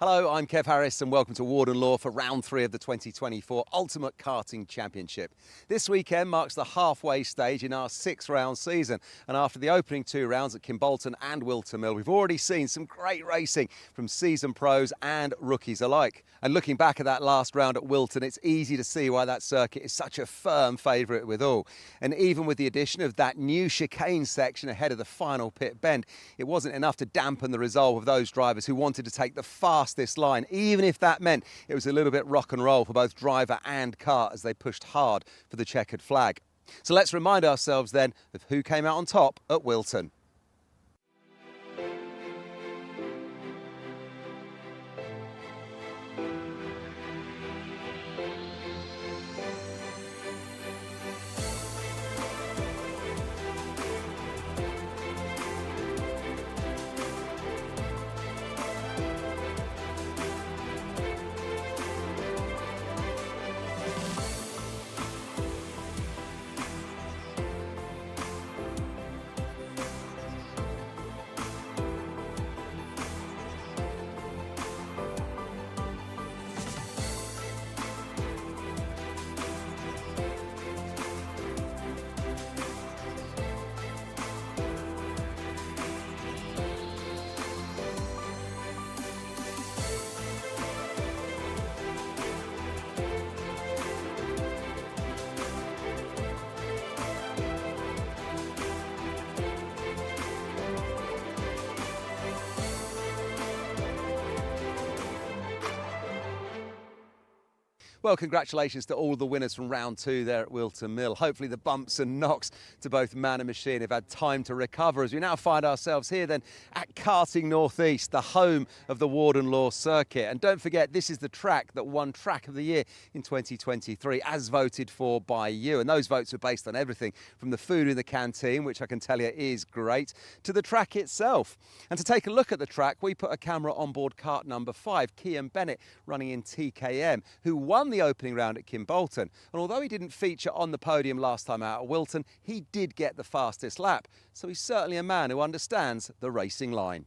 Hello, I'm Kev Harris and welcome to Warden Law for round 3 of the 2024 Ultimate Karting Championship. This weekend marks the halfway stage in our 6-round season, and after the opening 2 rounds at Kimbolton and Wilton Mill, we've already seen some great racing from seasoned pros and rookies alike. And looking back at that last round at Wilton, it's easy to see why that circuit is such a firm favourite with all. And even with the addition of that new chicane section ahead of the final pit bend, it wasn't enough to dampen the resolve of those drivers who wanted to take the fastest line, even if that meant it was a little bit rock and roll for both driver and car as they pushed hard for the checkered flag. So let's remind ourselves then of who came out on top at Wilton. Well, congratulations to all the winners from round 2 there at Wilton Mill. Hopefully the bumps and knocks to both man and machine have had time to recover as we now find ourselves here then at Karting North East, the home of the Warden Law circuit. And don't forget, this is the track that won Track of the Year in 2023 as voted for by you. And those votes were based on everything from the food in the canteen, which I can tell you is great, to the track itself. And to take a look at the track, we put a camera on board kart number 5, Kian Bennett, running in TKM, who won the opening round at Kimbolton. And although he didn't feature on the podium last time out at Wilton, he did get the fastest lap. So he's certainly a man who understands the racing line.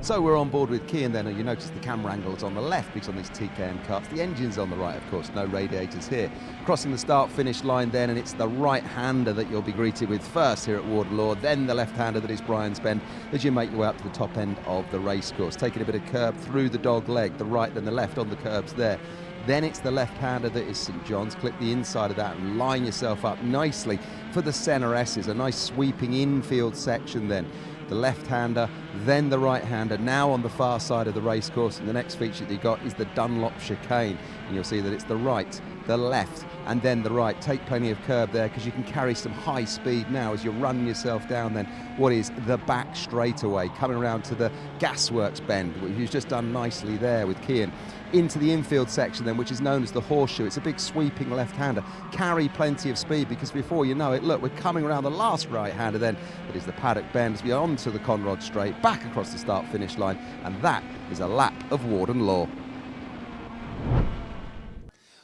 So we're on board with Kian then, and you notice the camera angle is on the left because on these TKM karts, the engine's on the right, of course, no radiators here. Crossing the start-finish line then, and it's the right-hander that you'll be greeted with first here at Warden Law, then the left-hander that is Brian's Bend as you make your way up to the top end of the racecourse. Taking a bit of curb through the dog leg, the right then the left on the curbs there. Then it's the left-hander that is St John's. Clip the inside of that and line yourself up nicely for the Senna S's, a nice sweeping infield section then. The left-hander, then the right-hander, now on the far side of the racecourse, and the next feature that you got is the Dunlop chicane, and you'll see that it's the right, the left, and then the right. Take plenty of curb there because you can carry some high speed now as you run yourself down then what is the back straightaway, coming around to the Gasworks bend, which you've just done nicely there with Kian. Into the infield section then, which is known as the horseshoe. It's a big sweeping left-hander. Carry plenty of speed because before you know it, look, we're coming around the last right-hander then, that is the paddock bend, as we are onto the Conrod straight, back across the start-finish line, and that is a lap of Warden Law.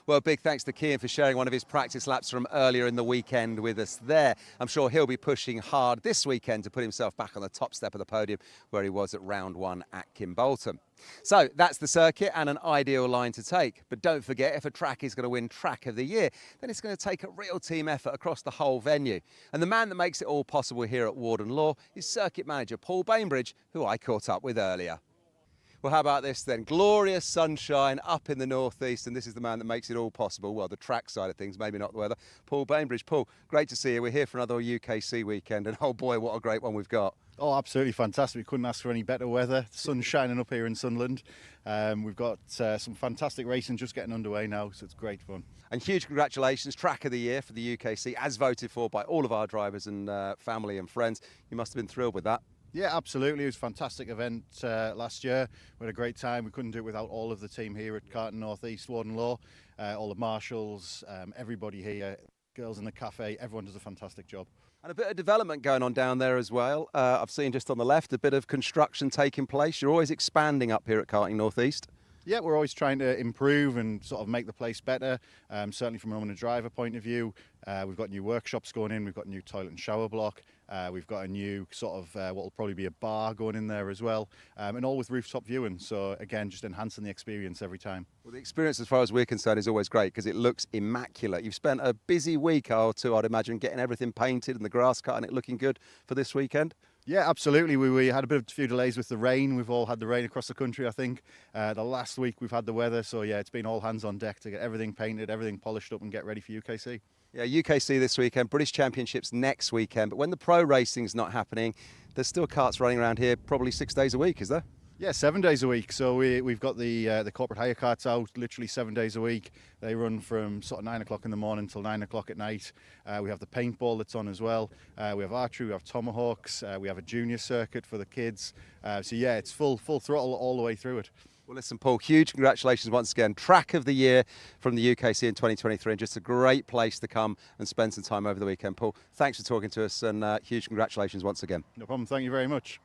Well, big thanks to Kian for sharing one of his practice laps from earlier in the weekend with us there. I'm sure he'll be pushing hard this weekend to put himself back on the top step of the podium where he was at round 1 at Kimbolton. So that's the circuit and an ideal line to take. But don't forget, if a track is going to win Track of the Year, then it's going to take a real team effort across the whole venue. And the man that makes it all possible here at Warden Law is circuit manager Paul Bainbridge, who I caught up with earlier. Well, how about this then? Glorious sunshine up in the northeast, and this is the man that makes it all possible. Well, the track side of things, maybe not the weather. Paul Bainbridge. Paul, great to see you. We're here for another UKC weekend, and oh boy, what a great one we've got. Oh, absolutely fantastic. We couldn't ask for any better weather. The sun's shining up here in Sunderland. We've got some fantastic racing just getting underway now, so it's great fun. And huge congratulations, Track of the Year for the UKC, as voted for by all of our drivers and family and friends. You must have been thrilled with that. Yeah, absolutely. It was a fantastic event last year. We had a great time. We couldn't do it without all of the team here at Karting North East, Warden Law, all the marshals, everybody here, girls in the cafe. Everyone does a fantastic job. And a bit of development going on down there as well. I've seen just on the left a bit of construction taking place. You're always expanding up here at Karting North East. Yeah, we're always trying to improve and sort of make the place better. Certainly from an owner-driver point of view, we've got new workshops going in. We've got a new toilet and shower block. We've got a new sort of what will probably be a bar going in there as well, and all with rooftop viewing. So again, just enhancing the experience every time. Well, the experience, as far as we're concerned, is always great because it looks immaculate. You've spent a busy week or two, I'd imagine, getting everything painted and the grass cut and it looking good for this weekend. Yeah, absolutely. We had a few delays with the rain. We've all had the rain across the country, I think. The last week we've had the weather, so yeah, it's been all hands on deck to get everything painted, everything polished up and get ready for UKC. Yeah, UKC this weekend, British Championships next weekend. But when the pro racing's not happening, there's still karts running around here probably 6 days a week, is there? Yeah, 7 days a week. So we've got the corporate hire carts out literally 7 days a week. They run from sort of 9 o'clock in the morning till 9 o'clock at night. We have the paintball that's on as well. We have archery, we have tomahawks. We have a junior circuit for the kids. So yeah, it's full throttle all the way through it. Well, listen, Paul, huge congratulations once again. Track of the year from the UKC in 2023, and just a great place to come and spend some time over the weekend. Paul, thanks for talking to us, and huge congratulations once again. No problem. Thank you very much.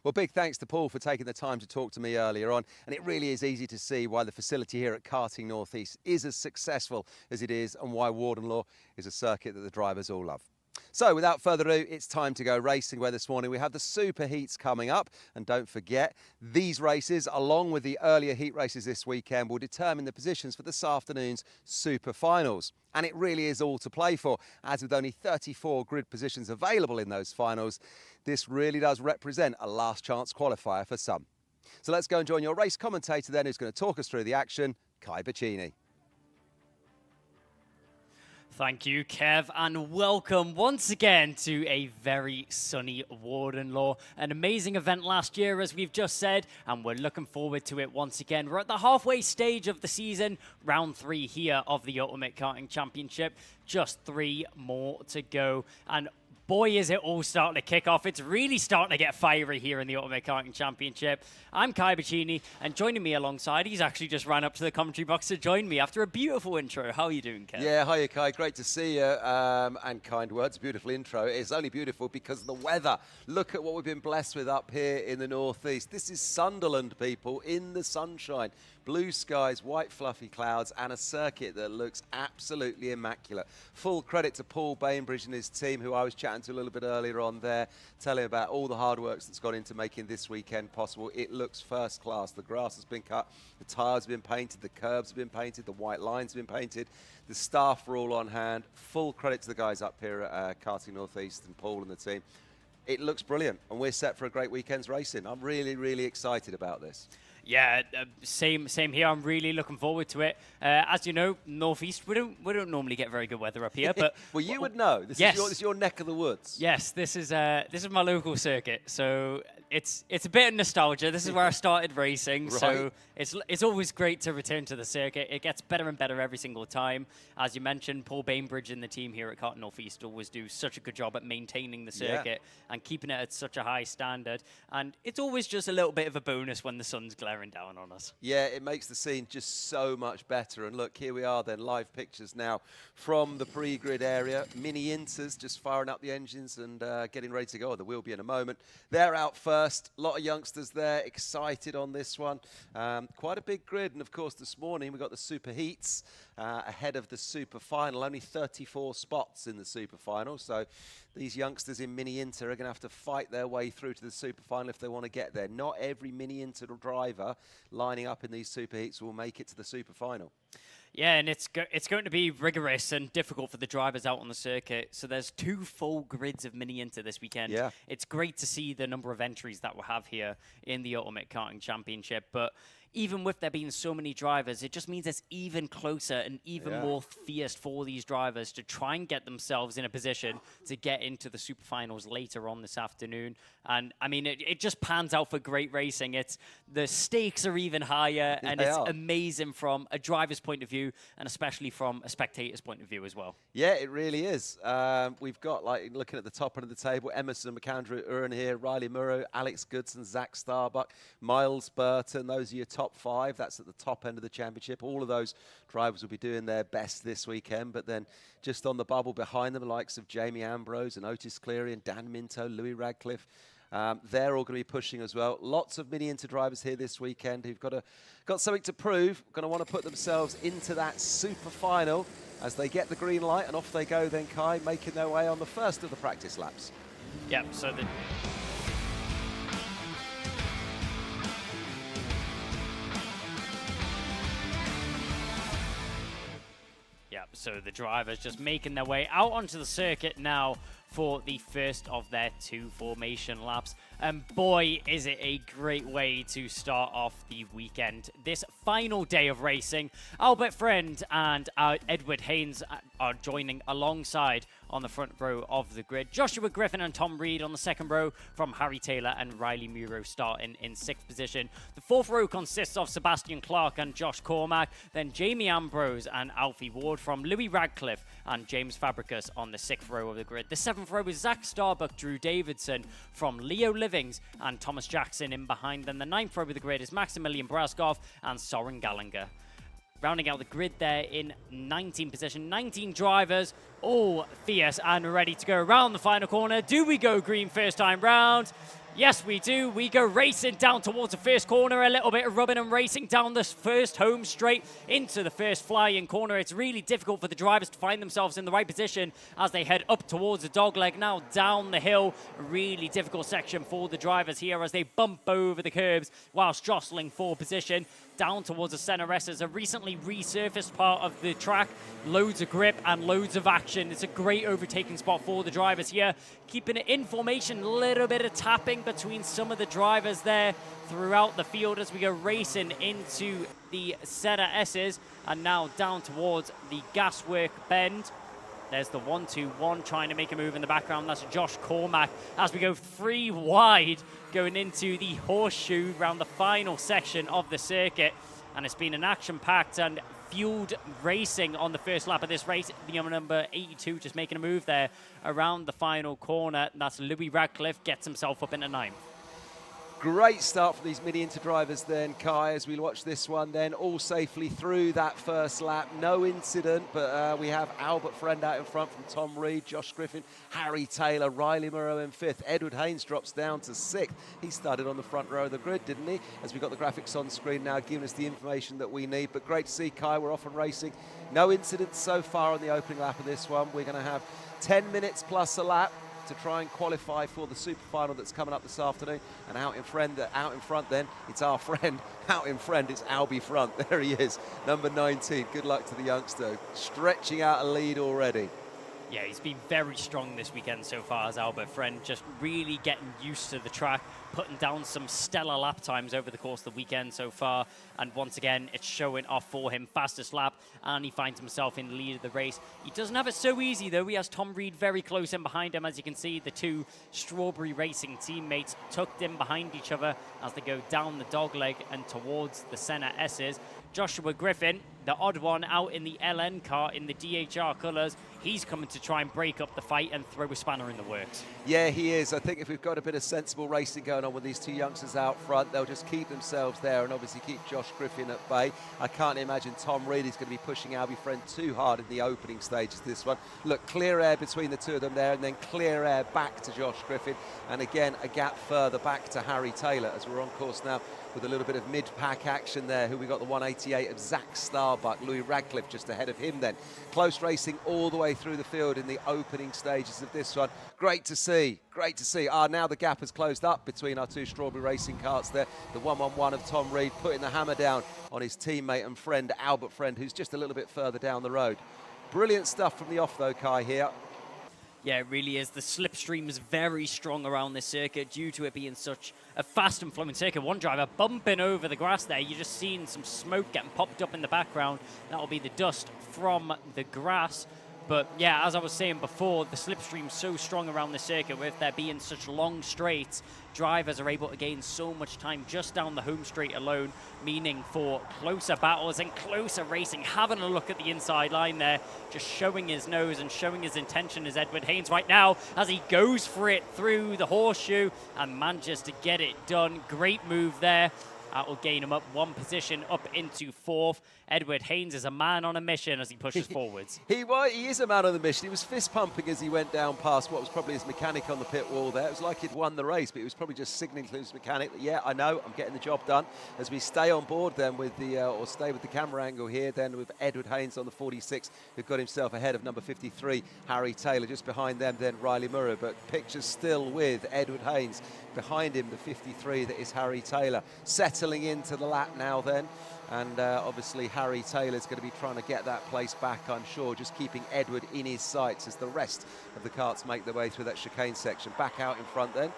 Well, big thanks to Paul for taking the time to talk to me earlier on. And it really is easy to see why the facility here at Karting North East is as successful as it is, and why Warden Law is a circuit that the drivers all love. So without further ado, it's time to go racing, where this morning we have the super heats coming up. And don't forget, these races, along with the earlier heat races this weekend, will determine the positions for this afternoon's super finals. And it really is all to play for, as with only 34 grid positions available in those finals, this really does represent a last chance qualifier for some. So let's go and join your race commentator then, who's going to talk us through the action, Kai Bacchini. Thank you, Kev, and welcome once again to a very sunny Warden Law. An amazing event last year, as we've just said, and we're looking forward to it once again. We're at the halfway stage of the season, round 3 here of the Ultimate Karting Championship. Just 3 more to go, and boy, is it all starting to kick off. It's really starting to get fiery here in the Ultimate Karting Championship. I'm Kai Bacchini, and joining me alongside, he's actually just ran up to the commentary box to join me after a beautiful intro. How are you doing, Kev? Yeah, hiya, Kai. Great to see you. And kind words, beautiful intro. It's only beautiful because of the weather. Look at what we've been blessed with up here in the northeast. This is Sunderland, people, in the sunshine. Blue skies, white fluffy clouds, and a circuit that looks absolutely immaculate. Full credit to Paul Bainbridge and his team, who I was chatting to a little bit earlier on there, telling about all the hard work that's gone into making this weekend possible. It looks first class. The grass has been cut, the tyres have been painted, the curbs have been painted, the white lines have been painted, the staff are all on hand. Full credit to the guys up here at Karting North East and Paul and the team. It looks brilliant, and we're set for a great weekend's racing. I'm really, really excited about this. Yeah, same here. I'm really looking forward to it. As you know, Northeast, we don't normally get very good weather up here, but well, you would know. This is your neck of the woods. Yes, this is my local circuit, so it's a bit of nostalgia. This is where I started racing, right. So it's always great to return to the circuit. It gets better and better every single time. As you mentioned, Paul Bainbridge and the team here at Karting North East always do such a good job at maintaining the circuit and keeping it at such a high standard. And it's always just a little bit of a bonus when the sun's glaring down on us. Yeah, it makes the scene just so much better. And look, here we are then, live pictures now from the pre-grid area. Mini Inters just firing up the engines and getting ready to go. There will be in a moment. They're out first. A lot of youngsters there, excited on this one. Quite a big grid. And of course, this morning we got the super heats ahead of the super final. Only 34 spots in the super final. So these youngsters in Mini Inter are going to have to fight their way through to the super final if they want to get there. Not every Mini Inter driver lining up in these super heats will make it to the super final. Yeah, and it's going to be rigorous and difficult for the drivers out on the circuit. So there's 2 full grids of Mini Inter this weekend. Yeah. It's great to see the number of entries that we'll have here in the Ultimate Karting Championship. But even with there being so many drivers, it just means it's even closer and even more fierce for these drivers to try and get themselves in a position to get into the super finals later on this afternoon. And I mean, it just pans out for great racing. The stakes are even higher, and it's amazing from a driver's point of view, and especially from a spectator's point of view as well. Yeah, it really is. We've got, like, looking at the top end of the table, Emerson McAndrew Uren here, Riley Murrow, Alex Goodson, Zach Starbuck, Miles Burton. Those are your top 5. That's at the top end of the championship. All of those drivers will be doing their best this weekend. But then just on the bubble behind them, the likes of Jamie Ambrose and Otis Cleary and Dan Minto, Louis Radcliffe, They're all going to be pushing as well. Lots of mini-inter drivers here this weekend who've got something to prove, going to want to put themselves into that super final as they get the green light, and off they go then, Kai, making their way on the first of the practice laps. Yep, so the So the drivers just making their way out onto the circuit now for the first of their 2 formation laps. And boy, is it a great way to start off the weekend. This final day of racing, Albert Friend and Edward Haynes are joining alongside on the front row of the grid. Joshua Griffin and Tom Reed on the second row, from Harry Taylor and Riley Muro starting in 6th position. The 4th row consists of Sebastian Clark and Josh Cormack, then Jamie Ambrose and Alfie Ward from Louis Radcliffe and James Fabricus on the 6th row of the grid. The 7th row is Zach Starbuck, Drew Davidson from Leo Livings and Thomas Jackson in behind them. The 9th row of the grid is Maximilian Braskov and Soren Gallagher. Rounding out the grid there in 19th position, 19 drivers, all fierce and ready to go around the final corner. Do we go green first time round? Yes, we do. We go racing down towards the first corner, a little bit of rubbing and racing down this first home straight into the first fly-in corner. It's really difficult for the drivers to find themselves in the right position as they head up towards the dogleg. Now down the hill, a really difficult section for the drivers here as they bump over the curbs whilst jostling for position. Down towards the center S's, a recently resurfaced part of the track. Loads of grip and loads of action. It's a great overtaking spot for the drivers here. Keeping it in formation, a little bit of tapping between some of the drivers there throughout the field as we go racing into the center S's. And now down towards the gaswork bend. There's the 1-2-1 trying to make a move in the background. That's Josh Cormack as we go 3 wide going into the horseshoe around the final section of the circuit. And it's been an action-packed and fueled racing on the first lap of this race. The number 82 just making a move there around the final corner. That's Louis Radcliffe, gets himself up into 9th. Great start for these mini-inter drivers then, Kai, as we watch this one then, all safely through that first lap. No incident, but we have Albert Friend out in front from Tom Reed, Josh Griffin, Harry Taylor, Riley Murrow in 5th. Edward Haynes drops down to 6th. He started on the front row of the grid, didn't he? As we've got the graphics on screen now giving us the information that we need. But great to see, Kai, we're off and racing. No incidents so far on the opening lap of this one. We're going to have 10 minutes plus a lap to try and qualify for the super final that's coming up this afternoon. And out in front then, it's our friend. Out in front, it's Albie Front. There he is, number 19. Good luck to the youngster, stretching out a lead already. Yeah, he's been very strong this weekend so far as Albert Friend, just really getting used to the track, putting down some stellar lap times over the course of the weekend so far. And once again, it's showing off for him. Fastest lap, and he finds himself in the lead of the race. He doesn't have it so easy, though. He has Tom Reed very close in behind him. As you can see, the 2 Strawberry Racing teammates tucked in behind each other as they go down the dogleg and towards the center S's. Joshua Griffin, the odd one out in the LN car in the DHR colours, he's coming to try and break up the fight and throw a spanner in the works. Yeah, he is. I think if we've got a bit of sensible racing going on with these 2 youngsters out front, they'll just keep themselves there and obviously keep Josh Griffin at bay. I can't imagine Tom Reed is going to be pushing Albie Friend too hard in the opening stages of this one. Look, clear air between the 2 of them there, and then clear air back to Josh Griffin. And again, a gap further back to Harry Taylor as we're on course now with a little bit of mid-pack action there. Who we got the 188 of Zach Starbuck, Louis Radcliffe just ahead of him then. Close racing all the way through the field in the opening stages of this one. Great to see, great to see. Now the gap has closed up between our 2 Strawberry Racing carts there. The 1-1-1 of Tom Reed putting the hammer down on his teammate and friend, Albert Friend, who's just a little bit further down the road. Brilliant stuff from the off though, Kai, here. Yeah, it really is. The slipstream is very strong around this circuit due to it being such a fast and flowing circuit. One driver bumping over the grass there. You're just seeing some smoke getting popped up in the background. That'll be the dust from the grass. But yeah, as I was saying before, the slipstream's so strong around the circuit with there being such long straights, drivers are able to gain so much time just down the home straight alone, meaning for closer battles and closer racing. Having a look at the inside line there, just showing his nose and showing his intention is Edward Haynes right now as he goes for it through the horseshoe and manages to get it done. Great move there. That will gain him up one position up into 4th. Edward Haynes is a man on a mission as he pushes forwards. He is a man on the mission. He was fist pumping as he went down past what was probably his mechanic on the pit wall there. It was like he'd won the race, but he was probably just signalling to his mechanic that, yeah, I know, I'm getting the job done. As we stay on board then with the, or stay with the camera angle here then with Edward Haynes on the 46, who got himself ahead of number 53, Harry Taylor. Just behind them then Riley Murray, but pictures still with Edward Haynes. Behind him, the 53, that is Harry Taylor. Settling into the lap now then. And obviously Harry Taylor's going to be trying to get that place back, I'm sure, just keeping Edward in his sights as the rest of the karts make their way through that chicane section. Back out in front then.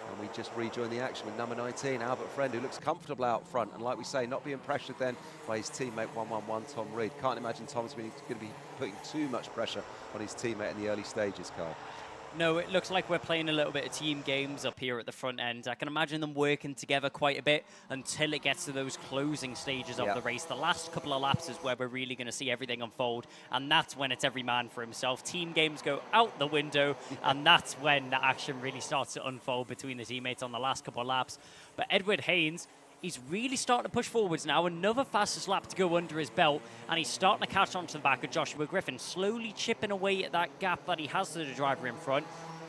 And we just rejoin the action with number 19, Albert Friend, who looks comfortable out front. And like we say, not being pressured then by his teammate 111, Tom Reed. Can't imagine Tom's going to be putting too much pressure on his teammate in the early stages, Kyle. No, it looks like we're playing a little bit of team games up here at the front end. I can imagine them working together quite a bit until it gets to those closing stages of the race. The last couple of laps is where we're really going to see everything unfold, and that's when it's every man for himself. Team games go out the window, and that's when the action really starts to unfold between the teammates on the last couple of laps. But Edward Haynes, he's really starting to push forwards now. Another fastest lap to go under his belt, and he's starting to catch on to the back of Joshua Griffin, slowly chipping away at that gap that he has to the driver in front.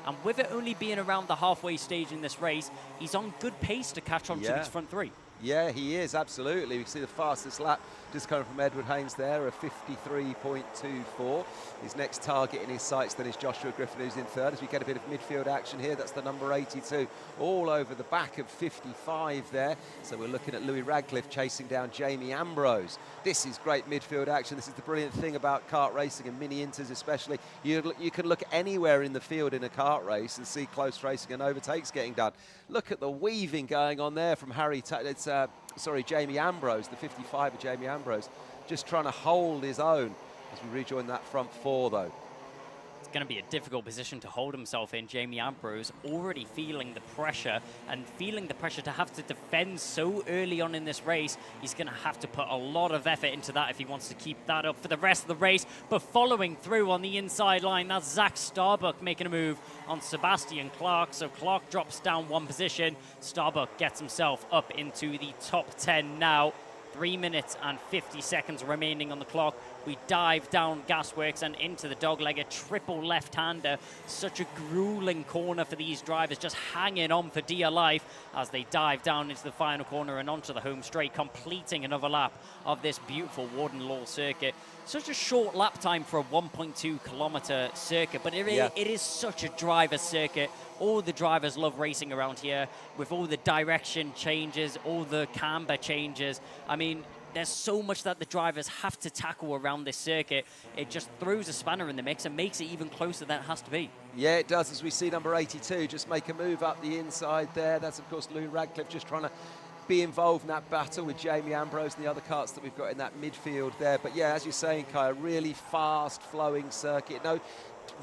And with it only being around the halfway stage in this race, he's on good pace to catch on to these front three. Yeah, he is, absolutely. We see the fastest lap just coming from Edward Haynes there, a 53.24. His next target in his sights then is Joshua Griffin, who's in third. As we get a bit of midfield action here, that's the number 82, all over the back of 55 there. So we're looking at Louis Radcliffe chasing down Jamie Ambrose. This is great midfield action. This is the brilliant thing about kart racing and mini-inters especially. You can look anywhere in the field in a kart race and see close racing and overtakes getting done. Look at the weaving going on there from Jamie Ambrose, the 55 of Jamie Ambrose, just trying to hold his own as we rejoin that front four though. It's going to be a difficult position to hold himself in. Jamie Ambrose already feeling the pressure to have to defend so early on in this race. He's going to have to put a lot of effort into that if he wants to keep that up for the rest of the race. But following through on the inside line, that's Zach Starbuck making a move on Sebastian Clark. So Clark drops down one position. Starbuck gets himself up into the top 10 now. 3 minutes and 50 seconds remaining on the clock. We dive down Gasworks and into the dogleg, a triple left-hander. Such a grueling corner for these drivers, just hanging on for dear life as they dive down into the final corner and onto the home straight, completing another lap of this beautiful Warden Law circuit. Such a short lap time for a 1.2 kilometer circuit, but it is such a driver circuit. All the drivers love racing around here with all the direction changes, all the camber changes. I mean, there's so much that the drivers have to tackle around this circuit. It just throws a spanner in the mix and makes it even closer than it has to be. Yeah, it does, as we see number 82 just make a move up the inside there. That's, of course, Louis Radcliffe just trying to be involved in that battle with Jamie Ambrose and the other karts that we've got in that midfield there. But yeah, as you're saying, Kai, a really fast-flowing circuit. No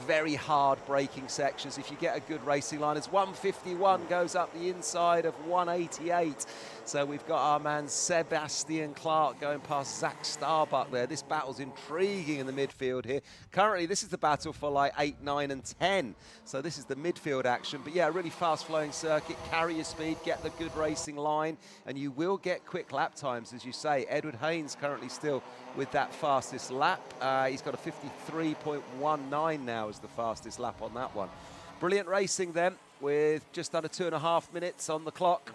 very hard braking sections. If you get a good racing line, as 151 goes up the inside of 188. So we've got our man Sebastian Clark going past Zach Starbuck there. This battle's intriguing in the midfield here. Currently, this is the battle for like 8, 9 and 10. So this is the midfield action. But yeah, a really fast-flowing circuit. Carry your speed, get the good racing line, and you will get quick lap times, as you say. Edward Haynes currently still with that fastest lap. He's got a 53.19 now as the fastest lap on that one. Brilliant racing then, with just under 2.5 minutes on the clock.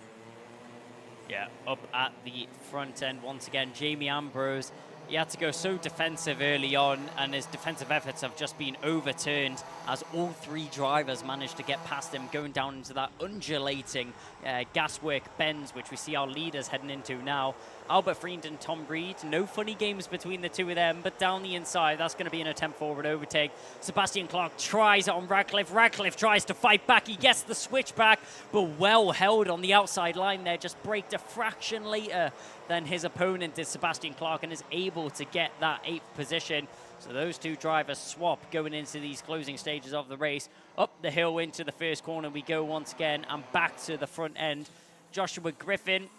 Yeah, up at the front end once again, Jamie Ambrose. He had to go so defensive early on, and his defensive efforts have just been overturned as all three drivers managed to get past him, going down into that undulating gaswork bends, which we see our leaders heading into now. Albert Friend and Tom Reed, no funny games between the two of them, but down the inside, that's going to be an attempt forward overtake. Sebastian Clark tries it on Radcliffe. Radcliffe tries to fight back. He gets the switch back, but well held on the outside line there. Just braked a fraction later than his opponent did, Sebastian Clark, and is able to get that 8th position. So those two drivers swap going into these closing stages of the race. Up the hill into the first corner we go once again, and back to the front end. Joshua Griffin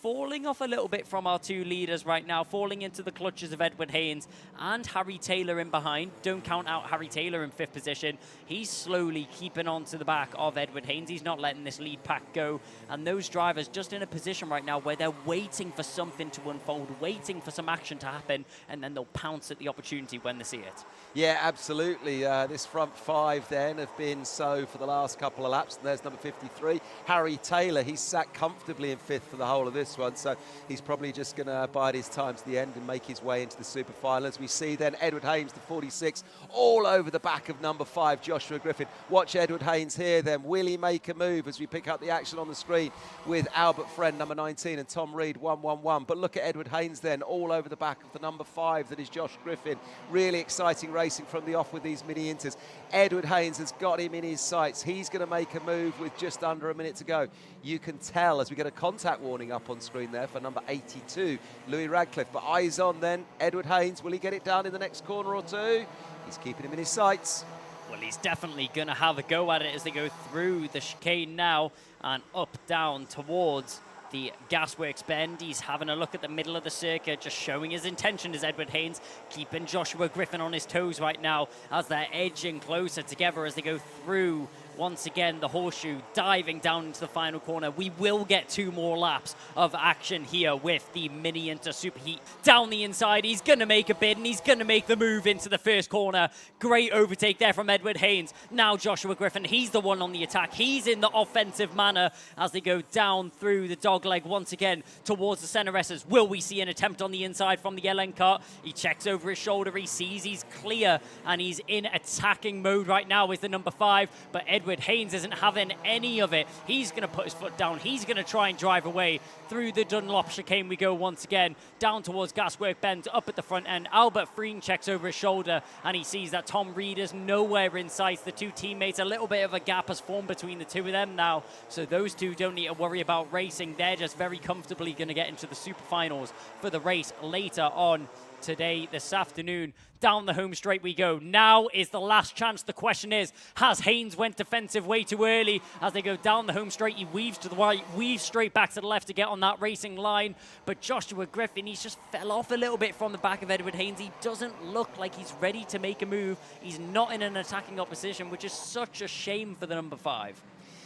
falling off a little bit from our two leaders right now, falling into the clutches of Edward Haynes and Harry Taylor in behind. Don't count out Harry Taylor in 5th position. He's slowly keeping on to the back of Edward Haynes. He's not letting this lead pack go. And those drivers just in a position right now where they're waiting for something to unfold, waiting for some action to happen, and then they'll pounce at the opportunity when they see it. Yeah, absolutely. This front 5 then have been so for the last couple of laps. There's number 53, Harry Taylor. He's sat comfortably in 5th for the whole of this one, so he's probably just going to bide his time to the end and make his way into the super final. As we see then Edward Haynes, the 46, all over the back of number 5, Joshua Griffin. Watch Edward Haynes here then. Will he make a move as we pick up the action on the screen with Albert Friend, number 19, and Tom Reed, 111. But look at Edward Haynes then, all over the back of the number 5, that is Josh Griffin. Really exciting racing from the off with these mini inters. Edward Haynes has got him in his sights. He's going to make a move with just under a minute to go. You can tell as we get a contact warning up on screen there for number 82, Louis Radcliffe. But eyes on then, Edward Haynes. Will he get it down in the next corner or two? He's keeping him in his sights. Well, he's definitely going to have a go at it as they go through the chicane now and up, down towards the Gasworks bend. He's having a look at the middle of the circuit, just showing his intention as Edward Haynes, keeping Joshua Griffin on his toes right now as they're edging closer together as they go through once again the horseshoe, diving down into the final corner. We will get 2 more laps of action here with the Mini Inter Superheat down the inside. He's going to make a bid and he's going to make the move into the first corner. Great overtake there from Edward Haynes. Now Joshua Griffin, he's the one on the attack. He's in the offensive manner as they go down through the dogleg once again towards the center S's. Will we see an attempt on the inside from the LN car? He checks over his shoulder. He sees he's clear and he's in attacking mode right now with the number 5. But Edward Haynes isn't having any of it. He's going to put his foot down. He's going to try and drive away through the Dunlop chicane. We go once again down towards Gaswork Bend, up at the front end. Albert Freen checks over his shoulder and he sees that Tom Reed is nowhere in sight. The two teammates, a little bit of a gap has formed between the two of them now. So those two don't need to worry about racing. They're just very comfortably going to get into the super finals for the race later on today, this afternoon. Down the home straight we go. Now is the last chance. The question is, has Haynes went defensive way too early? As they go down the home straight, he weaves to the right, weaves straight back to the left to get on that racing line. But Joshua Griffin, he's just fell off a little bit from the back of Edward Haynes. He doesn't look like he's ready to make a move. He's not in an attacking opposition, which is such a shame for the number 5.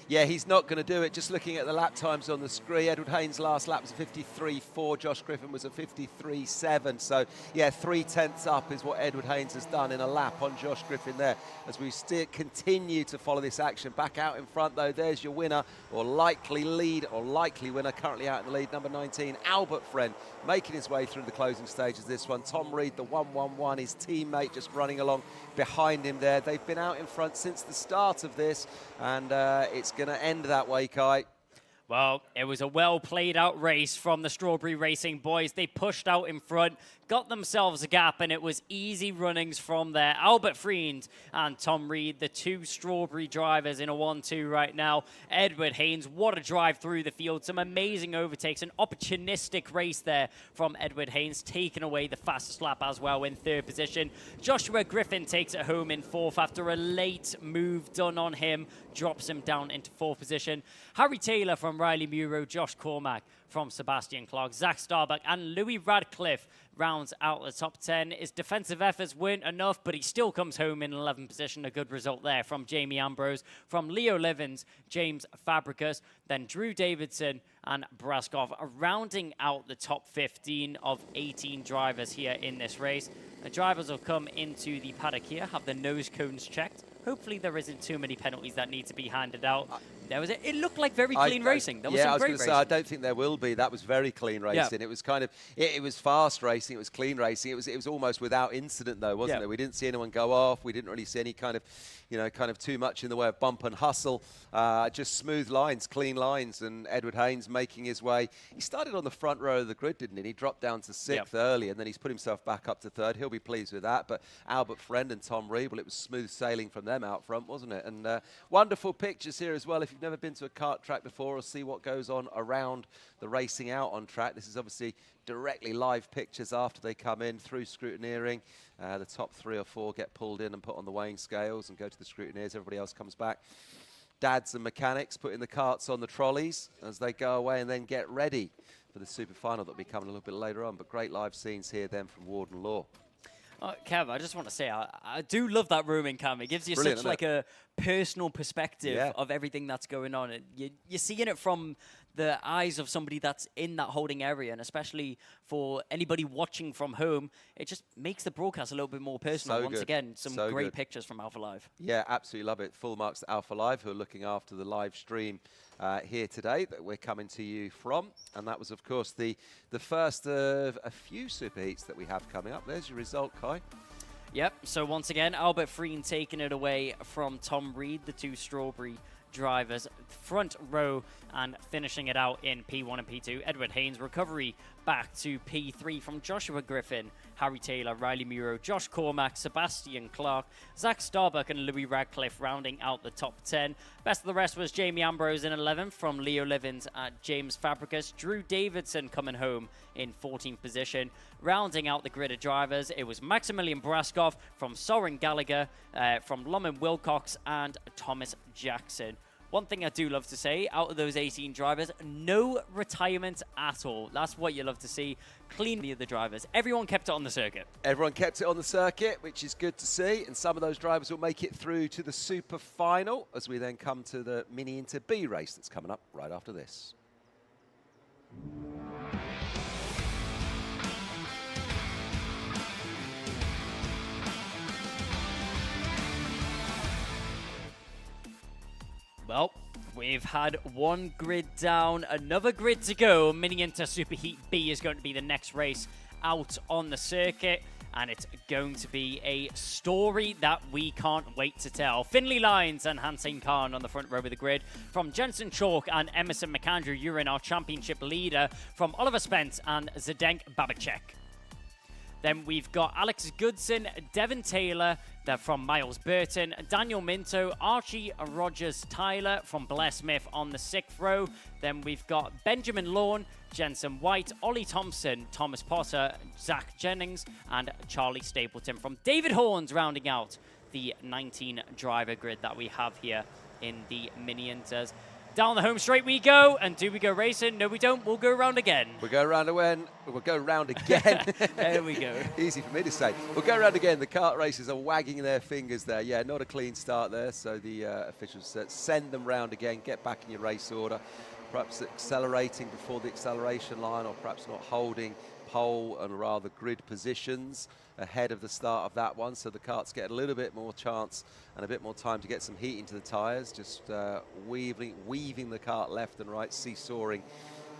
Yeah, he's not going to do it. Just looking at the lap times on the screen, Edward Haynes' last lap was a 53.4. Josh Griffin was a 53.7. So, yeah, 3/10 up is what Edward Haynes has done in a lap on Josh Griffin there. As we still continue to follow this action. Back out in front, though, there's your winner, or likely lead, or likely winner, currently out in the lead, number 19, Albert Friend, making his way through the closing stages this one. Tom Reed, the 111, his teammate, just running along behind him there. They've been out in front since the start of this, and it's going to end that way, Kai. Well, it was a well played out race from the Strawberry Racing boys. They pushed out in front, got themselves a gap, and it was easy runnings from there. Albert Friend and Tom Reed, the two Strawberry drivers in a 1-2 right now. Edward Haynes, what a drive through the field. Some amazing overtakes, an opportunistic race there from Edward Haynes, taking away the fastest lap as well in 3rd position. Joshua Griffin takes it home in 4th after a late move done on him, drops him down into 4th position. Harry Taylor from Riley Muro, Josh Cormack from Sebastian Clark, Zach Starbuck and Louis Radcliffe rounds out the top 10. His defensive efforts weren't enough, but he still comes home in 11th position. A good result there from Jamie Ambrose, from Leo Livens, James Fabricus, then Drew Davidson and Braskov, rounding out the top 15 of 18 drivers here in this race. The drivers will come into the paddock here, have the nose cones checked. Hopefully there isn't too many penalties that need to be handed out. It looked like very clean racing. There was some great racing. I don't think there will be. That was very clean racing. Yeah. It was kind of, it was fast racing. It was clean racing. It was almost without incident though, wasn't it? We didn't see anyone go off. We didn't really see any kind of, too much in the way of bump and hustle. Just smooth lines, clean lines. And Edward Haynes making his way. He started on the front row of the grid, didn't he? He dropped down to 6th early, and then he's put himself back up to 3rd. He'll be pleased with that. But Albert Friend and Tom Reed, well, it was smooth sailing from them out front, wasn't it? And wonderful pictures here as well. If you've never been to a kart track before or see what goes on around the racing out on track, this is obviously directly live pictures after they come in through scrutineering. The top 3 or 4 get pulled in and put on the weighing scales and go to the scrutineers. Everybody else comes back dads and mechanics putting the carts on the trolleys as they go away and then get ready for the super final that'll be coming a little bit later on. But great live scenes here then from Warden Law. Kev, I just want to say, I do love that rooming cam. It gives you Brilliant, such like a personal perspective of everything that's going on. And you're seeing it from the eyes of somebody that's in that holding area, and especially for anybody watching from home, it just makes the broadcast a little bit more personal. So Once good. again, some So great good. pictures from Alpha Live. Yeah, absolutely love it. Full marks to Alpha Live, who are looking after the live stream here today that we're coming to you from. And that was, of course, the first of a few super heats that we have coming up. There's your result, Kai. Yep, so once again, Albert Freen taking it away from Tom Reed, the two Strawberry drivers, front row, and finishing it out in P1 and P2. Edward Haynes recovery back to P3 from Joshua Griffin, Harry Taylor, Riley Muro, Josh Cormack, Sebastian Clark, Zach Starbuck, and Louis Radcliffe rounding out the top 10. Best of the rest was Jamie Ambrose in 11th from Leo Livins at James Fabricus. Drew Davidson coming home in 14th position. Rounding out the grid of drivers, it was Maximilian Braskov from Soren Gallagher, from Loman Wilcox, and Thomas Jackson. One thing I do love to say, out of those 18 drivers, no retirement at all. That's what you love to see. Clean of the drivers. Everyone kept it on the circuit. Everyone kept it on the circuit, which is good to see. And some of those drivers will make it through to the super final as we then come to the Mini Inter B race that's coming up right after this. Well, we've had one grid down, another grid to go. Mini Inter Superheat B is going to be the next race out on the circuit, and it's going to be a story that we can't wait to tell. Finley Lyons and Hansen Khan on the front row of the grid. From Jensen Chalk and Emerson McAndrew, you're in our championship leader. From Oliver Spence and Zdeněk Babacek. Then we've got Alex Goodson, Devon Taylor, they're from Miles Burton, Daniel Minto, Archie Rogers-Tyler from Blair Smith on the 6th row. Then we've got Benjamin Lawn, Jensen White, Ollie Thompson, Thomas Potter, Zach Jennings, and Charlie Stapleton from David Horns rounding out the 19 driver grid that we have here in the Mini Inters. Down the home straight we go, and do we go racing? No, we don't. We'll go round again. We'll go round again. We'll go round again. There we go. Easy for me to say. We'll go round again. The kart racers are wagging their fingers there. Yeah, not a clean start there. So the officials send them round again. Get back in your race order. Perhaps accelerating before the acceleration line, or perhaps not holding pole and rather grid positions ahead of the start of that one, so the karts get a little bit more chance and a bit more time to get some heat into the tyres, just weaving the kart left and right, seesawing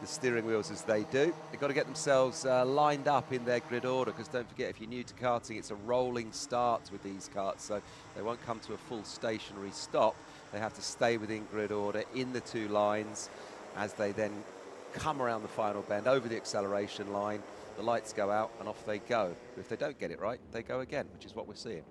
the steering wheels as they do. They've got to get themselves lined up in their grid order, because don't forget, if you're new to karting, it's a rolling start with these karts, so they won't come to a full stationary stop. They have to stay within grid order in the two lines as they then come around the final bend over the acceleration line. The lights go out and off they go. But if they don't get it right, they go again, which is what we're seeing.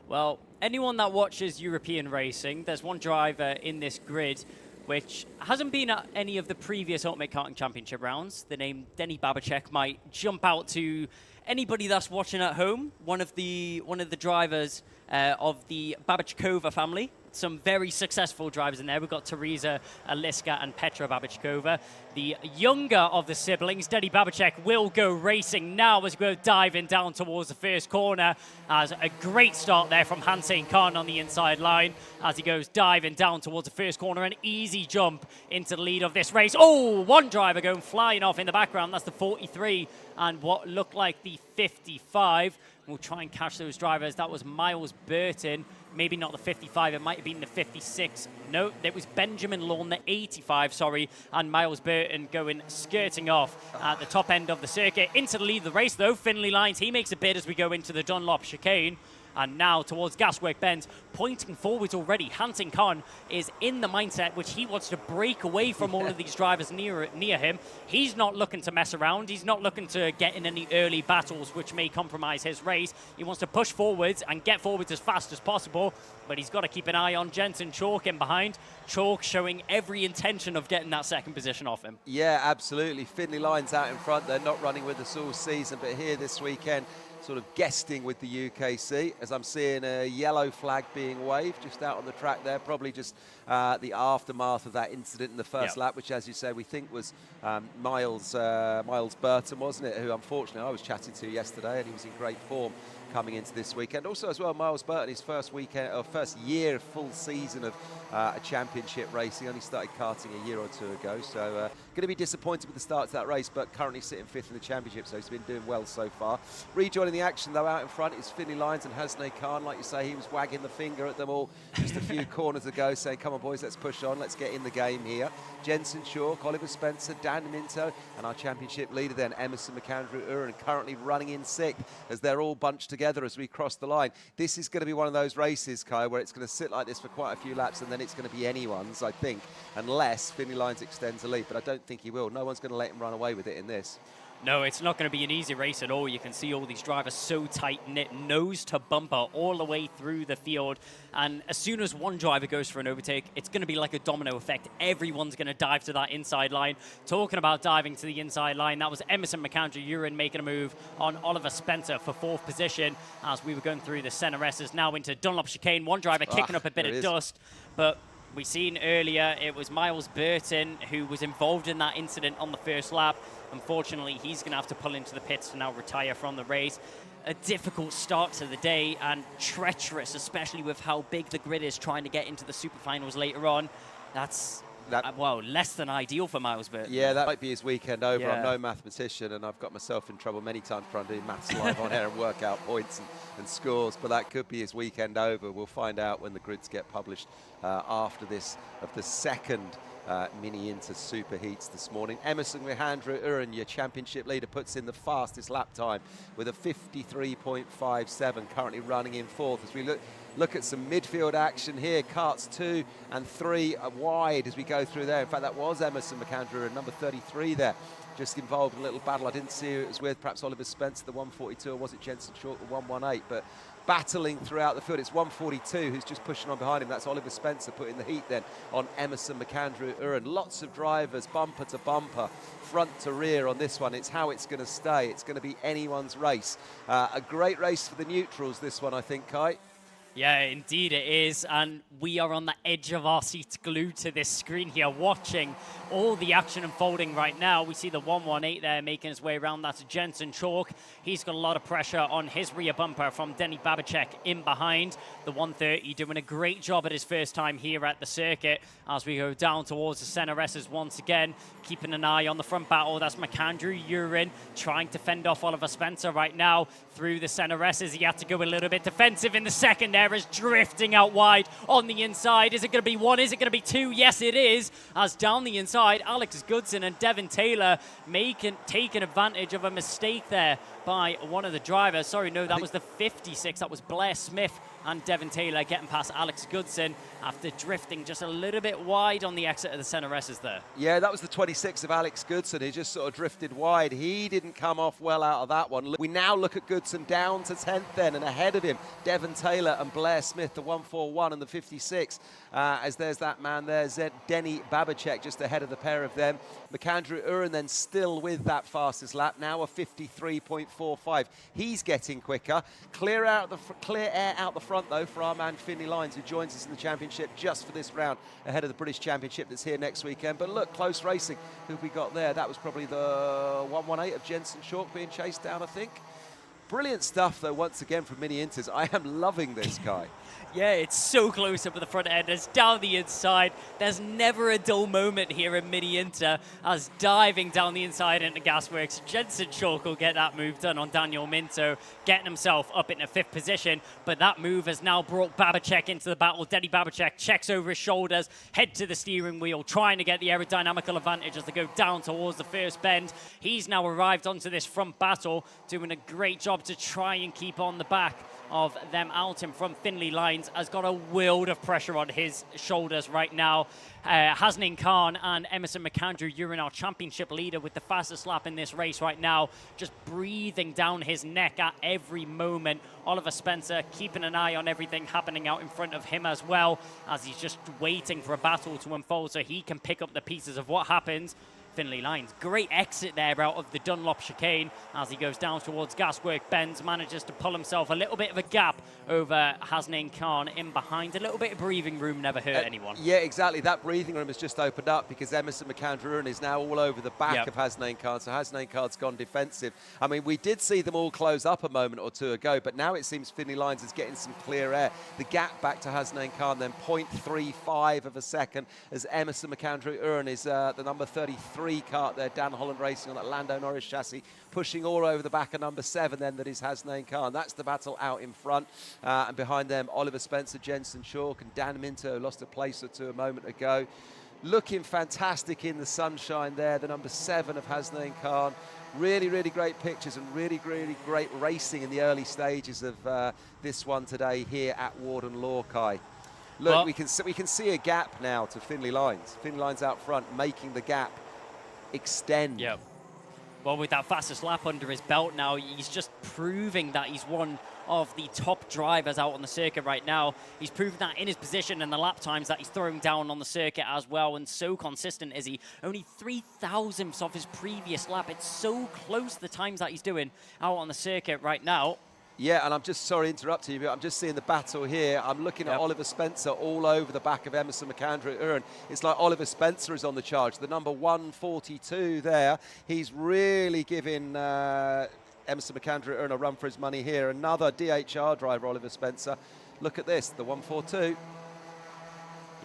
Well, anyone that watches European racing, there's one driver in this grid which hasn't been at any of the previous Ultimate Karting Championship rounds. The name Denny Babacek might jump out to anybody that's watching at home. One of the drivers of the Babachkova family. Some very successful drivers in there. We've got Teresa Aliska and Petra Babachkova. The younger of the siblings, Denny Babacek, will go racing now as we go diving down towards the first corner. As a great start there from Hansen Khan on the inside line as he goes diving down towards the first corner. An easy jump into the lead of this race. Oh, one driver going flying off in the background. That's the 43 and what looked like the 55. We'll try and catch those drivers. That was Miles Burton. Maybe not the 55, it might have been the 56. No, it was Benjamin Lawn, the 85, sorry, and Miles Burton going skirting off at the top end of the circuit. Into the lead of the race, though, Finley Lyons, he makes a bid as we go into the Dunlop chicane. And now towards Gaswork Bend, pointing forwards already. Hansen Khan is in the mindset which he wants to break away from all of these drivers near him. He's not looking to mess around. He's not looking to get in any early battles which may compromise his race. He wants to push forwards and get forwards as fast as possible. But he's got to keep an eye on Jensen Chalk in behind. Chalk showing every intention of getting that second position off him. Yeah, absolutely. Finley Lyons out in front. They're not running with us all season, but here this weekend, sort of guesting with the UKC, as I'm seeing a yellow flag being waved just out on the track there, probably just the aftermath of that incident in the first lap, which, as you say, we think was Miles Burton, wasn't it, who unfortunately I was chatting to yesterday, and he was in great form coming into this weekend. Also as well, Miles Burton, his first year, full season of a championship racing, only started karting a year or two ago, so going to be disappointed with the start to that race, but currently sitting 5th in the championship, so he's been doing well so far. Rejoining the action though out in front is Finley Lyons and Hasnay Khan. Like you say, he was wagging the finger at them all just a few corners ago, saying, come on boys, let's push on, let's get in the game here. Jensen Chalk, Oliver Spencer, Dan Minto, and our championship leader then, Emerson McAndrew-Uren, currently running in 6th as they're all bunched together as we cross the line. This is going to be one of those races, Kai, where it's going to sit like this for quite a few laps, and then it's going to be anyone's, I think, unless Finley Lyons extends the lead, but I don't think he will. No one's going to let him run away with it in this. No, it's not going to be an easy race at all. You can see all these drivers so tight-knit, nose to bumper, all the way through the field. And as soon as one driver goes for an overtake, it's going to be like a domino effect. Everyone's going to dive to that inside line. Talking about diving to the inside line, that was Emerson McAndrew-Uren making a move on Oliver Spencer for 4th position as we were going through the center S's. Now into Dunlop chicane. One driver kicking up a bit of dust, but we seen earlier it was Miles Burton who was involved in that incident on the first lap. Unfortunately, he's going to have to pull into the pits to now retire from the race. A difficult start to the day and treacherous, especially with how big the grid is trying to get into the superfinals later on. That's, well, less than ideal for Miles Burton. Yeah, that might be his weekend over. I'm no mathematician, and I've got myself in trouble many times trying to do maths live on air and work out points and scores, but that could be his weekend over. We'll find out when the grids get published after this of the second Mini Inter Super Heats this morning. Emerson McAndrew-Uren, your championship leader, puts in the fastest lap time with a 53.57, currently running in 4th. As we look at some midfield action here, karts 2 and 3 are wide as we go through there. In fact, that was Emerson McAndrew-Uren, number 33 there, just involved in a little battle. I didn't see who it was with, perhaps Oliver Spencer, the 142, or was it Jensen Chalk, the 118, but battling throughout the field. It's 142 who's just pushing on behind him. That's Oliver Spencer putting the heat then on Emerson McAndrew-Uren. Lots of drivers, bumper to bumper, front to rear on this one. It's how it's going to stay. It's going to be anyone's race. A great race for the neutrals, this one, I think, Kai. Yeah, indeed it is, and we are on the edge of our seats glued to this screen here, watching all the action unfolding right now. We see the 118 there making his way around. That's Jensen Chalk. He's got a lot of pressure on his rear bumper from Denny Babicek in behind. The 130 doing a great job at his first time here at the circuit as we go down towards the center S's once again, keeping an eye on the front battle. That's McAndrew-Uren trying to fend off Oliver Spencer right now through the center S's. He had to go a little bit defensive in the second. Is drifting out wide on the inside. Is it going to be 1? Is it going to be 2? Yes, it is. As down the inside, Alex Goodson and Devin Taylor taking advantage of a mistake there by one of the drivers. Sorry, no, that was the 56. That was Blair Smith and Devin Taylor getting past Alex Goodson after drifting just a little bit wide on the exit of the center S's there. Yeah, that was the 26 of Alex Goodson. He just sort of drifted wide. He didn't come off well out of that one. We now look at Goodson down to 10th then, and ahead of him, Devin Taylor and Blair Smith, the 141 and the 56, as there's that man there, Denny Babicek, just ahead of the pair of them. McAndrew-Uren then still with that fastest lap, now a 53.45. He's getting quicker. Clear air out the front, though, for our man Finley Lyons, who joins us in the championship just for this round ahead of the British Championship that's here next weekend. But look, close racing. Who have we got there? That was probably the 118 of Jensen Chalk being chased down, I think. Brilliant stuff, though, once again from Mini Inters. I am loving this, Kai. Yeah, it's so close up at the front end. It's down the inside. There's never a dull moment here in Mini Inter as diving down the inside into Gasworks. Jensen Chalk will get that move done on Daniel Minto, getting himself up into 5th position. But that move has now brought Babicek into the battle. Denny Babicek checks over his shoulders, head to the steering wheel, trying to get the aerodynamical advantage as they go down towards the first bend. He's now arrived onto this front battle, doing a great job to try and keep on the back of them out in front. Finley Lyons has got a world of pressure on his shoulders right now. Hasnain Khan and Emerson McAndrew-Uren, our championship leader with the fastest lap in this race right now, just breathing down his neck at every moment. Oliver Spencer keeping an eye on everything happening out in front of him as well, as he's just waiting for a battle to unfold so he can pick up the pieces of what happens Finley Lines. Great exit there out of the Dunlop chicane as he goes down towards Gaswork Bends, manages to pull himself a little bit of a gap over Hasnain Khan in behind. A little bit of breathing room never hurt anyone. Yeah, exactly. That breathing room has just opened up because Emerson McAndrew is now all over the back of Hasnain Khan, so Hasnain Khan's gone defensive. I mean, we did see them all close up a moment or two ago, but now it seems Finley Lines is getting some clear air. The gap back to Hasnain Khan then 0.35 of a second as Emerson McAndrew is the number 33 kart there, Dan Holland Racing on that Lando Norris chassis, pushing all over the back of number 7 then, that is Hasnain Khan. That's the battle out in front. And behind them, Oliver Spencer, Jensen Chalk and Dan Minto, lost a place or two a moment ago. Looking fantastic in the sunshine there, the number 7 of Hasnain Khan. Really, really great pictures and really, really great racing in the early stages of this one today here at Warden Law, Kai. Look, well, we can see a gap now to Finley Lines. Finley Lines out front, making the gap extend. Yep. Well, with that fastest lap under his belt now, he's just proving that he's one of the top drivers out on the circuit right now. He's proven that in his position and the lap times that he's throwing down on the circuit as well, and so consistent is he. Only 3,000ths off his previous lap. It's so close, the times that he's doing out on the circuit right now. Yeah, and I'm just sorry to interrupt you, but I'm just seeing the battle here. I'm looking at Oliver Spencer all over the back of Emerson McAndrew. It's like Oliver Spencer is on the charge. The number 142 there. He's really giving Emerson McAndrew a run for his money here. Another DHR driver, Oliver Spencer. Look at this, the 142.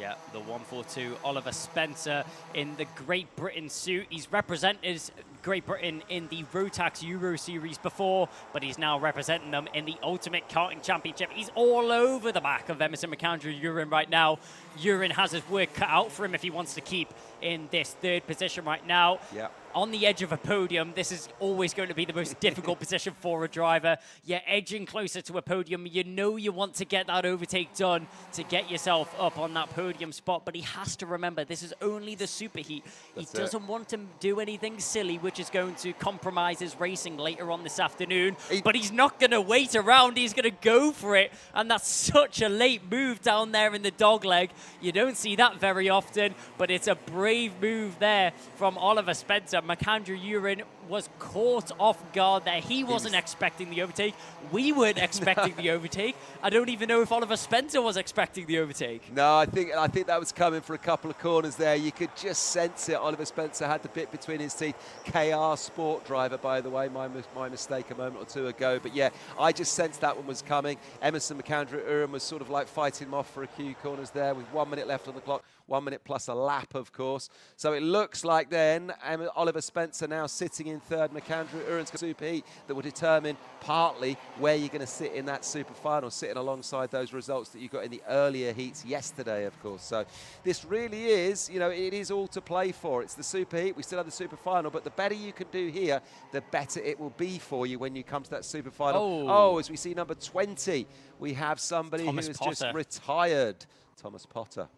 Yeah, the 142, Oliver Spencer in the Great Britain suit. He's represented Great Britain in the Rotax Euro Series before, but he's now representing them in the Ultimate Karting Championship. He's all over the back of Emerson McAndrew right now. Urin has his work cut out for him if he wants to keep in this third position right now. Yeah. On the edge of a podium, this is always going to be the most difficult position for a driver. You're edging closer to a podium. You know you want to get that overtake done to get yourself up on that podium spot, but he has to remember this is only the superheat. He doesn't want to do anything silly, which is going to compromise his racing later on this afternoon. But he's not going to wait around. He's going to go for it, and that's such a late move down there in the dogleg. You don't see that very often, but it's a brave move there from Oliver Spencer. McAndrew was caught off guard there. He wasn't expecting the overtake. We weren't expecting the overtake. I don't even know if Oliver Spencer was expecting the overtake. No, I think that was coming for a couple of corners there. You could just sense it. Oliver Spencer had the bit between his teeth. KR Sport driver, by the way, my mistake a moment or two ago. But yeah, I just sensed that one was coming. Emerson McAndrew was sort of like fighting him off for a few corners there with 1 minute left on the clock. 1 minute plus a lap, of course. So it looks like then Oliver Spencer now sitting in third. McAndrew Uren's superheat that will determine partly where you're going to sit in that super final, sitting alongside those results that you got in the earlier heats yesterday, of course. So this really is, you know, it is all to play for. It's the superheat. We still have the super final, but the better you can do here, the better it will be for you when you come to that super final. Oh, as we see number 20, we have somebody who has just retired. Thomas Potter.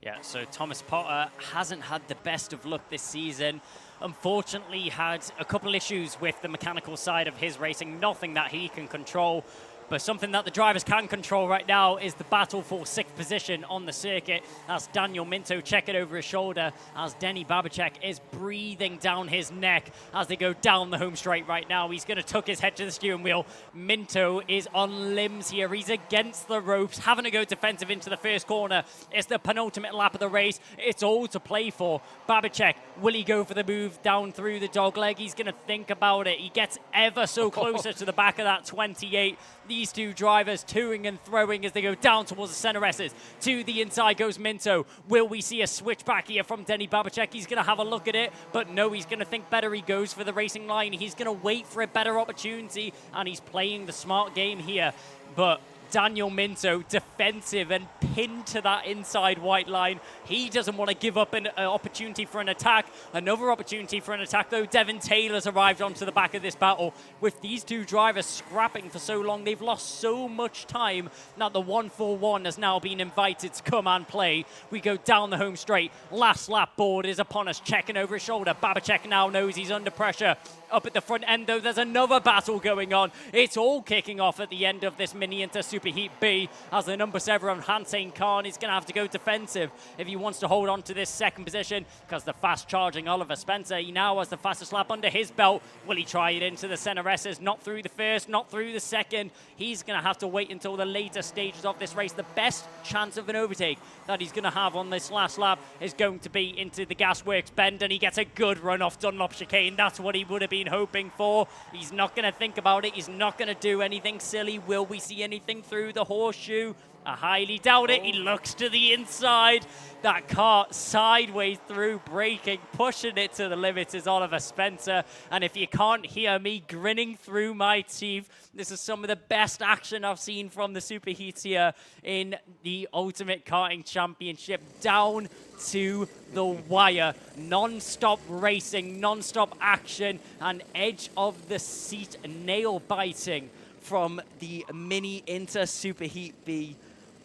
Yeah, so Thomas Potter hasn't had the best of luck this season. Unfortunately, had a couple issues with the mechanical side of his racing, nothing that he can control. But something that the drivers can control right now is the battle for 6th position on the circuit. As Daniel Minto checking over his shoulder, as Denny Babacek is breathing down his neck as they go down the home straight right now. He's going to tuck his head to the steering wheel. Minto is on limbs here. He's against the ropes, having to go defensive into the first corner. It's the penultimate lap of the race. It's all to play for. Babacek, will he go for the move down through the dogleg? He's going to think about it. He gets ever so closer to the back of that 28. These two drivers toing and throwing as they go down towards the center S's. To the inside goes Minto. Will we see a switch back here from Denny Babacek? He's going to have a look at it, but no, he's going to think better. He goes for the racing line. He's going to wait for a better opportunity, and he's playing the smart game here. But Daniel Minto, defensive and pinned to that inside white line. He doesn't want to give up an opportunity for an attack. Another opportunity for an attack, though. Devin Taylor's arrived onto the back of this battle. With these two drivers scrapping for so long, they've lost so much time that the 141 has now been invited to come and play. We go down the home straight. Last lap board is upon us, checking over his shoulder. Babacek now knows he's under pressure. Up at the front end, though, there's another battle going on. It's all kicking off at the end of this Mini Inter Superheat B as the number 7 on Hansane Khan is going to have to go defensive if he wants to hold on to this second position, because the fast-charging Oliver Spencer, he now has the fastest lap under his belt. Will he try it into the center S's? Not through the first, not through the second. He's going to have to wait until the later stages of this race. The best chance of an overtake that he's going to have on this last lap is going to be into the Gasworks bend, and he gets a good run off Dunlop chicane. That's what he would have been hoping for. He's not going to think about it. He's not going to do anything silly. Will we see anything through the horseshoe? I highly doubt it. He looks to the inside. That car sideways through, braking, pushing it to the limits is Oliver Spencer. And if you can't hear me grinning through my teeth, this is some of the best action I've seen from the Superheats here in the Ultimate Karting Championship. Down to the wire. Non-stop racing, non-stop action, and edge of the seat nail biting from the Mini Inter Superheat B.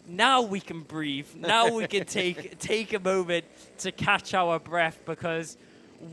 Now we can breathe. Now we can take a moment to catch our breath, because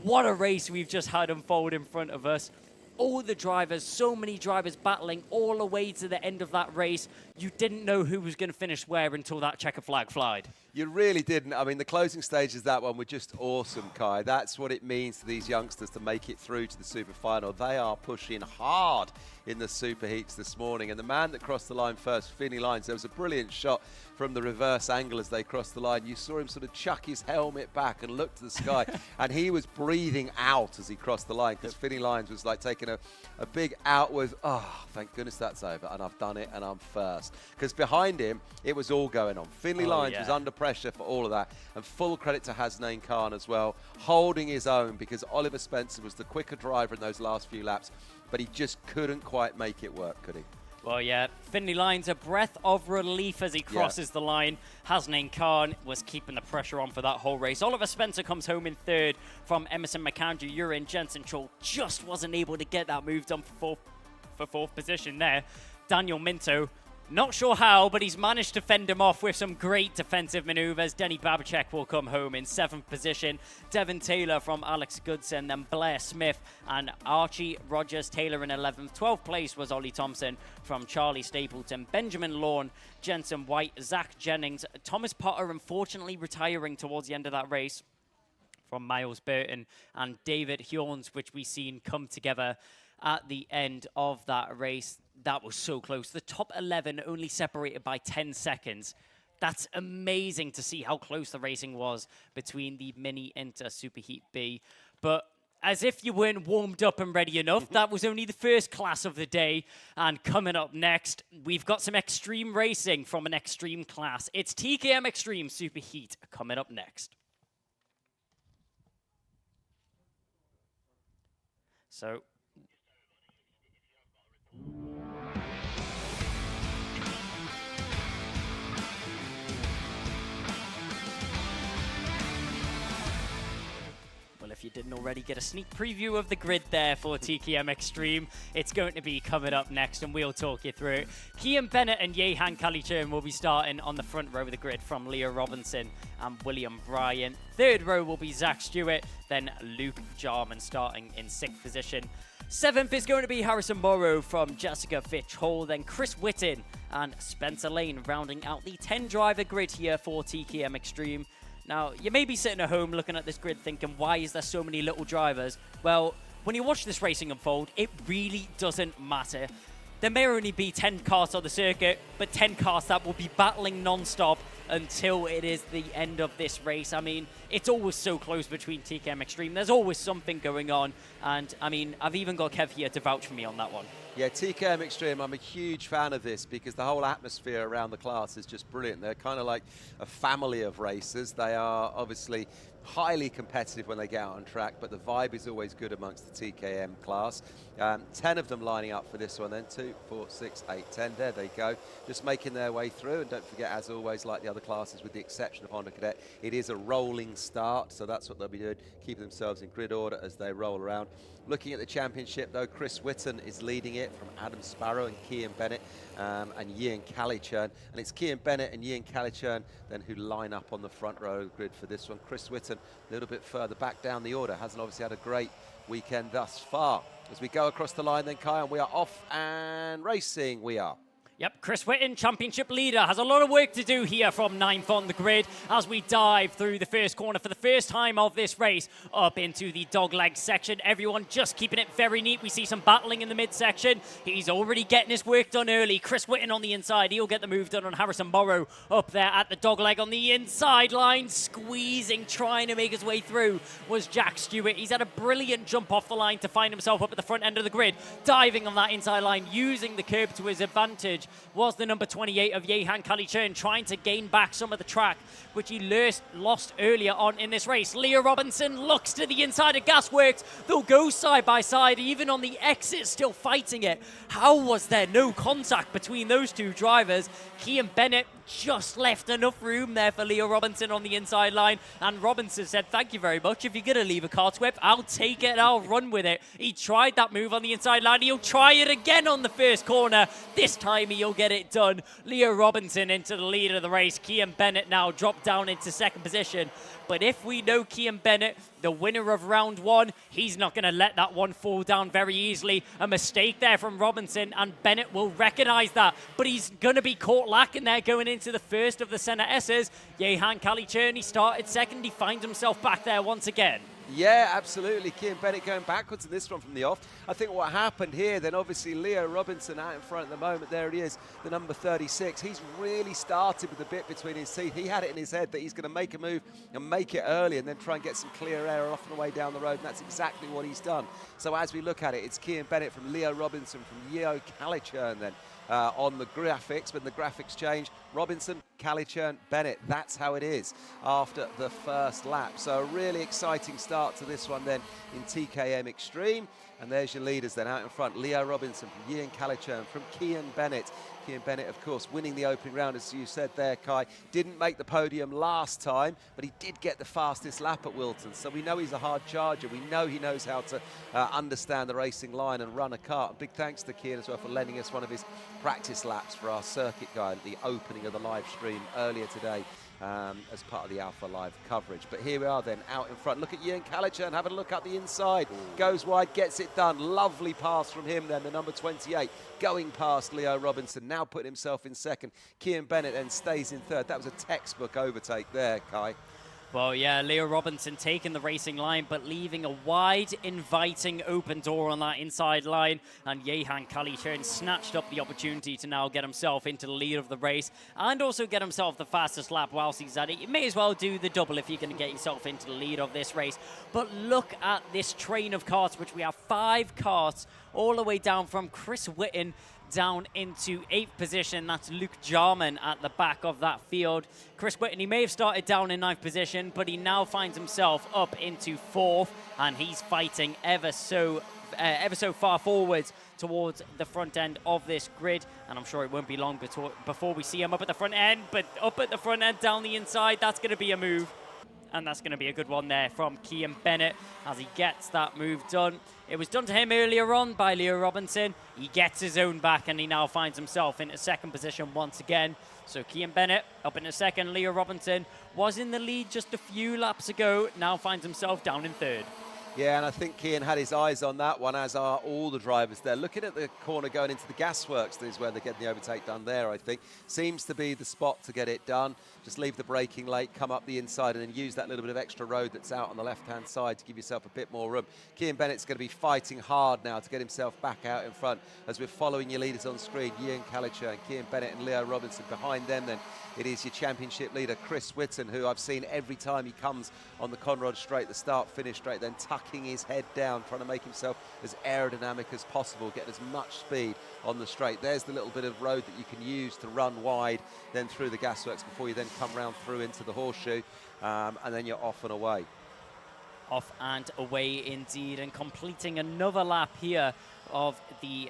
what a race we've just had unfold in front of us. All the drivers, so many drivers battling all the way to the end of that race. You didn't know who was going to finish where until that checker flag flied. You really didn't. I mean, the closing stages of that one were just awesome, Kai. That's what it means to these youngsters to make it through to the super final. They are pushing hard in the superheats this morning. And the man that crossed the line first, Finney Lines, there was a brilliant shot from the reverse angle as they crossed the line. You saw him sort of chuck his helmet back and look to the sky. And he was breathing out as he crossed the line, because Finney Lines was like taking a big out with, oh, thank goodness that's over. And I've done it and I'm first. Because behind him, it was all going on. Finney Lines was under pressure for all of that, and full credit to Hansane Khan as well, holding his own, because Oliver Spencer was the quicker driver in those last few laps, but he just couldn't quite make it work, could he? Well, yeah, Finney Lines, a breath of relief as he crosses the line. Hansane Khan was keeping the pressure on for that whole race. Oliver Spencer comes home in third from Emerson McAndrew. Urin Jensen Scholl just wasn't able to get that move done for fourth position there. Daniel Minto, not sure how, but he's managed to fend him off with some great defensive maneuvers. Denny Babachek will come home in 7th position. Devin Taylor from Alex Goodson, then Blair Smith and Archie Rogers Taylor in 11th. 12th place was Ollie Thompson from Charlie Stapleton. Benjamin Lawn, Jensen White, Zach Jennings. Thomas Potter unfortunately retiring towards the end of that race from Miles Burton and David Hjorns, which we've seen come together at the end of that race. That was so close. The top 11 only separated by 10 seconds. That's amazing to see how close the racing was between the Mini Inter Superheat B. But as if you weren't warmed up and ready enough, that was only the first class of the day. And coming up next, we've got some extreme racing from an extreme class. It's TKM Extreme Superheat coming up next. So well, if you didn't already get a sneak preview of the grid there for TKM Extreme, it's going to be coming up next, and we'll talk you through it. Kian Bennett and Yehan Kalichern will be starting on the front row of the grid from Leo Robinson and William Bryan. Third row will be Zach Stewart, then Luke Jarman starting in 6th position. 7th is going to be Harrison Morrow from Jessica Fitch Hall, then Chris Whitten and Spencer Lane rounding out the 10-driver grid here for TKM Extreme. Now, you may be sitting at home looking at this grid thinking, why is there so many little drivers? Well, when you watch this racing unfold, it really doesn't matter. There may only be 10 cars on the circuit, but 10 cars that will be battling non-stop until it is the end of this race. I mean, it's always so close between TKM Extreme. There's always something going on. And, I mean, I've even got Kev here to vouch for me on that one. Yeah, TKM Extreme, I'm a huge fan of this, because the whole atmosphere around the class is just brilliant. They're kind of like a family of racers. They are obviously highly competitive when they get out on track, but the vibe is always good amongst the TKM class. 10 of them lining up for this one then, 2, 4, 6, 8, 10, there they go, just making their way through. And don't forget, as always, like the other classes, with the exception of Honda Cadet, it is a rolling start, so that's what they'll be doing, keeping themselves in grid order as they roll around. Looking at the championship, though, Chris Whitten is leading it from Adam Sparrow and Kian Bennett and Ian Kalichern. And it's Kian Bennett and Ian Kalichern then who line up on the front row of the grid for this one. Chris Whitten a little bit further back down the order. Hasn't obviously had a great weekend thus far. As we go across the line then, Kai, and we are off and racing we are. Yep, Chris Whitten, championship leader, has a lot of work to do here from 9th on the grid as we dive through the first corner for the first time of this race up into the dogleg section. Everyone just keeping it very neat. We see some battling in the midsection. He's already getting his work done early. Chris Whitten on the inside. He'll get the move done on Harrison Morrow up there at the dogleg on the inside line. Squeezing, trying to make his way through was Jack Stewart. He's had a brilliant jump off the line to find himself up at the front end of the grid. Diving on that inside line, using the curb to his advantage, was the number 28 of Yehan Kalichern, trying to gain back some of the track, which he lost earlier on in this race. Leah Robinson looks to the inside of Gasworks. They'll go side by side, even on the exit, still fighting it. How was there no contact between those two drivers? Kian Bennett just left enough room there for Leah Robinson on the inside line, and Robinson said, thank you very much. If you're going to leave a cart whip, I'll take it and I'll run with it. He tried that move on the inside line. He'll try it again on the first corner. This time he'll get it done. Leah Robinson into the lead of the race. Kian Bennett now dropped down into second position. But if we know Kian Bennett, the winner of round one, he's not going to let that one fall down very easily. A mistake there from Robinson, and Bennett will recognize that. But he's going to be caught lacking there going into the first of the Senna S's. Yehan Kalichern started second. He finds himself back there once again. Yeah, absolutely. Kian Bennett going backwards in this one from the off. I think what happened here, then obviously Leo Robinson out in front at the moment. There he is, the number 36. He's really started with a bit between his teeth. He had it in his head that he's going to make a move and make it early and then try and get some clear air off the way down the road, and that's exactly what he's done. So as we look at it, it's Kian Bennett from Leo Robinson from Yeo Kalichern then. On the graphics, when the graphics change, Robinson, Kalichern, Bennett. That's how it is after the first lap. So a really exciting start to this one then in TKM Extreme. And there's your leaders then out in front. Leo Robinson from Ian Kalichern, from Kian Bennett. Kian Bennett, of course, winning the opening round, as you said there, Kai. Didn't make the podium last time, but he did get the fastest lap at Wilton. So we know he's a hard charger. We know he knows how to understand the racing line and run a kart. Big thanks to Kian as well for lending us one of his practice laps for our circuit guide at the opening of the live stream earlier today. As part of the Alpha Live coverage. But here we are then, out in front. Look at Ian Kalichern, having a look up the inside. Goes wide, gets it done. Lovely pass from him then, the number 28, going past Leo Robinson, now putting himself in second. Kian Bennett then stays in third. That was a textbook overtake there, Kai. Well, yeah, Leo Robinson taking the racing line, but leaving a wide, inviting open door on that inside line. And Yehan Kalichern snatched up the opportunity to now get himself into the lead of the race and also get himself the fastest lap whilst he's at it. You may as well do the double if you're going to get yourself into the lead of this race. But look at this train of karts, which we have 5 karts all the way down from Chris Whitten down into 8th position. That's Luke Jarman at the back of that field. Chris Whitten, he may have started down in 9th position, but he now finds himself up into 4th, and he's fighting ever so far forwards towards the front end of this grid. And I'm sure it won't be long before we see him up at the front end, but up at the front end down the inside, that's going to be a move. And that's going to be a good one there from Kian Bennett as he gets that move done. It was done to him earlier on by Leo Robinson. He gets his own back, and he now finds himself in a second position once again. So Kian Bennett up in a second. Leo Robinson was in the lead just a few laps ago, now finds himself down in third. Yeah, and I think Kian had his eyes on that one, as are all the drivers there. Looking at the corner going into the gasworks, this is where they're getting the overtake done there, I think. Seems to be the spot to get it done. Just leave the braking late, come up the inside, and then use that little bit of extra road that's out on the left-hand side to give yourself a bit more room. Kian Bennett's going to be fighting hard now to get himself back out in front. As we're following your leaders on screen, Ian Kalichern, Kian Bennett and Leo Robinson. Behind them then, it is your championship leader, Chris Whitten, who I've seen every time he comes on the Conrad straight, the start-finish straight, then tucking his head down, trying to make himself as aerodynamic as possible, get as much speed on the straight. There's the little bit of road that you can use to run wide, then through the gasworks before you then come round through into the horseshoe, and then you're off and away. Off and away indeed, and completing another lap here of the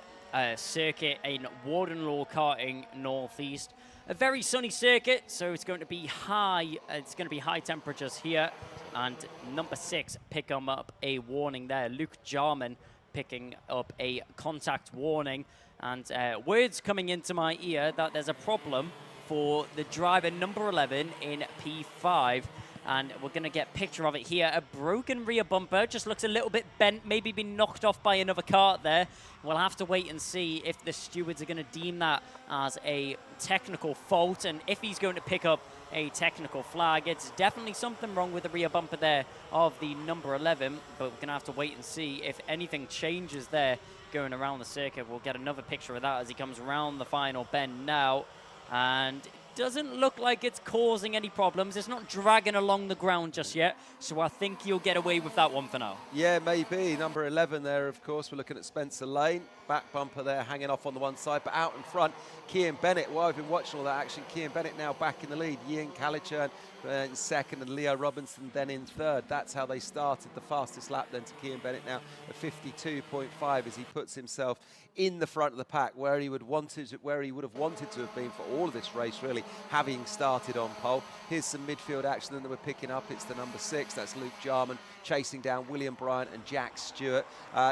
circuit in Warden Law Karting Northeast. A very sunny circuit, so it's going to be high. It's going to be high temperatures here. And number 6 picking up a warning there. Luke Jarman picking up a contact warning. And words coming into my ear that there's a problem for the driver number 11 in P5. And we're going to get a picture of it here. A broken rear bumper, just looks a little bit bent, maybe been knocked off by another cart there. We'll have to wait and see if the stewards are going to deem that as a technical fault, and if he's going to pick up a technical flag. It's definitely something wrong with the rear bumper there of the number 11, but we're going to have to wait and see if anything changes there going around the circuit. We'll get another picture of that as he comes around the final bend now, and doesn't look like it's causing any problems. It's not dragging along the ground just yet, so I think you'll get away with that one for now. Yeah, maybe. Number 11 there, of course. We're looking at Spencer Lane. Back bumper there hanging off on the one side, but out in front, Cian Bennett. Well, I've been watching all that action. Cian Bennett now back in the lead. Ian Calichurn in second and Leo Robinson then in third. That's how they started. The fastest lap then to Cian Bennett now at 52.5 as he puts himself in the front of the pack where he would have wanted to have been for all of this race, really, having started on pole. Here's some midfield action that we're picking up. It's the number 6, that's Luke Jarman, chasing down William Bryant and Jack Stewart.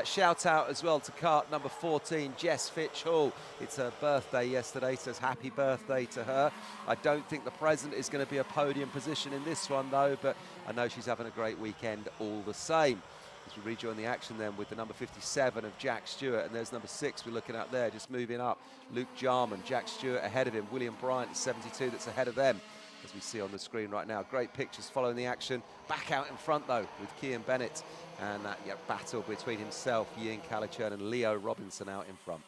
Shout out as well to cart number 14, Jess Fitch Hall. It's her birthday yesterday, says happy birthday to her. I don't think the present is going to be a podium position in this one though, but I know she's having a great weekend all the same. As we rejoin the action then with the number 57 of Jack Stewart, and there's number 6 we're looking at there, just moving up. Luke Jarman, Jack Stewart ahead of him, William Bryant 72 that's ahead of them, as we see on the screen right now. Great pictures following the action. Back out in front though with Cian Bennett, and that battle between himself, Ian Calichurn and Leo Robinson out in front.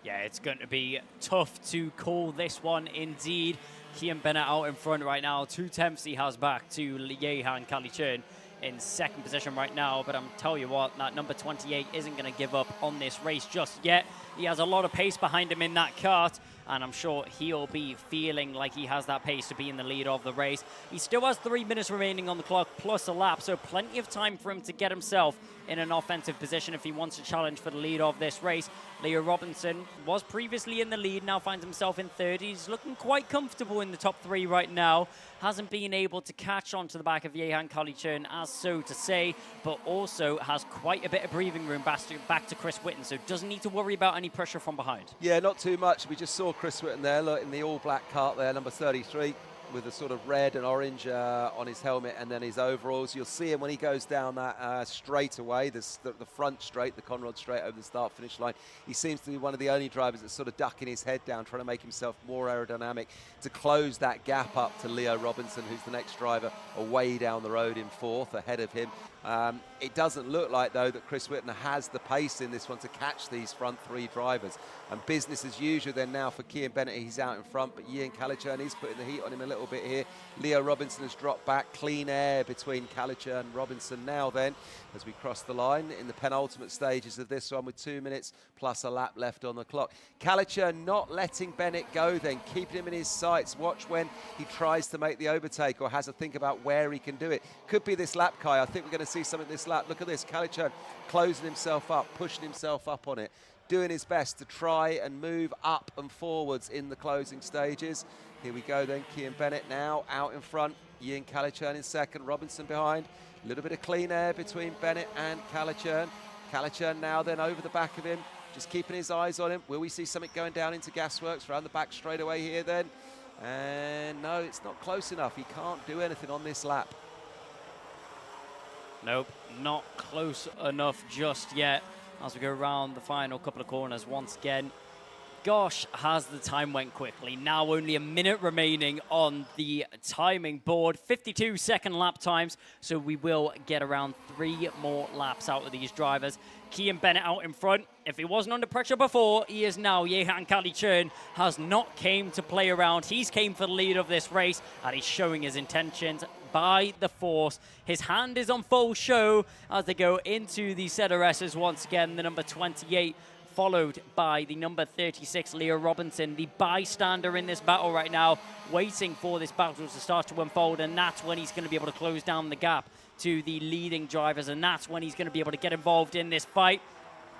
Yeah, it's going to be tough to call this one indeed. Cian Bennett out in front right now. 2/10 he has back to Yehan Calichurn in second position right now, but I'm telling you what, that number 28 isn't going to give up on this race just yet. He has a lot of pace behind him in that kart, and I'm sure he'll be feeling like he has that pace to be in the lead of the race. He still has 3 minutes remaining on the clock plus a lap, so plenty of time for him to get himself in an offensive position if he wants to challenge for the lead of this race. Leo Robinson was previously in the lead, now finds himself in third. He's looking quite comfortable in the top 3 right now. Hasn't been able to catch on to the back of Yehan Calichurn, as so to say, but also has quite a bit of breathing room back to Chris Whitten, so doesn't need to worry about any pressure from behind. Yeah, not too much. We just saw Chris Whitten there, look, in the all-black kart there, number 33. With a sort of red and orange on his helmet and then his overalls. You'll see him when he goes down that straightaway, the front straight, the Conrad straight over the start-finish line. He seems to be one of the only drivers that's sort of ducking his head down, trying to make himself more aerodynamic to close that gap up to Leo Robinson, who's the next driver away down the road in 4th, ahead of him. It doesn't look like, though, that Chris Whitten has the pace in this one to catch these front 3 drivers. And business as usual then now for Cian Bennett. He's out in front, but Ian Calichurn is putting the heat on him a little bit here. Leo Robinson has dropped back. Clean air between Calichurn and Robinson now then, as we cross the line in the penultimate stages of this one with 2 minutes plus a lap left on the clock. Calichurn not letting Bennett go then, keeping him in his sights. Watch when he tries to make the overtake or has a think about where he can do it. Could be this lap, Kai. I think we're going to see something this lap. Look at this, Calichurn closing himself up, pushing himself up on it, doing his best to try and move up and forwards in the closing stages. Here we go then, Cian Bennett now out in front, Ian Calichurn in second, Robinson behind. A little bit of clean air between Bennett and Calichurn. Calichurn now then over the back of him, just keeping his eyes on him. Will we see something going down into Gasworks around the back straight away here then? And no, it's not close enough. He can't do anything on this lap. Nope, not close enough just yet as we go around the final couple of corners once again. Gosh, has the time went quickly. Now only a minute remaining on the timing board. 52-second lap times, so we will get around 3 more laps out of these drivers. Cian Bennett out in front. If he wasn't under pressure before, he is now. Yehan Calichurn has not came to play around. He's came for the lead of this race, and he's showing his intentions by the force. His hand is on full show as they go into the ZRSs once again. The number 28 followed by the number 36, Leo Robinson, the bystander in this battle right now, waiting for this battle to start to unfold, and that's when he's going to be able to close down the gap to the leading drivers, and that's when he's going to be able to get involved in this fight.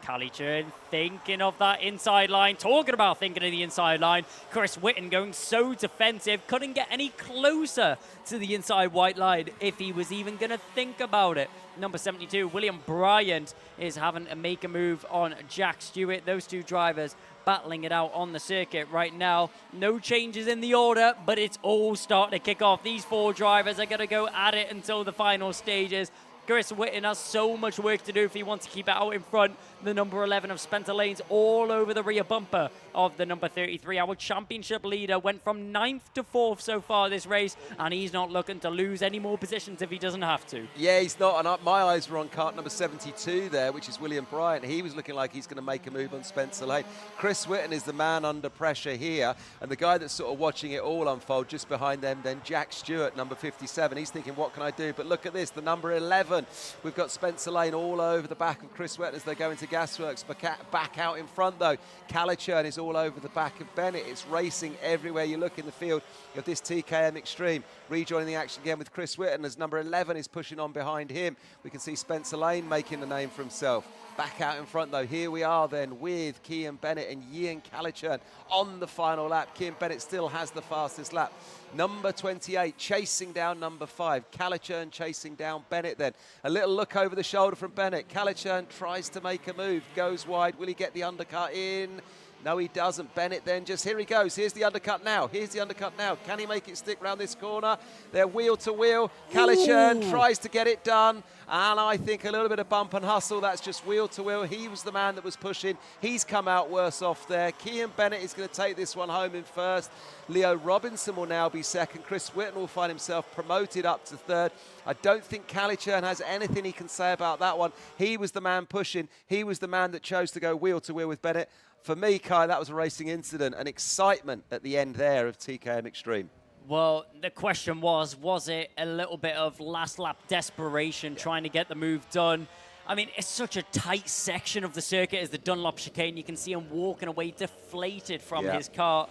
Callie Churn thinking of that inside line, talking about thinking of the inside line. Chris Whitten going so defensive, couldn't get any closer to the inside white line if he was even going to think about it. Number 72, William Bryant, is having to make a move on Jack Stewart. Those two drivers battling it out on the circuit right now. No changes in the order, but it's all starting to kick off. These four drivers are going to go at it until the final stages. Chris Whitten has so much work to do if he wants to keep it out in front. The number 11 of Spencer Lanes all over the rear bumper of the number 33. Our championship leader went from 9th to 4th so far this race, and he's not looking to lose any more positions if he doesn't have to. Yeah, he's not. And my eyes were on cart number 72 there, which is William Bryant. He was looking like he's going to make a move on Spencer Lane. Chris Whitten is the man under pressure here, and the guy that's sort of watching it all unfold just behind them, then Jack Stewart, number 57. He's thinking, what can I do? But look at this, the number 11. We've got Spencer Lane all over the back of Chris Whitten as they go into Gasworks. Back out in front, though. Calichurn is all over the back of Bennett. It's racing everywhere you look in the field of this TKM Extreme. Rejoining the action again with Chris Whitten as number 11 is pushing on behind him. We can see Spencer Lane making a name for himself. Back out in front, though. Here we are then with Cian Bennett and Ian Calichurn on the final lap. Cian Bennett still has the fastest lap. Number 28 chasing down number 5. Calichurn chasing down Bennett then. A little look over the shoulder from Bennett. Calichurn tries to make a move, goes wide. Will he get the undercut in? No, he doesn't. Bennett then just, here he goes. Here's the undercut now. Here's the undercut now. Can he make it stick round this corner? They're wheel to wheel. Calichurn tries to get it done. And I think a little bit of bump and hustle. That's just wheel to wheel. He was the man that was pushing. He's come out worse off there. Cian Bennett is going to take this one home in first. Leo Robinson will now be second. Chris Whitten will find himself promoted up to third. I don't think Calichurn has anything he can say about that one. He was the man pushing. He was the man that chose to go wheel to wheel with Bennett. For me, Kai, that was a racing incident, an excitement at the end there of TKM Extreme. Well, the question was it a little bit of last lap desperation trying to get the move done? I mean, it's such a tight section of the circuit as the Dunlop chicane. You can see him walking away deflated from his car.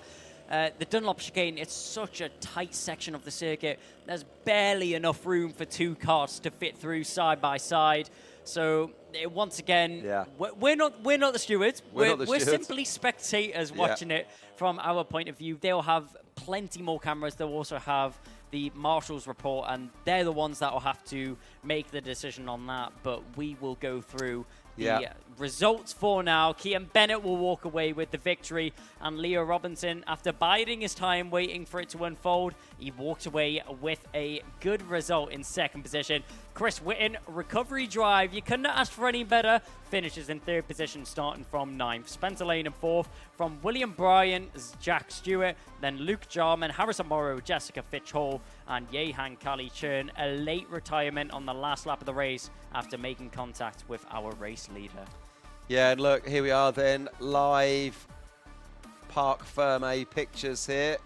The Dunlop chicane, it's such a tight section of the circuit. There's barely enough room for two cars to fit through side by side. So once again, we're not the stewards. We're simply spectators watching it from our point of view. They'll have plenty more cameras. They'll also have the marshal's report, and they're the ones that will have to make the decision on that. But we will go through the results for now. Cian Bennett will walk away with the victory, and Leo Robinson, after biding his time waiting for it to unfold, he walked away with a good result in second position. Chris Whitten, recovery drive, you couldn't have asked for any better, finishes in third position starting from 9th. Spencer Lane in 4th, from William Bryan, Jack Stewart, then Luke Jarman, Harrison Morrow, Jessica Fitch Hall, and Yehan Calichurn, a late retirement on the last lap of the race after making contact with our race leader. Yeah, and look, here we are then, live Parc Ferme pictures here.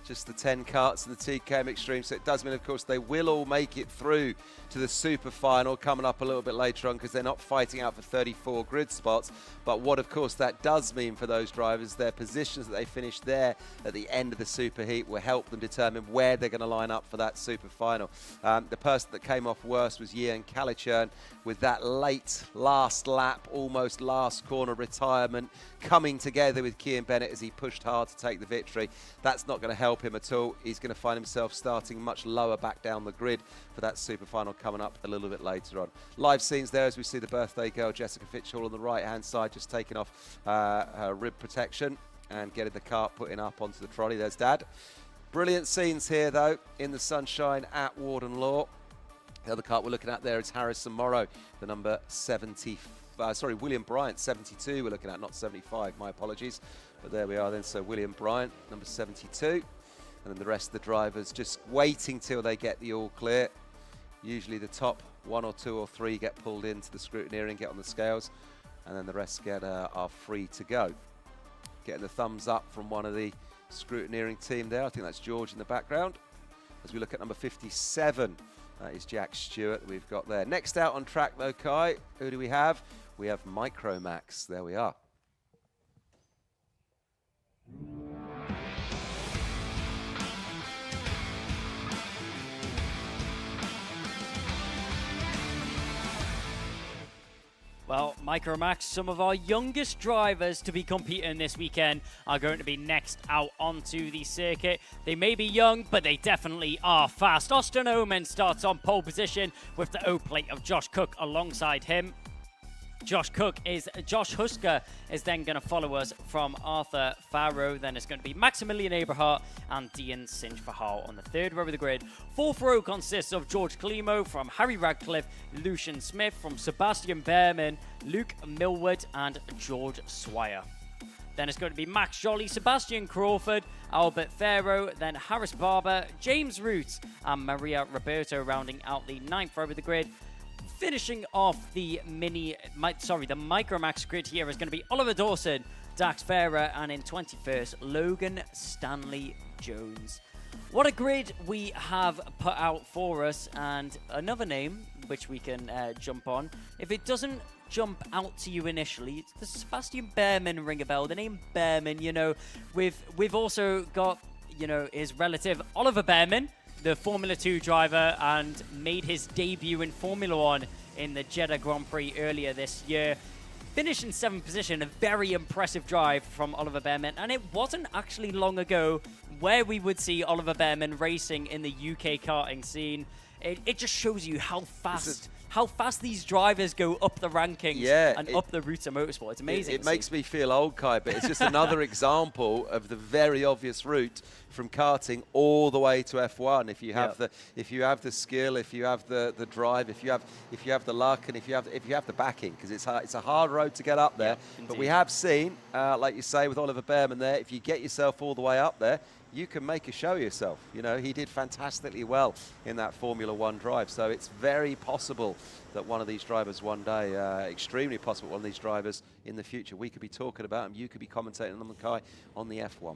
Just the 10 karts in the TKM Extreme. So it does mean, of course, they will all make it through to the super final coming up a little bit later on, because they're not fighting out for 34 grid spots. But what, of course, that does mean for those drivers, their positions that they finish there at the end of the super heat will help them determine where they're going to line up for that super final. The person that came off worst was Ian Calichurn, with that late last lap, almost last corner retirement coming together with Cian Bennett as he pushed hard to take the victory. That's not going to help him at all. He's going to find himself starting much lower back down the grid for that super final coming up a little bit later on. Live scenes there as we see the birthday girl Jessica Fitchhall on the right hand side, just taking off her rib protection and getting the cart putting up onto the trolley. There's Dad. Brilliant scenes here though in the sunshine at Warden Law. The other cart we're looking at there is Harrison Morrow, the number 75. William Bryant, 72 we're looking at, not 75, my apologies. But there we are then, so William Bryant, number 72. And then the rest of the drivers just waiting till they get the all clear. Usually the top 1 or 2 or 3 get pulled into the scrutineering, get on the scales, and then the rest are free to go. Getting the thumbs up from one of the scrutineering team there. I think that's George in the background. As we look at number 57, that is Jack Stewart that we've got there. Next out on track though, Kai, who do we have? We have Micromax. There we are. Well, Micromax, some of our youngest drivers to be competing this weekend are going to be next out onto the circuit. They may be young, but they definitely are fast. Austin Oman starts on pole position with the O-plate of Josh Cook alongside him. Josh Husker is then going to follow us from Arthur Farrow. Then it's going to be Maximilian Eberhardt and Dean Sinch-Fahal on the third row of the grid. Fourth row consists of George Klimo from Harry Radcliffe, Lucian Smith from Sebastian Behrman, Luke Millward, and George Swire. Then it's going to be Max Jolly, Sebastian Crawford, Albert Farrow, then Harris Barber, James Root, and Maria Roberto rounding out the ninth row of the grid. Finishing off the Micromax grid here is going to be Oliver Dawson, Dax Farah, and in 21st, Logan Stanley Jones. What a grid we have put out for us, and another name which we can jump on. If it doesn't jump out to you initially, it's the Sebastian Behrman ring a bell. The name Behrman, you know, we've also got, you know, his relative Oliver Behrman, the Formula 2 driver, and made his debut in Formula 1 in the Jeddah Grand Prix earlier this year. Finished in 7th position, a very impressive drive from Oliver Behrman, and it wasn't actually long ago where we would see Oliver Behrman racing in the UK karting scene. It just shows you how fast these drivers go up the rankings and up the route to motorsport. It's amazing. It makes me feel old, Kai, but it's just another example of the very obvious route from karting all the way to F1. If you have the skill, if you have the drive, if you have the luck, and if you have the backing, because it's a hard road to get up there. But we have seen, like you say, with Oliver Behrman there, if you get yourself all the way up there, you can make a show yourself. You know, he did fantastically well in that Formula 1 drive. So it's very possible that one of these drivers one day, extremely possible, one of these drivers in the future, we could be talking about him, you could be commentating on them, Kai, on the F1.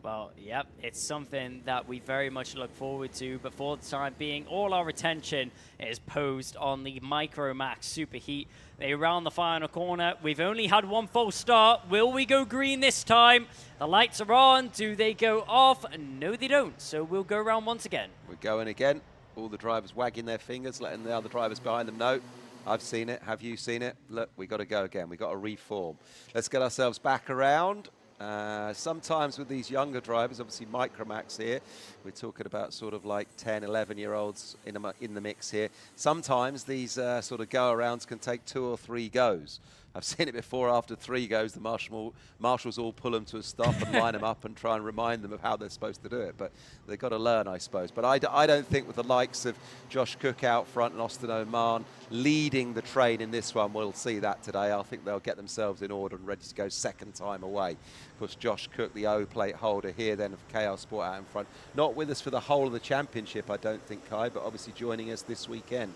Well, yep, it's something that we very much look forward to, but for the time being, all our attention is posed on the Micromax Superheat. They round the final corner. We've only had one false start. Will we go green this time? The lights are on. Do they go off? No, they don't. So we'll go around once again. We're going again. All the drivers wagging their fingers, letting the other drivers behind them know. I've seen it. Have you seen it? Look, we got to go again. We got to reform. Let's get ourselves back around. Sometimes with these younger drivers, obviously Micromax here, we're talking about sort of like 10, 11-year-olds in the mix here. Sometimes these sort of go-arounds can take 2 or 3 goes. I've seen it before. After 3 goes, the marshals all pull them to a stop and line them up and try and remind them of how they're supposed to do it. But they've got to learn, I suppose. But I don't think with the likes of Josh Cook out front and Austin Oman leading the train in this one, we'll see that today. I think they'll get themselves in order and ready to go second time away. Of course, Josh Cook, the O-plate holder here then of KL Sport out in front. Not with us for the whole of the championship, I don't think, Kai, but obviously joining us this weekend.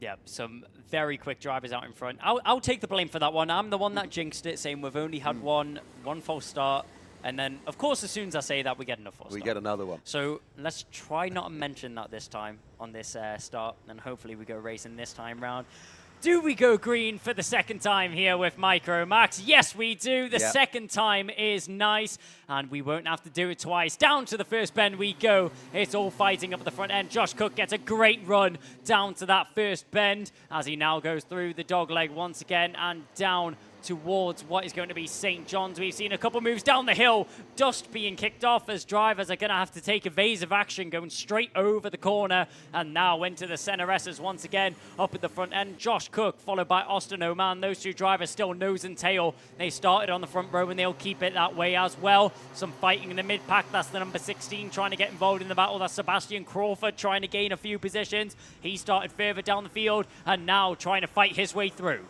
Yeah, some very quick drivers out in front. I'll take the blame for that one. I'm the one that jinxed it, saying we've only had one false start. And then, of course, as soon as I say that, we get another false start. We get another one. So let's try not to mention that this time on this start, and hopefully we go racing this time round. Do we go green for the second time here with Micromax? Yes, we do. The second time is nice, and we won't have to do it twice. Down to the first bend we go. It's all fighting up at the front end. Josh Cook gets a great run down to that first bend as he now goes through the dogleg once again and down towards what is going to be St. John's. We've seen a couple moves down the hill, dust being kicked off as drivers are going to have to take evasive action, going straight over the corner, and now into the center S's once again up at the front end. Josh Cook followed by Austin Oman. Those two drivers still nose and tail. They started on the front row and they'll keep it that way as well. Some fighting in the mid pack. That's the number 16 trying to get involved in the battle. That's Sebastian Crawford trying to gain a few positions. He started further down the field and now trying to fight his way through.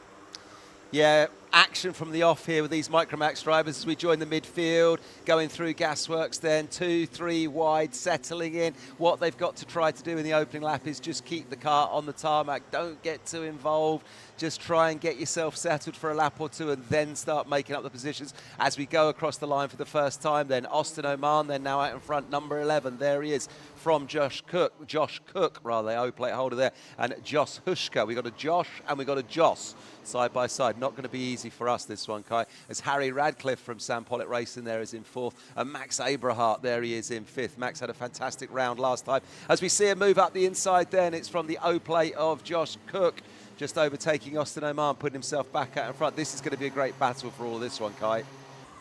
Yeah, action from the off here with these Micromax drivers as we join the midfield, going through Gasworks then, 2, 3 wide, settling in. What they've got to try to do in the opening lap is just keep the car on the tarmac. Don't get too involved. Just try and get yourself settled for a lap or two and then start making up the positions as we go across the line for the first time. Then Austin Oman, then now out in front, number 11. There he is from Josh Cook, the O-plate holder there, and Josh Hushka. We've got a Josh and we've got a Joss side by side. Not going to be easy easy for us, this one, Kai, as Harry Radcliffe from Sam Pollitt Racing there is in 4th, and Max Abrahart, there he is in 5th. Max had a fantastic round last time. As we see him move up the inside then, it's from the O-plate of Josh Cook, just overtaking Austin Oman, putting himself back out in front. This is going to be a great battle for all of this one, Kai.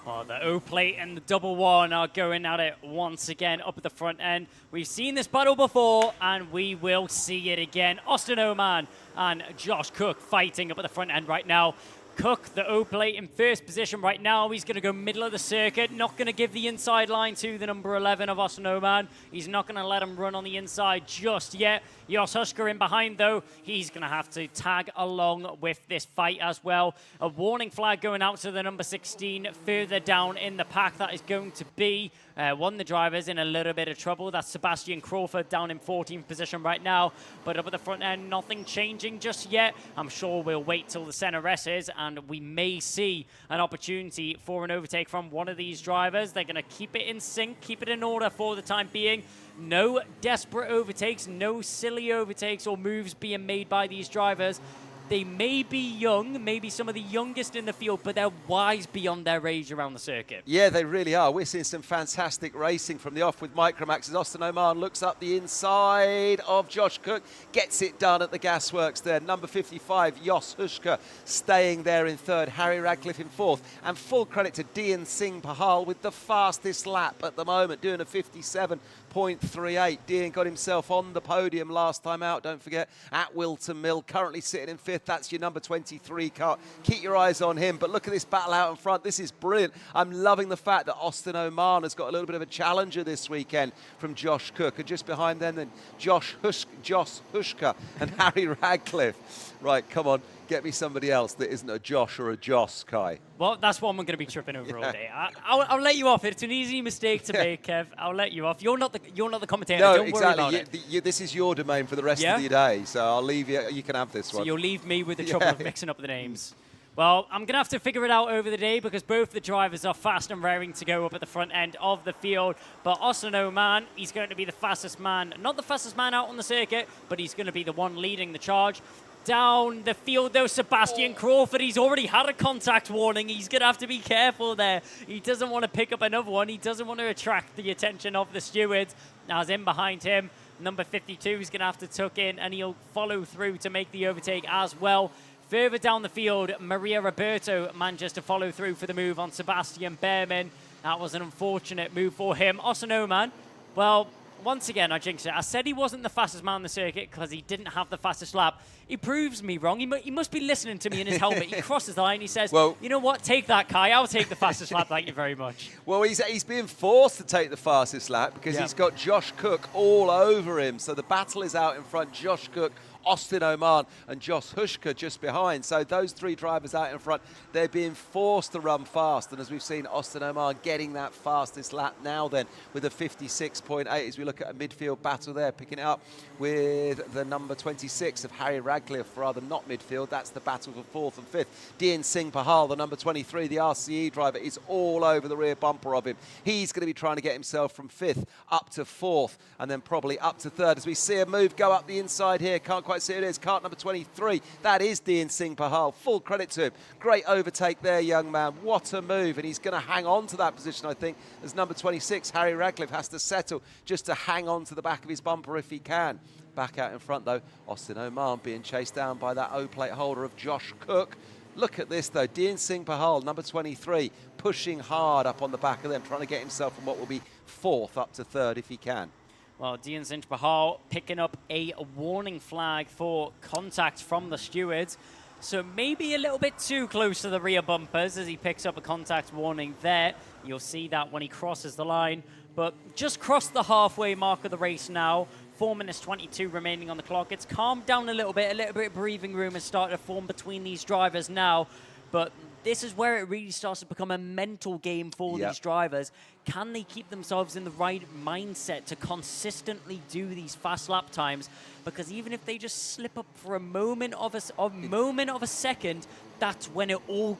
Well, the O-plate and the double one are going at it once again up at the front end. We've seen this battle before, and we will see it again. Austin Oman and Josh Cook fighting up at the front end right now. Cook, the O-plate, in first position right now. He's going to go middle of the circuit, not going to give the inside line to the number 11 of Austin Oman. He's not going to let him run on the inside just yet. Jos Husker in behind, though. He's going to have to tag along with this fight as well. A warning flag going out to the number 16 further down in the pack. That is going to be one of the drivers in a little bit of trouble. That's Sebastian Crawford down in 14th position right now. But up at the front end, nothing changing just yet. I'm sure we'll wait till the center S's, and we may see an opportunity for an overtake from one of these drivers. They're going to keep it in sync, keep it in order for the time being. No desperate overtakes, no silly overtakes or moves being made by these drivers. They may be young, maybe some of the youngest in the field, but they're wise beyond their age around the circuit. Yeah, they really are. We're seeing some fantastic racing from the off with Micromax as Austin Oman looks up the inside of Josh Cook, gets it done at the gasworks there. Number 55, Jos Husker, staying there in 3rd, Harry Radcliffe in 4th, and full credit to Dian Singh Pahal with the fastest lap at the moment, doing a 57.38. Dian got himself on the podium last time out, don't forget, at Wilton Mill, currently sitting in 5th. That's your number 23 car. Keep your eyes on him. But look at this battle out in front. This is brilliant. I'm loving the fact that Austin Oman has got a little bit of a challenger this weekend from Josh Cook. And just behind them, then Jos Husker and Harry Radcliffe. Right, come on. Get me somebody else that isn't a Josh or a Joss, Kai. Well, that's what I'm going to be tripping over all day. I'll let you off. It's an easy mistake to make, Kev. I'll let you off. You're not the commentator. No, Don't exactly. worry about it. This is your domain for the rest of the day, so I'll leave you. You can have this one. So you'll leave me with the trouble of mixing up the names. Well, I'm going to have to figure it out over the day because both the drivers are fast and raring to go up at the front end of the field. But Austin Oman, he's going to be the fastest man. Not the fastest man out on the circuit, but he's going to be the one leading the charge. Down the field, though, Sebastian Crawford, he's already had a contact warning. He's going to have to be careful there. He doesn't want to pick up another one. He doesn't want to attract the attention of the stewards. Now, as in behind him, number 52 is going to have to tuck in, and he'll follow through to make the overtake as well. Further down the field, Maria Roberto manages to follow through for the move on Sebastian Behrman. That was an unfortunate move for him. Austin Oman, well, once again, I jinxed it. I said he wasn't the fastest man on the circuit because he didn't have the fastest lap. He proves me wrong. He must be listening to me in his helmet. He crosses the line. He says, well, you know what? Take that, Kai. I'll take the fastest lap. Thank you very much. Well, he's being forced to take the fastest lap because he's got Josh Cook all over him. So the battle is out in front. Josh Cook, Austin Oman and Jos Husker just behind. So those three drivers out in front, they're being forced to run fast. And as we've seen, Austin Oman getting that fastest lap now then with a 56.8 as we look at a midfield battle there, picking it up with the number 26 of Harry Radcliffe, rather not midfield. That's the battle for 4th and 5th. Dian Singh Pahal, the number 23, the RCE driver, is all over the rear bumper of him. He's going to be trying to get himself from 5th up to 4th and then probably up to 3rd as we see a move go up the inside here. Can't quite see it is. Kart number 23. That is Dian Singh Pahal. Full credit to him. Great overtake there, young man. What a move. And he's going to hang on to that position, I think, as number 26, Harry Radcliffe, has to settle just to hang on to the back of his bumper if he can. Back out in front, though, Austin Oman being chased down by that O-plate holder of Josh Cook. Look at this, though. Dian Singh Pahal, number 23, pushing hard up on the back of them, trying to get himself from what will be 4th up to 3rd if he can. Well, Dian Singh Pahal picking up a warning flag for contact from the stewards. So maybe a little bit too close to the rear bumpers as he picks up a contact warning there. You'll see that when he crosses the line. But just crossed the halfway mark of the race now. 4 minutes 22 remaining on the clock. It's calmed down a little bit of breathing room has started to form between these drivers now. But this is where it really starts to become a mental game for these drivers. can they keep themselves in the right mindset to consistently do these fast lap times? Because even if they just slip up for a moment of a second, that's when it all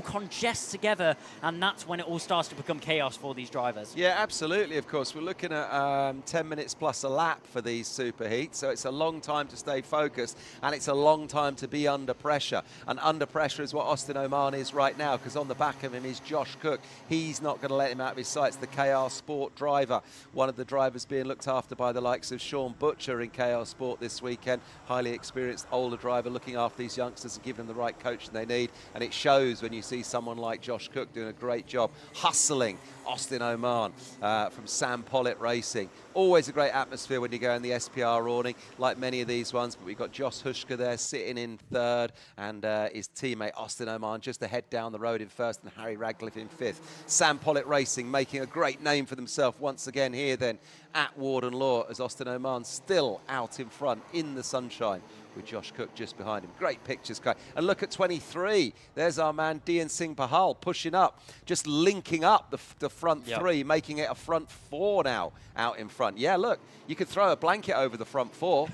congests together, and that's when it all starts to become chaos for these drivers. Yeah, absolutely, of course. We're looking at 10 minutes plus a lap for these superheats, so it's a long time to stay focused, and it's a long time to be under pressure. And under pressure is what Austin Oman is right now, because on the back of him is Josh Cook. He's not going to let him out of his sights, the KR Sport driver, one of the drivers being looked after by the likes of Sean Butcher in KR Sport this weekend. Highly experienced older driver looking after these youngsters and giving them the right coaching they need, and it shows when you see someone like Josh Cook doing a great job hustling Austin Oman from Sam Pollitt Racing. Always a great atmosphere when you go in the SPR awning, like many of these ones, but we've got Josh Hushka there sitting in third, and his teammate Austin Oman just ahead down the road in first, and Harry Radcliffe in fifth. Sam Pollitt Racing making a great name for themselves once again here then at Warden Law, as Austin Oman still out in front in the sunshine, with Josh Cook just behind him. Great pictures, Kai. And look at 23. There's our man Dian Singh Pahal pushing up, just linking up the front three, making it a front four now out in front. Yeah, look, you could throw a blanket over the front four.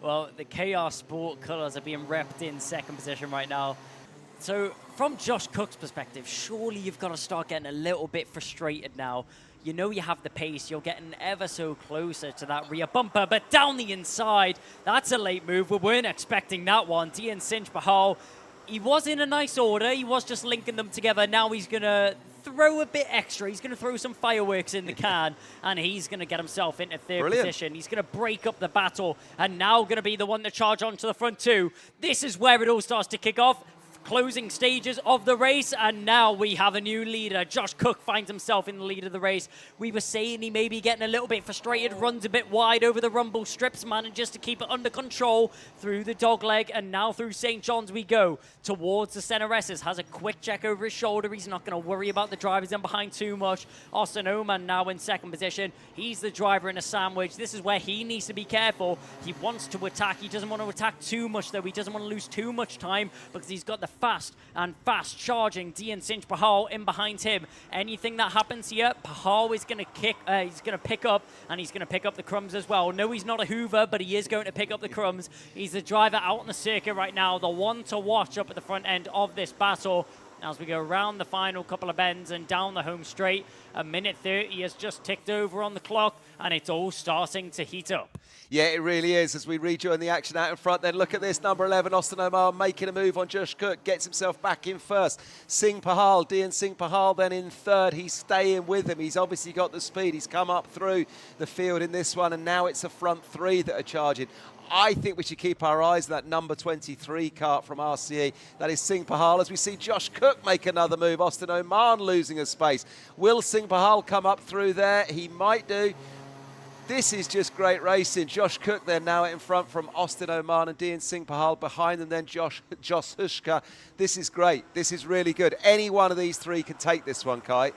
Well, the KR Sport colours are being repped in second position right now. So from Josh Cook's perspective, surely you've got to start getting a little bit frustrated now. You know you have the pace, you're getting ever so closer to that rear bumper, but down the inside, that's a late move. We weren't expecting that one. Dian Singh Pahal, he was in a nice order, he was just linking them together. Now he's going to throw a bit extra. He's going to throw some fireworks in the can, and he's going to get himself into third position. He's going to break up the battle, and now going to be the one to charge onto the front two. This is where it all starts to kick off. Closing stages of the race, and now we have a new leader. Josh Cook finds himself in the lead of the race. We were saying he may be getting a little bit frustrated, runs a bit wide over the rumble strips, manages to keep it under control through the dogleg, and now through St. John's we go towards the center S's. Has a quick check over his shoulder. He's not going to worry about the drivers in behind too much. Austin Oman now in second position. He's the driver in a sandwich. This is where he needs to be careful. He wants to attack. He doesn't want to attack too much, though. He doesn't want to lose too much time, because he's got the fast charging Dian Singh Pahal in behind him. Anything that happens here, Pahal is going to he's going to pick up, and he's going to pick up the crumbs as well. No, he's not a Hoover, but he is going to pick up the crumbs. He's the driver out on the circuit right now, the one to watch up at the front end of this battle. As we go around the final couple of bends and down the home straight, a minute 30 has just ticked over on the clock, and it's all starting to heat up. Yeah, it really is. As we rejoin the action out in front, then look at this, number 11, Austin Oman making a move on Josh Cook, gets himself back in first. Singh Pahal, Dian Singh Pahal then in third. He's staying with him. He's obviously got the speed. He's come up through the field in this one, and now it's a front three that are charging. I think we should keep our eyes on that number 23 kart from RCE. That is Singh Pahal, as we see Josh Cook make another move. Austin Oman losing a space. Will Singh Pahal come up through there? He might do. This is just great racing. Josh Cook then now in front from Austin Oman, and Dian Singh Pahal behind them then Josh Hushka. This is great. This is really good. Any one of these three can take this one, Kai.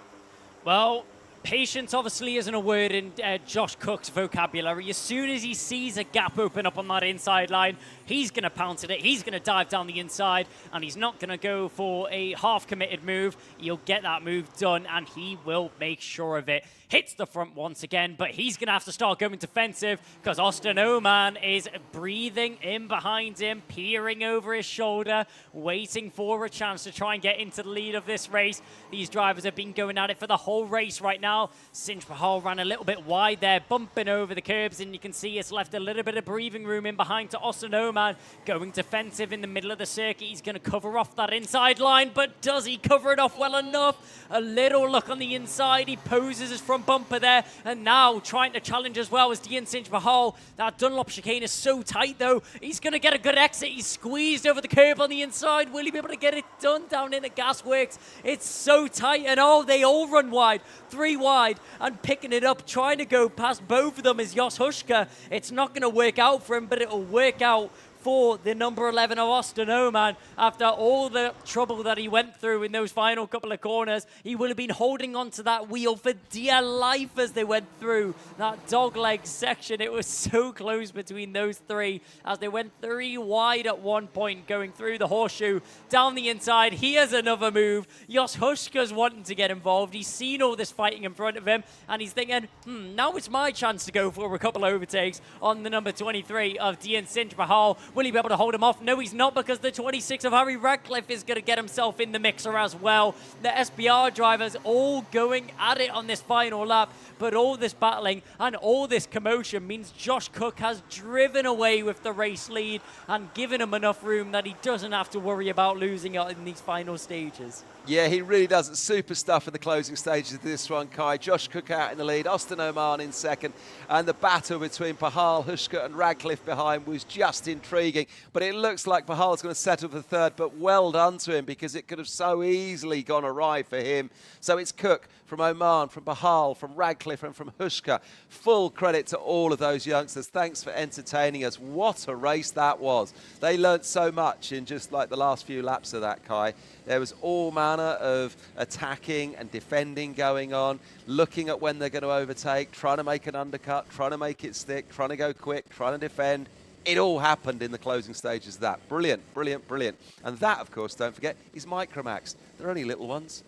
Well, patience obviously isn't a word in Josh Cook's vocabulary. As soon as he sees a gap open up on that inside line, he's going to pounce at it. He's going to dive down the inside, and he's not going to go for a half-committed move. He'll get that move done, and he will make sure of it. Hits the front once again, but he's going to have to start going defensive, because Austin Oman is breathing in behind him, peering over his shoulder, waiting for a chance to try and get into the lead of this race. These drivers have been going at it for the whole race right now. Singh Pahal ran a little bit wide there, bumping over the curbs, and you can see it's left a little bit of breathing room in behind to Austin Oman, going defensive in the middle of the circuit. He's going to cover off that inside line, but does he cover it off well enough? A little look on the inside. He poses his front bumper there, and now trying to challenge as well as Dian Singh Pahal. That Dunlop chicane is so tight, though. He's going to get a good exit. He's squeezed over the curb on the inside. Will he be able to get it done down in at Gasworks? It's so tight, and oh, they all run wide. 3 wide, and picking it up, trying to go past both of them is Josh Hushka. It's not going to work out for him, but it'll work out for the number 11 of Austin Oman. After all the trouble that he went through in those final couple of corners, he would have been holding onto that wheel for dear life as they went through that dogleg section. It was so close between those three as they went 3 wide at one point, going through the horseshoe, down the inside. Here's another move. Jos Huska's wanting to get involved. He's seen all this fighting in front of him, and he's thinking, now it's my chance to go for a couple of overtakes on the number 23 of Dian Sinjbahal. Will he be able to hold him off? No, he's not, because the 26 of Harry Radcliffe is going to get himself in the mixer as well. The SBR drivers all going at it on this final lap, but all this battling and all this commotion means Josh Cook has driven away with the race lead and given him enough room that he doesn't have to worry about losing out in these final stages. Yeah, he really does. It's super stuff in the closing stages of this one, Kai. Josh Cook out in the lead, Austin Oman in second, and the battle between Pahal, Huska and Radcliffe behind was just intriguing. But it looks like Pahal's going to settle for third, but well done to him, because it could have so easily gone awry for him. So it's Cook from Oman, from Pahal, from Radcliffe and from Huska. Full credit to all of those youngsters. Thanks for entertaining us. What a race that was. They learnt so much in just like the last few laps of that, Kai. There was all manner of attacking and defending going on, looking at when they're going to overtake, trying to make an undercut, trying to make it stick, trying to go quick, trying to defend. It all happened in the closing stages of that. Brilliant, brilliant, brilliant. And that, of course, don't forget, is Micromax. They're only little ones.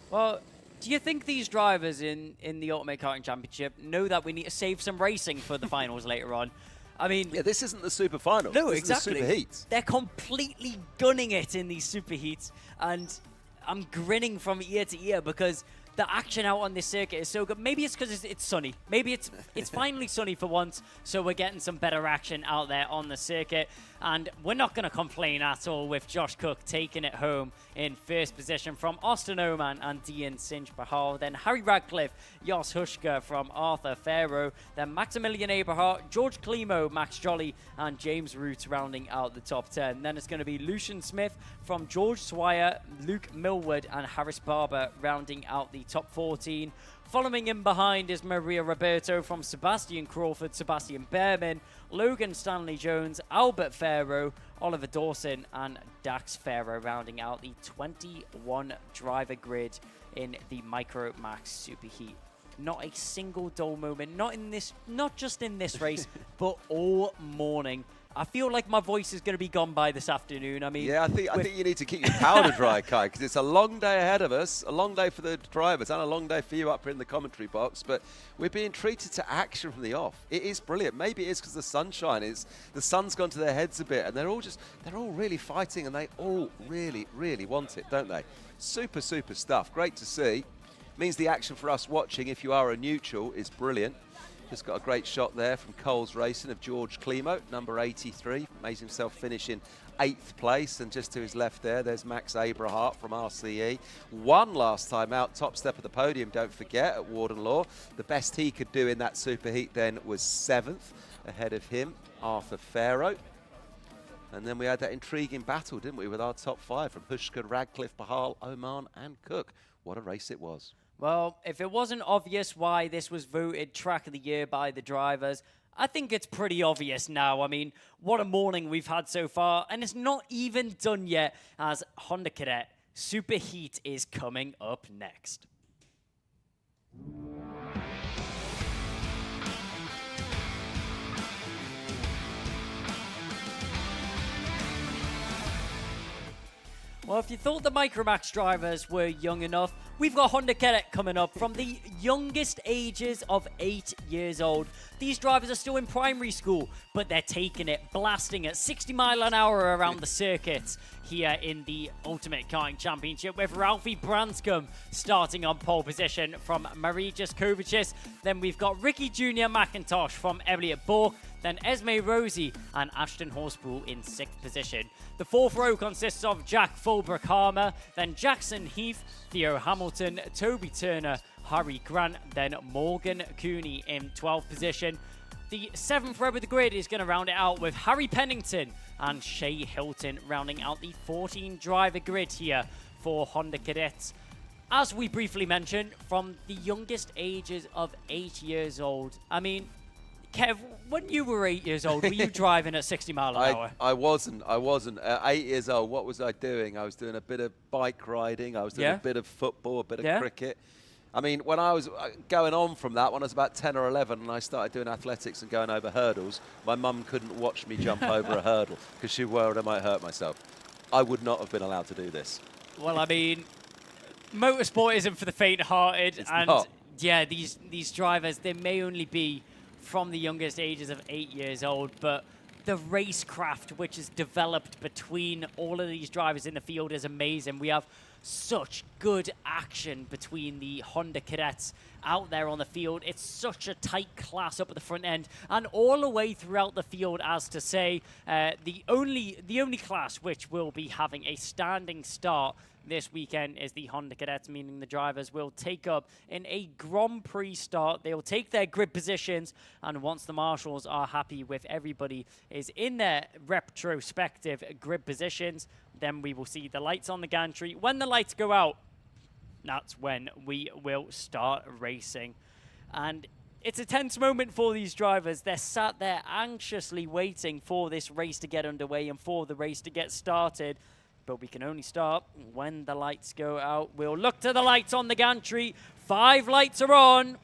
Well, do you think these drivers in the Ultimate Karting Championship know that we need to save some racing for the finals later on? I mean, yeah, this isn't the super final. No, this exactly. is the super heats. They're completely gunning it in these super heats, and I'm grinning from ear to ear because the action out on this circuit is so good. Maybe it's because it's sunny. Maybe it's finally sunny for once, so we're getting some better action out there on the circuit. And we're not going to complain at all with Josh Cook taking it home in first position from Austin Oman and Dian Sinjbahal. Then Harry Radcliffe, Jos Huska from Arthur Faro. Then Maximilian Eberhardt, George Klimo, Max Jolly, and James Root rounding out the top 10. Then it's going to be Lucian Smith from George Swire, Luke Millward, and Harris Barber rounding out the top 14. Following in behind is Maria Roberto from Sebastian Crawford, Sebastian Behrman, Logan Stanley Jones, Albert Farrow, Oliver Dawson, and Dax Farrow rounding out the 21 driver grid in the Micro Max Superheat. Not a single dull moment, not just in this race, but all morning. I feel like my voice is going to be gone by this afternoon. I mean, yeah, I think you need to keep your powder dry, Kai, because it's a long day ahead of us, a long day for the drivers, and a long day for you up here in the commentary box. But we're being treated to action from the off. It is brilliant. Maybe it is because the sunshine is the sun's gone to their heads a bit, and they're all really fighting, and they all really, really want it, don't they? Super, super stuff. Great to see. Means the action for us watching, if you are a neutral, is brilliant. Just got a great shot there from Coles Racing of George Klimo, number 83. Made himself finish in 8th place. And just to his left there's Max Abrahart from RCE. Won last time out, top step of the podium, don't forget, at Warden Law. The best he could do in that superheat then was 7th. Ahead of him, Arthur Farrow. And then we had that intriguing battle, didn't we, with our top 5 from Huska, Radcliffe, Pahal, Oman and Cook. What a race it was. Well, if it wasn't obvious why this was voted track of the year by the drivers, I think it's pretty obvious now. I mean, what a morning we've had so far, and it's not even done yet, as Honda Cadet Superheat is coming up next. Well, if you thought the Micromax drivers were young enough, we've got Honda Cadet coming up from the youngest ages of 8 years old. These drivers are still in primary school, but they're taking it, blasting at 60 miles an hour around the circuits here in the Ultimate Karting Championship, with Ralphie Branscombe starting on pole position from Marie Jaskovicius. Then we've got Ricky Jr. McIntosh from Elliot Bork. Then Esme Rosie and Ashton Horspool in 6th position. The 4th row consists of Jack Fulbrook-Harmer, then Jackson Heath, Theo Hamilton, Toby Turner, Harry Grant, then Morgan Cooney in 12th position. The 7th row of the grid is going to round it out with Harry Pennington and Shea Hilton rounding out the 14 driver grid here for Honda Cadets. As we briefly mentioned, from the youngest ages of 8 years old. I mean, Kev, when you were 8 years old, were you driving at 60 mile an hour? I wasn't. At 8 years old, what was I doing? I was doing a bit of bike riding. I was doing a bit of football, a bit of cricket. I mean, when I was going on from that, when I was about 10 or 11 and I started doing athletics and going over hurdles, my mum couldn't watch me jump over a hurdle because she worried I might hurt myself. I would not have been allowed to do this. Well, I mean, motorsport isn't for the faint-hearted. It's and not. yeah, these drivers, they may only be from the youngest ages of 8 years old, but the racecraft which is developed between all of these drivers in the field is amazing. We have such good action between the Honda Cadets out there on the field. It's such a tight class up at the front end and all the way throughout the field, as to say, the only class which will be having a standing start this weekend is the Honda Cadets, meaning the drivers will take up in a Grand Prix start. They will take their grid positions, and once the marshals are happy with everybody is in their retrospective grid positions, then we will see the lights on the gantry. When the lights go out, that's when we will start racing. And it's a tense moment for these drivers. They're sat there anxiously waiting for this race to get underway and for the race to get started. But we can only start when the lights go out. We'll look to the lights on the gantry. 5 lights are on.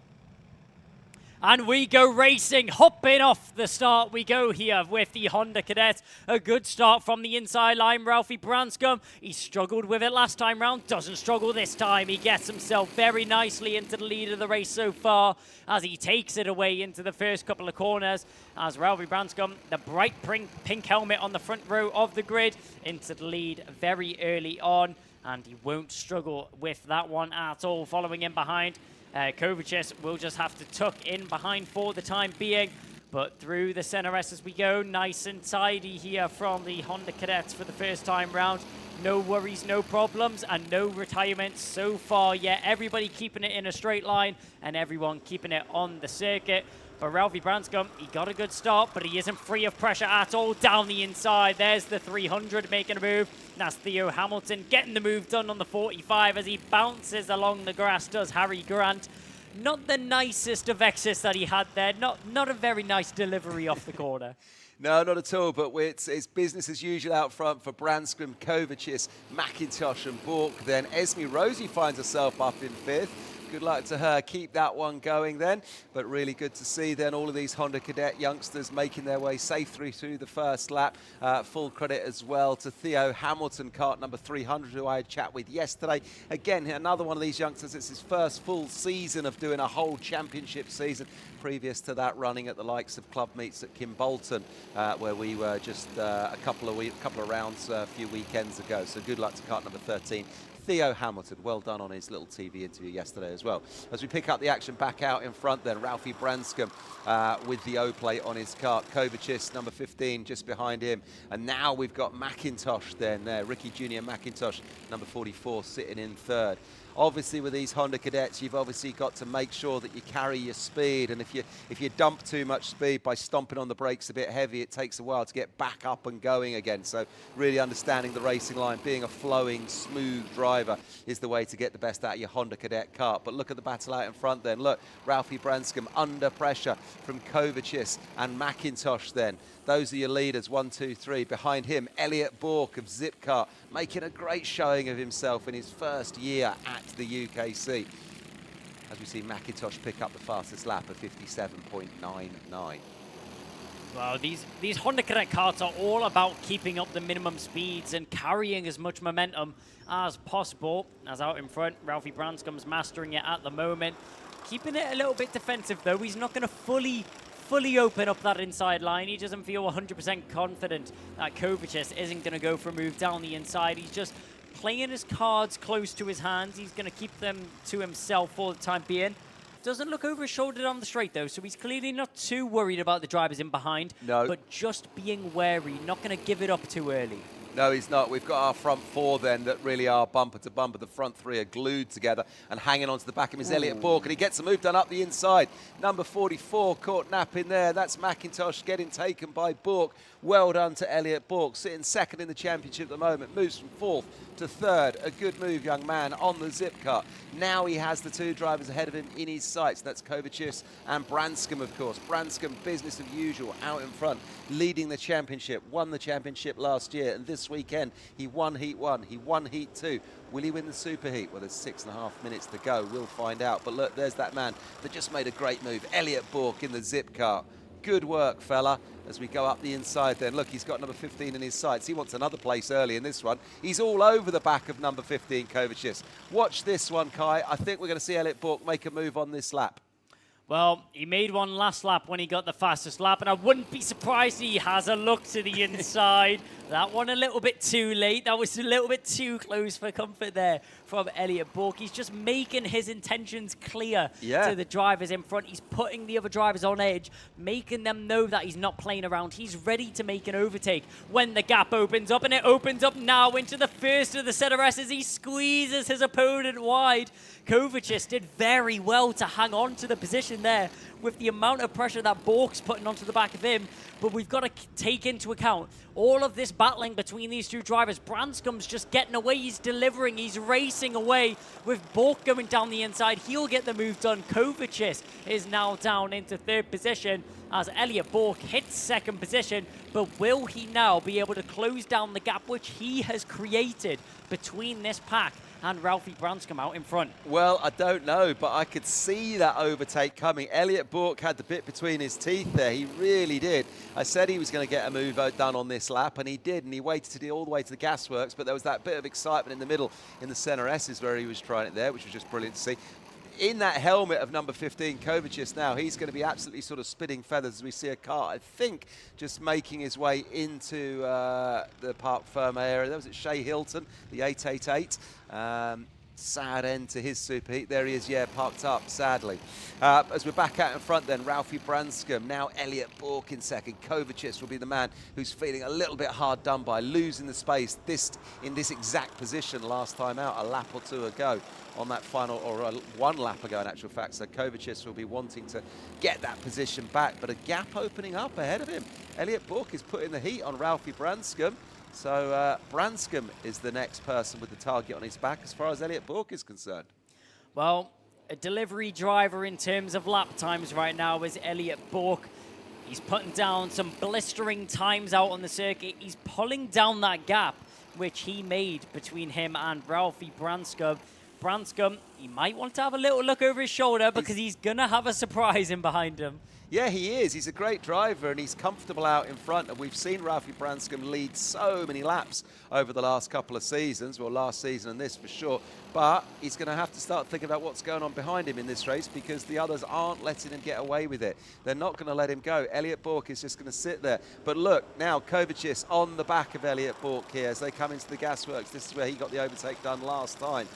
And we go racing, hopping off the start. We go here with the Honda Cadet. A good start from the inside line. Ralphie Branscombe, he struggled with it last time round. Doesn't struggle this time. He gets himself very nicely into the lead of the race so far as he takes it away into the first couple of corners. As Ralphie Branscombe, the bright pink helmet on the front row of the grid, into the lead very early on. And he won't struggle with that one at all, following in behind. Kovacic will just have to tuck in behind for the time being, but through the center S as we go, nice and tidy here from the Honda Cadets for the first time round. No worries, no problems, and no retirements so far yet. Everybody keeping it in a straight line, and everyone keeping it on the circuit. For Ralphie Branscombe, he got a good start, but he isn't free of pressure at all down the inside. There's the 300 making a move. That's Theo Hamilton getting the move done on the 45 as he bounces along the grass, does Harry Grant. Not the nicest of exits that he had there. Not a very nice delivery off the corner. No, not at all, but it's business as usual out front for Branscombe, Kovacic, McIntosh and Bork. Then Esme Rosie finds herself up in 5th. Good luck to her. Keep that one going then. But really good to see then all of these Honda Cadet youngsters making their way safely through the first lap. Full credit as well to Theo Hamilton, kart number 300, who I had chat with yesterday. Again, another one of these youngsters. It's his first full season of doing a whole championship season. Previous to that, running at the likes of club meets at Kimbolton, where we were just a couple of rounds a few weekends ago. So good luck to kart number 13. Theo Hamilton, well done on his little TV interview yesterday as well. As we pick up the action back out in front then, Ralphie Branscombe with the O-plate on his kart. Kovacic, number 15, just behind him. And now we've got McIntosh then there. Ricky Jr. McIntosh, number 44, sitting in 3rd. Obviously, with these Honda Cadets, you've obviously got to make sure that you carry your speed. And if you dump too much speed by stomping on the brakes a bit heavy, it takes a while to get back up and going again. So really understanding the racing line, being a flowing, smooth driver is the way to get the best out of your Honda Cadet kart. But look at the battle out in front then. Look, Ralphie Branscombe under pressure from Kovacic and McIntosh then. Those are your leaders, 1, 2, 3. Behind him, Elliot Bork of Zipcar, making a great showing of himself in his first year at the UKC. As we see McIntosh pick up the fastest lap of 57.99. Well, these Honda Cadet karts are all about keeping up the minimum speeds and carrying as much momentum as possible. As out in front, Ralphie Branscombe's mastering it at the moment. Keeping it a little bit defensive, though. He's not going to fully open up that inside line. He doesn't feel 100% confident that Kovacic isn't going to go for a move down the inside. He's just playing his cards close to his hands. He's going to keep them to himself for the time being. Doesn't look over his shoulder down the straight, though, so he's clearly not too worried about the drivers in behind. No. But just being wary, not going to give it up too early. No, he's not. We've got our front four then that really are bumper to bumper. The front three are glued together and hanging onto the back of him is Elliot Bourke, and he gets a move done up the inside. Number 44 caught napping there. That's McIntosh getting taken by Bourke. Well done to Elliot Bourke, sitting second in the championship at the moment. Moves from fourth to third. A good move, young man, on the zip cut. Now he has the two drivers ahead of him in his sights. That's Kovacic and Branscombe, of course. Branscombe, business as usual, out in front, leading the championship. Won the championship last year, and this weekend he won Heat 1, he won Heat 2. Will he win the Super Heat? Well, there's 6.5 minutes to go. We'll find out. But look, there's that man that just made a great move. Elliot Bourke in the zip car. Good work, fella, as we go up the inside then. Look, he's got number 15 in his sights. He wants another place early in this one. He's all over the back of number 15, Kovacic. Watch this one, Kai. I think we're going to see Elliot Bourke make a move on this lap. Well, he made one last lap when he got the fastest lap, and I wouldn't be surprised he has a look to the inside. That one a little bit too late. That was a little bit too close for comfort there from Elliot Bourke. He's just making his intentions clear to the drivers in front. He's putting the other drivers on edge, making them know that he's not playing around. He's ready to make an overtake when the gap opens up, and it opens up now into the first of the center S as he squeezes his opponent wide. Kovacic did very well to hang on to the position there with the amount of pressure that Bourke's putting onto the back of him. But we've got to take into account all of this battling between these two drivers. Branscombe's just getting away. He's delivering. He's racing away. With Bourke going down the inside, he'll get the move done. Kovacic is now down into third position as Elliot Bourke hits second position. But will he now be able to close down the gap which he has created between this pack and Ralphie Branscombe out in front? Well, I don't know, but I could see that overtake coming. Elliot Bourke had the bit between his teeth there. He really did. I said he was going to get a move done on this lap, and he did, and he waited all the way to the gasworks, but there was that bit of excitement in the middle in the center S's where he was trying it there, which was just brilliant to see. In that helmet of number 15, Kovacic now, he's going to be absolutely sort of spitting feathers as we see a car, I think, just making his way into the Parc Ferme area. That was at Shea Hilton, the 888. Sad end to his Super Heat. There he is, parked up, sadly. As we're back out in front then, Ralphie Branscombe, now Elliot Bourke in second. Kovacic will be the man who's feeling a little bit hard done by, losing the space in this exact position last time out, a lap or two ago on that final, or 1 lap ago in actual fact. So Kovacic will be wanting to get that position back, but a gap opening up ahead of him. Elliot Bourke is putting the heat on Ralphie Branscombe. So Branscombe is the next person with the target on his back as far as Elliot Bourke is concerned. Well, a delivery driver in terms of lap times right now is Elliot Bourke. He's putting down some blistering times out on the circuit. He's pulling down that gap which he made between him and Ralphie Branscombe. Branscombe, he might want to have a little look over his shoulder because he's going to have a surprise in behind him. Yeah, he is. He's a great driver and he's comfortable out in front. And we've seen Ralphie Branscombe lead so many laps over the last couple of seasons, well, last season and this for sure. But he's going to have to start thinking about what's going on behind him in this race because the others aren't letting him get away with it. They're not going to let him go. Elliot Bourke is just going to sit there. But look, now Kovacic on the back of Elliot Bourke here as they come into the gasworks. This is where he got the overtake done last time.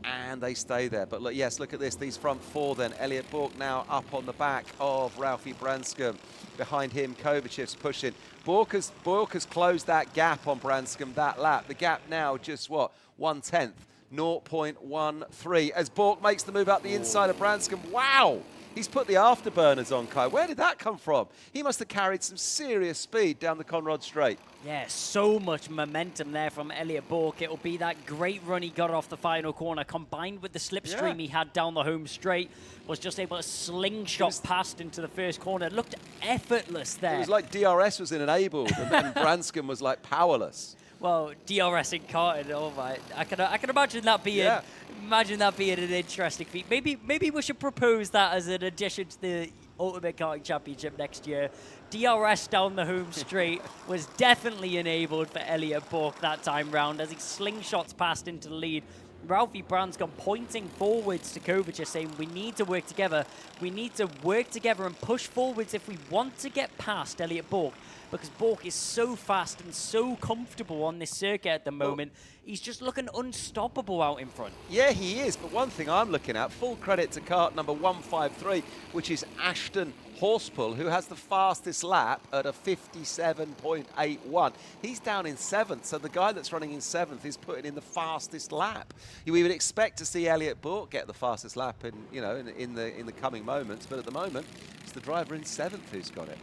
And they stay there. But look, yes, look at this. These front four then. Elliot Bourke now up on the back of Ralphie Branscombe. Behind him, Kovacic's pushing. Bourke has closed that gap on Branscombe that lap. The gap now just, what, 1/10, 0.13. As Bourke makes the move up the inside of Branscombe. Wow! He's put the afterburners on, Kai. Where did that come from? He must have carried some serious speed down the Conrod Straight. Yeah, so much momentum there from Elliot Bourke. It'll be that great run he got off the final corner, combined with the slipstream he had down the home straight, was just able to slingshot past into the first corner. It looked effortless there. It was like DRS was enabled, and then Branscombe was like powerless. Well, DRS in karting, oh my! I can imagine that being an interesting feat. Maybe we should propose that as an addition to the Ultimate Karting Championship next year. DRS down the home straight was definitely enabled for Elliot Bourke that time round as he slingshots past into the lead. Ralphie Branscombe pointing forwards to Kovacic saying we need to work together. We need to work together and push forwards if we want to get past Elliot Bourke, because Bourke is so fast and so comfortable on this circuit at the moment. He's just looking unstoppable out in front. Yeah, he is. But one thing I'm looking at, full credit to kart number 153, which is Ashton Horspool, who has the fastest lap at a 57.81. He's down in 7th, so the guy that's running in 7th is putting in the fastest lap. We would expect to see Elliot Bourke get the fastest lap in the coming moments, but at the moment, it's the driver in 7th who's got it.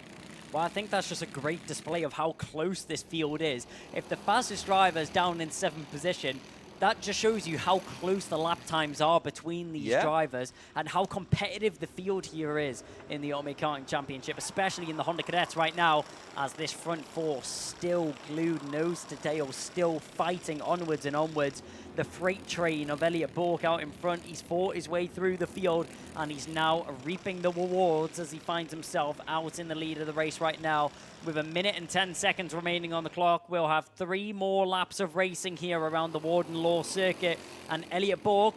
Well, I think that's just a great display of how close this field is. If the fastest driver is down in 7th position, that just shows you how close the lap times are between these drivers and how competitive the field here is in the Ultimate Karting Championship, especially in the Honda Cadets right now, as this front four still glued nose to tail, still fighting onwards and onwards. The freight train of Elliot Bourke out in front, he's fought his way through the field and he's now reaping the rewards as he finds himself out in the lead of the race right now. With 1 minute and 10 seconds remaining on the clock, we'll have 3 more laps of racing here around the Warden Law circuit. And Elliot Bourke,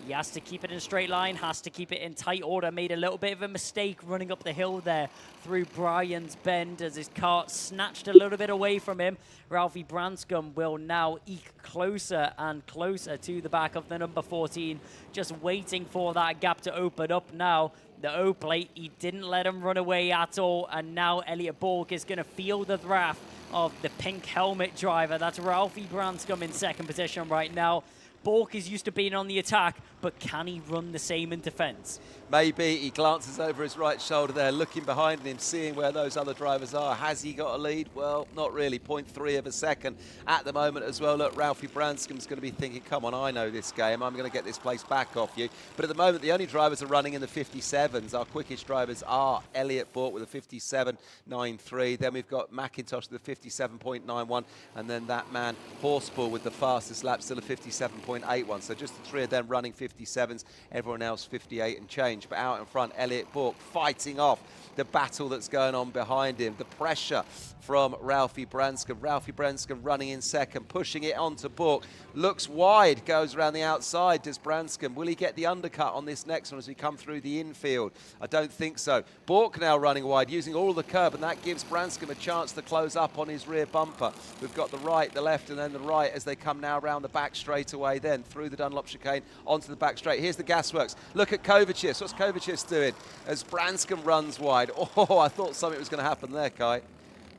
he has to keep it in a straight line, has to keep it in tight order. Made a little bit of a mistake running up the hill there through Brian's Bend as his kart snatched a little bit away from him. Ralphie Branscombe will now eke closer and closer to the back of the number 14, just waiting for that gap to open up now. The O-plate, he didn't let him run away at all, and now Elliot Bourke is going to feel the wrath of the pink helmet driver. That's Ralphie Branscombe in 2nd position right now. Bourke is used to being on the attack, but can he run the same in defense? Maybe. He glances over his right shoulder there, looking behind him, seeing where those other drivers are. Has he got a lead? Well, not really. 0.3 of a second at the moment as well. Look, Ralphie Branscombe's going to be thinking, come on, I know this game. I'm going to get this place back off you. But at the moment, the only drivers are running in the 57s. Our quickest drivers are Elliot Bourke with a 57.93. Then we've got McIntosh with a 57.91. And then that man, Horspool, with the fastest lap, still a 57.81. So just the 3 of them running 57s. Everyone else 58 and change. But out in front, Elliot Bourke fighting off the battle that's going on behind him. The pressure from Ralphie Branscombe. Ralphie Branscombe running in 2nd, pushing it onto Bourke. Looks wide, goes around the outside, does Branscombe. Will he get the undercut on this next one as we come through the infield? I don't think so. Bourke now running wide, using all the curb, and that gives Branscombe a chance to close up on his rear bumper. We've got the right, the left, and then the right as they come now around the back straight away, then through the Dunlop chicane onto the back straight. Here's the gasworks. Look at Kovacic. What's Kovacic doing as Branscombe runs wide? Oh, I thought something was going to happen there, Kai.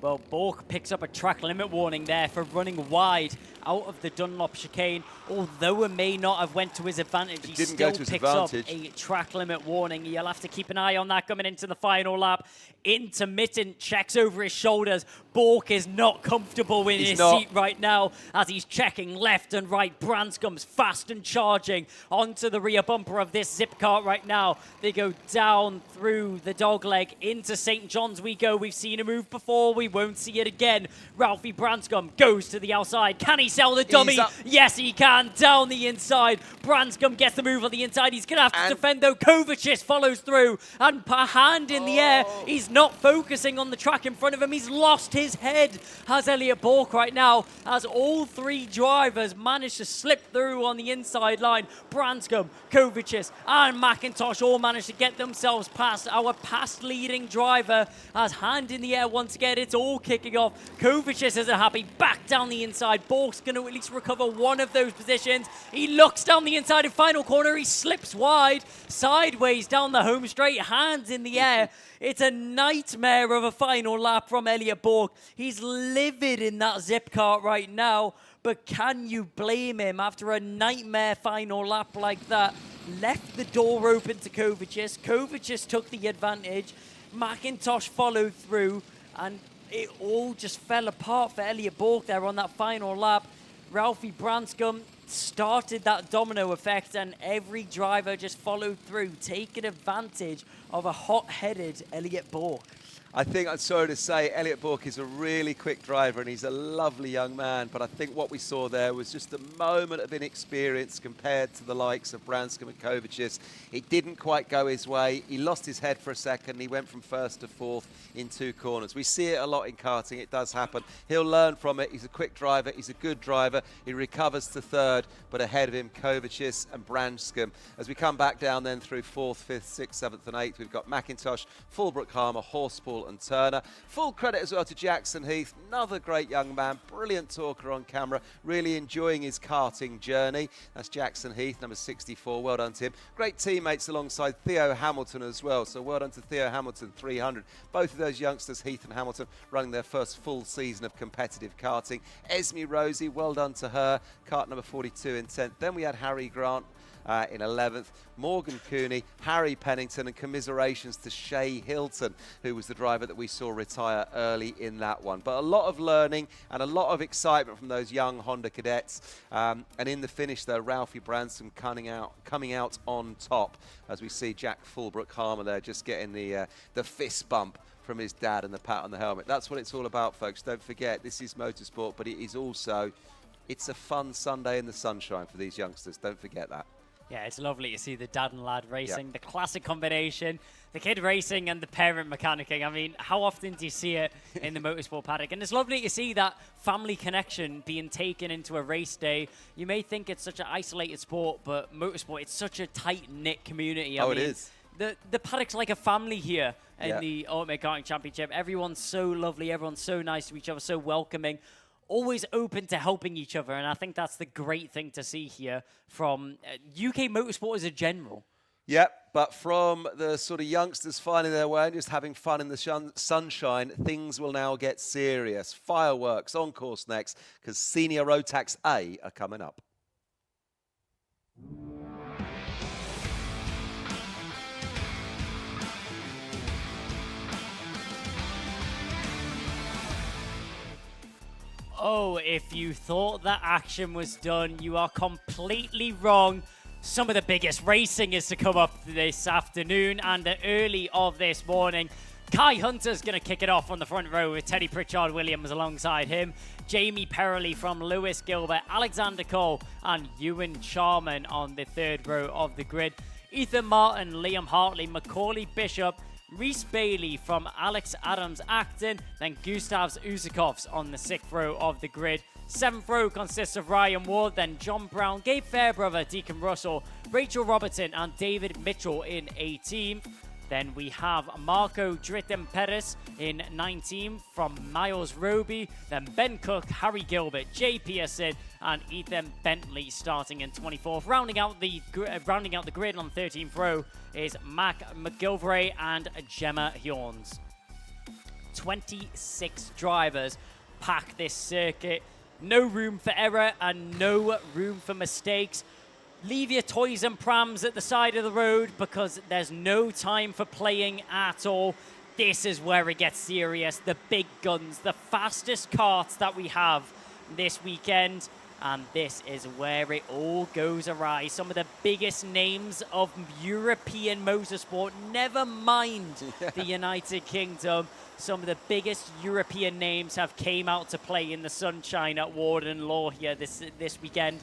Well, Bourke picks up a track limit warning there for running wide out of the Dunlop chicane. Although it may not have went to his advantage, he still picks up a track limit warning. You'll have to keep an eye on that coming into the final lap. Intermittent checks over his shoulders. Bourke is not comfortable in his seat right now as he's checking left and right. Branscombe's fast and charging onto the rear bumper of this zip cart right now. They go down through the dogleg into St. John's we go. We've seen a move before. We won't see it again. Ralphie Branscombe goes to the outside. Can he sell the dummy? Yes, he can. Down the inside. Branscombe gets the move on the inside. He's going to have to defend, though. Kovacic follows through. And per hand in the air. He's not focusing on the track in front of him. He's lost his head, has Elliot Bourke right now, as all 3 drivers managed to slip through on the inside line. Branscombe, Kovacic, and McIntosh all managed to get themselves past our past leading driver. As hand in the air once again, it's all kicking off. Kovacic isn't happy. Back down the inside. Bourke's going to at least recover one of those positions. He looks down the inside in final corner. He slips wide, sideways down the home straight, hands in the air. It's a nightmare of a final lap from Elliot Bourke. He's livid in that zip cart right now, but can you blame him after a nightmare final lap like that? Left the door open to Kovacic. Kovacic took the advantage. McIntosh followed through, and it all just fell apart for Elliot Bourke there on that final lap. Ralphie Branscombe started that domino effect, and every driver just followed through, taking advantage of a hot-headed Elliot Bourke. I think I'm sorry to say Elliot Bourke is a really quick driver and he's a lovely young man, but I think what we saw there was just a moment of inexperience compared to the likes of Branscombe and Kovacic. It didn't quite go his way. He lost his head for a second. He went from 1st to 4th in 2 corners. We see it a lot in karting. It does happen. He'll learn from it. He's a quick driver. He's a good driver. He recovers to 3rd, but ahead of him, Kovacic and Branscombe. As we come back down then through 4th, 5th, 6th, 7th and 8th, we've got McIntosh, Fulbrook Harmer, Horspool Dalton Turner. Full credit as well to Jackson Heath, another great young man, brilliant talker on camera, really enjoying his karting journey. That's Jackson Heath, number 64, well done to him. Great teammates alongside Theo Hamilton as well, so well done to Theo Hamilton, 300. Both of those youngsters, Heath and Hamilton, running their first full season of competitive karting. Esme Rosie, well done to her, kart number 42 in 10th. Then we had Harry Grant in 11th, Morgan Cooney, Harry Pennington, and commiserations to Shay Hilton, who was the driver that we saw retire early in that one. But a lot of learning and a lot of excitement from those young Honda cadets. And in the finish, though, Ralphie Branson coming out on top, as we see Jack Fulbrook-Harmer there just getting the fist bump from his dad and the pat on the helmet. That's what it's all about, folks. Don't forget, this is motorsport, but it is also, it's a fun Sunday in the sunshine for these youngsters. Don't forget that. Yeah, it's lovely to see the dad and lad racing, the classic combination, the kid racing and the parent mechanicking. I mean, how often do you see it in the motorsport paddock? And it's lovely to see that family connection being taken into a race day. You may think it's such an isolated sport, but motorsport, it's such a tight-knit community. I mean, it is. The paddock's like a family here in the Ultimate Karting Championship. Everyone's so lovely, everyone's so nice to each other, so welcoming. Always open to helping each other, and I think that's the great thing to see here from UK motorsport as a general. Yep, but from the sort of youngsters finding their way and just having fun in the sunshine, things will now get serious. Fireworks on course next, because Senior Rotax A are coming up. Oh, if you thought that action was done, you are completely wrong. Some of the biggest racing is to come up this afternoon and the early of this morning. Kai Hunter's going to kick it off on the front row with Teddy Pritchard-Williams alongside him. Jamie Perrelly from Lewis Gilbert, Alexander Cole and Ewan Charman on the third row of the grid. Ethan Martin, Liam Hartley, Macaulay Bishop, Reese Bailey from Alex Adams Acton, then Gustavs Usakovs on the 6th row of the grid. 7th row consists of Ryan Ward, then John Brown, Gabe Fairbrother, Deacon Russell, Rachel Robertson and David Mitchell in 18th. Then we have Marco Dritten Perez in 19 from Miles Roby, then Ben Cook, Harry Gilbert, Jay Pearson, and Ethan Bentley starting in 24th. Rounding out the grid on 13th row is Mac McGilvray and Gemma Hjorns. 26 drivers pack this circuit. No room for error and no room for mistakes. Leave your toys and prams at the side of the road because there's no time for playing at all. This is where it gets serious. The big guns, the fastest karts that we have this weekend. And this is where it all goes awry. Some of the biggest names of European motorsport, never mind the United Kingdom. Some of the biggest European names have came out to play in the sunshine at Warden Law here this weekend.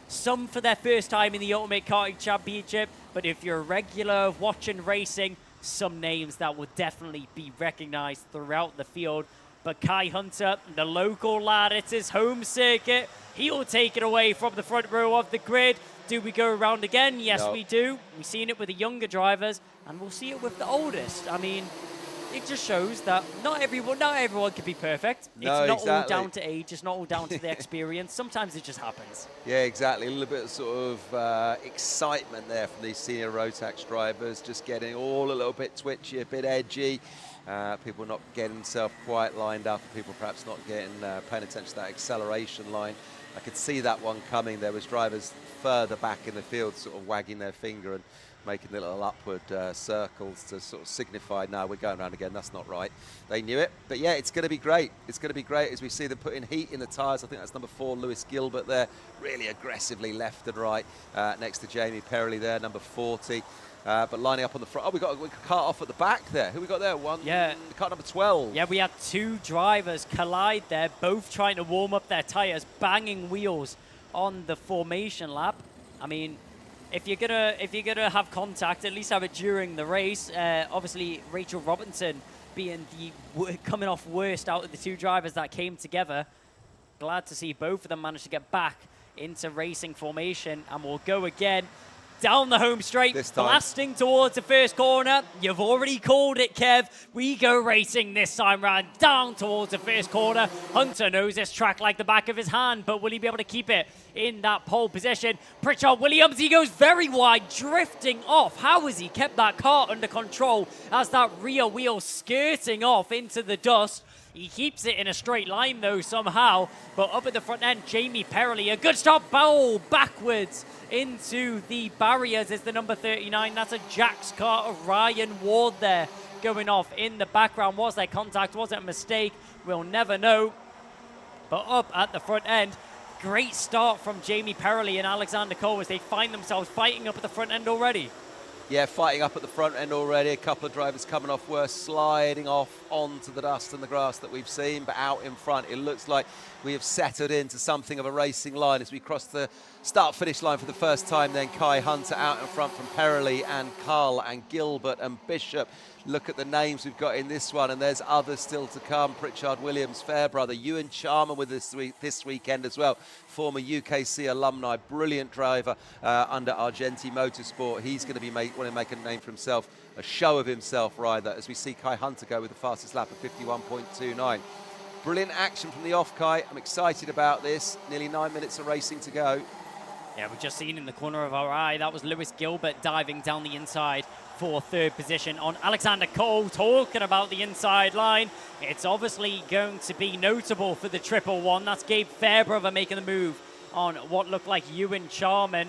Some for their first time in the Ultimate Karting Championship, but if you're a regular watching racing, some names that will definitely be recognized throughout the field. But Kai Hunter, the local lad, it's his home circuit. He'll take it away from the front row of the grid. Do we go around again? Yes, we do. We've seen it with the younger drivers, and we'll see it with the oldest. I mean, it just shows that not everyone can be perfect. No, it's not exactly. all down to age. It's not all down to the experience. Sometimes it just happens. Yeah, exactly. A little bit of sort of excitement there from these senior Rotax drivers, just getting all a little bit twitchy, a bit edgy. People not getting themselves quite lined up. People perhaps not getting paying attention to that acceleration line. I could see that one coming. There was drivers further back in the field sort of wagging their finger and making the little upward circles to sort of signify, no, we're going around again, that's not right. They knew it, but yeah, it's going to be great. It's going to be great as we see them putting heat in the tyres. I think that's number 4, Lewis Gilbert there, really aggressively left and right, next to Jamie Perrelly there, number 40. But lining up on the front, we got a kart off at the back there. Who we got there? Kart number 12. Yeah, we had 2 drivers collide there, both trying to warm up their tyres, banging wheels on the formation lap. I mean, if you're gonna have contact, at least have it during the race. Obviously, Rachel Robinson being coming off worst out of the 2 drivers that came together. Glad to see both of them manage to get back into racing formation, and we'll go again. down the home straight, This time. blasting towards the first corner. You've already called it, Kev. We go racing this time round, down towards the first corner. Hunter knows this track like the back of his hand, but will he be able to keep it in that pole position? Pritchard Williams, he goes very wide, drifting off. How has he kept that car under control as that rear wheel skirting off into the dust? He keeps it in a straight line, though, somehow. But up at the front end, Jamie Perrelly, a good stop, bowl backwards into the barriers is the number 39. That's a Jack's car, Ryan Ward there going off in the background. Was there contact? Was it a mistake? We'll never know. But up at the front end, great start from Jamie Perrelly and Alexander Cole as they find themselves fighting up at the front end already. Yeah, fighting up at the front end already. A couple of drivers coming off worse, sliding off onto the dust and the grass that we've seen. But out in front, it looks like we have settled into something of a racing line as we cross the start-finish line for the first time. Then Kai Hunter out in front from Perrelly and Carl and Gilbert and Bishop. Look at the names we've got in this one, and there's others still to come. Pritchard Williams, Fairbrother, Ewan Charman with us this weekend as well. Former UKC alumni, brilliant driver under Argenti Motorsport. He's going to be want to make a name for himself, a show of himself rather, as we see Kai Hunter go with the fastest lap of 51.29. Brilliant action from the off, Kai. I'm excited about this. Nearly 9 minutes of racing to go. Yeah, we've just seen in the corner of our eye, that was Lewis Gilbert diving down the inside for third position on Alexander Cole. Talking about the inside line, it's obviously going to be notable for the 111. That's Gabe Fairbrother making the move on what looked like Ewan Charman.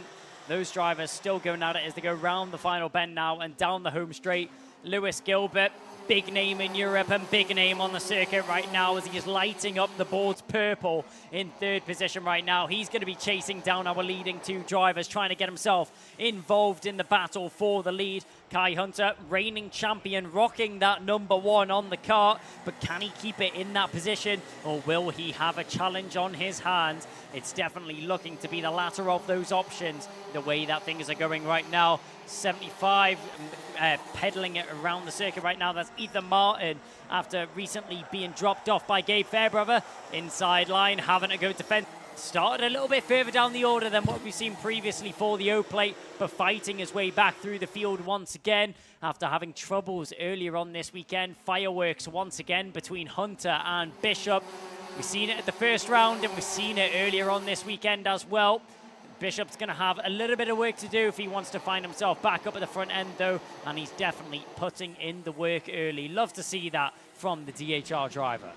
Those drivers still going at it as they go round the final bend now and down the home straight. Lewis Gilbert, big name in Europe and big name on the circuit right now as he is lighting up the boards purple in third position right now. He's going to be chasing down our leading two drivers, trying to get himself involved in the battle for the lead. Kai Hunter, reigning champion, rocking that number 1 on the kart, but can he keep it in that position, or will he have a challenge on his hands? It's definitely looking to be the latter of those options, the way that things are going right now. 75 pedaling it around the circuit right now. That's Ethan Martin after recently being dropped off by Gabe Fairbrother. Inside line, having to go defend. Started a little bit further down the order than what we've seen previously for the O-plate, but fighting his way back through the field once again after having troubles earlier on this weekend. Fireworks once again between Hunter and Bishop. We've seen it at the first round and we've seen it earlier on this weekend as well. Bishop's going to have a little bit of work to do if he wants to find himself back up at the front end, though, and he's definitely putting in the work early. Love to see that from the DHR driver.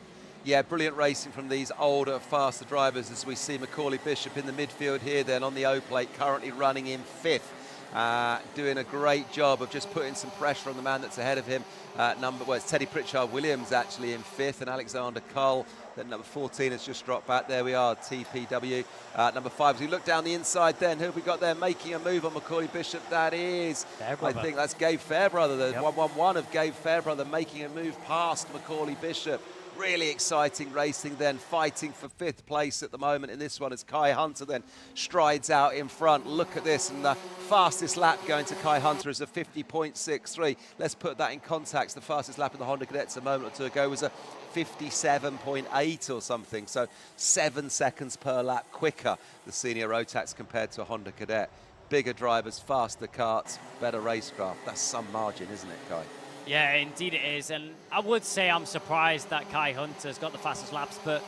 Yeah, brilliant racing from these older, faster drivers as we see Macaulay Bishop in the midfield here then on the O-plate, currently running in 5th. Doing a great job of just putting some pressure on the man that's ahead of him. It's Teddy Pritchard Williams actually in 5th, and Alexander Cull, then number 14 has just dropped back. There we are, TPW. Number 5, as we look down the inside then, who have we got there making a move on Macaulay Bishop? That is, I think that's Gabe Fairbrother, the 111 of Gabe Fairbrother making a move past Macaulay Bishop. Really exciting racing then, fighting for 5th place at the moment in this one as Kai Hunter then strides out in front. Look at this, and the fastest lap going to Kai Hunter is a 50.63. Let's put that in context. The fastest lap in the Honda Cadets a moment or two ago was a 57.8 or something, so 7 seconds per lap quicker, the senior rotax compared to a Honda Cadet. Bigger drivers, faster karts, better racecraft. That's some margin, isn't it, Kai? Yeah, indeed it is. And I would say I'm surprised that Kai Hunter's got the fastest laps, but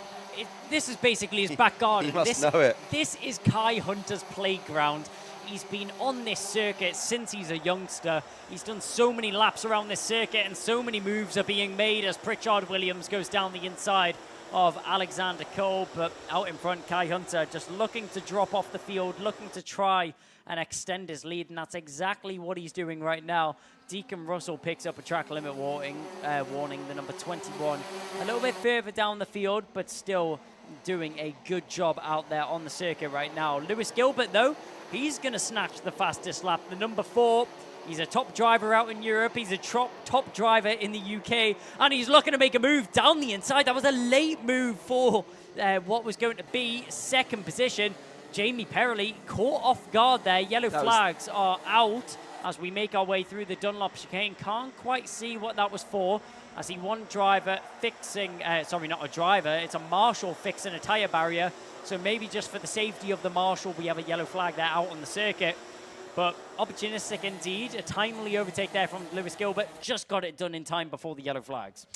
this is basically his back garden. He must know it. This is Kai Hunter's playground. He's been on this circuit since he's a youngster. He's done so many laps around this circuit and so many moves are being made as Pritchard Williams goes down the inside of Alexander Cole. But out in front, Kai Hunter just looking to drop off the field, looking to try and extend his lead, and that's exactly what he's doing right now. Deacon Russell picks up a track limit warning, the number 21. A little bit further down the field, but still doing a good job out there on the circuit right now. Lewis Gilbert, though, he's going to snatch the fastest lap. The number 4, he's a top driver out in Europe. He's a top driver in the UK, and he's looking to make a move down the inside. That was a late move for what was going to be second position. Jamie Perrelly caught off guard there. Yellow flags are out as we make our way through the Dunlop chicane. Can't quite see what that was for. I see one driver fixing, sorry, not a driver, it's a marshal fixing a tyre barrier. So maybe just for the safety of the marshal, we have a yellow flag there out on the circuit. But opportunistic indeed. A timely overtake there from Lewis Gilbert. Just got it done in time before the yellow flags.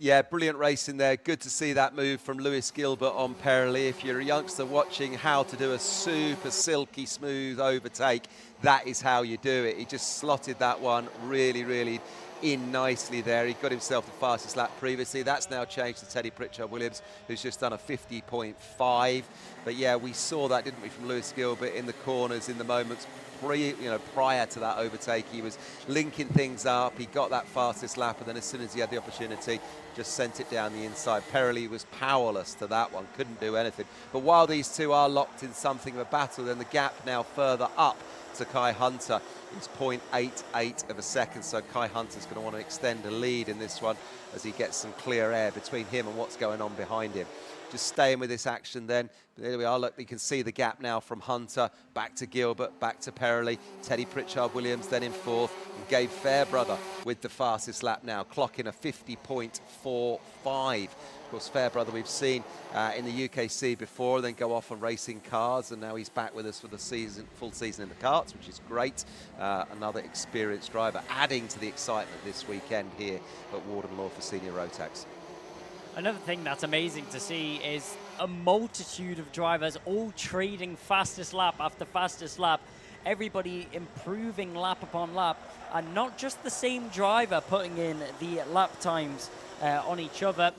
Yeah, brilliant racing there. Good to see that move from Lewis Gilbert on Perley. If you're a youngster watching how to do a super silky smooth overtake, that is how you do it. He just slotted that one really in nicely there. He got himself the fastest lap previously. That's now changed to Teddy Pritchard-Williams, who's just done a 50.5. But yeah, we saw that, didn't we, from Lewis Gilbert in the corners in the moments prior to that overtake. He was linking things up. He got that fastest lap, and then as soon as he had the opportunity, just sent it down the inside. Perley was powerless to that one, couldn't do anything. But while these two are locked in something of a battle, then the gap now further up to Kai Hunter is 0.88 of a second. So Kai Hunter's going to want to extend a lead in this one as he gets some clear air between him and what's going on behind him. Just staying with this action then. There we are, look, you can see the gap now from Hunter, back to Gilbert, back to Perley, Teddy Pritchard-Williams then in fourth, and Gabe Fairbrother with the fastest lap now, clocking a 50.45. Of course, Fairbrother we've seen in the UKC before, then go off on racing cars, and now he's back with us for the season, full season in the karts, which is great. Another experienced driver, adding to the excitement this weekend here at Warden Law for Senior Rotax. Another thing that's amazing to see is a multitude of drivers all trading fastest lap after fastest lap. Everybody improving lap upon lap, and not just the same driver putting in the lap times on each other.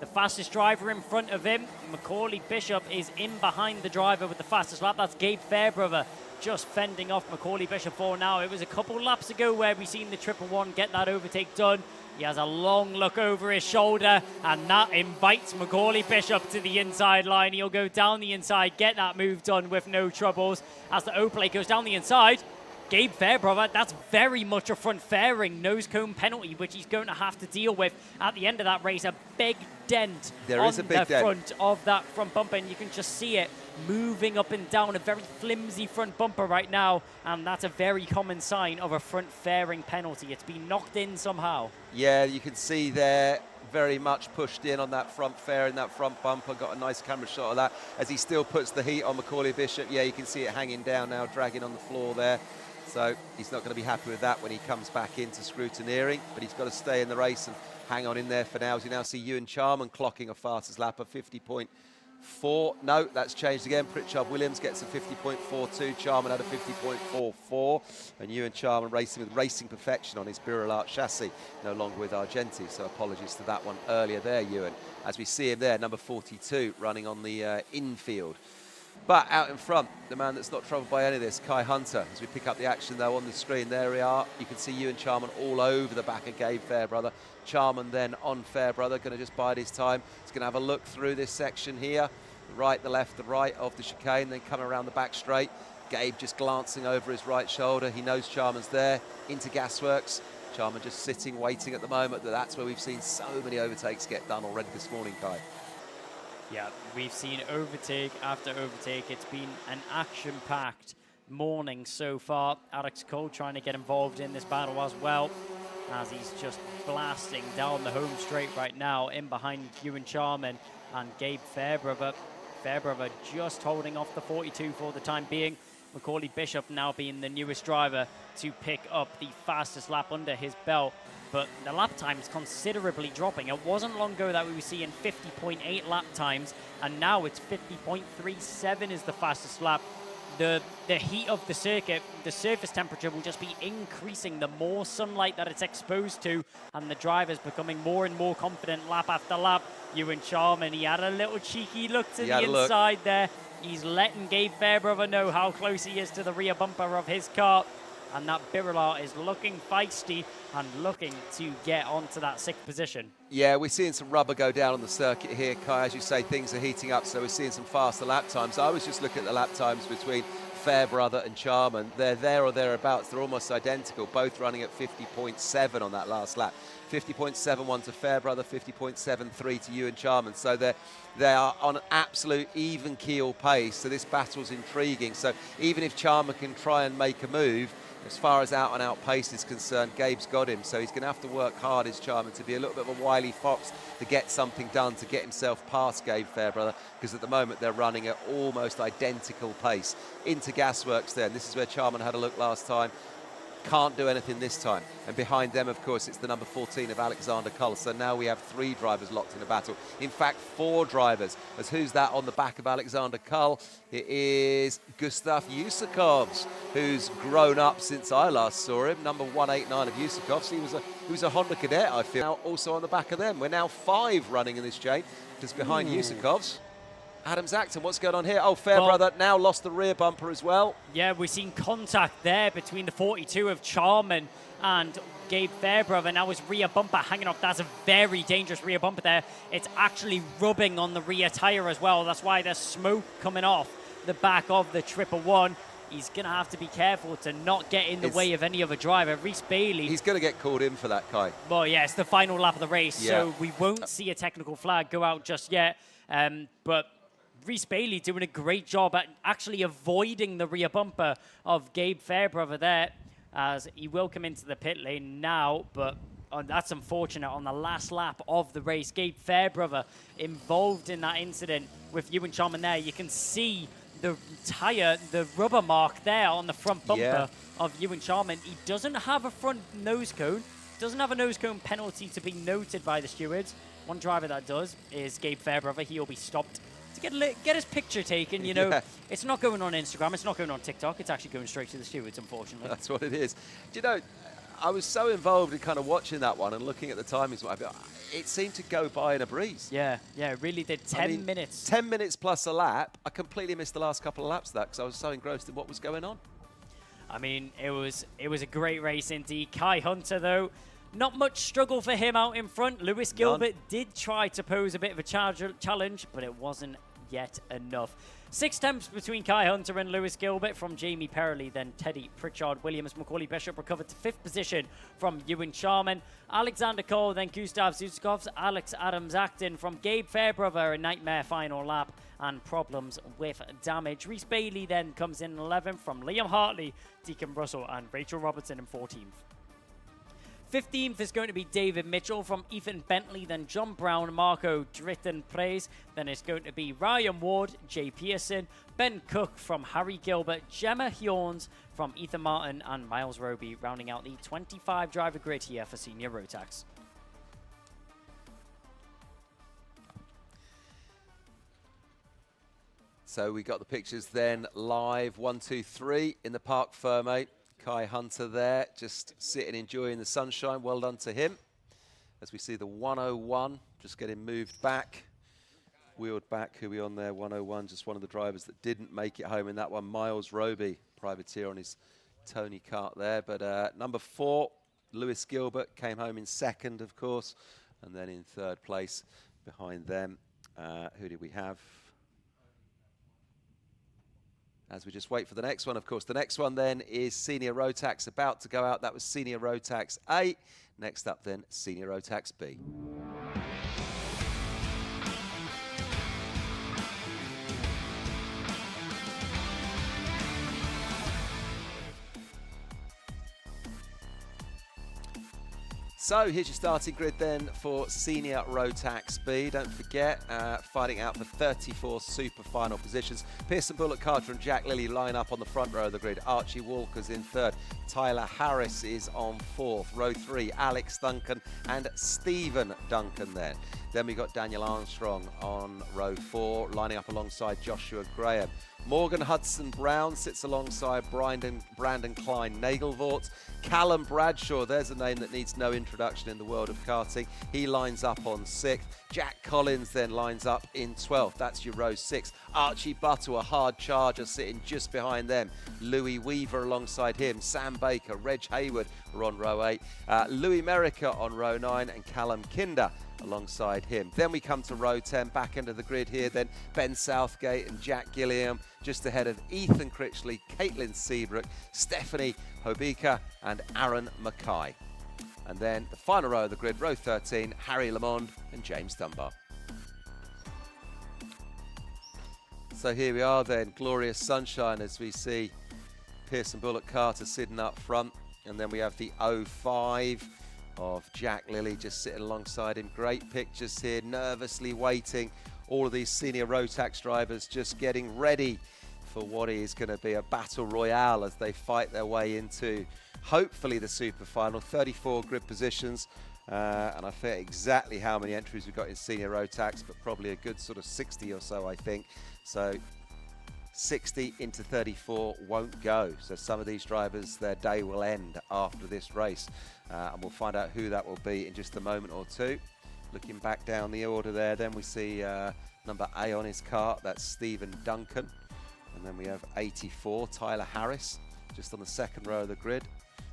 The fastest driver in front of him, Macaulay Bishop, is in behind the driver with the fastest lap. That's Gabe Fairbrother just fending off Macaulay Bishop for now. It was a couple laps ago where we seen the 111 get that overtake done. He has a long look over his shoulder, and that invites Macaulay Bishop to the inside line. He'll go down the inside, get that move done with no troubles. As the O-plate goes down the inside, Gabe Fairbrother, that's very much a front fairing nose cone penalty, which he's going to have to deal with at the end of that race. A big dent on the front of that front bumper, and you can just see it moving up and down, a very flimsy front bumper right now, and that's a very common sign of a front fairing penalty. It's been knocked in somehow. Yeah, you can see there, very much pushed in on that front fairing, that front bumper. Got a nice camera shot of that as he still puts the heat on Macaulay Bishop. Yeah, you can see it hanging down now, dragging on the floor there. So he's not going to be happy with that when he comes back into scrutineering, but he's got to stay in the race and hang on in there for now. As you now see Ewan Charman clocking a fastest lap of 50.4. No, that's changed again. Pritchard-Williams gets a 50.42. Charman had a 50.44. And Ewan Charman racing with racing perfection on his Birolart chassis, no longer with Argenti. So apologies to that one earlier there, Ewan. As we see him there, number 42, running on the infield. But out in front, the man that's not troubled by any of this, Kai Hunter. As we pick up the action, though, on the screen, there we are. You can see Ewan Charman all over the back of Gabe Fairbrother. Charman then on Fairbrother, going to just bide his time. He's going to have a look through this section here. The right, the left, the right of the chicane, then come around the back straight. Gabe just glancing over his right shoulder. He knows Charman's there, into Gasworks. Charman just sitting, waiting at the moment. That's where we've seen so many overtakes get done already this morning, Kai. Yeah, we've seen overtake after overtake. It's been an action-packed morning so far. Alex Cole trying to get involved in this battle as well, as he's just blasting down the home straight right now in behind Ewan Charman and Gabe Fairbrother. Fairbrother just holding off the 42 for the time being. Macaulay Bishop now being the newest driver to pick up the fastest lap under his belt. But the lap time is considerably dropping. It wasn't long ago that we were seeing 50.8 lap times, and now it's 50.37 is the fastest lap. The heat of the circuit, the surface temperature will just be increasing the more sunlight that it's exposed to, and the driver's becoming more and more confident lap after lap. Ewan Charman, he had a little cheeky look to the inside there. He's letting Gabe Fairbrother know how close he is to the rear bumper of his car. And that Birolart is looking feisty and looking to get onto that sixth position. Yeah, we're seeing some rubber go down on the circuit here, Kai. As you say, things are heating up, so we're seeing some faster lap times. I was just looking at the lap times between Fairbrother and Charman. They're there or thereabouts. They're almost identical, both running at 50.7 on that last lap. 50.71 to Fairbrother, 50.73 to Ewan Charman. So they are on an absolute even keel pace. So this battle's intriguing. So even if Charman can try and make a move, As far as out-and-out pace is concerned, Gabe's got him, so he's going to have to work hard, his Charman, to be a little bit of a wily fox to get something done, to get himself past Gabe Fairbrother, because at the moment they're running at almost identical pace. Into Gasworks then. This is where Charman had a look last time. Can't do anything this time. And behind them, of course, it's the number 14 of Alexander Kull. So now we have 3 drivers locked in a battle. In fact, 4 drivers. As who's that on the back of Alexander Kull? It is Gustav Yusukovs, who's grown up since I last saw him. Number 189 of Yusukovs. He was a Honda Cadet, I feel. Now also on the back of them. We're now 5 running in this chain. Just behind Yusukovs. Adam Acton, what's going on here? Oh, Fairbrother now lost the rear bumper as well. Yeah, we've seen contact there between the 42 of Charman and Gabe Fairbrother. Now his rear bumper hanging off. That's a very dangerous rear bumper there. It's actually rubbing on the rear tire as well. That's why there's smoke coming off the back of the 111. He's going to have to be careful to not get in the way of any other driver. Reese Bailey. He's going to get called in for that, Kai. Well, yeah, it's the final lap of the race, Yeah. so we won't see a technical flag go out just yet. But Reese Bailey doing a great job at actually avoiding the rear bumper of Gabe Fairbrother there, as he will come into the pit lane now, but that's unfortunate on the last lap of the race. Gabe Fairbrother involved in that incident with Ewan Charman there. You can see the tire, the rubber mark there on the front bumper of Ewan Charman. He doesn't have a front nose cone, doesn't have a nose cone penalty to be noted by the stewards. One driver that does is Gabe Fairbrother. He'll be stopped to get his picture taken. You know, it's not going on Instagram, it's not going on TikTok, it's actually going straight to the stewards, unfortunately. That's what it is. Do you know, I was so involved in kind of watching that one and looking at the timings. It seemed to go by in a breeze. Yeah, it really did. 10 minutes. 10 minutes plus a lap. I completely missed the last couple of laps of that because I was so engrossed in what was going on. I mean, it was a great race indeed. Kai Hunter, though, not much struggle for him out in front. Lewis Gilbert did try to pose a bit of a challenge, but it wasn't yet enough. 6 attempts between Kai Hunter and Lewis Gilbert from Jamie Perrelly, then Teddy Pritchard Williams. Macaulay Bishop recovered to 5th position from Ewan Charman. Alexander Cole, then Gustav Zutskovs, Alex Adams Acton from Gabe Fairbrother, a nightmare final lap and problems with damage. Reese Bailey then comes in 11th from Liam Hartley, Deacon Russell and Rachel Robertson in 14th. 15th is going to be David Mitchell from Ethan Bentley, then John Brown, Marco Dritten Praise. Then it's going to be Ryan Ward, Jay Pearson, Ben Cook from Harry Gilbert, Gemma Hjorns from Ethan Martin, and Miles Roby rounding out the 25 driver grid here for Senior Rotax. So we got the pictures then live, 1, 2, 3 in the Parc Fermé. Kai Hunter there, just sitting, enjoying the sunshine. Well done to him. As we see the 101 just getting moved back, wheeled back. Who are we on there? 101, just one of the drivers that didn't make it home in that one. Miles Roby, privateer on his Tony kart there. But number 4, Lewis Gilbert, came home in 2nd, of course. And then in 3rd place behind them. Who did we have? As we just wait for the next one, of course. The next one then is Senior Rotax about to go out. That was Senior Rotax A. Next up then, Senior Rotax B. So here's your starting grid then for Senior Rotax B. Don't forget, fighting out for 34 super final positions. Pearson Bullock, Carter and Jack Lilly line up on the front row of the grid. Archie Walker's in 3rd. Tyler Harris is on 4th. Row 3, Alex Duncan and Stephen Duncan there. Then we got Daniel Armstrong on row 4, lining up alongside Joshua Graham. Morgan Hudson-Brown sits alongside Brandon Klein Nagelvort. Callum Bradshaw, there's a name that needs no introduction in the world of karting. He lines up on 6th. Jack Collins then lines up in 12th. That's your row 6. Archie Buttle, a hard charger, sitting just behind them. Louis Weaver alongside him. Sam Baker, Reg Hayward are on row 8. Louis Merica on row 9 and Callum Kinder alongside him. Then we come to row 10, back end of the grid here. Then Ben Southgate and Jack Gilliam just ahead of Ethan Critchley, Caitlin Seabrook, Stephanie Hobika and Aaron Mackay. And then the final row of the grid, row 13, Harry Lamond and James Dunbar. So here we are then, glorious sunshine as we see Pearson Bullock Carter sitting up front. And then we have the 05 of Jack Lilly just sitting alongside him. Great pictures here, nervously waiting. All of these senior rotax drivers just getting ready for what is going to be a battle royale as they fight their way into, hopefully, the super final. 34 grid positions. And I forget exactly how many entries we've got in senior rotax, but probably a good sort of 60 or so, I think. So 60 into 34 won't go. So some of these drivers, their day will end after this race. And we'll find out who that will be in just a moment or two. Looking back down the order there, then we see number A on his cart. That's Stephen Duncan. And then we have 84, Tyler Harris, just on the second row of the grid.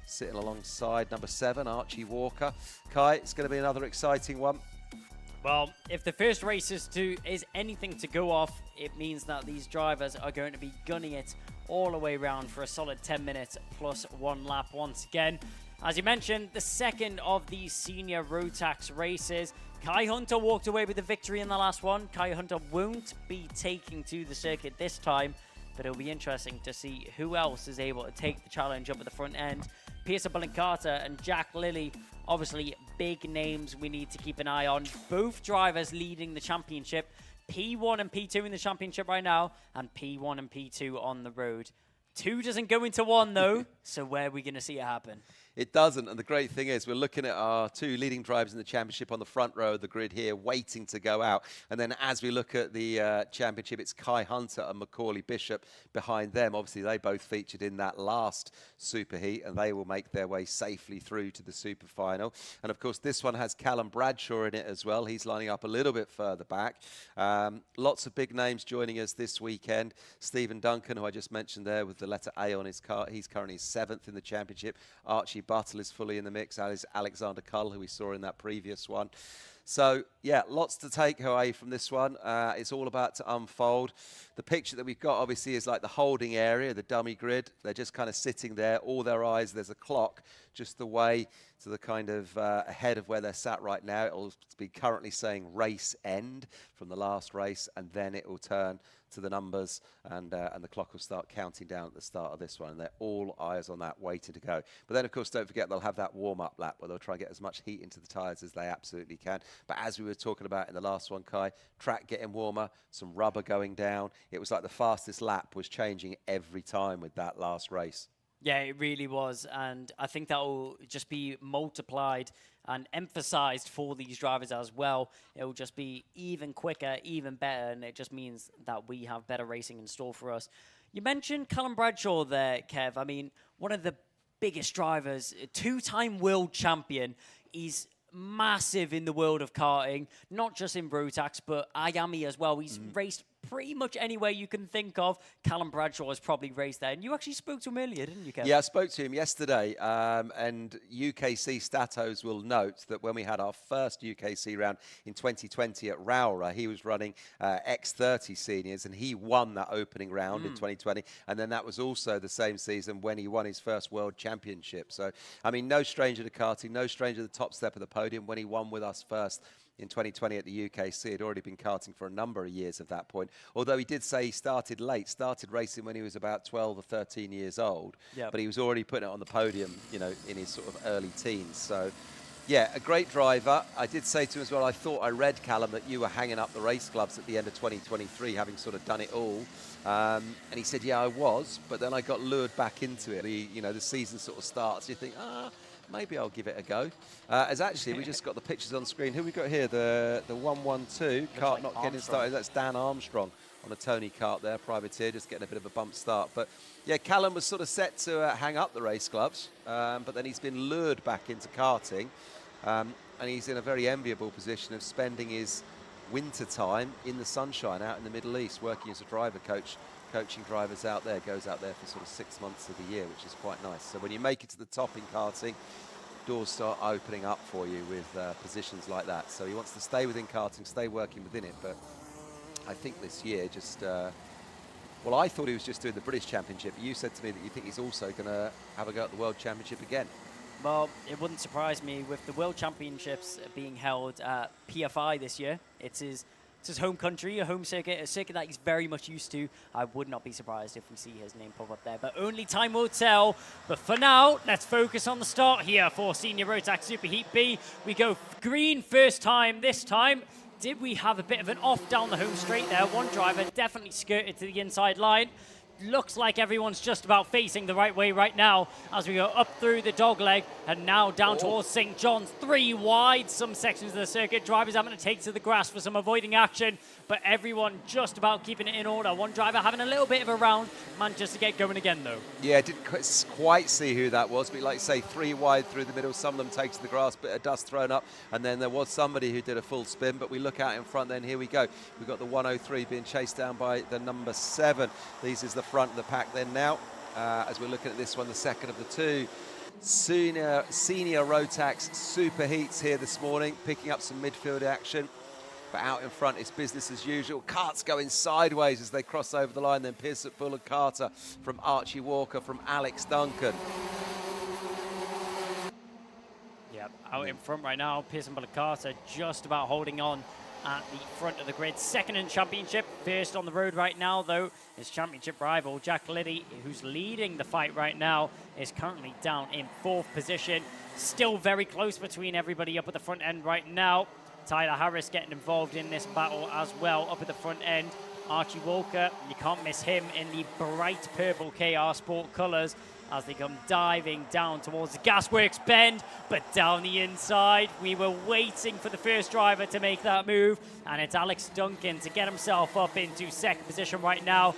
Sitting alongside number 7, Archie Walker. Kai, it's going to be another exciting one. Well, if the first race is anything to go off, it means that these drivers are going to be gunning it all the way around for a solid 10 minutes plus 1 lap once again. As you mentioned, the second of these senior rotax races. Kai Hunter walked away with the victory in the last one. Kai Hunter won't be taking to the circuit this time, but it'll be interesting to see who else is able to take the challenge up at the front end. Pearson Bullock Carter and Jack Lilly, obviously big names we need to keep an eye on. Both drivers leading the championship. P1 and P2 in the championship right now, and P1 and P2 on the road. 2 doesn't go into 1 though, so where are we going to see it happen? It doesn't, and the great thing is we're looking at our 2 leading drivers in the championship on the front row of the grid here, waiting to go out. And then as we look at the championship, it's Kai Hunter and Macaulay Bishop behind them. Obviously, they both featured in that last super heat, and they will make their way safely through to the super final. And of course, this one has Callum Bradshaw in it as well. He's lining up a little bit further back. Lots of big names joining us this weekend. Stephen Duncan, who I just mentioned there with the letter A on his car, he's currently 7th in the championship. Archie Buttle is fully in the mix, as is Alexander Cull, who we saw in that previous one. So, yeah, lots to take away from this one. It's all about to unfold. The picture that we've got, obviously, is like the holding area, the dummy grid. They're just kind of sitting there, all their eyes. There's a clock just the way to the kind of ahead of where they're sat right now. It'll be currently saying race end from the last race, and then it will turn to the numbers, and the clock will start counting down at the start of this one. And they're all eyes on that, waiting to go. But then, of course, don't forget they'll have that warm-up lap where they'll try and get as much heat into the tyres as they absolutely can. But as we were talking about in the last one, Kai, track getting warmer, some rubber going down. It was like the fastest lap was changing every time with that last race. Yeah, it really was. And I think that will just be multiplied and emphasized for these drivers as well. It will just be even quicker, even better, and it just means that we have better racing in store for us. You mentioned Callum Bradshaw there, Kev. I mean, one of the biggest drivers, 2-time world champion. He's massive in the world of karting, not just in rotax, but IAME as well. He's raced pretty much anywhere you can think of. Callum Bradshaw has probably raced there. And you actually spoke to him earlier, didn't you, Kevin? Yeah, I spoke to him yesterday. And UKC Statos will note that when we had our first UKC round in 2020 at Rowra, he was running X30 seniors, and he won that opening round in 2020. And then that was also the same season when he won his first world championship. So, I mean, no stranger to karting, no stranger to the top step of the podium. When he won with us first in 2020 at the UKC, he'd already been karting for a number of years at that point. Although he did say he started late, started racing when he was about 12 or 13 years old. Yep. But he was already putting it on the podium, you know, in his sort of early teens. So, yeah, a great driver. I did say to him as well, I thought I read, Callum, that you were hanging up the race gloves at the end of 2023, having sort of done it all. And he said, yeah, I was, but then I got lured back into it. The season sort of starts. You think, maybe I'll give it a go. As actually, we just got the pictures on screen. Who we got here? The 112 cart not getting started. That's Dan Armstrong on a Tony kart there, privateer, just getting a bit of a bump start. But yeah, Callum was sort of set to hang up the race gloves, but then he's been lured back into karting, and he's in a very enviable position of spending his winter time in the sunshine out in the Middle East, working as a driver coach, coaching drivers out there. Goes out there for sort of 6 months of the year, which is quite nice. So when you make it to the top in karting, doors start opening up for you with positions like that. So he wants to stay within karting, stay working within it. But I think this year just, well, I thought he was just doing the British Championship. You said to me that you think he's also going to have a go at the World Championship again. Well, it wouldn't surprise me with the World Championships being held at PFI this year. It's his It's his home country, a home circuit, a circuit that he's very much used to. I would not be surprised if we see his name pop up there, but only time will tell. But for now, let's focus on the start here for Senior Rotax Superheat B. We go green first time. This time, did we have a bit of an off down the home straight there? One driver definitely skirted to the inside line. Looks like everyone's just about facing the right way right now as we go up through the dogleg and now down towards St. John's. 3 wide, some sections of the circuit. Drivers having to take to the grass for some avoiding action, but everyone just about keeping it in order. One driver having a little bit of a round, managed to get going again though. Yeah, didn't quite see who that was, but like you say, 3 wide through the middle. Some of them take to the grass, bit of dust thrown up, and then there was somebody who did a full spin, but we look out in front then, here we go. We've got the 103 being chased down by the number 7. This is the front of the pack then now, as we're looking at this one, the second of the 2. Senior Rotax Superheats here this morning, picking up some midfield action. But out in front, it's business as usual. Karts going sideways as they cross over the line. Then Pearson Bullock Carter from Archie Walker, from Alex Duncan. Yeah, out in front right now, Pearson Bullock Carter just about holding on at the front of the grid. Second in championship, first on the road right now, though. His championship rival, Jack Liddy, who's leading the fight right now, is currently down in 4th position. Still very close between everybody up at the front end right now. Tyler Harris getting involved in this battle as well up at the front end. Archie Walker, you can't miss him in the bright purple KR Sport colours as they come diving down towards the Gasworks bend, but down the inside. We were waiting for the first driver to make that move, and it's Alex Duncan to get himself up into 2nd position right now.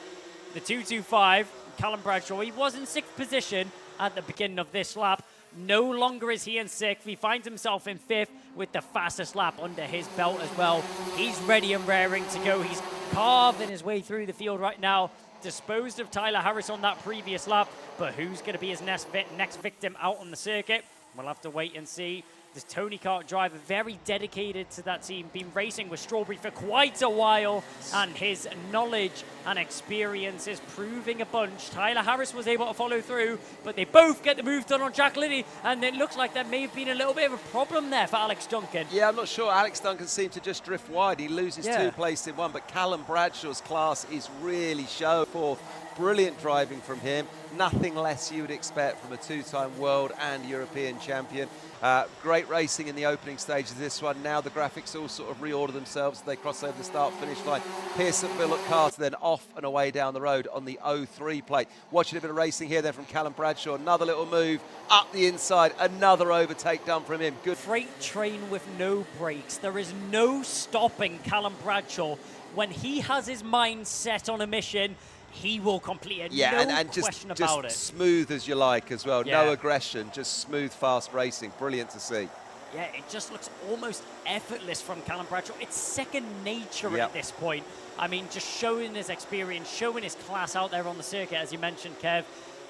The 225, Callum Bradshaw, he was in 6th position at the beginning of this lap. No longer is he in 6th. He finds himself in 5th with the fastest lap under his belt as well. He's ready and raring to go. He's carving his way through the field right now. Disposed of Tyler Harris on that previous lap, but who's going to be his next victim out on the circuit? We'll have to wait and see. This Tony Kart driver, very dedicated to that team, been racing with Strawberry for quite a while, and his knowledge and experience is proving a bunch. Tyler Harris was able to follow through, but they both get the move done on Jack Liddy, and it looks like there may have been a little bit of a problem there for Alex Duncan. Yeah, I'm not sure. Alex Duncan seemed to just drift wide. He loses 2 places in 1, but Callum Bradshaw's class is really show forth. Brilliant driving from him. Nothing less you would expect from a 2-time world and European champion. Great racing in the opening stage of this one. Now the graphics all sort of reorder themselves as they cross over the start-finish line. Pearson Bullock Carter then off and away down the road on the 03 plate. Watching a bit of racing here then from Callum Bradshaw. Another little move up the inside. Another overtake done from him. Good. Freight train with no brakes. There is no stopping Callum Bradshaw. When he has his mind set on a mission, he will complete it. Yeah, no and question just about it. Smooth as you like as well. Yeah. No aggression, just smooth, fast racing. Brilliant to see. Yeah, it just looks almost effortless from Callum Bradshaw. It's second nature Yep. at this point. I mean, just showing his experience, showing his class out there on the circuit, as you mentioned, Kev.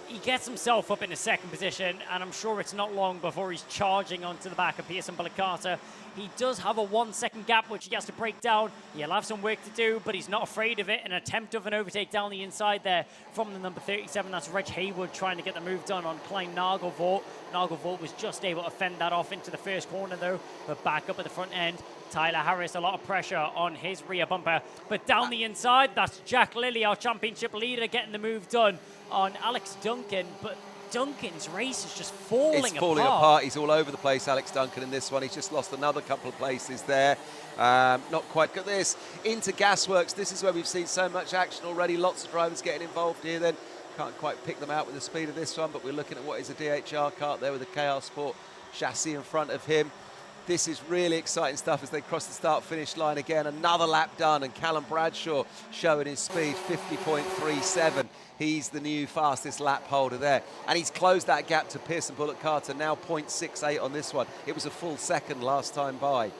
He gets himself up in a 2nd position, and I'm sure it's not long before he's charging onto the back of Pearson Bullock Carter. He does have a 1-second gap, which he has to break down. He'll have some work to do, but he's not afraid of it. An attempt of an overtake down the inside there from the number 37. That's Reg Haywood trying to get the move done on Klein Nagelvoort. Nagelvoort was just able to fend that off into the first corner, though. But back up at the front end, Tyler Harris, a lot of pressure on his rear bumper. But down the inside, that's Jack Lilly, our championship leader, getting the move done on Alex Duncan. But Duncan's race is just falling apart. It's falling apart. He's all over the place, Alex Duncan, in this one. He's just lost another couple of places there. Not quite got this. Into Gasworks. This is where we've seen so much action already. Lots of drivers getting involved here then. Can't quite pick them out with the speed of this one, but we're looking at what is a DHR kart there with a KR Sport chassis in front of him. This is really exciting stuff as they cross the start-finish line again. Another lap done, and Callum Bradshaw showing his speed, 50.37. He's the new fastest lap holder there. And he's closed that gap to Pearson Bullock Carter, now 0.68 on this one. It was a full second last time by.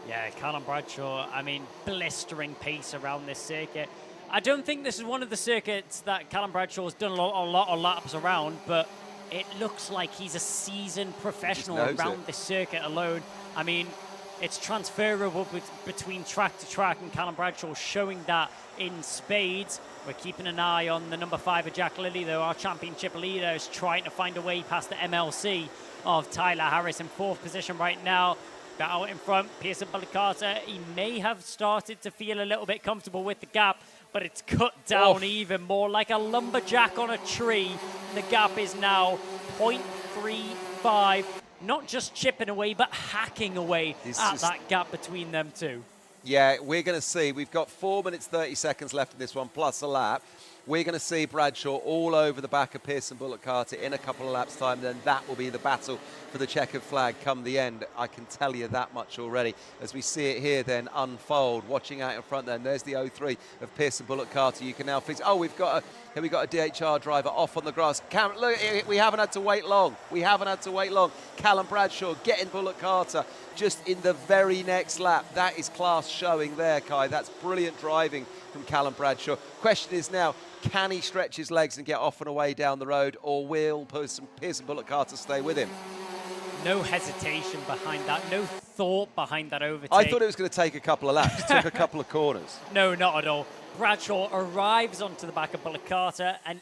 Yeah, Callum Bradshaw, I mean, blistering pace around this circuit. I don't think this is one of the circuits that Callum Bradshaw's done a lot of laps around, but it looks like he's a seasoned professional around this circuit alone. I mean, it's transferable between track to track, and Callum Bradshaw showing that in spades. We're keeping an eye on the number 5 of Jack Lilly, though. Our championship leader is trying to find a way past the MLC of Tyler Harris in 4th position right now. Walker out in front. Pearson Carter, he may have started to feel a little bit comfortable with the gap, but it's cut down even more like a lumberjack on a tree. The gap is now 0.35, not just chipping away, but hacking away at that gap between them two. Yeah, we're going to see. We've got 4 minutes, 30 seconds left in this one, plus a lap. We're going to see Bradshaw all over the back of Pearson Carter in a couple of laps' time. Then that will be the battle for the checkered flag come the end. I can tell you that much already. As we see it here then unfold, watching out in front then. There's the 03 of Pearson Carter. You can now fix. Oh, we've got a DHR driver off on the grass. Look, we haven't had to wait long. We haven't had to wait long. Callum Bradshaw getting Carter just in the very next lap. That is class showing there, Kai. That's brilliant driving from Callum Bradshaw. Question is now, can he stretch his legs and get off and away down the road, or will Pearson Carter stay with him? No hesitation behind that, no thought behind that overtake. I thought it was going to take a couple of laps. It took a couple of corners. No, not at all. Bradshaw arrives onto the back of Carter, and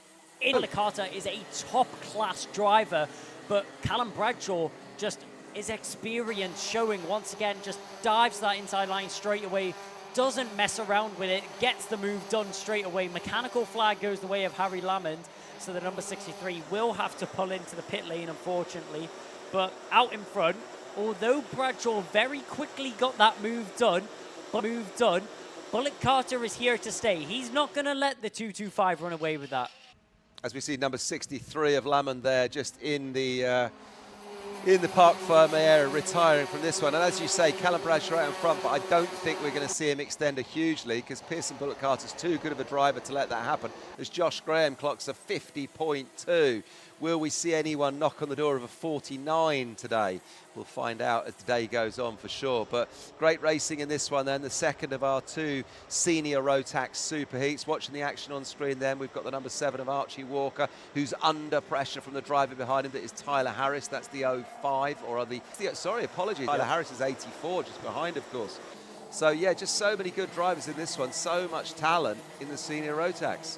Carter is a top-class driver, but Callum Bradshaw just his experience showing once again, just dives that inside line straight away, doesn't mess around with it, gets the move done straight away. Mechanical flag goes the way of Harry Lamond, so the number 63 will have to pull into the pit lane, unfortunately. But out in front, although Bradshaw very quickly got that move done, Carter is here to stay. He's not going to let the 225 run away with that. As we see number 63 of Lamond there, just in the Parc Fermé area, retiring from this one. And as you say, Callum Bradshaw out in front, but I don't think we're going to see him extend a hugely because Pearson Carter's too good of a driver to let that happen. As Josh Graham clocks a 50.2. Will we see anyone knock on the door of a 49 today? We'll find out as the day goes on for sure. But great racing in this one then, the second of our two senior Rotax super heats. Watching the action on screen then, we've got the number 7 of Archie Walker, who's under pressure from the driver behind him. That is Tyler Harris. That's the 05, or sorry, apologies. Tyler Harris is 84, just behind, of course. So yeah, just so many good drivers in this one. So much talent in the senior Rotax.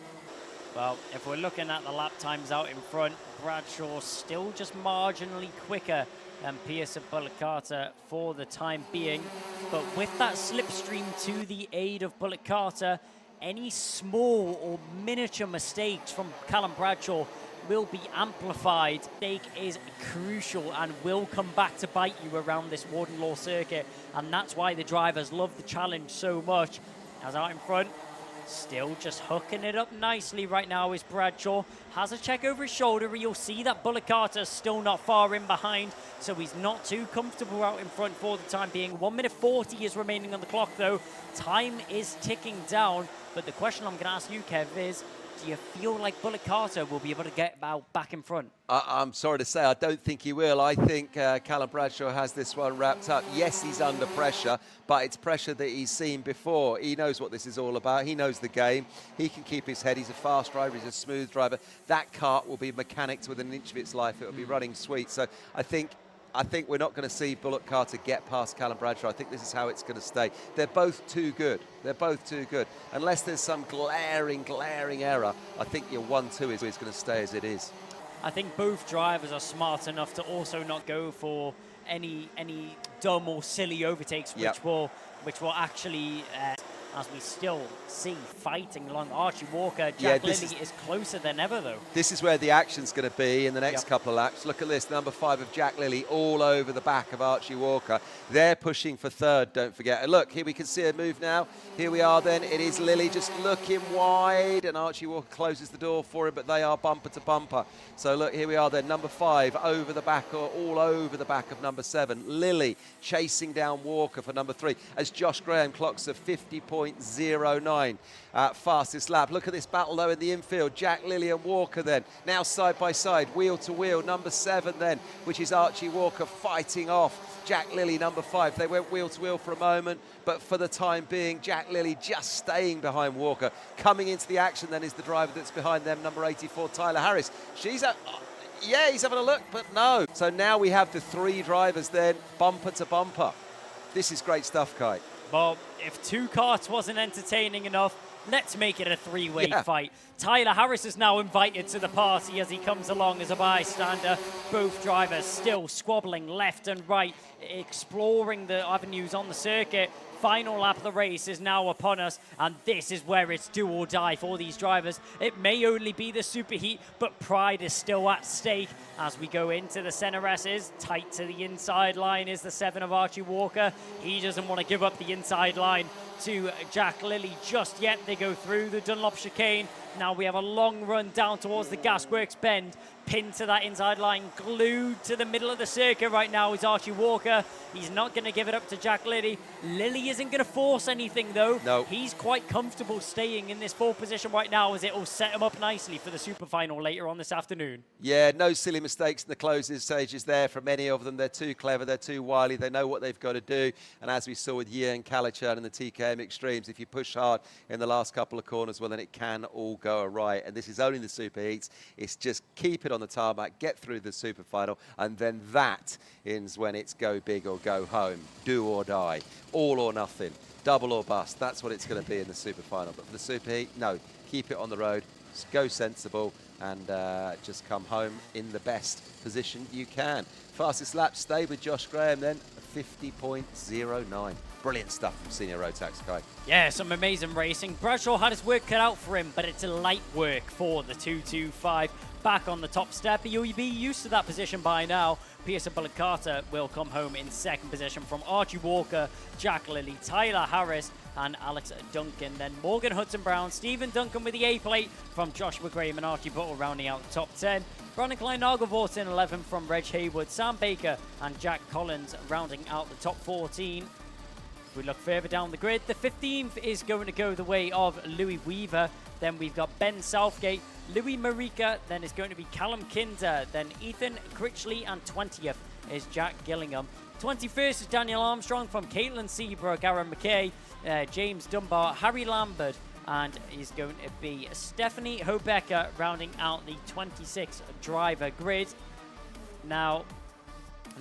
Well, if we're looking at the lap times out in front, Bradshaw still just marginally quicker than Pearson Carter for the time being. But with that slipstream to the aid of Carter, any small or miniature mistakes from Callum Bradshaw will be amplified. Mistake is crucial and will come back to bite you around this Warden Law circuit. And that's why the drivers love the challenge so much. As out in front, still just hooking it up nicely right now is Bradshaw. Has a check over his shoulder. You'll see that Carter's still not far in behind, so he's not too comfortable out in front for the time being. 1 minute 40 is remaining on the clock, though. Time is ticking down, but the question I'm going to ask you, Kev, is do you feel like Carter will be able to get back in front? I'm sorry to say, I don't think he will. I think Callum Bradshaw has this one wrapped up. Yes, he's under pressure, but it's pressure that he's seen before. He knows what this is all about. He knows the game. He can keep his head. He's a fast driver. He's a smooth driver. That kart will be mechanicked within an inch of its life. It will be running sweet. So I think we're not going to see Carter get past Callum Bradshaw. I think this is how it's going to stay. They're both too good. They're both too good. Unless there's some glaring error, I think your 1-2 is going to stay as it is. I think both drivers are smart enough to also not go for any dumb or silly overtakes, which will actually, as we still see fighting along Archie Walker. Jack Lilly is closer than ever, though. This is where the action's going to be in the next couple of laps. Look at this, number 5 of Jack Lilly all over the back of Archie Walker. They're pushing for third, don't forget. And look, here we can see a move now. Here we are then. It is Lilly just looking wide, and Archie Walker closes the door for him, but they are bumper to bumper. So look, here we are then, number 5 over the back, or all over the back of number 7. Lilly chasing down Walker for number 3, as Josh Graham clocks a 50.09. Fastest lap. Look at this battle though in the infield. Jack Lilly and Walker then now side by side, wheel to wheel. Number 7 then, which is Archie Walker, fighting off Jack Lilly, number 5. They went wheel to wheel for a moment, but for the time being, Jack Lilly just staying behind Walker. Coming into the action then is the driver that's behind them, number 84, Tyler Harris. He's having a look, but no. So now we have the 3 drivers then, bumper to bumper. This is great stuff, Kai. Well, if 2 karts wasn't entertaining enough, Let's make it a three-way fight. Tyler Harris is now invited to the party as he comes along as a bystander. Both drivers still squabbling left and right, exploring the avenues on the circuit. Final lap of the race is now upon us, and this is where it's do or die for these drivers. It may only be the superheat, but pride is still at stake as we go into the center S's. Tight to the inside line is the 7 of Archie Walker. He doesn't want to give up the inside line to Jack Lilly just yet. They go through the Dunlop chicane. Now we have a long run down towards the Gasworks bend. Pinned to that inside line, glued to the middle of the circuit right now is Archie Walker. He's not going to give it up to Jack Lilly. Lilly isn't going to force anything though. No. He's quite comfortable staying in this 4th position right now as it will set him up nicely for the super final later on this afternoon. Yeah, no silly mistakes in the closing stages there from any of them. They're too clever, they're too wily, they know what they've got to do. And as we saw with Ian Calichurn and the TKM Extremes, if you push hard in the last couple of corners, well, then it can all go awry. And this is only the superheats. It's just keep it on the tarmac, get through the super final, and then that is when it's go big or go home, do or die, all or nothing, double or bust. That's what it's going to be in the super final. But for the superheat, no, keep it on the road, go sensible, and just come home in the best position you can. Fastest lap stayed with Josh Graham then, 50.09. Brilliant stuff from Senior Rotax, Kai. Yeah, some amazing racing. Bradshaw had his work cut out for him, but it's a light work for the 225. Back on the top step, you'll be used to that position by now. Pearson Bullock Carter will come home in 2nd position from Archie Walker, Jack Lilly, Tyler Harris, and Alex Duncan. Then Morgan Hudson-Brown, Stephen Duncan with the A plate from Joshua Graham and Archie Buttle rounding out the top 10. Brandon Klein-Nagelvort in 11 from Reg Haywood, Sam Baker and Jack Collins rounding out the top 14. If we look further down the grid, the 15th is going to go the way of Louis Weaver. Then we've got Ben Southgate, Louis Marika, then it's going to be Callum Kinder, then Ethan Critchley, and 20th is Jack Gillingham. 21st is Daniel Armstrong from Caitlin Seabrook, Aaron McKay, James Dunbar, Harry Lambert, and is going to be Stephanie Hobecker rounding out the 26 driver grid. Now,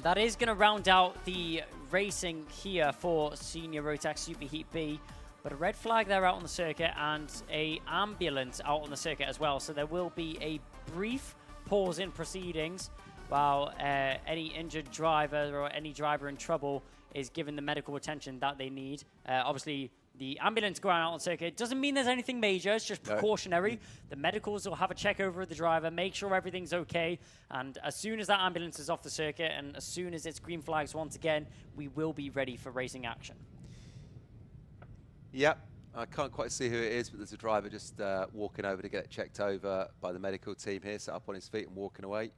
that is going to round out the racing here for Senior Rotax Superheat B. But a red flag there out on the circuit and a ambulance out on the circuit as well. So there will be a brief pause in proceedings while any injured driver or any driver in trouble is given the medical attention that they need. Obviously, the ambulance going out on circuit doesn't mean there's anything major. It's just precautionary. The medicals will have a check over the driver, make sure everything's okay. And as soon as that ambulance is off the circuit and as soon as it's green flags once again, we will be ready for racing action. Yep, I can't quite see who it is, but there's a driver just walking over to get it checked over by the medical team here, sat up on his feet and walking away.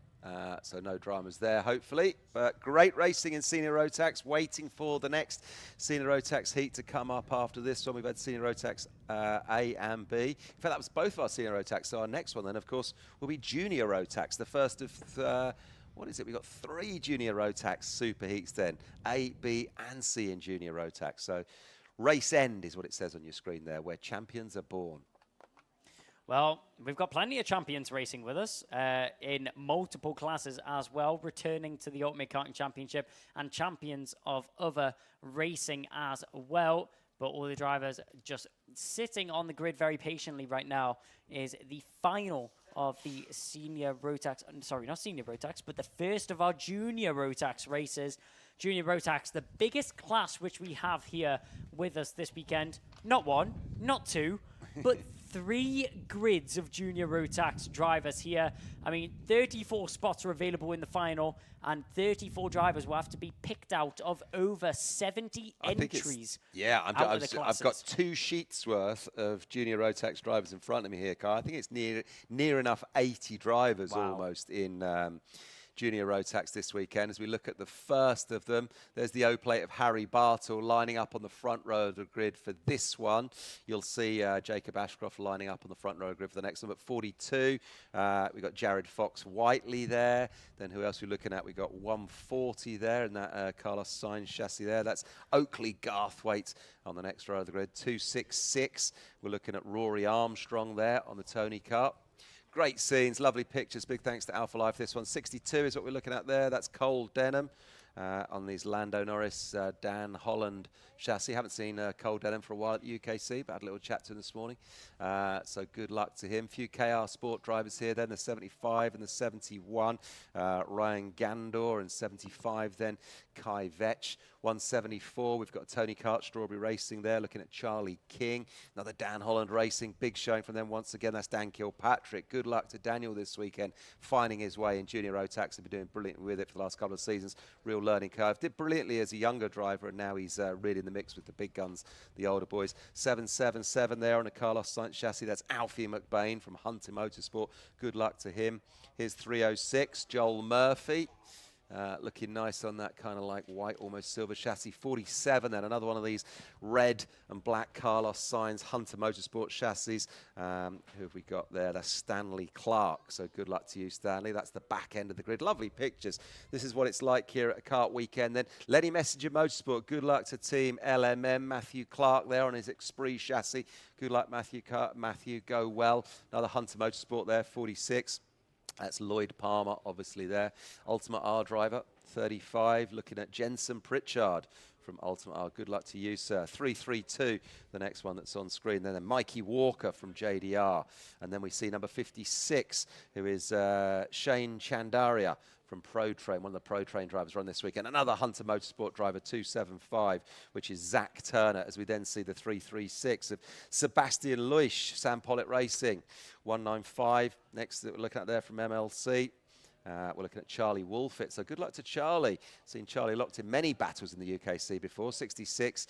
So no dramas there, hopefully. But great racing in Senior Rotax, waiting for the next Senior Rotax heat to come up after this one. We've had Senior Rotax A and B. In fact, that was both of our Senior Rotax. So our next one then, of course, will be Junior Rotax, the first of... what is it? We've got 3 Junior Rotax super heats then, A, B, and C in Junior Rotax. So race end is what it says on your screen there, where champions are born. Well, we've got plenty of champions racing with us in multiple classes as well, returning to the Ultimate Karting Championship and champions of other racing as well. But all the drivers just sitting on the grid very patiently right now is the final of the Senior Rotax, sorry, not Senior Rotax, but the first of our Junior Rotax races. Junior Rotax, the biggest class which we have here with us this weekend. Not 1, not 2, but 3 grids of Junior Rotax drivers here. I mean, 34 spots are available in the final, and 34 drivers will have to be picked out of over 70 entries. Yeah, I've got 2 sheets worth of Junior Rotax drivers in front of me here, Kai. I think it's near enough 80 drivers almost in Junior Rotax this weekend. As we look at the first of them, there's the O-plate of Harry Bartle lining up on the front row of the grid for this one. You'll see Jacob Ashcroft lining up on the front row of the grid for the next one. At 42, we've got Jared Fox-Whiteley there. Then who else are we looking at? We've got 140 there, and that Carlos Sainz chassis there. That's Oakley Garthwaite on the next row of the grid. 266, we're looking at Rory Armstrong there on the Tony Cup. Great scenes, lovely pictures. Big thanks to Alpha Life. This one, 62 is what we're looking at there. That's Cole Denham. on these Lando Norris, Dan Holland chassis. Haven't seen Cole Denham for a while at the UKC, but had a little chat to him this morning. So good luck to him. Few KR Sport drivers here then, the 75 and the 71. Ryan Gandor and 75 then, Kai Vetch. 174, we've got Tony Kart Strawberry Racing there, looking at Charlie King. Another Dan Holland Racing, big showing from them once again. That's Dan Kilpatrick. Good luck to Daniel this weekend, finding his way in junior rotax. He's been doing brilliantly with it for the last couple of seasons. Real learning curve. Did brilliantly as a younger driver, and now he's really in the mix with the big guns, the older boys. 777 there on a Carlos Sainz chassis. That's Alfie McBain from Hunter Motorsport. Good luck to him. Here's 306, Joel Murphy. Looking nice on that kind of like white, almost silver chassis. 47 then, another one of these red and black Carlos Sainz Hunter Motorsport chassis. Who have we got there? That's Stanley Clark. So good luck to you, Stanley. That's the back end of the grid. Lovely pictures. This is what it's like here at a kart weekend. Then Lenny Messenger Motorsport. Good luck to Team LMM. Matthew Clark there on his Esprit chassis. Good luck, Matthew. Matthew, go well. Another Hunter Motorsport there, 46. That's Lloyd Palmer, obviously there. Ultimate R driver, 35. Looking at Jensen Pritchard from Ultimate R. Good luck to you, sir. 332, the next one that's on screen. Then Mikey Walker from JDR. And then we see number 56, who is Shane Chandaria from Pro Train, one of the Pro Train drivers run this weekend. Another Hunter Motorsport driver, 275, which is Zach Turner, as we then see the 336 of Sebastian Luish, Sam Pollitt Racing, 195. Next that we're looking at there from MLC. We're looking at Charlie Wolfett, so good luck to Charlie. Seen Charlie locked in many battles in the UKC before. 66,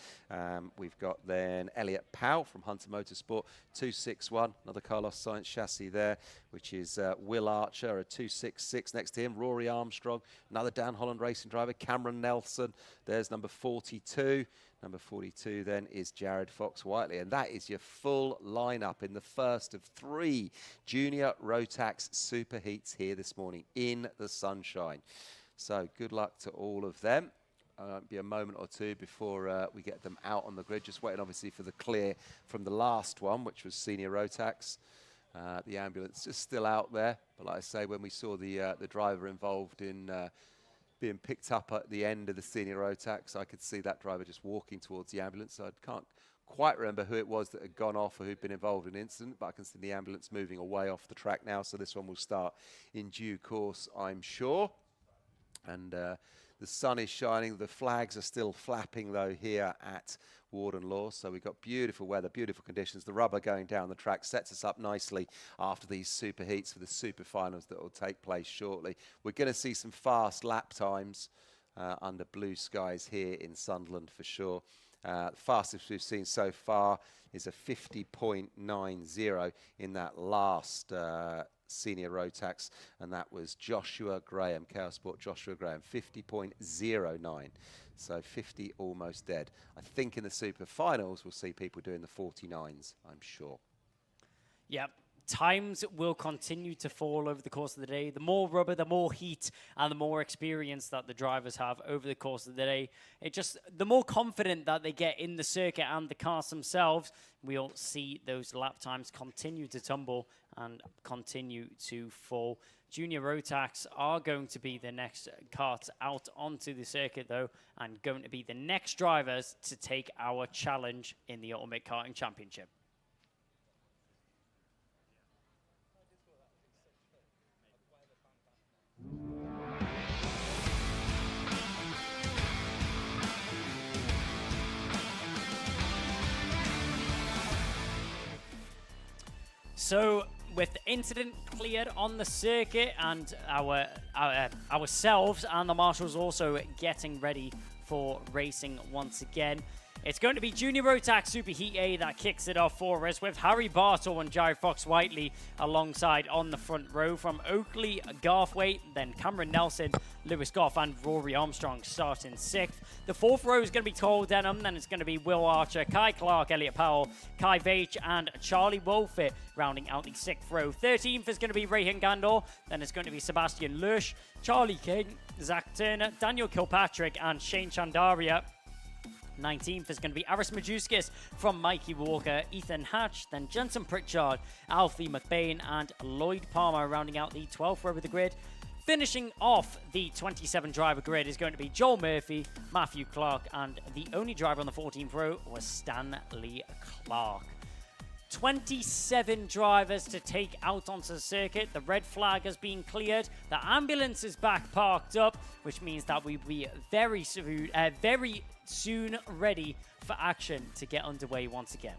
we've got then Elliot Powell from Hunter Motorsport, 261, another Carlos Sainz chassis there, which is Will Archer, a 266 next to him. Rory Armstrong, another Dan Holland Racing driver. Cameron Nelson, there's number 42. Number 42 then is Jared Fox-Whiteley, and that is your full lineup in the first of 3 junior Rotax Super Heats here this morning in the sunshine. So good luck to all of them. Be a moment or two before we get them out on the grid. Just waiting obviously for the clear from the last one, which was senior Rotax. The ambulance is still out there, but like I say, when we saw the driver involved in being picked up at the end of the senior Rotax, I could see that driver just walking towards the ambulance. So I can't quite remember who it was that had gone off or who'd been involved in the incident, but I can see the ambulance moving away off the track now. So this one will start in due course, I'm sure. And the sun is shining. The flags are still flapping, though, here at Warden Law. So we've got beautiful weather, beautiful conditions. The rubber going down the track sets us up nicely after these super heats for the super finals that will take place shortly. We're going to see some fast lap times under blue skies here in Sunderland for sure. The fastest we've seen so far is a 50.90 in that last senior Rotax, and that was Joshua Graham, Chaos Sport Joshua Graham, 50.09. So 50 almost dead. I think in the super finals we'll see people doing the 49s, I'm sure. Yep. Times will continue to fall over the course of the day. The more rubber, the more heat, and the more experience that the drivers have over the course of the day. The more confident that they get in the circuit and the cars themselves, we'll see those lap times continue to tumble and continue to fall. Junior Rotax are going to be the next karts out onto the circuit, though, and going to be the next drivers to take our challenge in the Ultimate Karting Championship. So, with the incident cleared on the circuit and ourselves and the marshals also getting ready for racing once again, it's going to be Junior Rotax Super Heat A that kicks it off for us, with Harry Bartle and Jared Fox-Whiteley alongside on the front row. From Oakley, Garthwaite, then Cameron Nelson, Lewis Goff and Rory Armstrong starting 6th. The 4th row is going to be Cole Denham, then it's going to be Will Archer, Kai Clark, Elliot Powell, Kai Veitch and Charlie Wolfett rounding out the 6th row. 13th is going to be Rayhan Gandor, then it's going to be Sebastian Lush, Charlie King, Zach Turner, Daniel Kilpatrick and Shane Chandaria. 19th is going to be Aris Majewskis from Mikey Walker, Ethan Hatch, then Jensen Pritchard, Alfie McBain and Lloyd Palmer rounding out the 12th row of the grid. Finishing off the 27 driver grid is going to be Joel Murphy, Matthew Clark, and the only driver on the 14th row was Stanley Clark. 27 drivers to take out onto the circuit. The red flag has been cleared. The ambulance is back parked up, which means that we'll be very soon ready for action to get underway once again.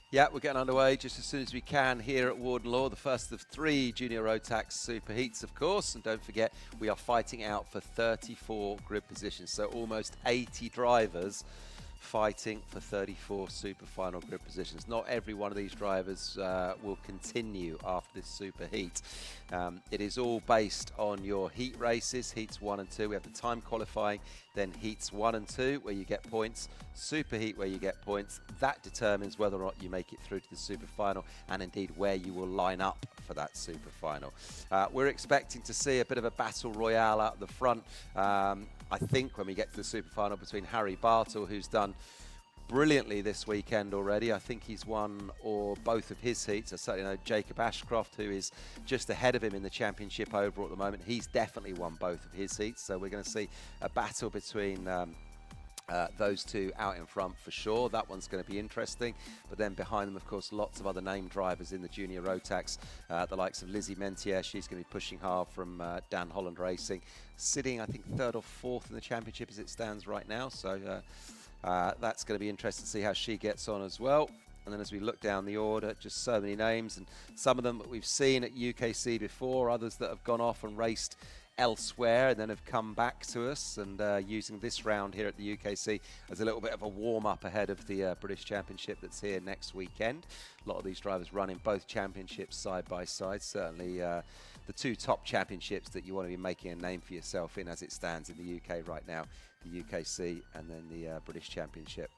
Yeah, we're getting underway just as soon as we can here at Warden Law, the first of 3 Junior Rotax Super Heats, of course. And don't forget, we are fighting out for 34 grid positions, so almost 80 drivers fighting for 34 super final grid positions. Not every one of these drivers will continue after this super heat. It is all based on your heat races, heats 1 and 2. We have the time qualifying, then heats 1 and 2 where you get points, super heat where you get points. That determines whether or not you make it through to the super final, and indeed where you will line up for that super final. We're expecting to see a bit of a battle royale out the front. I think when we get to the super final between Harry Bartle, who's done brilliantly this weekend already. I think he's won or both of his heats. I certainly know Jacob Ashcroft, who is just ahead of him in the championship overall at the moment. He's definitely won both of his heats. So we're going to see a battle between those two out in front for sure. That one's going to be interesting. But then behind them, of course, lots of other named drivers in the Junior Rotax. The likes of Lizzie Mentier, she's going to be pushing hard from Dan Holland Racing. Sitting, I think, 3rd or 4th in the championship as it stands right now. So that's going to be interesting to see how she gets on as well. And then as we look down the order, just so many names. And some of them that we've seen at UKC before, others that have gone off and raced elsewhere and then have come back to us, and using this round here at the UKC as a little bit of a warm-up ahead of the British Championship that's here next weekend. A lot of these drivers running both championships side by side. Certainly the 2 top championships that you want to be making a name for yourself in as it stands in the UK right now, the UKC and then the British Championship.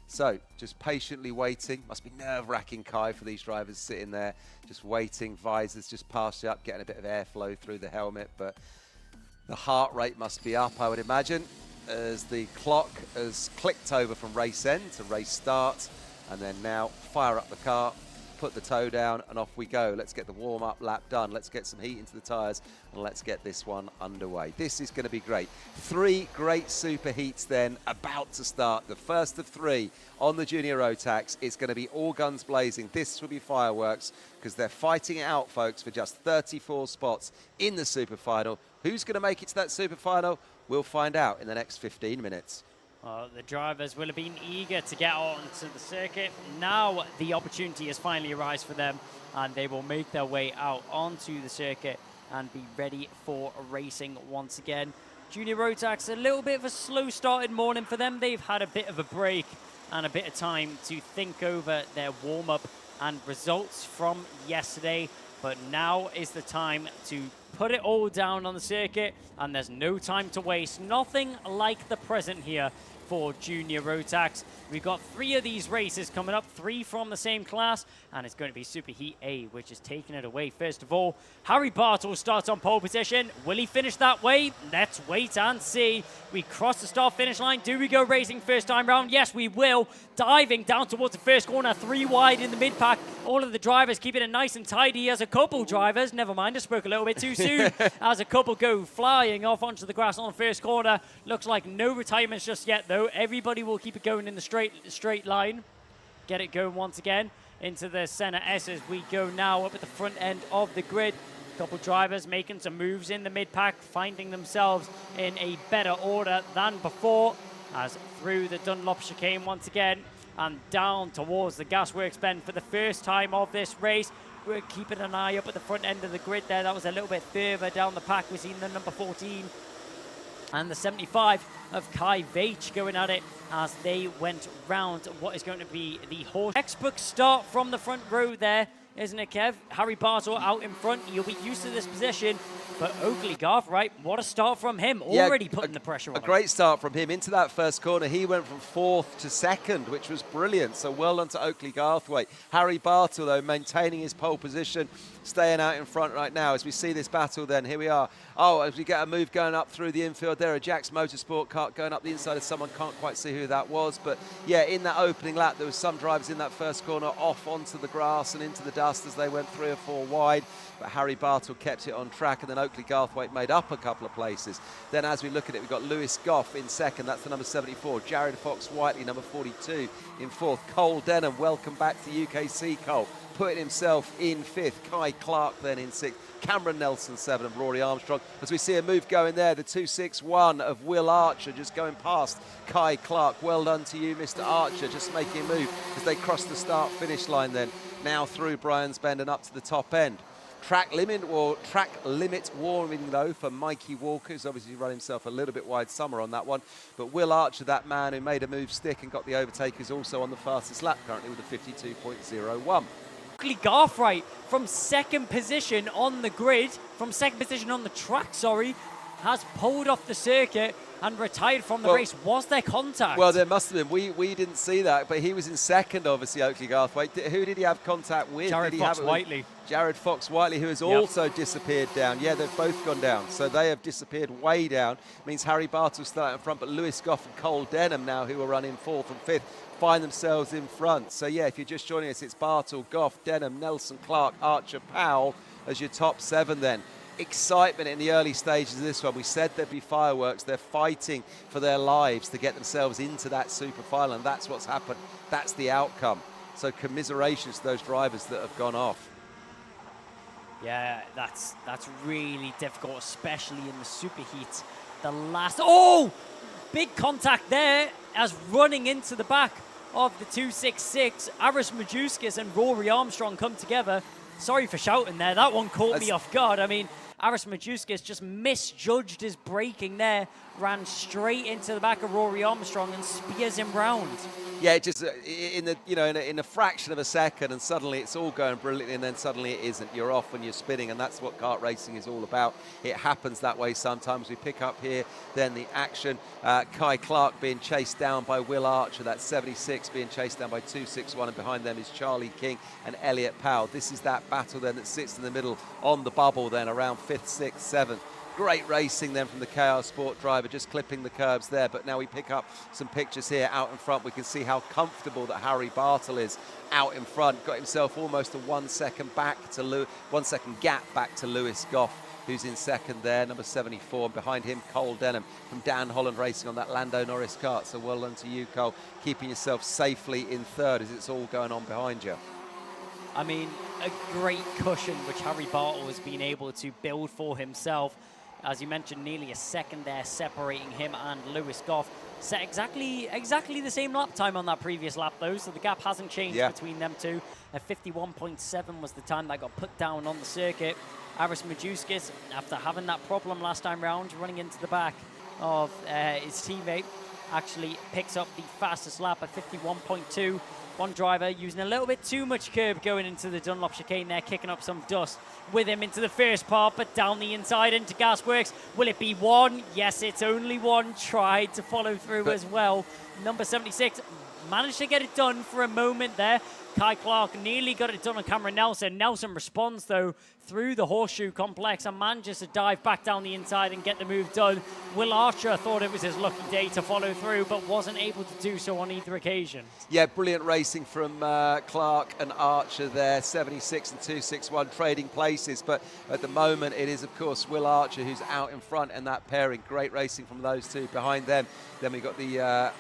So just patiently waiting. Must be nerve-wracking, Kai, for these drivers sitting there just waiting, visors just passed up, getting a bit of airflow through the helmet, but the heart rate must be up, I would imagine, as the clock has clicked over from race end to race start. And then now fire up the car, put the toe down, and off we go. Let's get the warm-up lap done. Let's get some heat into the tyres, and let's get this one underway. This is going to be great. 3 great super heats then about to start. The first of 3 on the Junior Rotax. It's going to be all guns blazing. This will be fireworks because they're fighting it out, folks, for just 34 spots in the super final. Who's going to make it to that super final? We'll find out in the next 15 minutes. The drivers will have been eager to get onto the circuit. Now the opportunity has finally arisen for them, and they will make their way out onto the circuit and be ready for racing once again. Junior Rotax, a little bit of a slow started morning for them. They've had a bit of a break and a bit of time to think over their warm-up and results from yesterday. But now is the time to put it all down on the circuit, and there's no time to waste. Nothing like the present here for Junior Rotax. We've got 3 of these races coming up, 3 from the same class, and it's going to be Super Heat A, which is taking it away. First of all, Harry Bartle starts on pole position. Will he finish that way? Let's wait and see. We cross the start-finish line. Do we go racing first time round? Yes, we will. Diving down towards the first corner, 3 wide in the mid-pack. All of the drivers keeping it nice and tidy as a couple drivers. Never mind, I spoke a little bit too soon. As a couple go flying off onto the grass on the first corner. Looks like no retirements just yet, though. Everybody will keep it going in the straight line. Get it going once again into the center S as we go now up at the front end of the grid. Couple drivers making some moves in the mid-pack, finding themselves in a better order than before, as through the Dunlop chicane once again and down towards the gasworks bend for the first time of this race. We're keeping an eye up at the front end of the grid there. That was a little bit further down the pack. We've seen the number 14 and the 75 of Kai Veitch going at it as they went round what is going to be the horse. Textbook start from the front row there, isn't it, Kev? Harry Bartle out in front. You'll be used to this position. But Oakley Garth, right, what a start from him. Already putting the pressure on him. A great start from him into that first corner. He went from 4th to 2nd, which was brilliant. So well done to Oakley Garthwaite. Harry Bartle, though, maintaining his pole position, staying out in front right now. As we see this battle then, here we are. Oh, as we get a move going up through the infield there, a Jack's Motorsport car going up the inside of someone. Can't quite see who that was. But, yeah, in that opening lap, there was some drivers in that first corner off onto the grass and into the dust as they went 3 or 4 wide, but Harry Bartle kept it on track, and then Oakley Garthwaite made up a couple of places. Then as we look at it, we've got Lewis Goff in second, that's the number 74. Jared Fox-Whiteley, number 42, in fourth. Cole Denham, welcome back to UKC, Cole, putting himself in fifth. Kai Clark then in sixth. Cameron Nelson 7 and Rory Armstrong. As we see a move going there, the 261 of Will Archer just going past Kai Clark. Well done to you, Mr. Archer, just making a move as they cross the start-finish line then. Now through Brian's Bend and up to the top end. Track limit warming though for Mikey Walker, who's obviously run himself a little bit wide summer on that one. But Will Archer, that man who made a move stick and got the overtake, is also on the fastest lap currently with a 52.01. Garthwaite from second position on the grid, from second position on the track, sorry, has pulled off the circuit and retired from the race. Was there contact? Well, there must have been. We didn't see that, but he was in second, obviously, Oakley Garthwaite. Who did he have contact with? Jared Fox-Whiteley. Jared Fox-Whiteley, who has also disappeared down. Yeah, they've both gone down. So they have disappeared way down. Means Harry Bartle's still out in front, but Lewis Goff and Cole Denham now, who are running fourth and fifth, find themselves in front. So yeah, if you're just joining us, it's Bartle, Goff, Denham, Nelson, Clark, Archer, Powell as your top 7 then. Excitement in the early stages of this one. We said there'd be fireworks. They're fighting for their lives to get themselves into that super final, and that's what's happened. That's the outcome. So commiserations to those drivers that have gone off. Yeah, that's really difficult, especially in the superheat. Big contact there as running into the back of the 266. Aris Majewskis and Rory Armstrong come together. Sorry for shouting there. That one caught me off guard. I mean, Aris Majewskis just misjudged his braking there, ran straight into the back of Rory Armstrong and spears him round. Yeah, just in a fraction of a second, and suddenly it's all going brilliantly, and then suddenly it isn't. You're off when you're spinning, and that's what kart racing is all about. It happens that way sometimes. We pick up here, then the action. Kai Clark being chased down by Will Archer, that's 76, being chased down by 261, and behind them is Charlie King and Elliot Powell. This is that battle then that sits in the middle on the bubble then around 5th, 6th, 7th. Great racing then from the KR Sport driver, just clipping the curbs there. But now we pick up some pictures here out in front. We can see how comfortable that Harry Bartle is out in front. Got himself almost a 1 second gap back to Lewis Goff, who's in second there, number 74. And behind him, Cole Denham from Dan Holland Racing on that Lando Norris kart. So well done to you, Cole, keeping yourself safely in third as it's all going on behind you. I mean, a great cushion which Harry Bartle has been able to build for himself. As you mentioned, nearly a second there separating him and Lewis Goff. Set exactly the same lap time on that previous lap, though, so the gap hasn't changed between them two. 51.7 was the time that got put down on the circuit. Aris Majewskis, after having that problem last time round, running into the back of his teammate, actually picks up the fastest lap at 51.2. One driver using a little bit too much curb going into the Dunlop chicane there, kicking up some dust with him into the first part, but down the inside into Gasworks. Will it be one? Yes, it's only one. Tried to follow through as well. Number 76 managed to get it done for a moment there. Kai Clark nearly got it done on Cameron Nelson. Nelson responds, though, through the horseshoe complex and manages to dive back down the inside and get the move done. Will Archer thought it was his lucky day to follow through, but wasn't able to do so on either occasion. Yeah, brilliant racing from Clark and Archer there, 76 and 261 trading places. But at the moment, it is, of course, Will Archer who's out in front in that pairing. Great racing from those two. Behind them, then we've got the...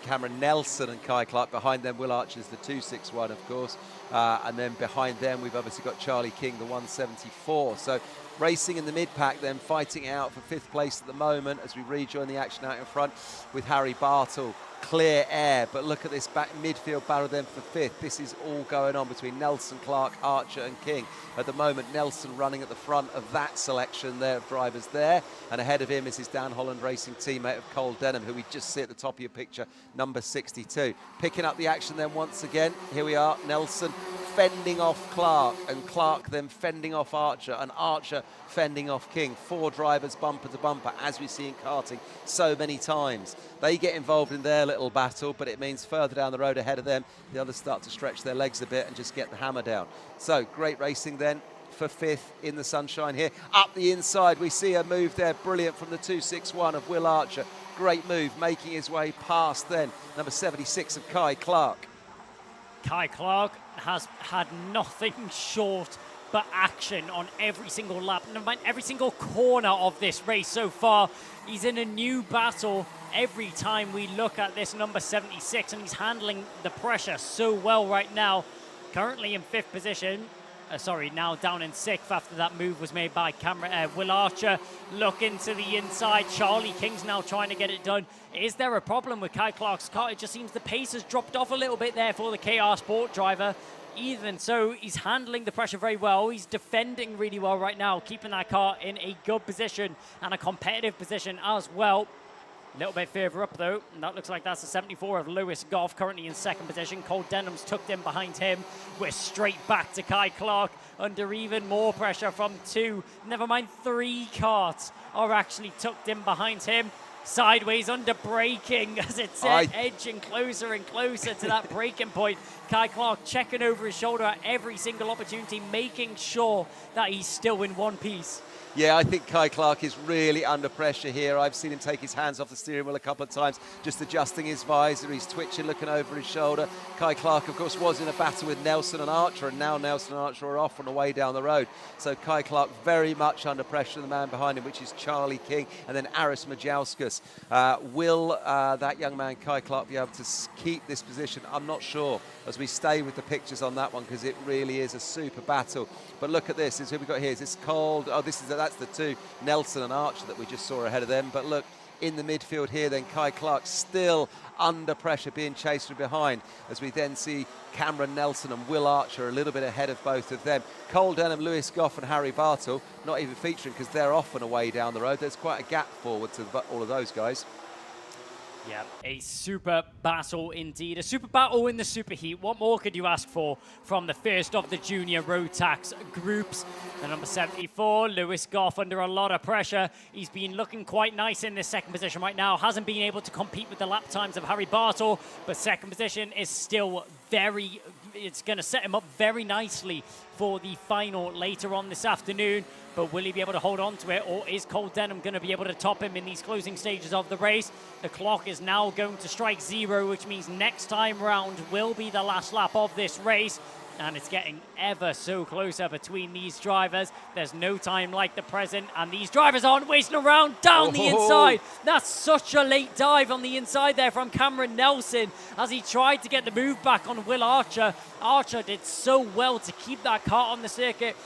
Cameron Nelson and Kai Clark. Behind them, Will Archer's the 261, of course. And then behind them, we've obviously got Charlie King, the 174. So racing in the mid-pack, then fighting it out for 5th place at the moment as we rejoin the action out in front with Harry Bartle. Clear air, but look at this back midfield battle then for 5th. This is all going on between Nelson, Clark, Archer and King. At the moment, Nelson running at the front of that selection there of drivers there, and ahead of him is his Dan Holland Racing teammate of Cole Denham, who we just see at the top of your picture, number 62. Picking up the action then once again, here we are, Nelson fending off Clark, and Clark then fending off Archer, and Archer fending off King. 4 drivers bumper to bumper, as we see in karting so many times. They get involved in their little battle, but it means further down the road ahead of them, the others start to stretch their legs a bit and just get the hammer down. So great racing then for 5th in the sunshine here. Up the inside, we see a move there, brilliant from the 261 of Will Archer. Great move, making his way past then number 76 of Kai Clark. Kai Clark has had nothing short but action on every single lap, never mind every single corner of this race so far. He's in a new battle every time we look at this number 76, and he's handling the pressure so well right now. Currently in 5th position. Now down in 6th after that move was made by Will Archer. Looking to the inside. Charlie King's now trying to get it done. Is there a problem with Kai Clark's car? It just seems the pace has dropped off a little bit there for the KR Sport driver. Even so, he's handling the pressure very well. He's defending really well right now, keeping that car in a good position and a competitive position as well. A little bit further up though, and that looks like that's the 74 of Lewis Goff, currently in 2nd position. Cole Denham's tucked in behind him. We're straight back to Kai Clark under even more pressure from 2, never mind 3 carts are actually tucked in behind him. Sideways under braking as it's edging closer and closer to that braking point. Kai Clark checking over his shoulder at every single opportunity, making sure that he's still in one piece. Yeah, I think Kai Clark is really under pressure here. I've seen him take his hands off the steering wheel a couple of times, just adjusting his visor. He's twitching, looking over his shoulder. Kai Clark, of course, was in a battle with Nelson and Archer, and now Nelson and Archer are off on the way down the road. So Kai Clark very much under pressure. The man behind him, which is Charlie King, and then Aris Majauskas. Will that young man, Kai Clark, be able to keep this position? I'm not sure, as we stay with the pictures on that one, because it really is a super battle. But look at this. Who we've got here. Is this cold? Oh, that's the 2, Nelson and Archer, that we just saw ahead of them. But look, in the midfield here, then Kai Clark still under pressure, being chased from behind, as we then see Cameron Nelson and Will Archer a little bit ahead of both of them. Cole Denham, Lewis Goff and Harry Bartle not even featuring because they're off and away down the road. There's quite a gap forward to all of those guys. Yeah, a super battle indeed. A super battle in the superheat. What more could you ask for from the first of the junior rotax groups? The number 74, Lewis Goff, under a lot of pressure. He's been looking quite nice in this 2nd position right now. Hasn't been able to compete with the lap times of Harry Bartle, but 2nd position is still it's going to set him up very nicely for the final later on this afternoon. But will he be able to hold on to it, or is Cole Denham going to be able to top him in these closing stages of the race? The clock is now going to strike 0, which means next time round will be the last lap of this race. And it's getting ever so closer between these drivers. There's no time like the present, and these drivers aren't wasting around down the inside. That's such a late dive on the inside there from Cameron Nelson as he tried to get the move back on Will Archer. Archer did so well to keep that car on the circuit.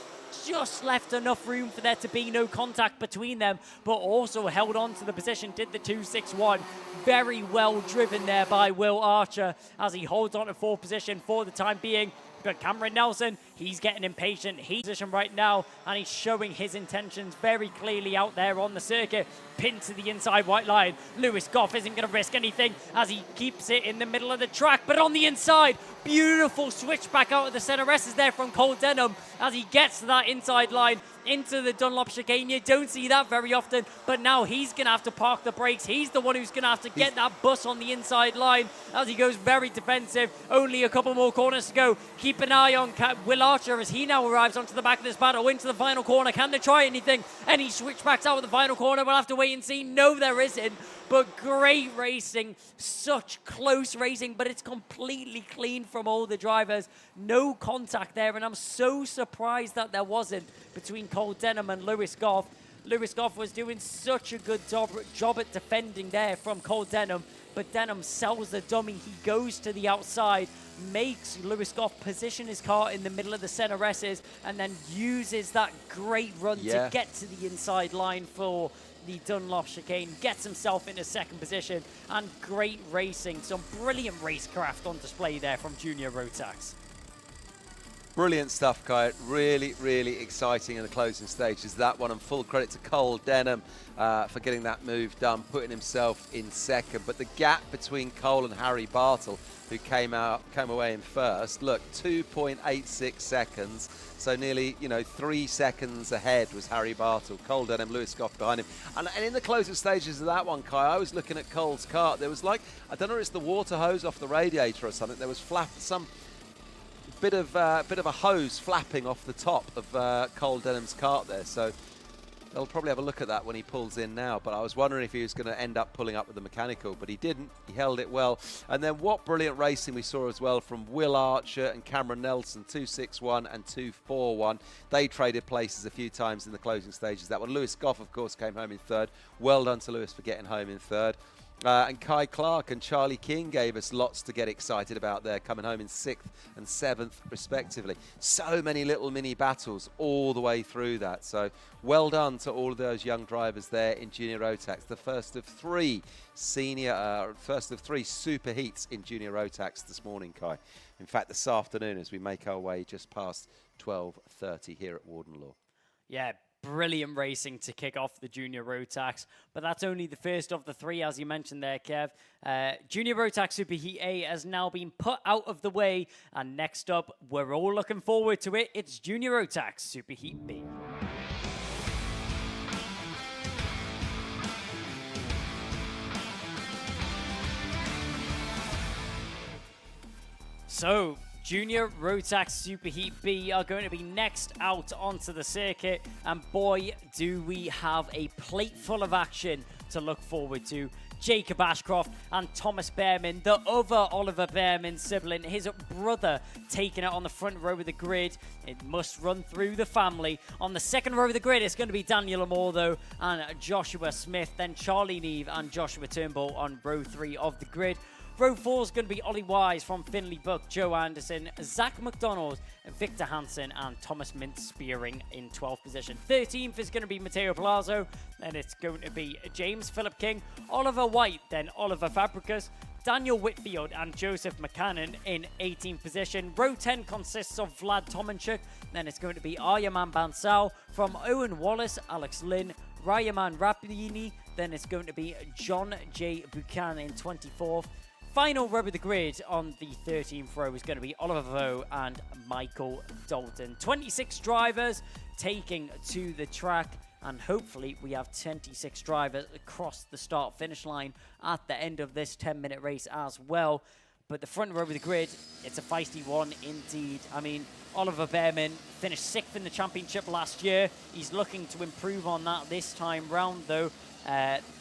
Just left enough room for there to be no contact between them, but also held on to the position, did the 261. Very well driven there by Will Archer as he holds on to 4th position for the time being. But Cameron Nelson, he's getting impatient. He's in position right now, and he's showing his intentions very clearly out there on the circuit. Pinned to the inside white line. Lewis Goff isn't going to risk anything as he keeps it in the middle of the track. But on the inside, beautiful switch back out of the center is there from Cole Denham as he gets to that inside line into the Dunlop chicane. You don't see that very often, but now he's going to have to park the brakes. He's the one who's going to have to get that bus on the inside line as he goes very defensive. Only a couple more corners to go. Keep an eye on Will Archer as he now arrives onto the back of this battle into the final corner. Can they try anything? Any switchbacks out of the final corner? We'll have to wait and see. No, there isn't. But great racing, such close racing, but it's completely clean from all the drivers. No contact there, and I'm so surprised that there wasn't between Cole Denham and Lewis Goff. Lewis Goff was doing such a good job at defending there from Cole Denham, but Denham sells the dummy. He goes to the outside, makes Lewis Goff position his car in the middle of the center S's, and then uses that great run to get to the inside line for the Dunlop chicane, gets himself into 2nd position, and great racing. Some brilliant racecraft on display there from Junior Rotax. Brilliant stuff, Kai. Really, really exciting in the closing stages. That one, and full credit to Cole Denham for getting that move done, putting himself in 2nd. But the gap between Cole and Harry Bartle, who came away in 1st, look, 2.86 seconds. So nearly, 3 seconds ahead was Harry Bartle. Cole Denham, Lewis Goff behind him. And in the closing stages of that one, Kai, I was looking at Cole's car. There was I don't know if it's the water hose off the radiator or something. There was some bit of a hose flapping off the top of Cole Denham's cart there. So They'll probably have a look at that when he pulls in now, but I was wondering if he was going to end up pulling up with the mechanical, but he didn't. He held it well. And then what brilliant racing we saw as well from Will Archer and Cameron Nelson, 261 and 241. They traded places a few times in the closing stages. That one, Lewis Goff, of course, came home in third. Well done to Lewis for getting home in third. And Kai Clark and Charlie King gave us lots to get excited about there, coming home in 6th and 7th, respectively. So many little mini battles all the way through that. So well done to all of those young drivers there in Junior Rotax. The first of three super heats in Junior Rotax this morning, Kai. In fact, this afternoon as we make our way just past 12:30 here at Warden Law. Yeah, brilliant racing to kick off the Junior Rotax, but that's only the first of the three, as you mentioned there, Kev. Junior Rotax Superheat A has now been put out of the way, and next up, we're all looking forward to it. It's Junior Rotax Superheat B. So, Junior Rotax Superheat B are going to be next out onto the circuit, and boy, do we have a plate full of action to look forward to. Jacob Ashcroft and Thomas Behrman, the other Oliver Behrman sibling, his brother, taking it on the front row of the grid. It must run through the family. On the second row of the grid, it's going to be Daniel Amore, though, and Joshua Smith, then Charlie Neve and Joshua Turnbull on row 3 of the grid. Row 4 is going to be Ollie Wise from Finley Buck, Joe Anderson, Zach McDonald, Victor Hansen, and Thomas Mintz spearing in 12th position. 13th is going to be Matteo Palazzo, then it's going to be James Philip King, Oliver White, then Oliver Fabricas, Daniel Whitfield and Joseph McCannon in 18th position. Row 10 consists of Vlad Tomanchuk, then it's going to be Aryaman Bansal from Owen Wallace, Alex Lynn, Rayaman Rapini, then it's going to be John J. Buchanan in 24th. Final row of the grid on the 13th row is going to be Oliver Vo and Michael Dalton. 26 drivers taking to the track, and hopefully we have 26 drivers across the start-finish line at the end of this 10-minute race as well. But the front row of the grid, it's a feisty one indeed. I mean, Oliver Behrman finished 6th in the championship last year. He's looking to improve on that this time round, though.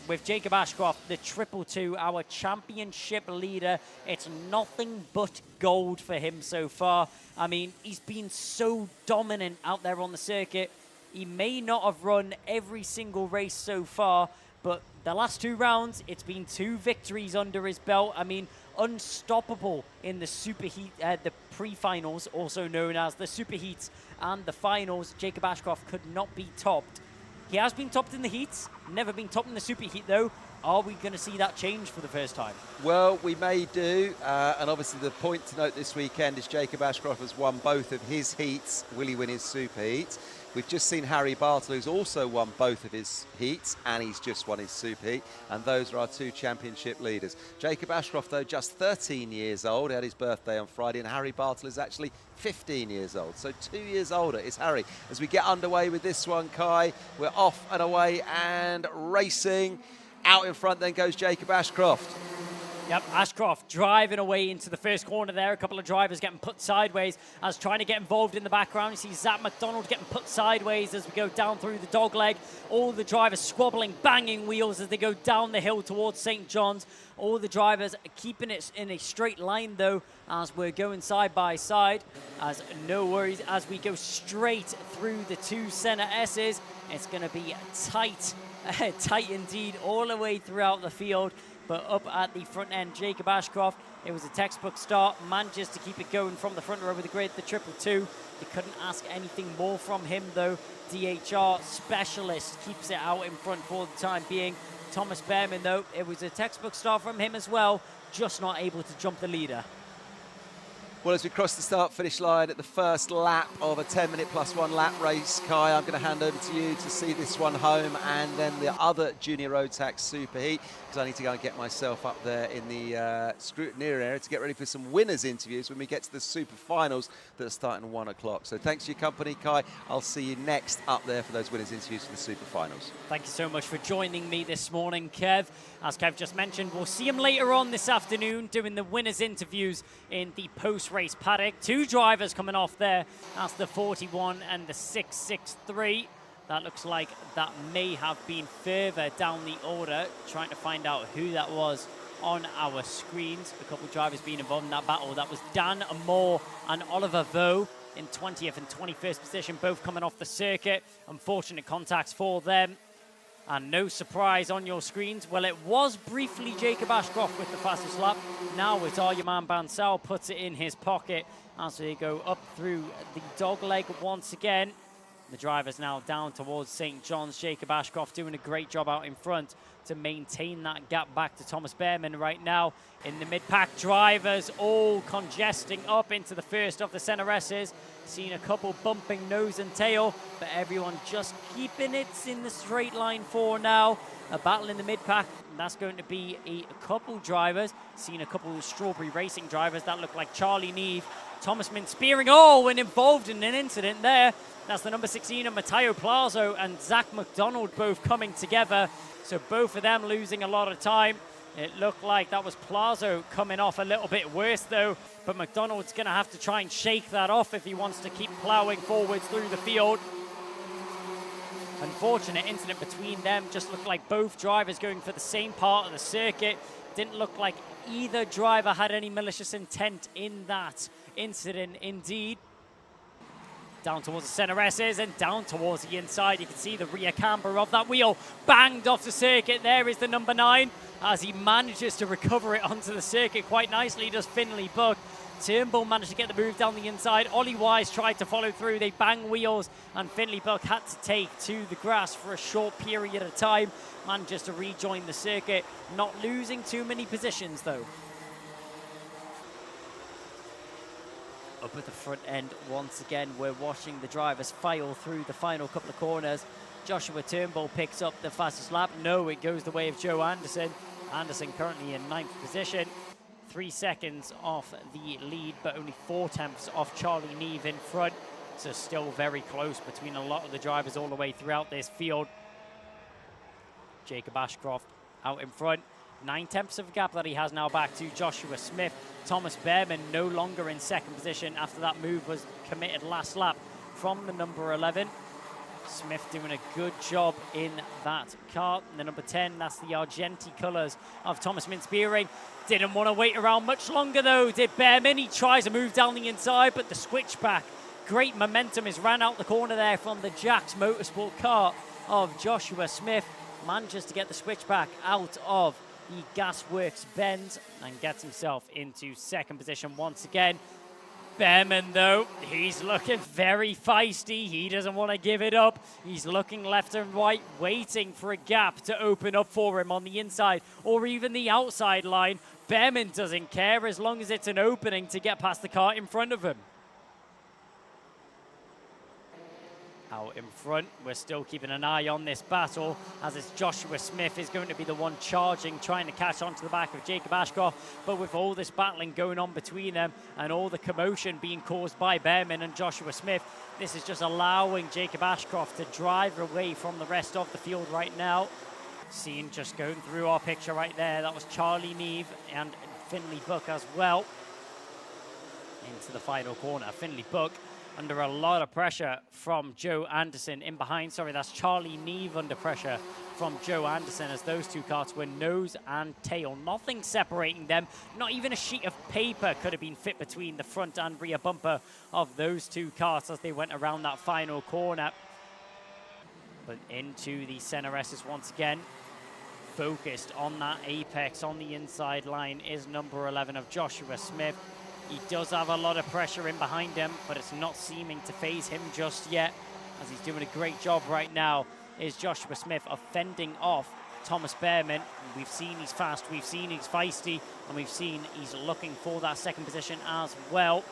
With Jacob Ashcroft, the 222, our championship leader, it's nothing but gold for him so far. I mean, he's been so dominant out there on the circuit. He may not have run every single race so far, but the last 2 rounds, it's been 2 victories under his belt. I mean, unstoppable in the superheat, the pre-finals, also known as the superheats, and the finals. Jacob Ashcroft could not be topped. He has been topped in the heats, never been topped in the superheat though. Are we going to see that change for the first time? Well, we may do, and obviously the point to note this weekend is Jacob Ashcroft has won both of his heats. Will he win his superheat? We've just seen Harry Bartle, who's also won both of his heats, and he's just won his superheat, and those are our 2 championship leaders. Jacob Ashcroft, though, just 13 years old, had his birthday on Friday, and Harry Bartle is actually 15 years old, so 2 years older is Harry. As we get underway with this one, Kai, we're off and away and racing. Out in front then goes Jacob Ashcroft. Yep, Ashcroft driving away into the first corner there. A couple of drivers getting put sideways as trying to get involved in the background. You see Zach McDonald getting put sideways as we go down through the dogleg. All the drivers squabbling, banging wheels as they go down the hill towards St. John's. All the drivers keeping it in a straight line though as we're going side by side. As no worries as we go straight through the 2 center S's. It's going to be tight, tight indeed all the way throughout the field. But up at the front end, Jacob Ashcroft, it was a textbook start, manages to keep it going from the front row of the grid, the 222. You couldn't ask anything more from him though. DHR specialist keeps it out in front for the time being. Thomas Behrman though, it was a textbook start from him as well, just not able to jump the leader. Well, as we cross the start-finish line at the first lap of a 10-minute plus 1 lap race, Kai, I'm going to hand over to you to see this one home, and then the other Junior Rotax Superheat, because I need to go and get myself up there in the scrutineer area to get ready for some winners' interviews when we get to the super finals that are starting at 1 o'clock. So thanks for your company, Kai. I'll see you next up there for those winners' interviews for the super finals. Thank you so much for joining me this morning, Kev. As Kev just mentioned, we'll see him later on this afternoon doing the winners' interviews in the post-race paddock. 2 drivers coming off there. That's the 41 and the 663. That looks like that may have been further down the order. Trying to find out who that was on our screens. A couple of drivers being involved in that battle. That was Dan Moore and Oliver Vo in 20th and 21st position, both coming off the circuit. Unfortunate contacts for them. And no surprise on your screens. Well, it was briefly Jacob Ashcroft with the fastest lap. Now it's Aryaman Bansal, puts it in his pocket as they go up through the dog leg once again. The driver's now down towards St. John's. Jacob Ashcroft doing a great job out in front to maintain that gap back to Thomas Behrman right now. In the mid-pack, drivers all congesting up into the first of the center S's. Seen a couple bumping nose and tail, but everyone just keeping it in the straight line for now. A battle in the mid-pack, that's going to be a couple drivers. Seen a couple of Strawberry Racing drivers that look like Charlie Neve, Thomas Min-Spearing, and involved in an incident there. That's the number 16 of Matteo Plazo and Zach McDonald both coming together. So both of them losing a lot of time. It looked like that was Plazo coming off a little bit worse though, but McDonald's going to have to try and shake that off if he wants to keep plowing forwards through the field. Unfortunate incident between them. Just looked like both drivers going for the same part of the circuit. Didn't look like either driver had any malicious intent in that incident indeed. Down towards the center S's and down towards the inside. You can see the rear camber of that wheel banged off the circuit. There is the number 9 as he manages to recover it onto the circuit quite nicely. Does Finley Buck. Turnbull managed to get the move down the inside. Ollie Wise tried to follow through. They bang wheels and Finley Buck had to take to the grass for a short period of time. Manages to rejoin the circuit. Not losing too many positions though. Up at the front end once again, we're watching the drivers file through the final couple of corners. Joshua Turnbull picks up the fastest lap. No, it goes the way of Joe Anderson. Anderson currently in 9th position. 3 seconds off the lead, but only 4/10 off Charlie Neve in front. So still very close between a lot of the drivers all the way throughout this field. Jacob Ashcroft out in front. 9/10 of a gap that he has now back to Joshua Smith. Thomas Behrman no longer in 2nd position after that move was committed last lap from the number 11. Smith doing a good job in that car. And the number 10, that's the Argenti colours of Thomas Min-Spearing. Didn't want to wait around much longer though, did Behrman. He tries to move down the inside, but the switchback, great momentum, is ran out the corner there from the Jax Motorsport car of Joshua Smith. Manages to get the switchback out of the Gasworks bend and gets himself into 2nd position once again. Behrman, though, he's looking very feisty. He doesn't want to give it up. He's looking left and right, waiting for a gap to open up for him on the inside or even the outside line. Behrman doesn't care as long as it's an opening to get past the car in front of him. Out in front, we're still keeping an eye on this battle as it's Joshua Smith is going to be the one charging, trying to catch onto the back of Jacob Ashcroft. But with all this battling going on between them and all the commotion being caused by Behrman and Joshua Smith, this is just allowing Jacob Ashcroft to drive away from the rest of the field right now. Seeing just going through our picture right there, that was Charlie Neve and Finley Buck as well. Into the final corner, Finley Buck under a lot of pressure from Joe Anderson in behind. Sorry, that's Charlie Neve under pressure from Joe Anderson as those two cars were nose and tail. Nothing separating them. Not even a sheet of paper could have been fit between the front and rear bumper of those two cars as they went around that final corner. But into the center S's once again. Focused on that apex on the inside line is number 11 of Joshua Smith. He does have a lot of pressure in behind him, but it's not seeming to phase him just yet, as he's doing a great job right now, is Joshua Smith of fending off Thomas Behrman. We've seen he's fast, we've seen he's feisty, and we've seen he's looking for that 2nd position as well.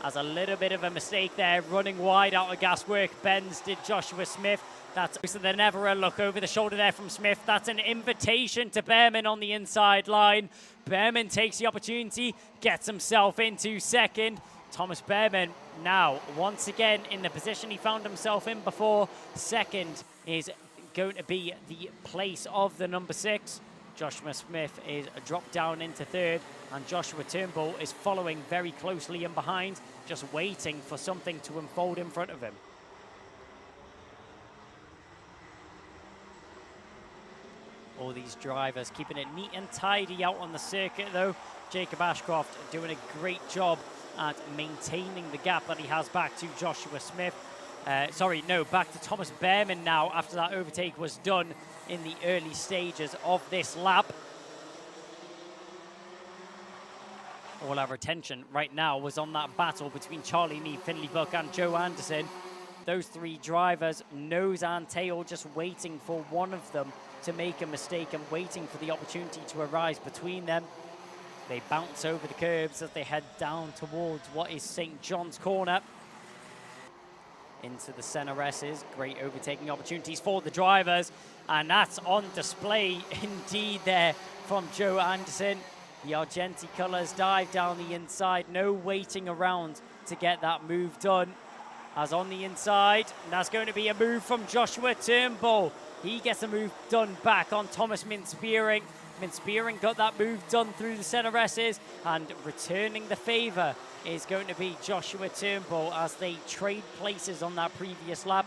As a little bit of a mistake there, running wide out of Gaswork bends did Joshua Smith. That's never a look over the shoulder there from Smith. That's an invitation to Behrman on the inside line. Behrman takes the opportunity, gets himself into 2nd. Thomas Behrman now once again in the position he found himself in before. 2nd is going to be the place of the number 6. Joshua Smith is dropped down into 3rd, and Joshua Turnbull is following very closely in behind, just waiting for something to unfold in front of him. All these drivers keeping it neat and tidy out on the circuit, though. Jacob Ashcroft doing a great job at maintaining the gap that he has back to Joshua Smith. Back to Thomas Behrman now after that overtake was done in the early stages of this lap. All our attention right now was on that battle between Charlie Neve, Finley Buck and Joe Anderson. Those three drivers, nose and tail, just waiting for one of them to make a mistake and waiting for the opportunity to arise between them. They bounce over the curbs as they head down towards what is St. John's Corner. Into the center S's, great overtaking opportunities for the drivers, and that's on display indeed there from Joe Anderson. The Argenti colours dive down the inside, no waiting around to get that move done. As on the inside, and that's going to be a move from Joshua Turnbull. He gets a move done back on Thomas Minspiering. Minspiering got that move done through the center S's, and returning the favour is going to be Joshua Turnbull as they trade places on that previous lap.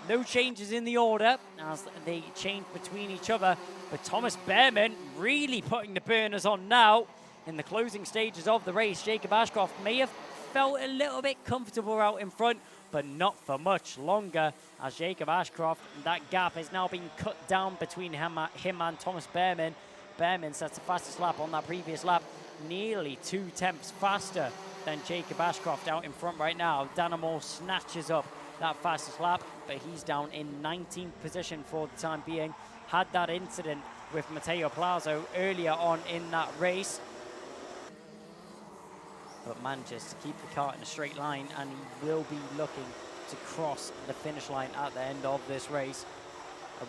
No changes in the order as they change between each other, but Thomas Behrman really putting the burners on now. In the closing stages of the race, Jacob Ashcroft may have felt a little bit comfortable out in front, but not for much longer, as Jacob Ashcroft, that gap is now being cut down between him and Thomas Behrman. Behrman sets the fastest lap on that previous lap, nearly 2 tenths faster than Jacob Ashcroft out in front right now. Danamore snatches up that fastest lap, but he's down in 19th position for the time being. Had that incident with Matteo Plazo earlier on in that race, but manages to keep the car in a straight line, and he will be looking to cross the finish line at the end of this race.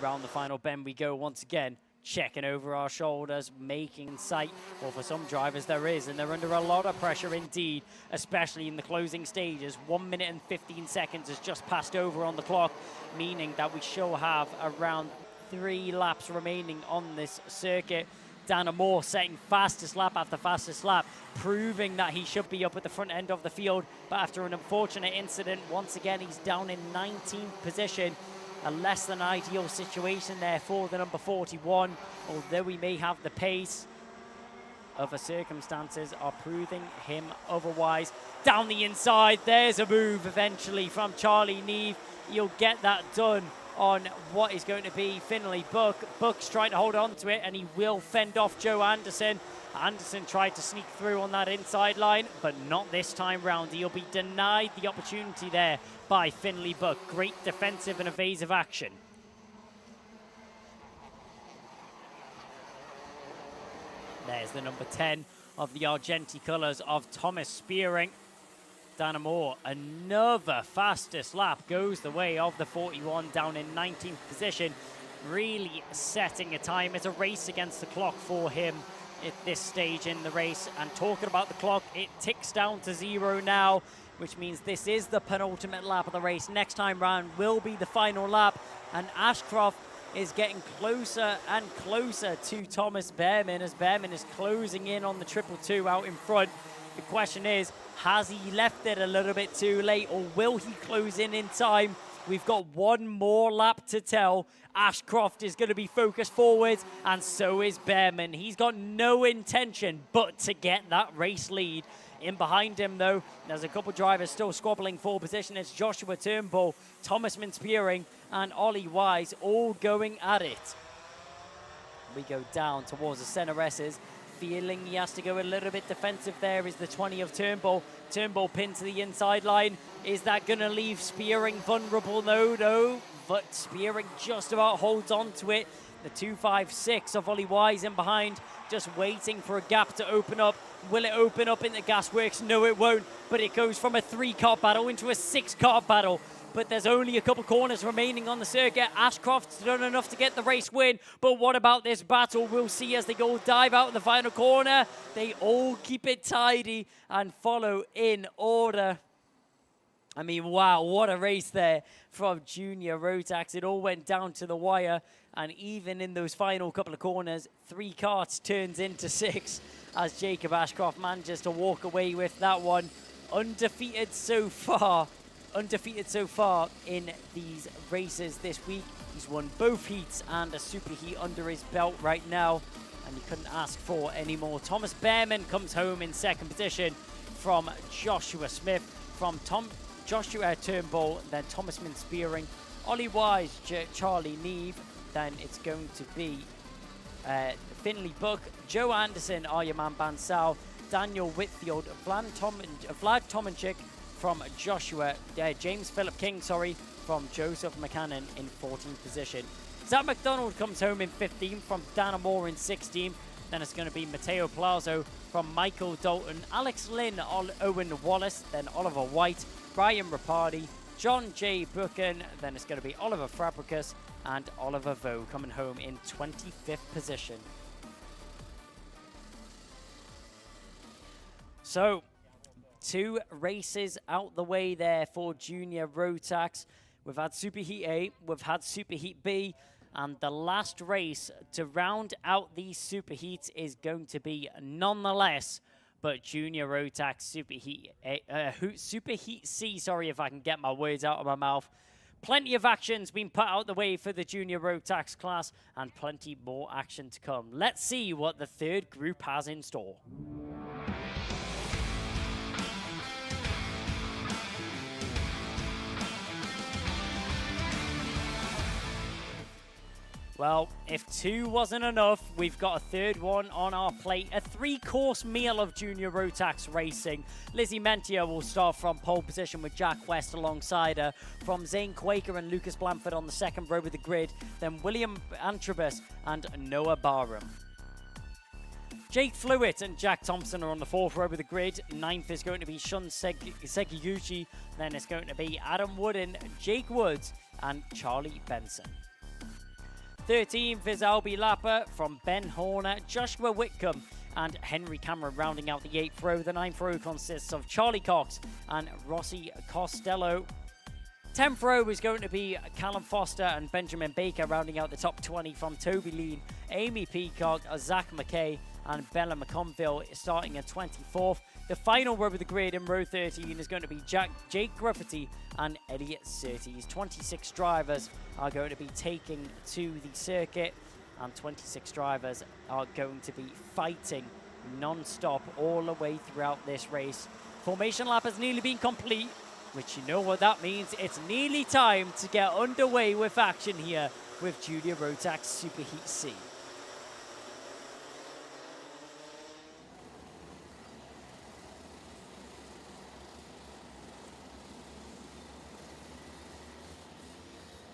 Around the final bend we go once again, checking over our shoulders, making sight. Well, for some drivers there is, and they're under a lot of pressure indeed, especially in the closing stages. 1 minute and 15 seconds has just passed over on the clock, meaning that we shall have around 3 laps remaining on this circuit. Danamore setting fastest lap after fastest lap, proving that he should be up at the front end of the field, but after an unfortunate incident, once again he's down in 19th position. A less than ideal situation there for the number 41, although we may have the pace. Other circumstances are proving him otherwise. Down the inside, there's a move eventually from Charlie Neve. He'll get that done on what is going to be Finley Buck. Buck's trying to hold on to it, and he will fend off Joe Anderson. Anderson tried to sneak through on that inside line, but not this time round. He'll be denied the opportunity there by Finley Buck. Great defensive and evasive action. There's the number 10 of the Argenti colours of Thomas Spearing. Danamore, another fastest lap, goes the way of the 41, down in 19th position. Really setting a time. It's a race against the clock for him at this stage in the race. And talking about the clock, it ticks down to 0 now, which means this is the penultimate lap of the race. Next time round will be the final lap, and Ashcroft is getting closer and closer to Thomas Behrman as Behrman is closing in on the 222 out in front. The question is, has he left it a little bit too late, or will he close in time? We've got one more lap to tell. Ashcroft is going to be focused forwards, and so is Behrman. He's got no intention but to get that race lead. In behind him, though, there's a couple drivers still squabbling for position. It's Joshua Turnbull, Thomas Minspiering, and Ollie Wise all going at it. We go down towards the center S's. Feeling he has to go a little bit defensive there is the 20 of Turnbull. Turnbull pinned to the inside line. Is that going to leave Spearing vulnerable? No. But Spearing just about holds on to it. The 256 of Ollie Wise in behind, just waiting for a gap to open up. Will it open up in the gasworks? No, it won't. But it goes from a 3-car battle into a 6-car battle. But there's only a couple corners remaining on the circuit. Ashcroft's done enough to get the race win. But what about this battle? We'll see as they all dive out in the final corner. They all keep it tidy and follow in order. I mean, wow, what a race there from Junior Rotax. It all went down to the wire. And even in those final couple of corners, 3 carts turns into 6 as Jacob Ashcroft manages to walk away with that one. Undefeated so far undefeated so far in these races this week. He's won both heats and a super heat under his belt right now, and you couldn't ask for any more. Thomas Behrman comes home in second position from Joshua Smith, from Joshua Turnbull, then Thomas Spearing, Ollie Wise, Charlie Neve, then it's going to be Finley Buck, Joe Anderson, Aryaman Bansal, Daniel Whitfield, Vlad Tomanchik from Joshua, James Philip King, from Joseph McCannon in 14th position. Zach McDonald comes home in 15th from Dana Moore in 16th. Then it's going to be Matteo Palazzo from Michael Dalton, Alex Lynn, Owen Wallace, then Oliver White, Brian Rapardi, John J. Buchan, then it's going to be Oliver Fabricus and Oliver Vo coming home in 25th position. So, 2 races out the way there for Junior Rotax. We've had Super Heat A, we've had Super Heat B, and the last race to round out these Super Heats is going to be nonetheless but Junior Rotax Super Heat Super Heat C, if I can get my words out of my mouth. Plenty of action's been put out the way for the Junior Rotax class, and plenty more action to come. Let's see what the third group has in store. Well, if 2 wasn't enough, we've got a third one on our plate. A 3-course meal of Junior Rotax racing. Lizzie Mentia will start from pole position with Jack West alongside her. From Zane Quaker and Lucas Blanford on the second row of the grid. Then William Antrobus and Noah Barham. Jake Flewitt and Jack Thompson are on the fourth row of the grid. 9th is going to be Shun Sekiguchi. Then it's going to be Adam Wooden, Jake Woods, and Charlie Benson. 13th is Albie Lapper from Ben Horner, Joshua Whitcomb, and Henry Cameron rounding out the 8th row. The 9th row consists of Charlie Cox and Rossi Costello. 10th row is going to be Callum Foster and Benjamin Baker rounding out the top 20 from Toby Lean, Amy Peacock, Zach McKay, and Bella McConville starting at 24th. The final row of the grid in row 13 is going to be Jake Gruffity and Elliot Surtees. 26 drivers are going to be taking to the circuit, and 26 drivers are going to be fighting non-stop all the way throughout this race. Formation lap has nearly been complete, which you know what that means. It's nearly time to get underway with action here with Junior Rotax Super Heat C.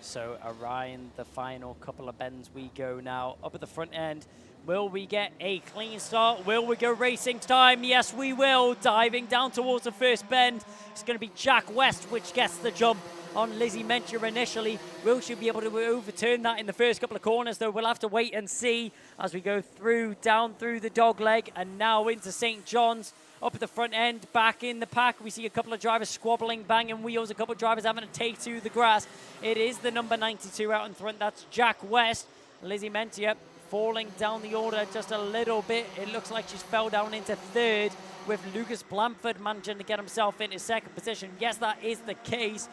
So around the final couple of bends we go now. Up at the front end, will we get a clean start? Will we go racing time? Yes, we will. Diving down towards the first bend. It's going to be Jack West, which gets the jump on Lizzie Mencher initially. Will she be able to overturn that in the first couple of corners, though? We'll have to wait and see as we go down through the dog leg and now into St. John's. Up at the front end, back in the pack, we see a couple of drivers squabbling, banging wheels, a couple of drivers having to take to the grass. It is the number 92 out in front, that's Jack West. Lizzie Mentia falling down the order just a little bit. It looks like she's fell down into third, with Lucas Blanford managing to get himself into second position. Yes, that is the case.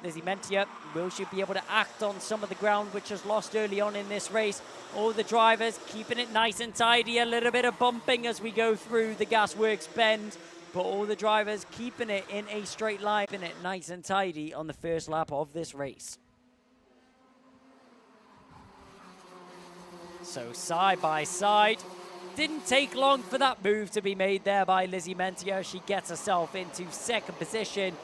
Lizzie Mentia, will she be able to act on some of the ground which was lost early on in this race? All the drivers keeping it nice and tidy, a little bit of bumping as we go through the Gasworks bend, but all the drivers keeping it in a straight line, keeping it nice and tidy on the first lap of this race. So side by side. Didn't take long for that move to be made there by Lizzie Mentia. She gets herself into second position,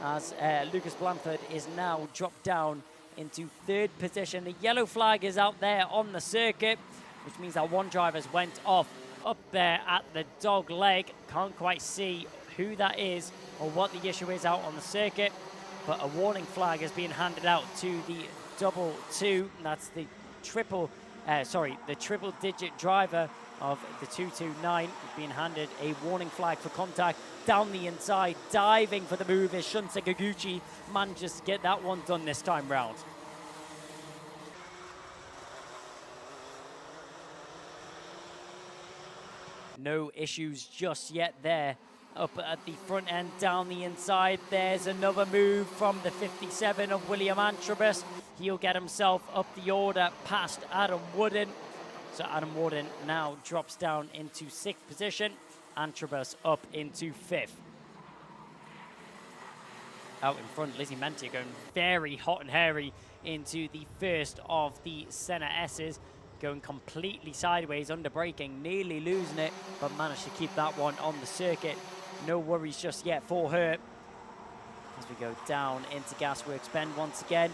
as Lucas Blanford is now dropped down into third position. The yellow flag is out there on the circuit, which means that one driver's went off up there at the dog leg. Can't quite see who that is or what the issue is out on the circuit, but a warning flag is being handed out to the double two. That's the triple digit driver of the 229 being handed a warning flag for contact down the inside. Diving for the move is Shun Sekiguchi. Manages to get that one done this time round. No issues just yet there up at the front end, down the inside. There's another move from the 57 of William Antrobus. He'll get himself up the order past Adam Wooden. So Adam Warden now drops down into 6th position. Antrobus up into 5th. Out in front, Lizzie Mentia going very hot and hairy into the first of the Senna S's. Going completely sideways, under braking, nearly losing it, but managed to keep that one on the circuit. No worries just yet for her. As we go down into Gasworks Bend once again.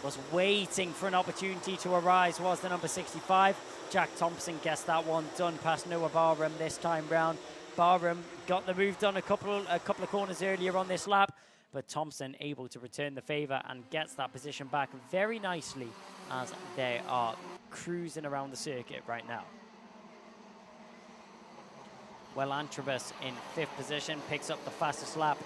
Was waiting for an opportunity to arise, was the number 65. Jack Thompson gets that one done past Noah Barham this time round. Barham got the move done a couple of corners earlier on this lap, but Thompson able to return the favour and gets that position back very nicely as they are cruising around the circuit right now. Well, Antrobus in 5th position picks up the fastest lap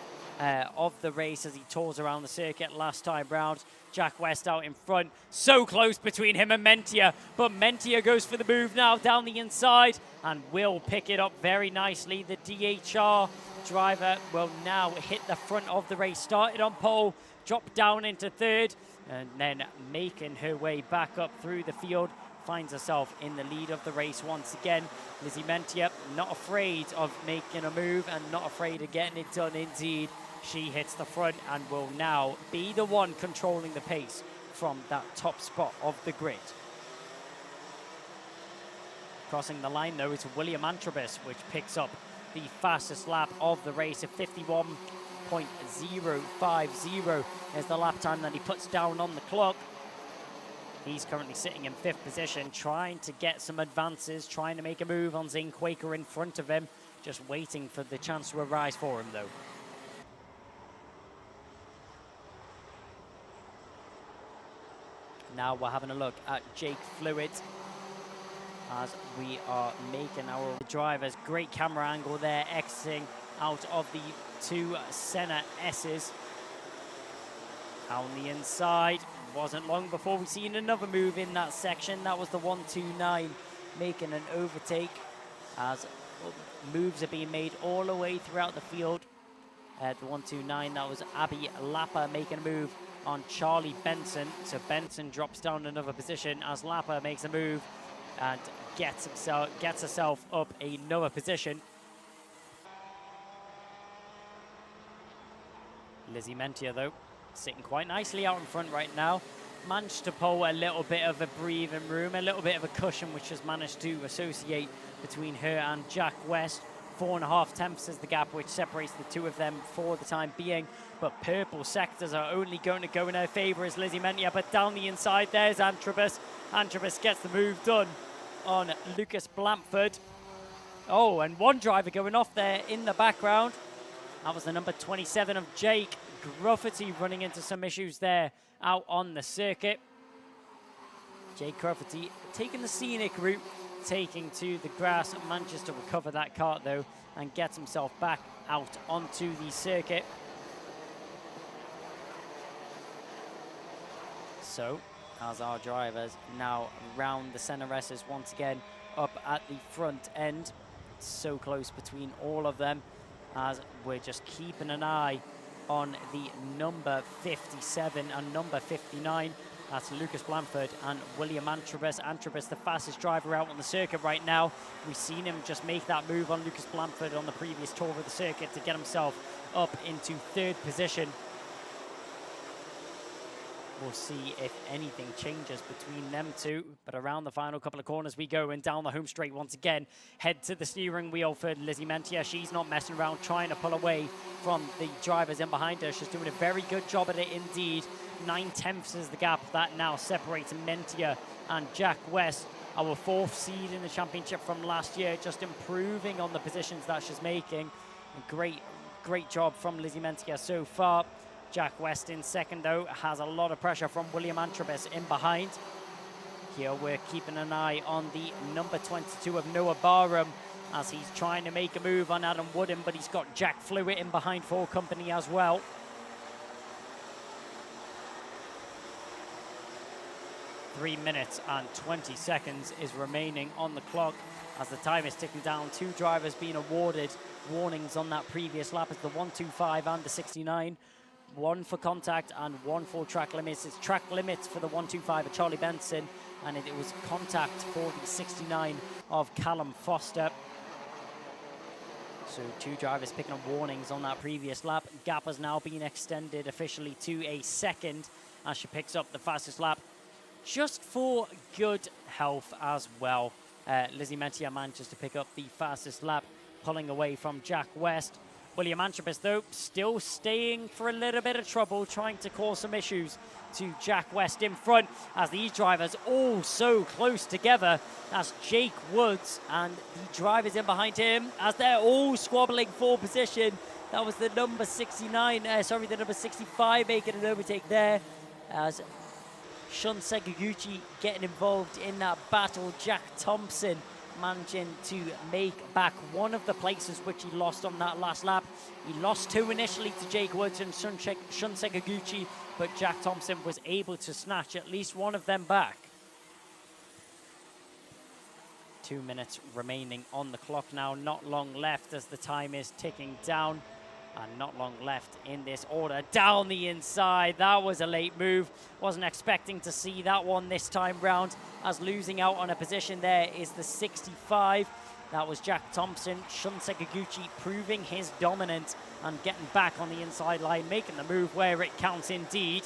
of the race as he tours around the circuit last time round. Jack West out in front, so close between him and Mentia, but Mentia goes for the move now down the inside and will pick it up very nicely. The DHR driver will now hit the front of the race, started on pole, dropped down into 3rd, and then making her way back up through the field, finds herself in the lead of the race once again. Lizzie Mentia not afraid of making a move and not afraid of getting it done indeed. She hits the front and will now be the one controlling the pace from that top spot of the grid. Crossing the line though is William Antrobus, which picks up the fastest lap of the race at 51.050 is the lap time that he puts down on the clock. He's currently sitting in 5th position, trying to get some advances, trying to make a move on Zane Quaker in front of him, just waiting for the chance to arise for him though. Now we're having a look at Jake Fluid as we are making our drivers. Great camera angle there, exiting out of the 2 Senna S's. On the inside, wasn't long before we seen another move in that section. That was the 129 making an overtake as moves are being made all the way throughout the field. The 129, that was Abby Lapper making a move on Charlie Benson. So Benson drops down another position as Lapper makes a move and gets herself up another position. Lizzie Mentia, though, sitting quite nicely out in front right now. Managed to pull a little bit of a breathing room, a little bit of a cushion, which has managed to associate between her and Jack West. 4.5 tenths is the gap which separates the two of them for the time being. But purple sectors are only going to go in her favour as Lizzie Mentia. But down the inside, there's Antrobus. Antrobus gets the move done on Lucas Blamford. Oh, and one driver going off there in the background. That was the number 27 of Jake Grufferty running into some issues there out on the circuit. Jake Grufferty taking the scenic route, taking to the grass, manages to recover that kart though and gets himself back out onto the circuit. So, as our drivers now round the Senna S's once again up at the front end, so close between all of them as we're just keeping an eye on the number 57 and number 59. That's Lucas Blamford and William Antrobus. Antrobus, the fastest driver out on the circuit right now. We've seen him just make that move on Lucas Blamford on the previous tour of the circuit to get himself up into 3rd position. We'll see if anything changes between them two. But around the final couple of corners we go and down the home straight once again. Head to the steering wheel for Lizzie Mentia. She's not messing around trying to pull away from the drivers in behind her. She's doing a very good job at it indeed. 9 tenths is the gap that now separates Mentia and Jack West. Our 4th seed in the championship from last year, just improving on the positions that she's making. A great job from Lizzie Mentia so far. Jack West in 2nd, though, has a lot of pressure from William Antrobus in behind. Here we're keeping an eye on the number 22 of Noah Barham as he's trying to make a move on Adam Wooden, but he's got Jack Fluid in behind for company as well. Three minutes and 20 seconds is remaining on the clock as the time is ticking down. 2 drivers being awarded warnings on that previous lap. It's the 125 and the 69. One for contact and one for track limits. It's track limits for the 125 of Charlie Benson, and it was contact for the 69 of Callum Foster. So 2 drivers picking up warnings on that previous lap. Gap has now been extended officially to a second as she picks up the fastest lap, just for good health as well. Lizzie Mentier manages to pick up the fastest lap, pulling away from Jack West. William Antrobus, though, still staying for a little bit of trouble, trying to cause some issues to Jack West in front, as these drivers all so close together, as Jake Woods and the drivers in behind him, as they're all squabbling for position. That was the number 69, the number 65 making an overtake there, as Shun Seguguchi getting involved in that battle. Jack Thompson managing to make back one of the places which he lost on that last lap. He lost 2 initially to Jake Woods and Shun Seguguchi, but Jack Thompson was able to snatch at least one of them back. 2 minutes remaining on the clock now. Not long left as the time is ticking down. And not long left in this order. Down the inside. That was a late move. Wasn't expecting to see that one this time round, as losing out on a position there is the 65. That was Jack Thompson. Shun Seguguchi proving his dominance and getting back on the inside line, making the move where it counts indeed.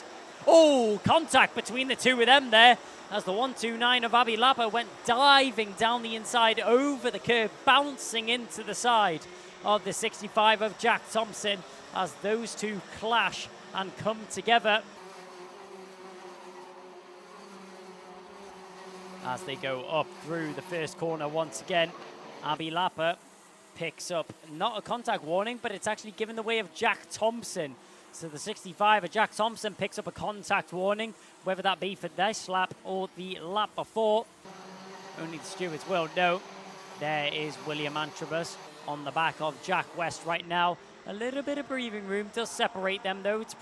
Oh, contact between the two of them there, as the 129 of Abby Lapa went diving down the inside over the curve, bouncing into the side of the 65 of Jack Thompson, as those two clash and come together as they go up through the first corner once again. Abby Lapa picks up not a contact warning, but it's actually given the way of Jack Thompson. So the 65 of Jack Thompson picks up a contact warning, whether that be for this lap or the lap before, only the stewards will know. There is William Antrobus on the back of Jack West right now. A little bit of breathing room does separate them, though. It's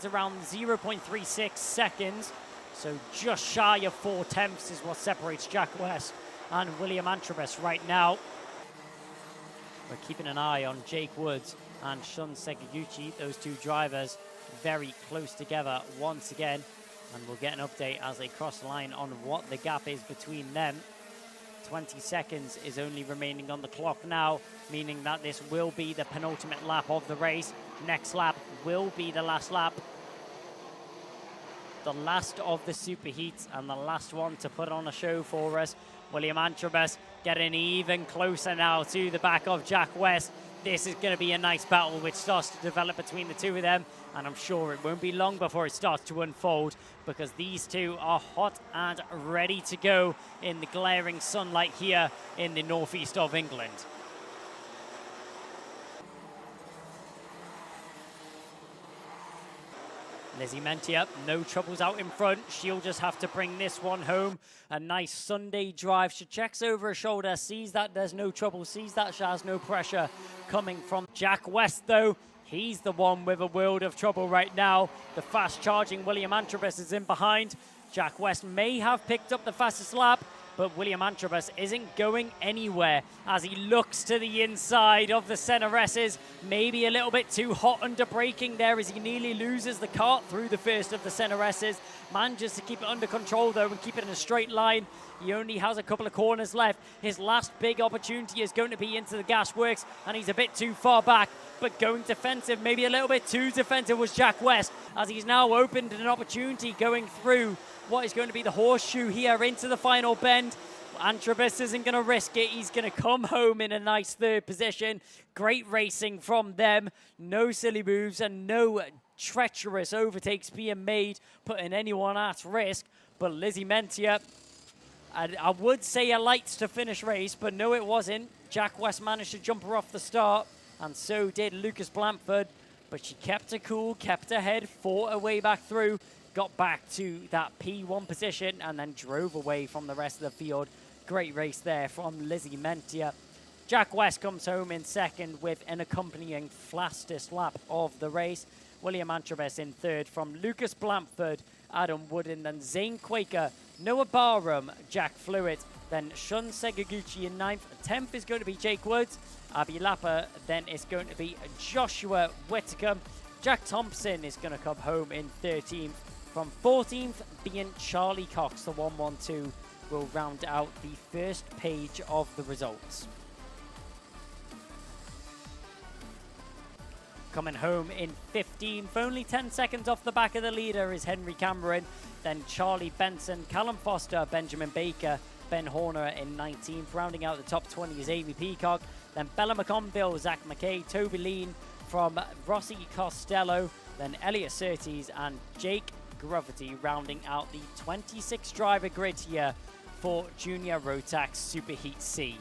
around 0.36 seconds. So just shy of 4/10 is what separates Jack West and William Antrobus right now. We're keeping an eye on Jake Woods and Shun Seguguchi, those two drivers very close together once again. And we'll get an update as they cross the line on what the gap is between them. 20 seconds is only remaining on the clock now, meaning that this will be the penultimate lap of the race. Next lap will be the last lap, the last of the superheats, and the last one to put on a show for us. William Antrobus getting even closer now to the back of Jack West. This is going to be a nice battle which starts to develop between the two of them, and I'm sure it won't be long before it starts to unfold, because these two are hot and ready to go in the glaring sunlight here in the northeast of England. Lizzie Mentier, no troubles out in front. She'll just have to bring this one home. A nice Sunday drive. She checks over her shoulder, sees that there's no trouble, sees that she has no pressure coming from Jack West, though. He's the one with a world of trouble right now. The fast-charging William Antrobus is in behind. Jack West may have picked up the fastest lap, but William Antrobus isn't going anywhere as he looks to the inside of the centeresses. Maybe a little bit too hot under braking there as he nearly loses the kart through the first of the centeresses. Manages to keep it under control though and keep it in a straight line. He only has a couple of corners left. His last big opportunity is going to be into the gasworks, and he's a bit too far back. But going defensive, maybe a little bit too defensive, was Jack West, as he's now opened an opportunity going through what is going to be the horseshoe here into the final bend. Antrobus isn't going to risk it. He's going to come home in a nice third position. Great racing from them. No silly moves and no treacherous overtakes being made, putting anyone at risk. But Lizzie Mentier, I would say a lights to finish race, but no, it wasn't. Jack West managed to jump her off the start, and so did Lucas Blanford. But she kept her cool, kept her head, fought her way back through, got back to that P1 position, and then drove away from the rest of the field. Great race there from Lizzie Mentier. Jack West comes home in second with an accompanying fastest lap of the race. William Antrobus in third from Lucas Blanford, Adam Wooden, then Zane Quaker, Noah Barham, Jack Fluitt, then Shun Seguguchi in ninth. 10th is going to be Jake Woods, Abby Lapper. Then it's going to be Joshua Whitcomb. Jack Thompson is going to come home in 13th. From 14th being Charlie Cox, the 112, will round out the first page of the results. Coming home in 15th, only 10 seconds off the back of the leader is Henry Cameron. Then Charlie Benson, Callum Foster, Benjamin Baker, Ben Horner in 19th. Rounding out the top 20 is Amy Peacock. Then Bella McConville, Zach McKay, Toby Lean from Rossi Costello. Then Elliot Surtees and Jake Gravity rounding out the 26 driver grid here for Junior Rotax Superheat C.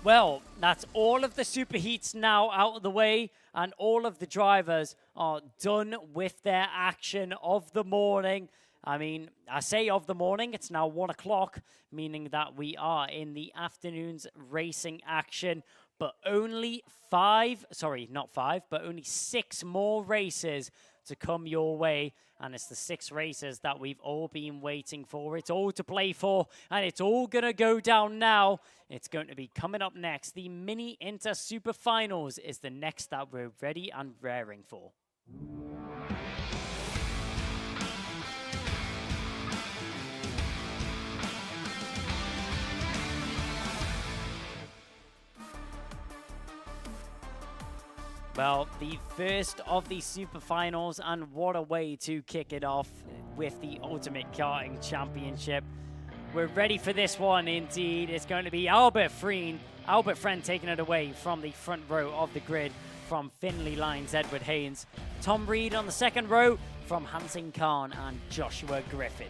Well, that's all of the superheats now out of the way, and all of the drivers are done with their action of the morning. I mean, I say of the morning, it's now 1 o'clock, meaning that we are in the afternoon's racing action, but only only 6 more races to come your way, and it's the 6 races that we've all been waiting for. It's all to play for, and it's all gonna go down now. It's going to be coming up next. The Mini Inter Super Finals is the next that we're ready and raring for. Well, the first of the Super Finals, and what a way to kick it off with the Ultimate Karting Championship. We're ready for this one, indeed. It's going to be Albert Friend taking it away from the front row of the grid from Finley Lines, Edward Haynes. Tom Reed on the second row from Hansing Khan and Joshua Griffin.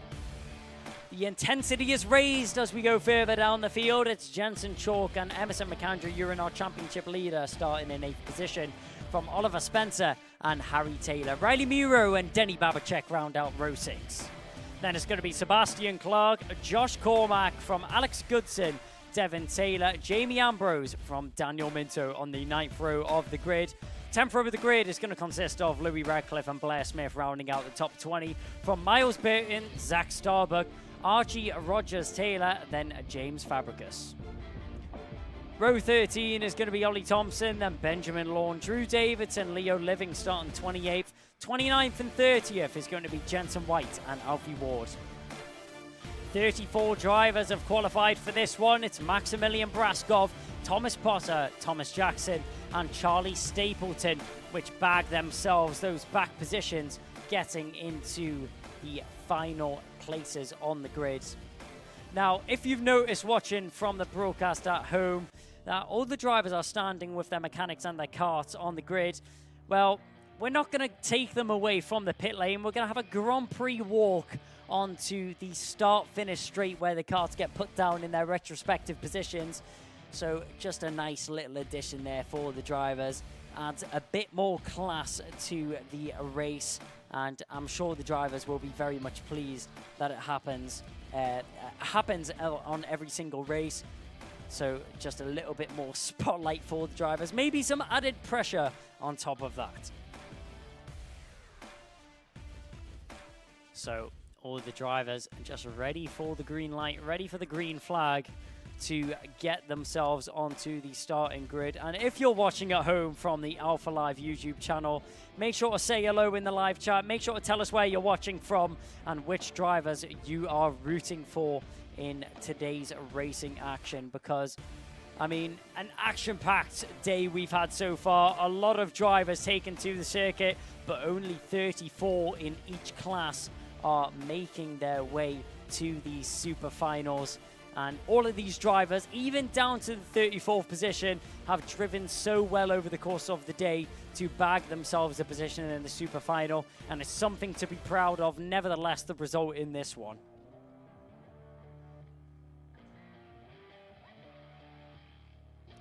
The intensity is raised as we go further down the field. It's Jensen Chalk and Emerson McAndrew, you're in our championship leader, starting in 8th position. From Oliver Spencer and Harry Taylor. Riley Muro and Denny Babacek round out row 6. Then it's going to be Sebastian Clark, Josh Cormack from Alex Goodson, Devin Taylor, Jamie Ambrose from Daniel Minto on the 9th row of the grid. 10th row of the grid is going to consist of Louis Radcliffe and Blair Smith rounding out the top 20. From Miles Burton, Zach Starbuck, Archie Rogers Taylor, then James Fabricus. Row 13 is going to be Ollie Thompson, then Benjamin Lawn, Drew Davidson, Leo Living starting 28th. 29th and 30th is going to be Jensen White and Alfie Ward. 34 drivers have qualified for this one. It's Maximilian Braskov, Thomas Potter, Thomas Jackson, and Charlie Stapleton, which bag themselves those back positions, getting into the final places on the grid. Now, if you've noticed watching from the broadcast at home, that all the drivers are standing with their mechanics and their karts on the grid, well, we're not going to take them away from the pit lane. We're going to have a Grand Prix walk onto the start-finish straight where the karts get put down in their retrospective positions. So just a nice little addition there for the drivers. Adds a bit more class to the race, and I'm sure the drivers will be very much pleased that it happens on every single race. So just a little bit more spotlight for the drivers. Maybe some added pressure on top of that. So all the drivers just ready for the green light, ready for the green flag to get themselves onto the starting grid. And if you're watching at home from the Alpha Live YouTube channel, make sure to say hello in the live chat. Make sure to tell us where you're watching from and which drivers you are rooting for in today's racing action, because I mean, an action-packed day we've had so far. A lot of drivers taken to the circuit, but only 34 in each class are making their way to the super finals. And all of these drivers, even down to the 34th position, have driven so well over the course of the day to bag themselves a position in the super final. And it's something to be proud of, nevertheless, the result in this one.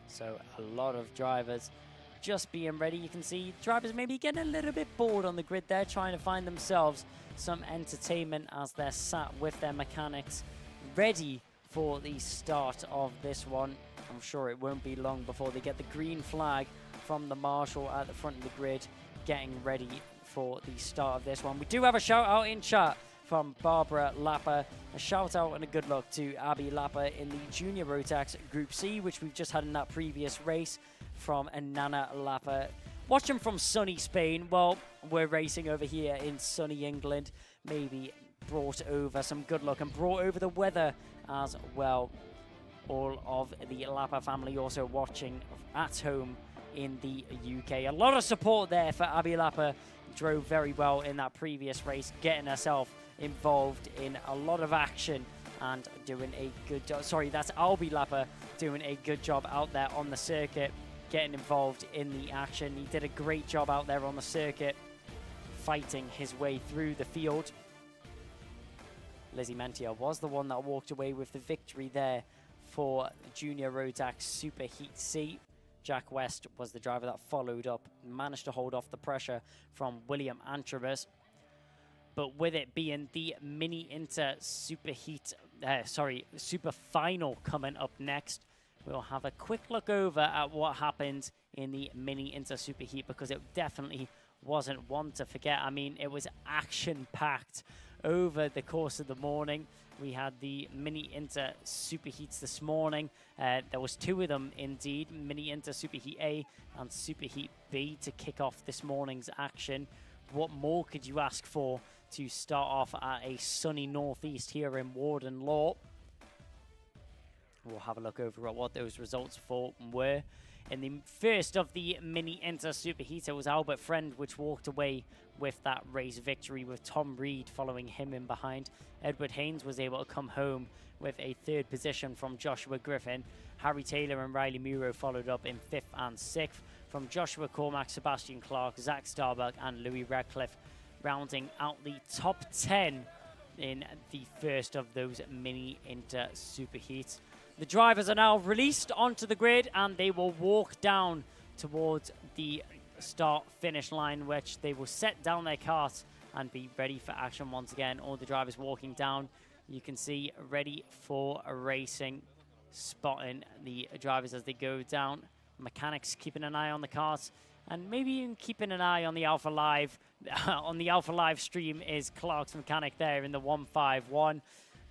So a lot of drivers just being ready. You can see drivers maybe getting a little bit bored on the grid there, trying to find themselves some entertainment as they're sat with their mechanics ready for the start of this one. I'm sure it won't be long before they get the green flag from the marshal at the front of the grid, getting ready for the start of this one. We do have a shout out in chat from Barbara Lapper. A shout out and a good luck to Abby Lapper in the Junior Rotax Group C, which we've just had in that previous race from Nana Lapper. Watching from sunny Spain, well, we're racing over here in sunny England. Maybe brought over some good luck and brought over the weather as well. All of the Lapper family also watching at home in the UK. A lot of support there for Abby Lapper. Drove very well in that previous race, getting herself involved in a lot of action and doing a good job. Sorry, that's Albie Lapper doing a good job out there on the circuit, getting involved in the action. He did a great job out there on the circuit, fighting his way through the field. Lizzie Mentia was the one that walked away with the victory there for Junior Rotax Superheat C. Jack West was the driver that followed up, managed to hold off the pressure from William Antrobus. But with it being the Mini Inter Super Final coming up next, we'll have a quick look over at what happened in the Mini Inter Super Heat, because it definitely wasn't one to forget. I mean, it was action-packed over the course of the morning. We had the Mini Inter Super Heats this morning. There was two of them indeed, Mini Inter Super Heat A and Super Heat B, to kick off this morning's action. What more could you ask for to start off at a sunny northeast here in Warden Law? We'll have a look over at what those results for were. In the first of the Mini Inter Super Heat, it was Albert Friend which walked away with that race victory, with Tom Reed following him in behind. Edward Haynes was able to come home with a third position from Joshua Griffin. Harry Taylor and Riley Muro followed up in 5th and 6th. From Joshua Cormack, Sebastian Clark, Zach Starbuck and Louis Radcliffe, rounding out the top 10 in the first of those Mini Inter Super Heats. The drivers are now released onto the grid and they will walk down towards the start-finish line, which they will set down their carts and be ready for action once again. All the drivers walking down, you can see, ready for a racing, spotting the drivers as they go down. Mechanics keeping an eye on the carts, and maybe even keeping an eye on the Alpha Live. On the Alpha Live stream is Clark's mechanic there in the 151.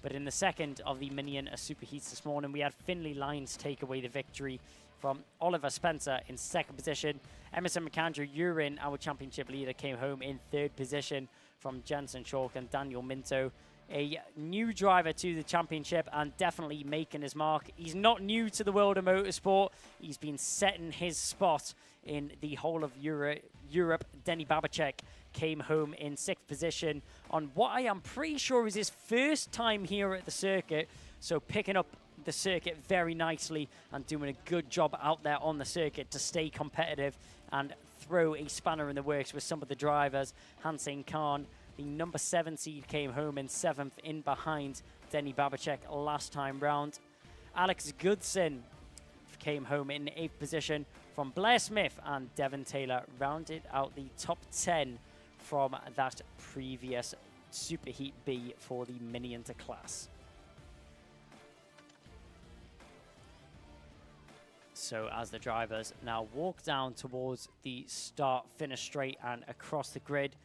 But in the second of the Mini Inter Super Heats this morning, we had Finley Lyons take away the victory from Oliver Spencer in 2nd position. Emerson McAndrew Urin, our championship leader, came home in 3rd position from Jensen Chalk and Daniel Minto. A new driver to the championship and definitely making his mark. He's not new to the world of motorsport. He's been setting his spot in the whole of Europe. Denny Babacek came home in 6th position on what I am pretty sure is his first time here at the circuit. So picking up the circuit very nicely and doing a good job out there on the circuit to stay competitive and throw a spanner in the works with some of the drivers. Hansen Khan, the number 7 seed, came home in 7th in behind Denny Babacek last time round. Alex Goodson came home in 8th position from Blair Smith, and Devon Taylor rounded out the top 10 from that previous Superheat B for the Mini Inter class. So as the drivers now walk down towards the start-finish straight and across the grid,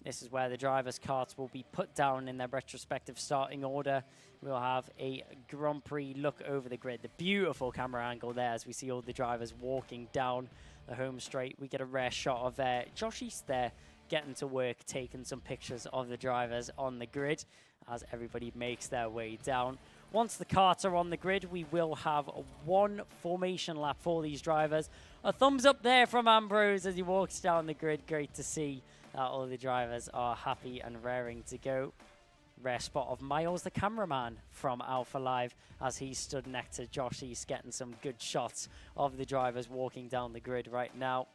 this is where the drivers' carts will be put down in their retrospective starting order. We'll have a Grand Prix look over the grid. The beautiful camera angle there as we see all the drivers walking down the home straight. We get a rare shot of Josh East there getting to work, taking some pictures of the drivers on the grid as everybody makes their way down. Once the carts are on the grid, we will have one formation lap for these drivers. A thumbs up there from Ambrose as he walks down the grid. Great to see that all the drivers are happy and raring to go. Rare spot of Miles, the cameraman from Alpha Live, as he stood next to Josh East, getting some good shots of the drivers walking down the grid right now.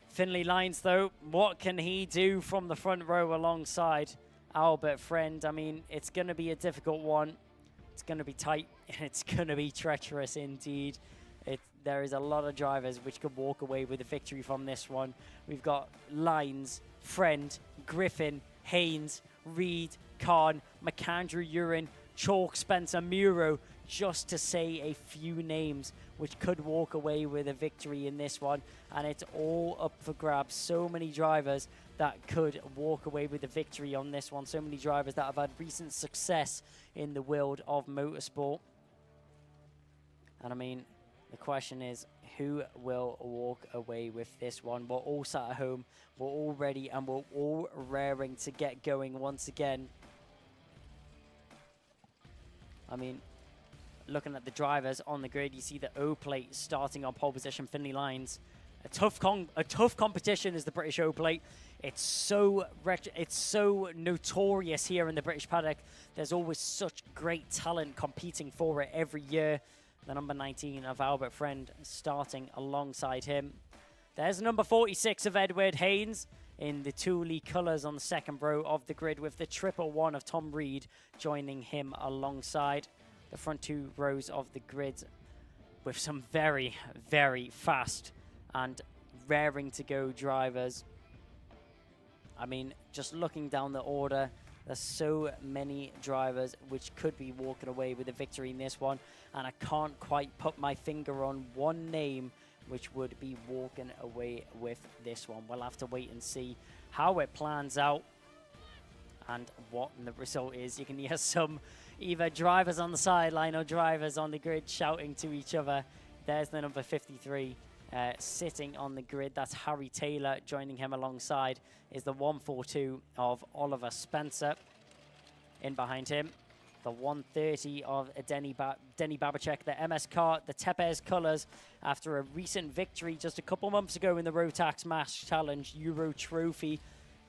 Finley Lyons, though, what can he do from the front row alongside Albert Friend? I mean, it's going to be a difficult one. It's going to be tight, and it's going to be treacherous indeed. There is a lot of drivers which could walk away with a victory from this one. We've got Lyons, Friend, Griffin, Haynes, Reed, Khan, McAndrew, Urin, Chalk, Spencer, Muro, just to say a few names which could walk away with a victory in this one. And it's all up for grabs. So many drivers that could walk away with a victory on this one. So many drivers that have had recent success in the world of motorsport. And I mean, the question is, who will walk away with this one? We're all sat at home, we're all ready, and we're all raring to get going once again. I mean, looking at the drivers on the grid, you see the O plate starting on pole position, Finley Lines. A tough competition is the British O plate. It's so notorious here in the British paddock. There's always such great talent competing for it every year. The number 19 of Albert Friend starting alongside him. There's number 46 of Edward Haynes in the Thule colours on the second row of the grid, with the 111 of Tom Reed joining him alongside. The front two rows of the grid with some very, very fast and raring to go drivers. I mean, just looking down the order, there's so many drivers which could be walking away with a victory in this one, and I can't quite put my finger on one name which would be walking away with this one. We'll have to wait and see how it plans out and what the result is. You can hear some either drivers on the sideline or drivers on the grid shouting to each other. There's the number 53 sitting on the grid. That's Harry Taylor. Joining him alongside is the 142 of Oliver Spencer. In behind him, the 130 of Denny Babacek, the MS car, the Tepes colours, after a recent victory just a couple months ago in the Rotax Mass Challenge Euro Trophy.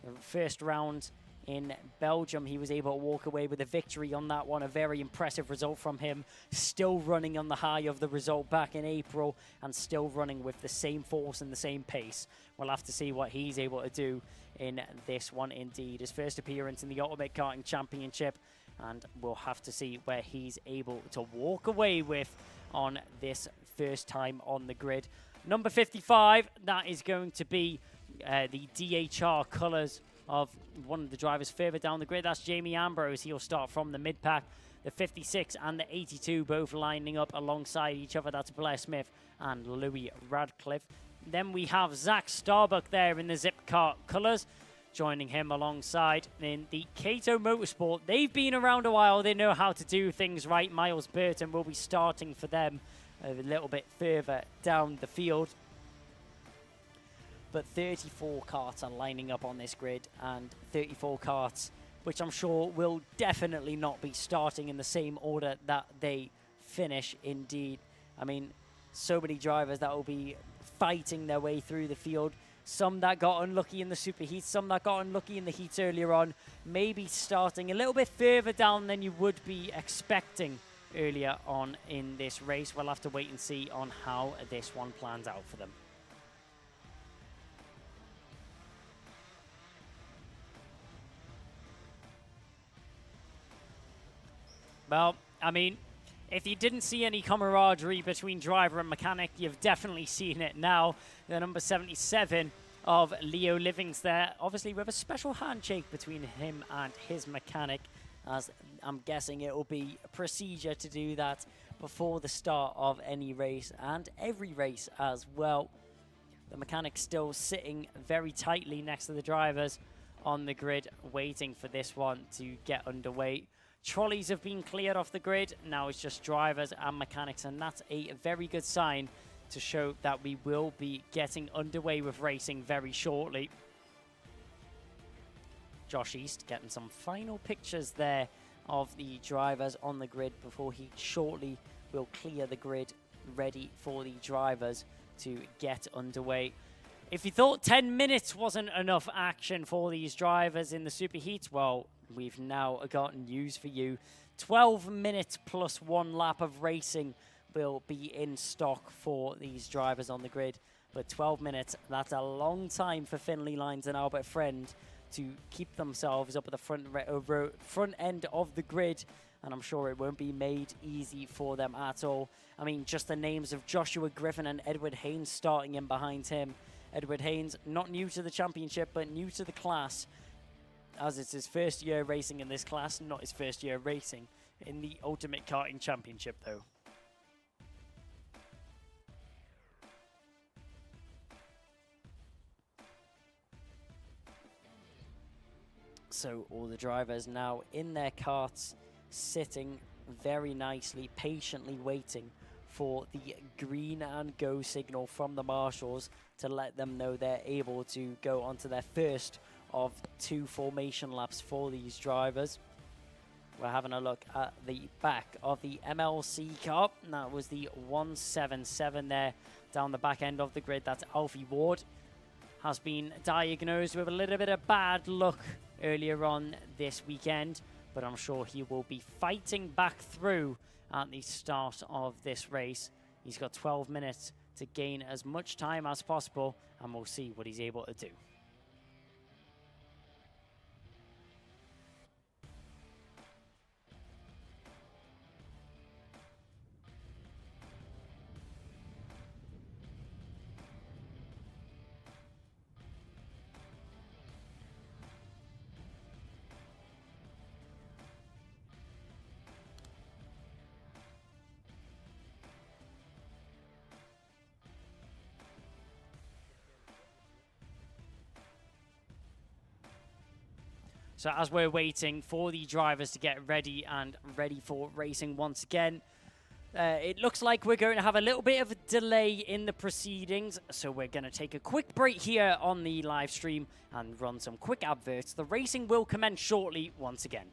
The first round in Belgium, he was able to walk away with a victory on that one. A very impressive result from him. Still running on the high of the result back in April and still running with the same force and the same pace. We'll have to see what he's able to do in this one indeed. His first appearance in the Ultimate Karting Championship, and we'll have to see where he's able to walk away with on this first time on the grid. Number 55, that is going to be the DHR colours of one of the drivers further down the grid. That's Jamie Ambrose. He'll start from the mid-pack. The 56 and the 82 both lining up alongside each other. That's Blair Smith and Louis Radcliffe. Then we have Zach Starbuck there in the Zip Kart colours, joining him alongside in the Kato Motorsport. They've been around a while. They know how to do things right. Miles Burton will be starting for them a little bit further down the field. But 34 karts are lining up on this grid, and 34 karts which I'm sure will definitely not be starting in the same order that they finish indeed. I mean, so many drivers that will be fighting their way through the field. Some that got unlucky in the super heats, some that got unlucky in the heats earlier on, maybe starting a little bit further down than you would be expecting earlier on in this race. We'll have to wait and see on how this one plans out for them. Well, I mean, if you didn't see any camaraderie between driver and mechanic, you've definitely seen it now. The number 77 of Leo Livings there, obviously with a special handshake between him and his mechanic, as I'm guessing it will be a procedure to do that before the start of any race and every race as well. The mechanic still sitting very tightly next to the drivers on the grid, waiting for this one to get underway. Trolleys have been cleared off the grid. Now it's just drivers and mechanics, and that's a very good sign to show that we will be getting underway with racing very shortly. Josh East getting some final pictures there of the drivers on the grid before he shortly will clear the grid, ready for the drivers to get underway. If you thought 10 minutes wasn't enough action for these drivers in the super heats, well, we've now got news for you. 12 minutes plus one lap of racing will be in stock for these drivers on the grid. But 12 minutes, that's a long time for Finley Lines and Albert Friend to keep themselves up at the front end of the grid. And I'm sure it won't be made easy for them at all. I mean, just the names of Joshua Griffin and Edward Haynes starting in behind him. Edward Haynes, not new to the championship, but new to the class, as it's his first year racing in this class, not his first year racing in the Ultimate Karting Championship, though. So all the drivers now in their karts, sitting very nicely, patiently waiting for the green and go signal from the marshals to let them know they're able to go onto their first of 2 formation laps for these drivers. We're having a look at the back of the MLC car. That was the 177 there down the back end of the grid. That's Alfie Ward. Has been diagnosed with a little bit of bad luck earlier on this weekend, but I'm sure he will be fighting back through at the start of this race. He's got 12 minutes to gain as much time as possible, and we'll see what he's able to do. So as we're waiting for the drivers to get ready and ready for racing once again, it looks like we're going to have a little bit of a delay in the proceedings. So we're going to take a quick break here on the live stream and run some quick adverts. The racing will commence shortly once again.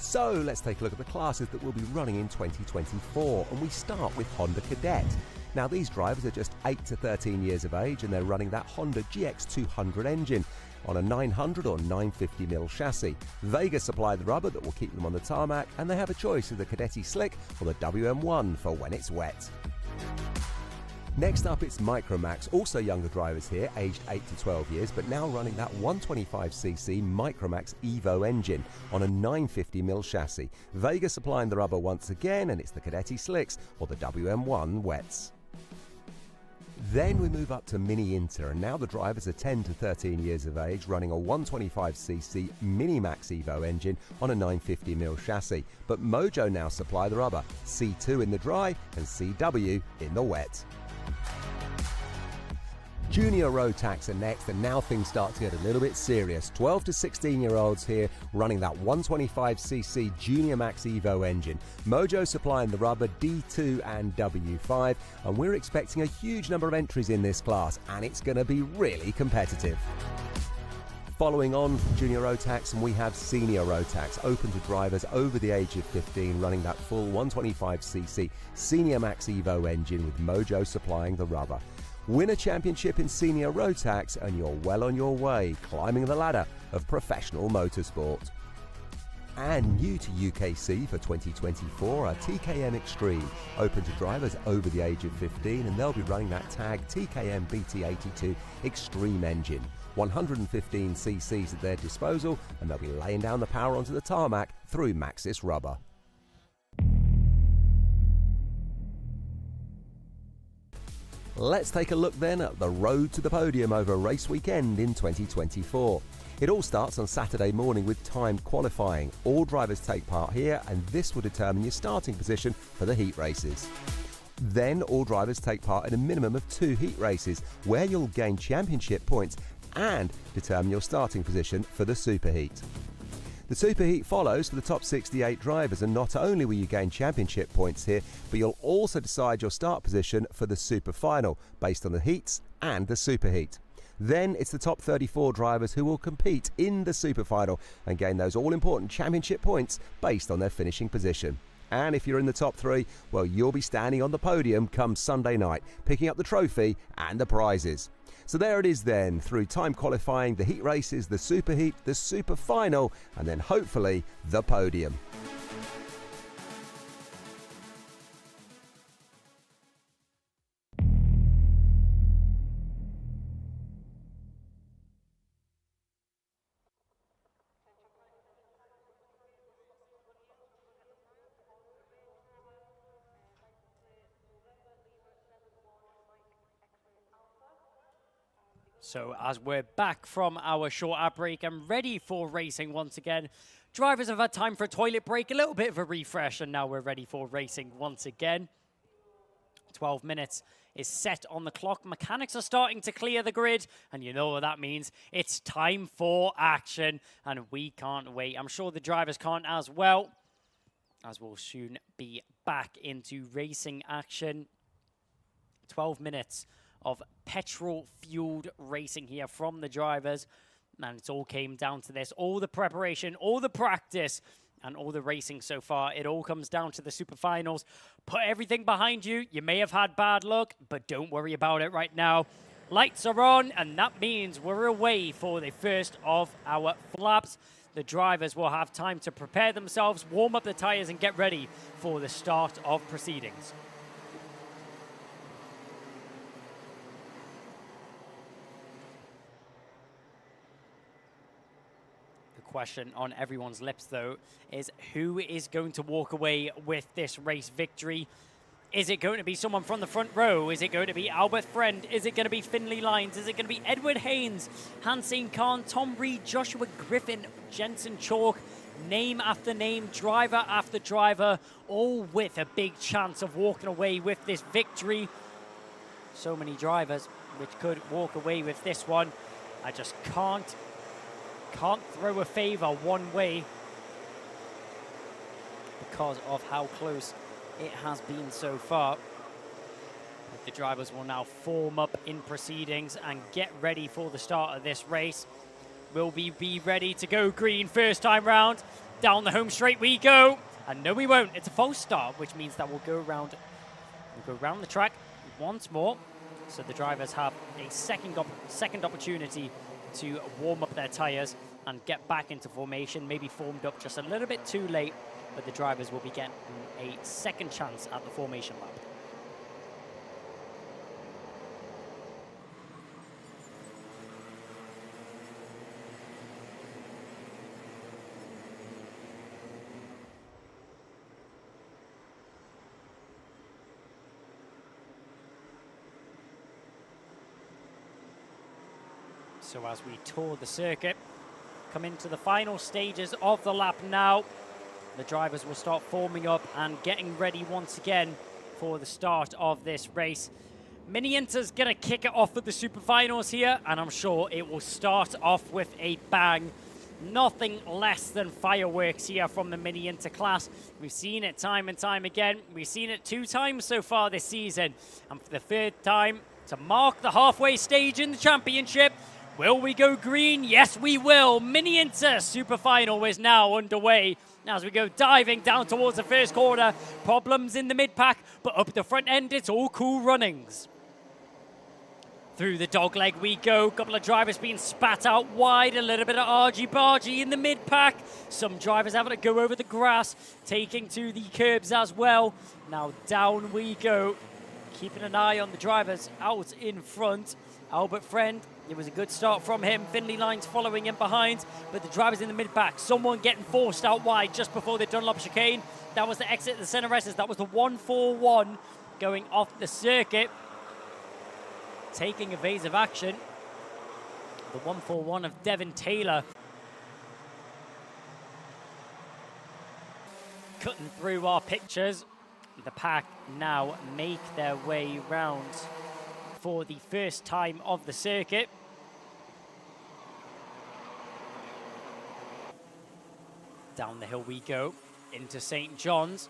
So let's take a look at the classes that will be running in 2024, and we start with Honda Cadet. Now these drivers are just 8 to 13 years of age, and they're running that Honda GX200 engine on a 900 or 950mm chassis. Vega supply the rubber that will keep them on the tarmac, and they have a choice of the Cadet Slick or the WM1 for when it's wet. Next up, it's Micromax, also younger drivers here, aged 8 to 12 years, but now running that 125cc Micromax Evo engine on a 950mm chassis. Vega supplying the rubber once again, and it's the Cadet Slicks or the WM1 wets. Then we move up to Mini Inter, and now the drivers are 10 to 13 years of age, running a 125cc Minimax Evo engine on a 950mm chassis. But Mojo now supply the rubber, C2 in the dry and CW in the wet. Junior rotax are next, and now things start to get a little bit serious. 12 to 16-year-olds here running that 125cc Junior Max Evo engine. Mojo supplying the rubber, D2 and W5, and we're expecting a huge number of entries in this class, and it's going to be really competitive. Following on from Junior Rotax, and we have Senior Rotax, open to drivers over the age of 15, running that full 125cc Senior Max Evo engine with Mojo supplying the rubber. Win a championship in Senior Rotax and you're well on your way, climbing the ladder of professional motorsport. And new to UKC for 2024 are TKM Extreme, open to drivers over the age of 15, and they'll be running that tag TKM BT82 Extreme engine. 115 cc's at their disposal, and they'll be laying down the power onto the tarmac through Maxxis rubber. Let's take a look then at the road to the podium over race weekend in 2024. It all starts on Saturday morning with timed qualifying. All drivers take part here, and this will determine your starting position for the heat races. Then all drivers take part in a minimum of 2 heat races, where you'll gain championship points and determine your starting position for the superheat. The superheat follows for the top 68 drivers, and not only will you gain championship points here, but you'll also decide your start position for the superfinal based on the heats and the superheat. Then it's the top 34 drivers who will compete in the superfinal and gain those all-important championship points based on their finishing position. And if you're in the top 3, well, you'll be standing on the podium come Sunday night, picking up the trophy and the prizes. So there it is then, through time qualifying, the heat races, the superheat, the super final, and then hopefully the podium. So as we're back from our short ad break and ready for racing once again, drivers have had time for a toilet break, a little bit of a refresh, and now we're ready for racing once again. 12 minutes is set on the clock. Mechanics are starting to clear the grid, and you know what that means. It's time for action, and we can't wait. I'm sure the drivers can't as well, as we'll soon be back into racing action. 12 minutes of petrol-fueled racing here from the drivers. And it all came down to this. All the preparation, all the practice, and all the racing so far. It all comes down to the super finals. Put everything behind you. You may have had bad luck, but don't worry about it right now. Lights are on, and that means we're away for the first of our laps. The drivers will have time to prepare themselves, warm up the tires, and get ready for the start of proceedings. Question on everyone's lips, though, is who is going to walk away with this race victory? Is it going to be someone from the front row? Is it going to be Albert Friend? Is it going to be Finley Lyons? Is it going to be Edward Haynes, Hansine Khan, Tom Reed, Joshua Griffin, Jensen Chalk? Name after name, driver after driver, all with a big chance of walking away with this victory. So many drivers which could walk away with this one. I just can't throw a favor one way because of how close it has been so far. But the drivers will now form up in proceedings and get ready for the start of this race. Will we be ready to go green first time round? Down the home straight we go. And no, we won't. It's a false start, which means that we'll go around the track once more. So the drivers have a second opportunity to warm up their tires and get back into formation, maybe formed up just a little bit too late, but the drivers will be getting a second chance at the formation lap. So as we tour the circuit, come into the final stages of the lap now, the drivers will start forming up and getting ready once again for the start of this race. Mini Inter's going to kick it off with the superfinals here, and I'm sure it will start off with a bang. Nothing less than fireworks here from the Mini Inter class. We've seen it time and time again. We've seen it 2 times so far this season, and for the 3rd time to mark the halfway stage in the championship. Will we go green? Yes, we will. Mini Inter Superfinal is now underway. As we go diving down towards the first corner, problems in the mid-pack, but up the front end, it's all cool runnings. Through the dogleg we go. Couple of drivers being spat out wide, a little bit of argy-bargy in the mid-pack. Some drivers having to go over the grass, taking to the curbs as well. Now down we go. Keeping an eye on the drivers out in front. Albert Friend, it was a good start from him. Finley Lines following him behind, but the drivers in the mid-pack, someone getting forced out wide just before the Dunlop chicane. That was the exit of the center S's. That was the 141 going off the circuit. Taking evasive action. The 141 of Devin Taylor. Cutting through our pictures. The pack now make their way round for the first time of the circuit. Down the hill we go into St. John's.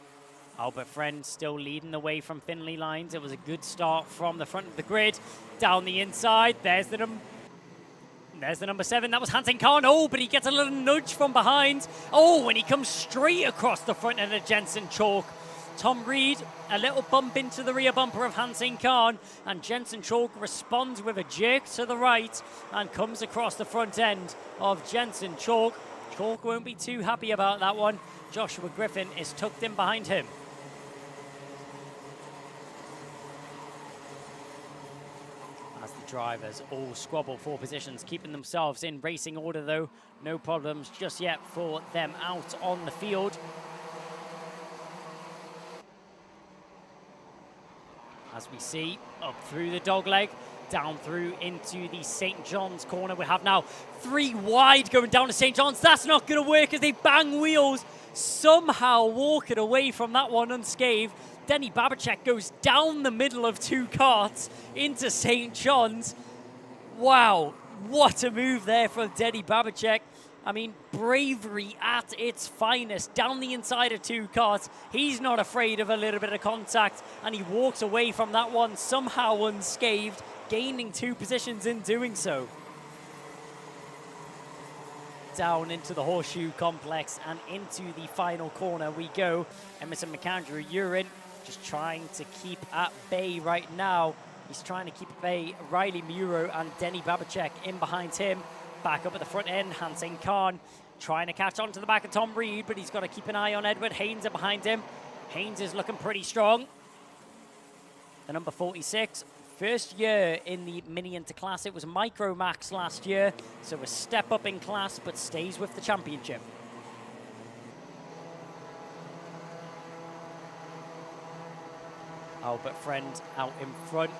Albert Friend still leading the way from Finley Lines. It was a good start from the front of the grid. Down the inside, there's the number 7. That was Hansen Khan. Oh, but he gets a little nudge from behind. Oh, and he comes straight across the front end of Jensen Chalk. Tom Reed, a little bump into the rear bumper of Hansen Khan, and Jensen Chalk responds with a jerk to the right and comes across the front end of Jensen Chalk. Chalk won't be too happy about that one. Joshua Griffin is tucked in behind him. As the drivers all squabble for positions, keeping themselves in racing order though. No problems just yet for them out on the field. As we see, up through the dogleg, down through into the St. John's corner. We have now 3 wide going down to St. John's. That's not going to work as they bang wheels. Somehow walking away from that one unscathed. Denny Babachek goes down the middle of 2 carts into St. John's. Wow, what a move there from Denny Babachek. I mean, bravery at its finest. Down the inside of 2 carts. He's not afraid of a little bit of contact, and he walks away from that one somehow unscathed, gaining 2 positions in doing so. Down into the horseshoe complex and into the final corner we go. Emerson McAndrew Urine just trying to keep at bay right now. He's trying to keep at bay Riley Muro and Denny Babachek in behind him. Back up at the front end, Hansen Khan trying to catch on to the back of Tom Reed, but he's got to keep an eye on Edward Haynes behind him. Haynes is looking pretty strong. The number 46, first year in the Mini Inter class. It was Micromax last year, so a step up in class, but stays with the championship. Albert Friend out in front.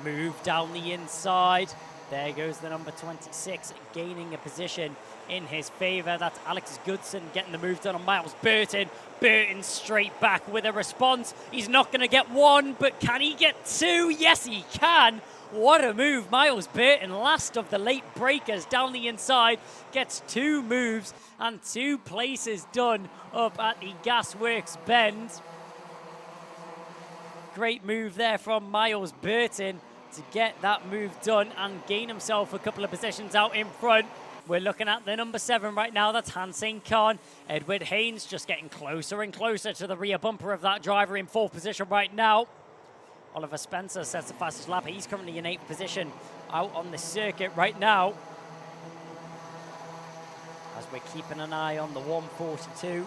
Move down the inside. There goes the number 26, gaining a position in his favor. That's Alex Goodson getting the move done on Miles Burton. Burton straight back with a response. He's not going to get 1, but can he get 2? Yes, he can. What a move. Miles Burton, last of the late breakers down the inside, gets 2 moves and 2 places done up at the Gasworks Bend. Great move there from Miles Burton to get that move done and gain himself a couple of positions out in front. We're looking at the number 7 right now. That's Hansing Khan. Edward Haynes just getting closer and closer to the rear bumper of that driver in 4th position right now. Oliver Spencer sets the fastest lap. He's currently in 8th position out on the circuit right now. As we're keeping an eye on the 142,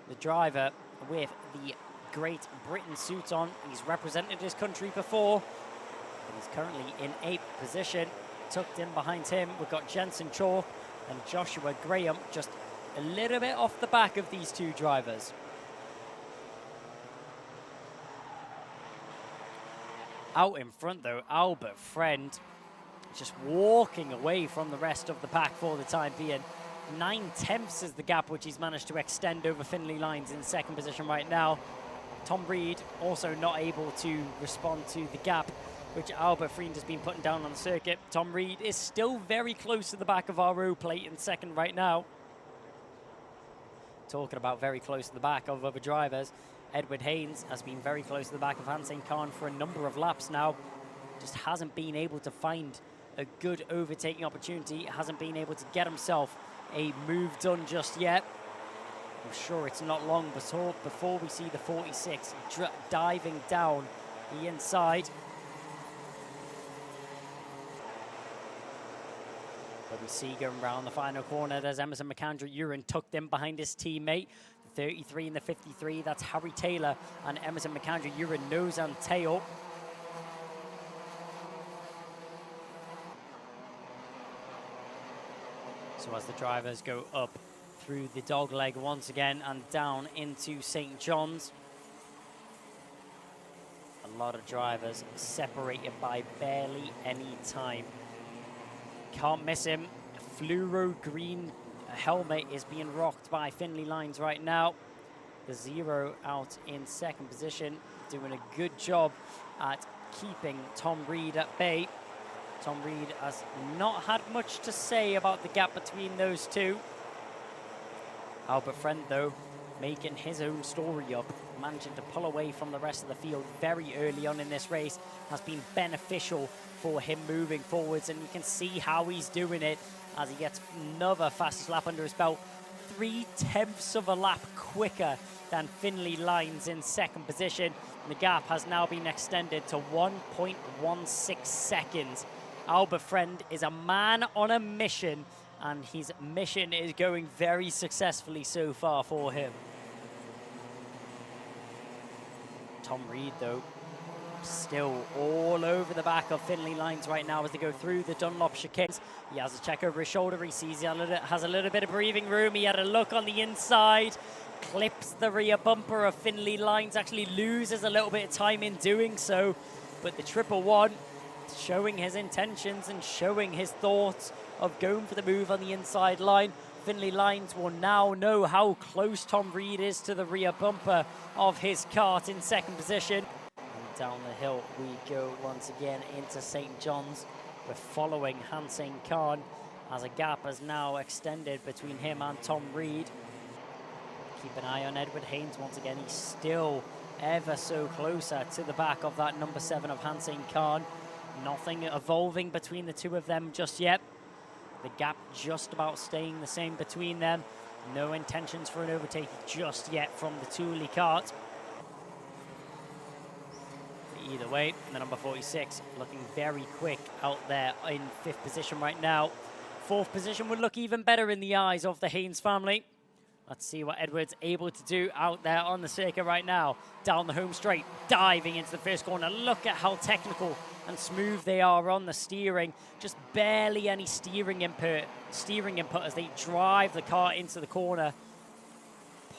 the driver with the Great Britain suit on. He's represented his country before. And he's currently in 8th position. Tucked in behind him, we've got Jensen Chalk and Joshua Graham, just a little bit off the back of these two drivers. Out in front though, Albert Friend just walking away from the rest of the pack for the time being. 9/10 is the gap which he's managed to extend over Finley Lines in 2nd position right now. Tom Reed also not able to respond to the gap which Albert Friend has been putting down on the circuit. Tom Reed is still very close to the back of our row plate in 2nd right now. Talking about very close to the back of other drivers, Edward Haynes has been very close to the back of Hansing Khan for a number of laps now. Just hasn't been able to find a good overtaking opportunity, hasn't been able to get himself a move done just yet. I'm sure it's not long before we see the 46 diving down the inside. But we see going around the final corner, there's Emerson McAndrew-Uren tucked in behind his teammate. The 33 and the 53, that's Harry Taylor and Emerson McAndrew-Uren nose and tail. So as the drivers go up through the dogleg once again and down into St. John's. A lot of drivers separated by barely any time. Can't miss him. Fluoro green helmet is being rocked by Finley Lines right now. The 0 out in 2nd position, doing a good job at keeping Tom Reed at bay. Tom Reed has not had much to say about the gap between those two. Albert Friend, though, making his own story up, managing to pull away from the rest of the field very early on in this race, has been beneficial for him moving forwards, and you can see how he's doing it as he gets another fastest lap under his belt. 3/10 of a lap quicker than Finley Lines in 2nd position. The gap has now been extended to 1.16 seconds. Albert Friend is a man on a mission, and his mission is going very successfully so far for him. Tom Reed, though, still all over the back of Finley Lines right now as they go through the Dunlop chicanes. He has a check over his shoulder. He sees he has a little bit of breathing room. He had a look on the inside, clips the rear bumper of Finley Lines, actually loses a little bit of time in doing so. But the 111 showing his intentions and showing his thoughts of going for the move on the inside line. Finley Lines will now know how close Tom Reed is to the rear bumper of his kart in 2nd position. And down the hill we go once again into St. John's. We're following Hansing Khan as a gap has now extended between him and Tom Reed. Keep an eye on Edward Haynes once again. He's still ever so closer to the back of that number 7 of Hansing Khan. Nothing evolving between the two of them just yet. The gap just about staying the same between them. No intentions for an overtake just yet from the Thule kart. But either way, the number 46 looking very quick out there in 5th position right now. 4th position would look even better in the eyes of the Haynes family. Let's see what Edward's able to do out there on the circuit right now. Down the home straight, diving into the first corner. Look at how technical and smooth they are on the steering. Just barely any steering input as they drive the car into the corner,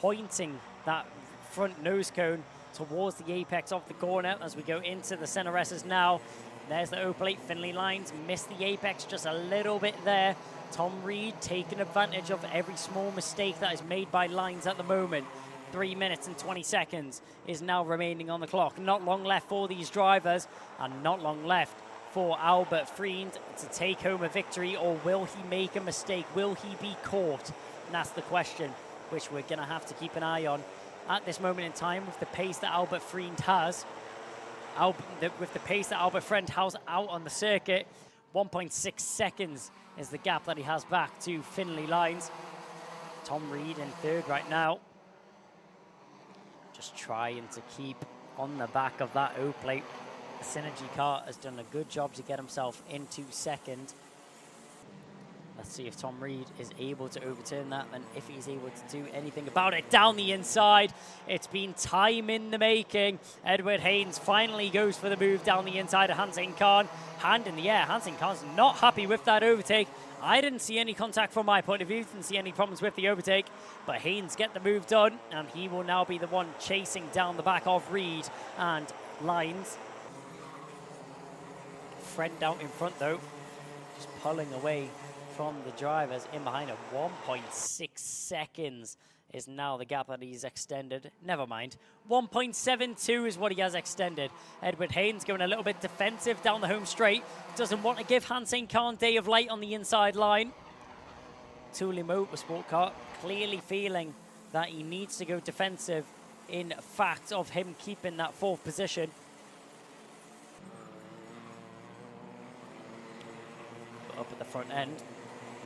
pointing that front nose cone towards the apex of the corner as we go into the center S's now. There's the Opel 8 Finley Lines, missed the apex just a little bit there. Tom Reed taking advantage of every small mistake that is made by Lines at the moment. 3 minutes and 20 seconds is now remaining on the clock. Not long left for these drivers, and not long left for Albert Friend to take home a victory, or will he make a mistake? Will he be caught? And that's the question which we're going to have to keep an eye on at this moment in time with the pace that Albert Friend has. With the pace that Albert Friend has out on the circuit, 1.6 seconds is the gap that he has back to Finley Lines. Tom Reed in third right now. Just trying to keep on the back of that O-plate. The Synergy car has done a good job to get himself into second. Let's see if Tom Reed is able to overturn that and if he's able to do anything about it. Down the inside, it's been time in the making. Edward Haynes finally goes for the move down the inside of Hansen Khan. Hand in the air, Hansen Khan's not happy with that overtake. I didn't see any contact from my point of view, didn't see any problems with the overtake, but Haynes get the move done, and he will now be the one chasing down the back of Reed and Lines. Friend out in front though, just pulling away from the drivers in behind him. 1.6 seconds is now the gap that he's extended. Never mind. 1.72 is what he has extended. Edward Haynes going a little bit defensive down the home straight. Doesn't want to give Hansen Khan day of light on the inside line. Thule Motorsport car clearly feeling that he needs to go defensive in fact of him keeping that fourth position. But up at the front end,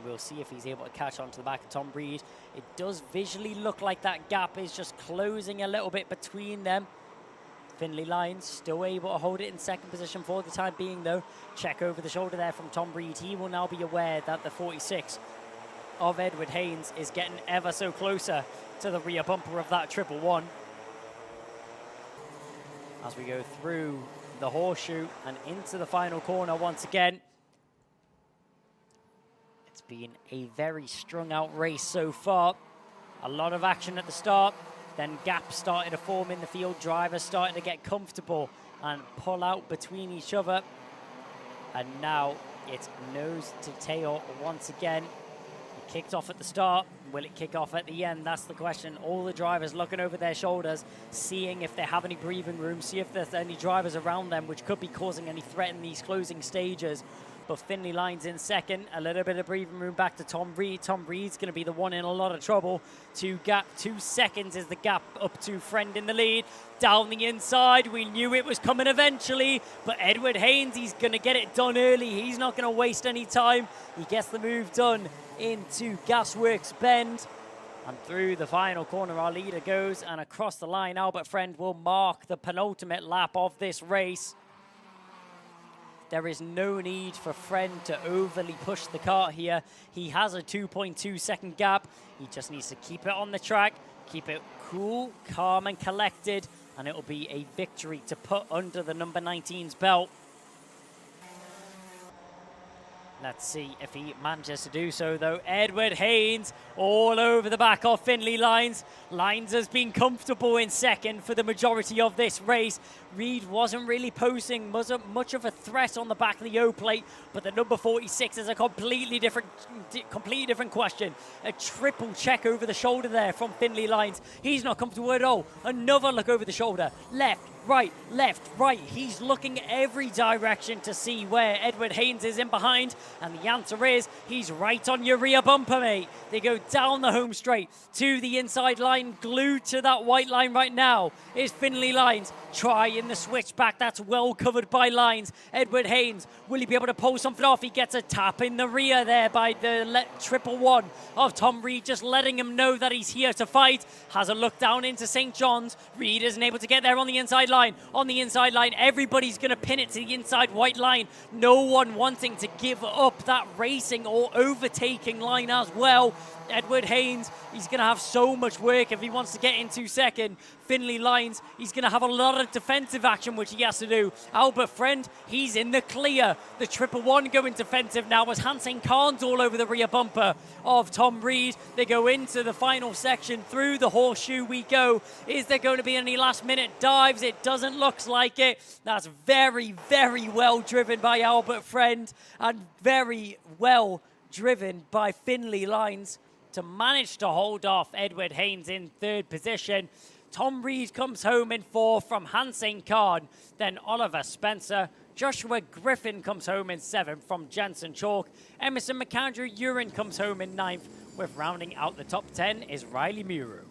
we'll see if he's able to catch on to the back of Tom Reed. It does visually look like that gap is just closing a little bit between them. Finley Lines still able to hold it in second position for the time being though. Check over the shoulder there from Tom Reed. He will now be aware that the 46 of Edward Haynes is getting ever so closer to the rear bumper of that 111. As we go through the horseshoe and into the final corner once again. It's been a very strung out race so far. A lot of action at the start, then gaps started to form in the field. Drivers started to get comfortable and pull out between each other. And now it's nose to tail once again. It kicked off at the start. Will it kick off at the end? That's the question. All the drivers looking over their shoulders, seeing if they have any breathing room, see if there's any drivers around them which could be causing any threat in these closing stages. But Finley Lines in second, a little bit of breathing room back to Tom Reed. Tom Reed's going to be the one in a lot of trouble. 2 seconds is the gap up to Friend in the lead. Down the inside, we knew it was coming eventually, but Edward Haynes, he's going to get it done early. He's not going to waste any time. He gets the move done into Gasworks Bend. And through the final corner, our leader goes, and across the line, Albert Friend will mark the penultimate lap of this race. There is no need for Friend to overly push the car here. He has a 2.2 second gap. He just needs to keep it on the track, keep it cool, calm and collected, and it will be a victory to put under the number 19's belt. Let's see if he manages to do so, though. Edward Haynes all over the back of Finley Lines. Lines has been comfortable in second for the majority of this race. Reed wasn't really posing much of a threat on the back of the O-plate, but the number 46 is a completely different question. A triple check over the shoulder there from Finley Lines. He's not comfortable at all. Another look over the shoulder. Left, right. He's looking every direction to see where Edward Haynes is in behind. And the answer is, he's right on your rear bumper, mate. They go down the home straight to the inside line. Glued to that white line right now is Finley Lines. Trying the switchback. That's well covered by Lines. Edward Haynes, will he be able to pull something off? He gets a tap in the rear there by the 111 of Tom Reed, just letting him know that he's here to fight. Has a look down into St. John's. Reed isn't able to get there on the inside line. On the inside line, everybody's going to pin it to the inside white line. No one wanting to give up that racing or overtaking line as well. Edward Haynes, he's going to have so much work if he wants to get into second. Finley Lines, he's going to have a lot of defensive action, which he has to do. Albert Friend, he's in the clear. The 111 going defensive now as Hansen Khan's all over the rear bumper of Tom Reed. They go into the final section. Through the horseshoe we go. Is there going to be any last-minute dives? It doesn't look like it. That's very, very well driven by Albert Friend and very well driven by Finley Lines to manage to hold off Edward Haynes in third position. Tom Reed comes home in fourth from Hansen Khan. Then Oliver Spencer. Joshua Griffin comes home in seventh from Jensen Chalk. Emerson McAndrew Urin comes home in ninth, with rounding out the top 10 is Riley Muru.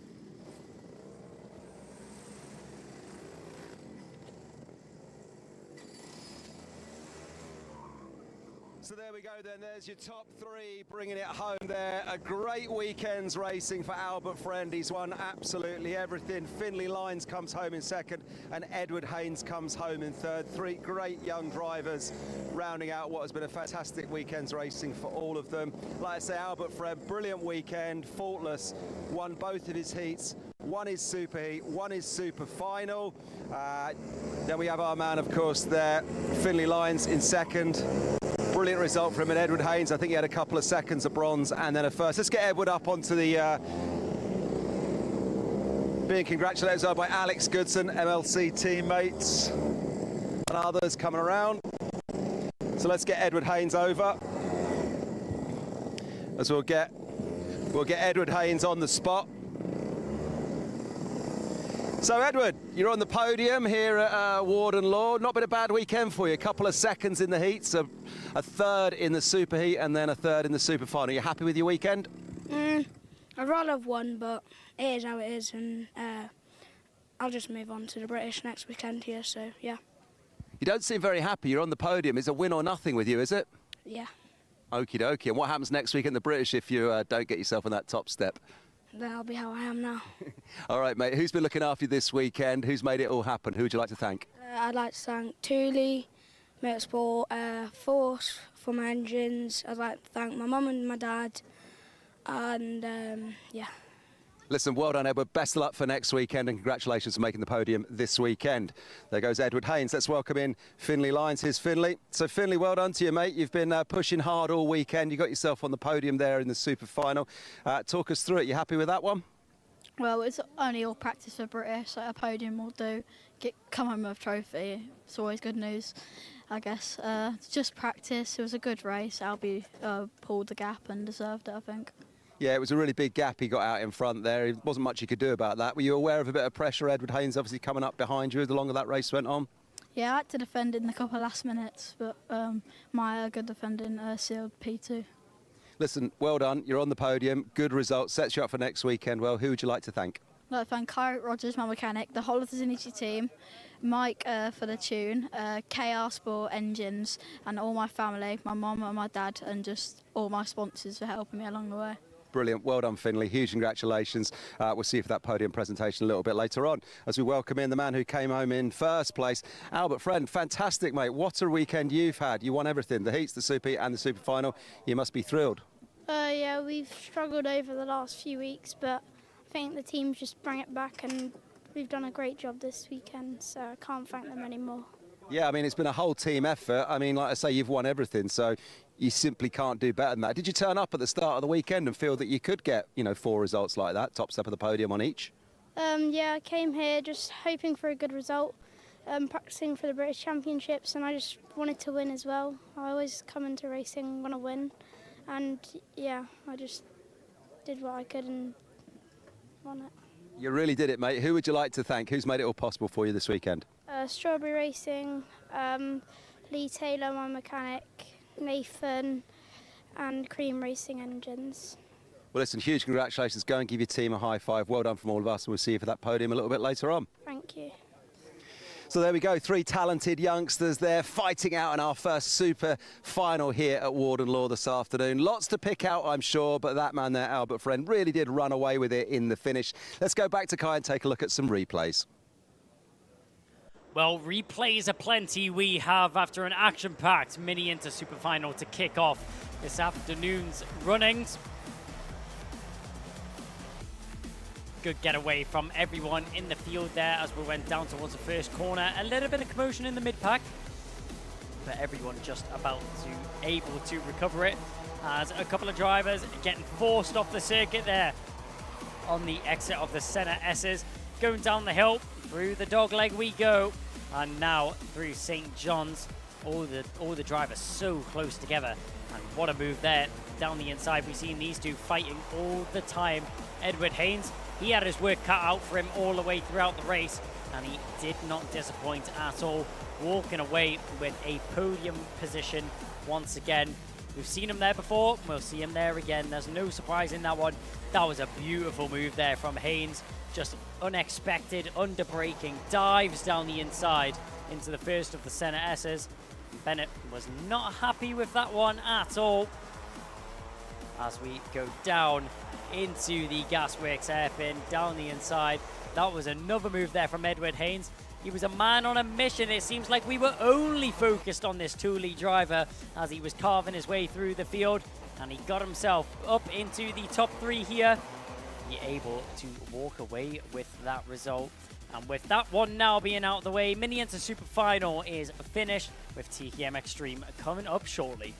So there we go, then, there's your top three bringing it home there. A great weekend's racing for Albert Friend. He's won absolutely everything. Finley Lyons comes home in second and Edward Haynes comes home in third. Three great young drivers rounding out what has been a fantastic weekend's racing for all of them. Like I say, Albert Friend, brilliant weekend, faultless, won both of his heats. One is super heat, one is super final. Then we have our man, of course, there, Finley Lyons in second. Brilliant result from him, and Edward Haynes, I think he had a couple of seconds of bronze and then a first. Let's get Edward up onto the being congratulated as well by Alex Goodson, MLC teammates and others coming around. So let's get Edward Haynes over, as we'll get Edward Haynes on the spot. So Edward, you're on the podium here at Warden Law. Not been a bad weekend for you. A couple of seconds in the heats, a third in the super heat, and then a third in the super final. You happy with your weekend? I'd rather have won, but it is how it is, and I'll just move on to the British next weekend here, so yeah. You don't seem very happy. You're on the podium. It's a win or nothing with you, is it? Yeah. Okie dokie. And what happens next week in the British if you don't get yourself on that top step? Then I'll be how I am now. All right, mate. Who's been looking after you this weekend? Who's made it all happen? Who would you like to thank? I'd like to thank Thule, Motorsport, Force for my engines. I'd like to thank my mum and my dad, and yeah. Listen, well done, Edward. Best of luck for next weekend, and congratulations for making the podium this weekend. There goes Edward Haynes. Let's welcome in Finley Lyons. Here's Finley. So, Finley, well done to you, mate. You've been pushing hard all weekend. You got yourself on the podium there in the super final. Talk us through it. You happy with that one? Well, it's only all practice for British, so a podium will do. Come home with a trophy. It's always good news, I guess. It's just practice. It was a good race. Albie pulled the gap and deserved it, I think. Yeah, it was a really big gap he got out in front there. There wasn't much he could do about that. Were you aware of a bit of pressure? Edward Haynes obviously coming up behind you the longer that race went on? Yeah, I had to defend in the couple of last minutes, but my good defending sealed P2. Listen, well done. You're on the podium. Good result. Sets you up for next weekend. Well, who would you like to thank? I'd like to thank Kyrie Rogers, my mechanic, the whole of the Zinnichi team, Mike for the tune, KR Sport Engines, and all my family, my mum and my dad, and just all my sponsors for helping me along the way. Brilliant. Well done, Finley. Huge congratulations. We'll see you for that podium presentation a little bit later on as we welcome in the man who came home in first place, Albert Friend. Fantastic, mate. What a weekend you've had. You won everything, the heats, the super heat and the super final. You must be thrilled. Yeah, we've struggled over the last few weeks, but I think the team just bring it back and we've done a great job this weekend, so I can't thank them anymore. Yeah, I mean, it's been a whole team effort. I mean, like I say, you've won everything, so you simply can't do better than that. Did you turn up at the start of the weekend and feel that you could get, 4 results like that, top step of the podium on each? Yeah, I came here just hoping for a good result, practicing for the British Championships, and I just wanted to win as well. I always come into racing and want to win, and yeah, I just did what I could and won it. You really did it, mate. Who would you like to thank? Who's made it all possible for you this weekend? Strawberry Racing, Lee Taylor, my mechanic, Nathan, and Cream Racing Engines. Well, listen, huge congratulations. Go and give your team a high five. Well done from all of us, and we'll see you for that podium a little bit later on. Thank you. So there we go, 3 talented youngsters there fighting out in our first super final here at Warden Law this afternoon. Lots to pick out, I'm sure, but that man there, Albert Friend, really did run away with it in the finish. Let's go back to Kai and take a look at some replays. Well, replays aplenty we have after an action-packed mini into super final to kick off this afternoon's runnings. Good getaway from everyone in the field there as we went down towards the first corner. A little bit of commotion in the mid-pack, but everyone just about to able to recover it as a couple of drivers getting forced off the circuit there on the exit of the Senna S's. Going down the hill, through the dog leg we go, and now through St. John's. All the drivers so close together, and what a move there down the inside. We've seen these two fighting all the time. Edward Haynes, he had his work cut out for him all the way throughout the race, and he did not disappoint at all, walking away with a podium position once again. We've seen him there before, we'll see him there again. There's no surprise in that one. That was a beautiful move there from Haynes. Just unexpected, under braking, dives down the inside into the first of the Senna S's. Bennett was not happy with that one at all. As we go down into the Gasworks hairpin, down the inside. That was another move there from Edward Haynes. He was a man on a mission. It seems like we were only focused on this Thule driver as he was carving his way through the field, and he got himself up into the top 3 here. He able to walk away with that result. And with that one now being out of the way, Mini Enter Super Final is finished with TKM Extreme coming up shortly.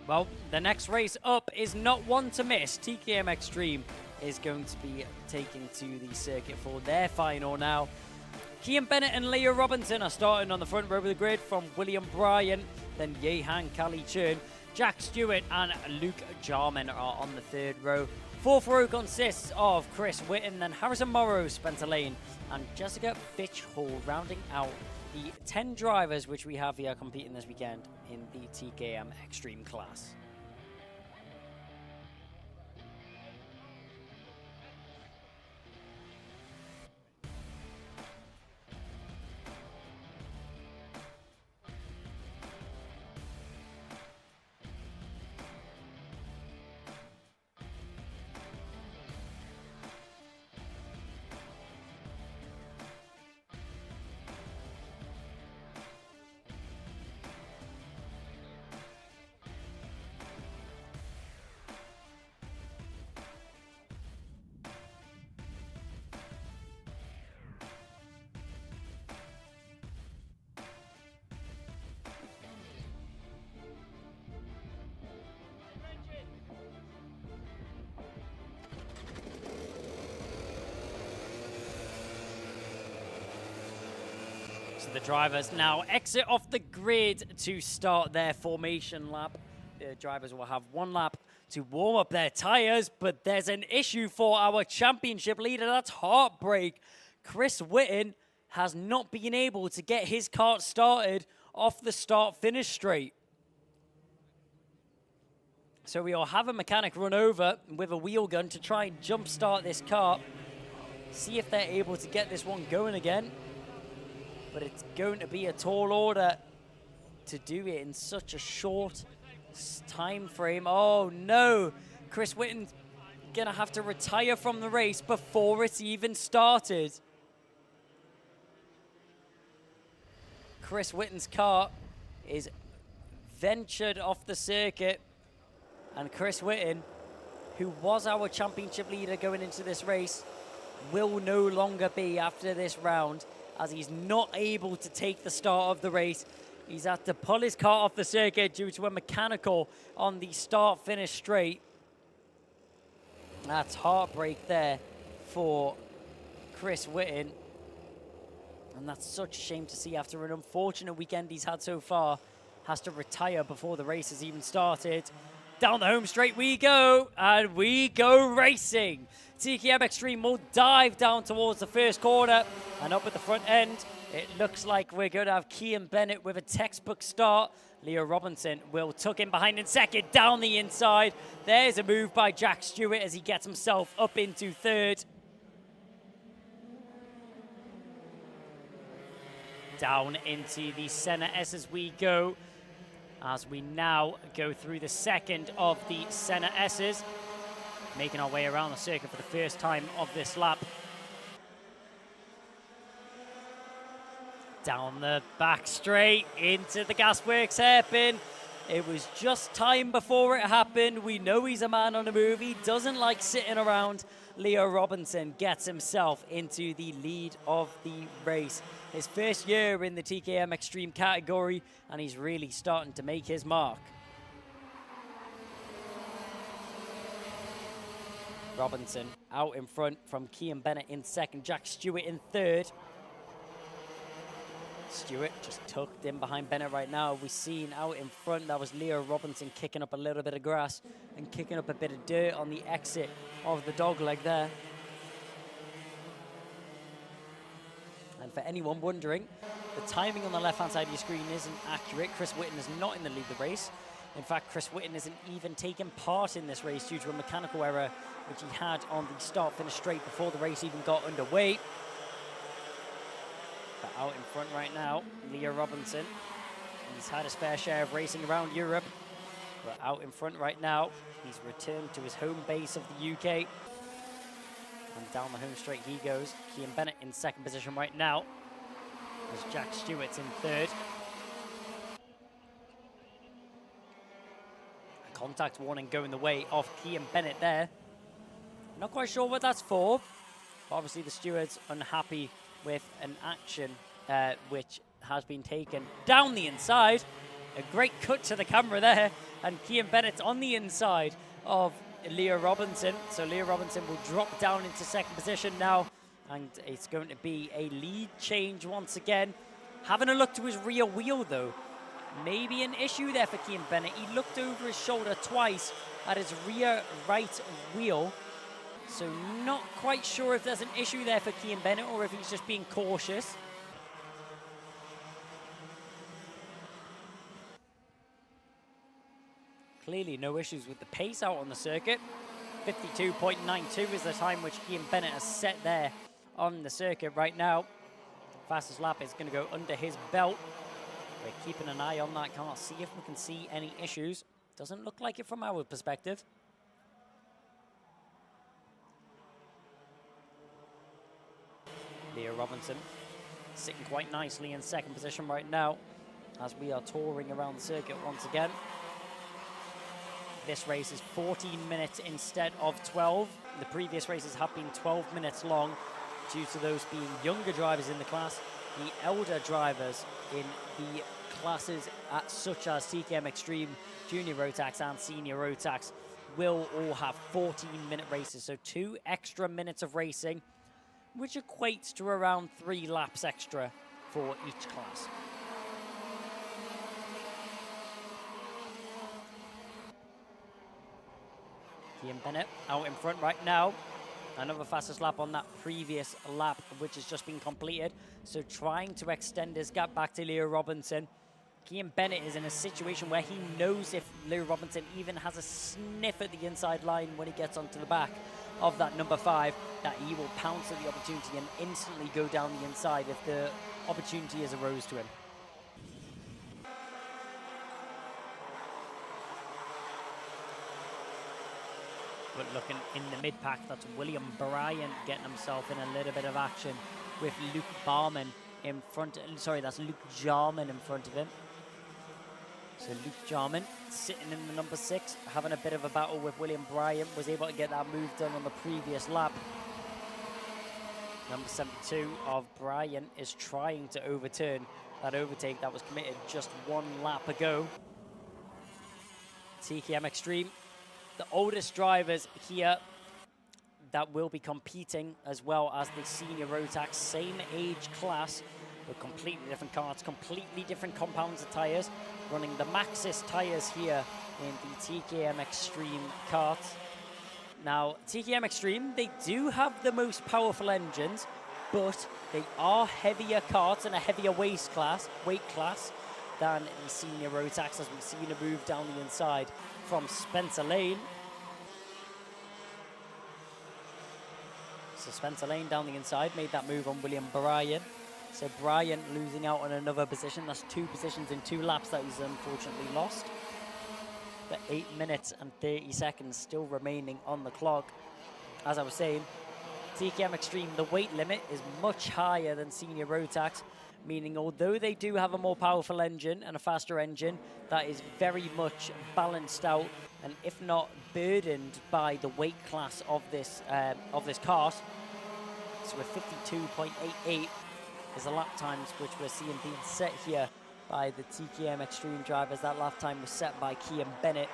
Well, the next race up is not one to miss. TKM Extreme is going to be taken to the circuit for their final now. Kian Bennett and Leah Robinson are starting on the front row of the grid from William Bryan, then Yehan Kali Churn, Jack Stewart and Luke Jarman are on the third row. Fourth row consists of Chris Whitten, then Harrison Morrow, Spencer Lane, and Jessica Fitch Hall, rounding out the 10 drivers which we have here competing this weekend in the TKM Extreme class. So the drivers now exit off the grid to start their formation lap. The drivers will have one lap to warm up their tires, but there's an issue for our championship leader. That's heartbreak. Chris Whitten has not been able to get his kart started off the start-finish straight. So we'll have a mechanic run over with a wheel gun to try and jump-start this kart, see if they're able to get this one going again. But it's going to be a tall order to do it in such a short time frame. Oh no, Chris Whitten's gonna have to retire from the race before it's even started. Chris Whitten's car is ventured off the circuit, and Chris Whitten, who was our championship leader going into this race, will no longer be after this round, as he's not able to take the start of the race. He's had to pull his car off the circuit due to a mechanical on the start-finish straight. That's heartbreak there for Chris Whitten. And that's such a shame to see after an unfortunate weekend he's had so far. Has to retire before the race has even started. Down the home straight we go, and we go racing. TKM Extreme will dive down towards the first corner, and up at the front end, it looks like we're going to have Cian Bennett with a textbook start. Leo Robinson will tuck in behind in second, down the inside. There's a move by Jack Stewart as he gets himself up into third. Down into the center S as we go, as we now go through the second of the center S's, making our way around the circuit for the first time of this lap. Down the back straight into the Gasworks hairpin. It was just time before it happened. We know he's a man on the move. He doesn't like sitting around. Leo Robinson gets himself into the lead of the race. His first year in the TKM Extreme category, and he's really starting to make his mark. Robinson out in front from Cian Bennett in second, Jack Stewart in third. Stewart just tucked in behind Bennett right now. We've seen out in front, that was Leo Robinson kicking up a little bit of grass and kicking up a bit of dirt on the exit of the dogleg there. And for anyone wondering, the timing on the left-hand side of your screen isn't accurate. Chris Whitten is not in the lead of the race. In fact, Chris Whitten isn't even taking part in this race due to a mechanical error which he had on the start-finish straight before the race even got underway. But out in front right now, Leo Robinson. He's had his fair share of racing around Europe, but out in front right now, he's returned to his home base of the UK. And down the home straight he goes. Cian Bennett in second position right now, as Jack Stewart's in third. A contact warning going the way of Cian Bennett there. Not quite sure what that's for. Obviously the steward's unhappy with an action which has been taken down the inside. A great cut to the camera there, and Cian Bennett's on the inside of Leo Robinson. So Leo Robinson will drop down into second position now, and it's going to be a lead change once again. Having a look to his rear wheel though, maybe an issue there for Cian Bennett. He looked over his shoulder twice at his rear right wheel. So not quite sure if there's an issue there for Cian Bennett or if he's just being cautious. Clearly no issues with the pace out on the circuit. 52.92 is the time which Cian Bennett has set there on the circuit right now. Fastest lap is going to go under his belt. We're keeping an eye on that. Can't see if we can see any issues. Doesn't look like it from our perspective. Leo Robinson sitting quite nicely in second position right now as we are touring around the circuit once again. This race is 14 minutes instead of 12. The previous races have been 12 minutes long due to those being younger drivers in the class. The elder drivers in the classes such as TKM Extreme, Junior Rotax and Senior Rotax will all have 14-minute races, so 2 extra minutes of racing, which equates to around 3 laps extra for each class. Cian Bennett out in front right now. Another fastest lap on that previous lap, which has just been completed. So trying to extend his gap back to Leo Robinson. Cian Bennett is in a situation where he knows if Leo Robinson even has a sniff at the inside line when he gets onto the back of that number 5, that he will pounce at the opportunity and instantly go down the inside if the opportunity has arose to him. But looking in the mid-pack, that's William Bryant getting himself in a little bit of action with Luke Barman in front. Sorry, that's Luke Jarman in front of him. So Luke Jarman sitting in the number 6, having a bit of a battle with William Bryant, was able to get that move done on the previous lap. Number 72 of Bryant is trying to overturn that overtake that was committed just 1 lap ago. TKM Extreme, the oldest drivers here that will be competing, as well as the Senior Rotax, same age class. With completely different carts, completely different compounds of tyres, running the Maxxis tyres here in the TKM Extreme kart. Now, TKM Extreme, they do have the most powerful engines, but they are heavier karts and a heavier weight class than the senior rotax, as we've seen a move down the inside from Spencer Lane. So Spencer Lane down the inside made that move on William Bryan. So Bryan losing out on another position. That's 2 positions in 2 laps that he's unfortunately lost. But 8 minutes and 30 seconds still remaining on the clock. As I was saying, TKM Extreme, the weight limit is much higher than senior rotax, meaning although they do have a more powerful engine and a faster engine, that is very much balanced out, and if not burdened by the weight class of this kart. So with 52.88 is the lap times which we're seeing being set here by the TKM Extreme drivers. That lap time was set by Kian Bennett,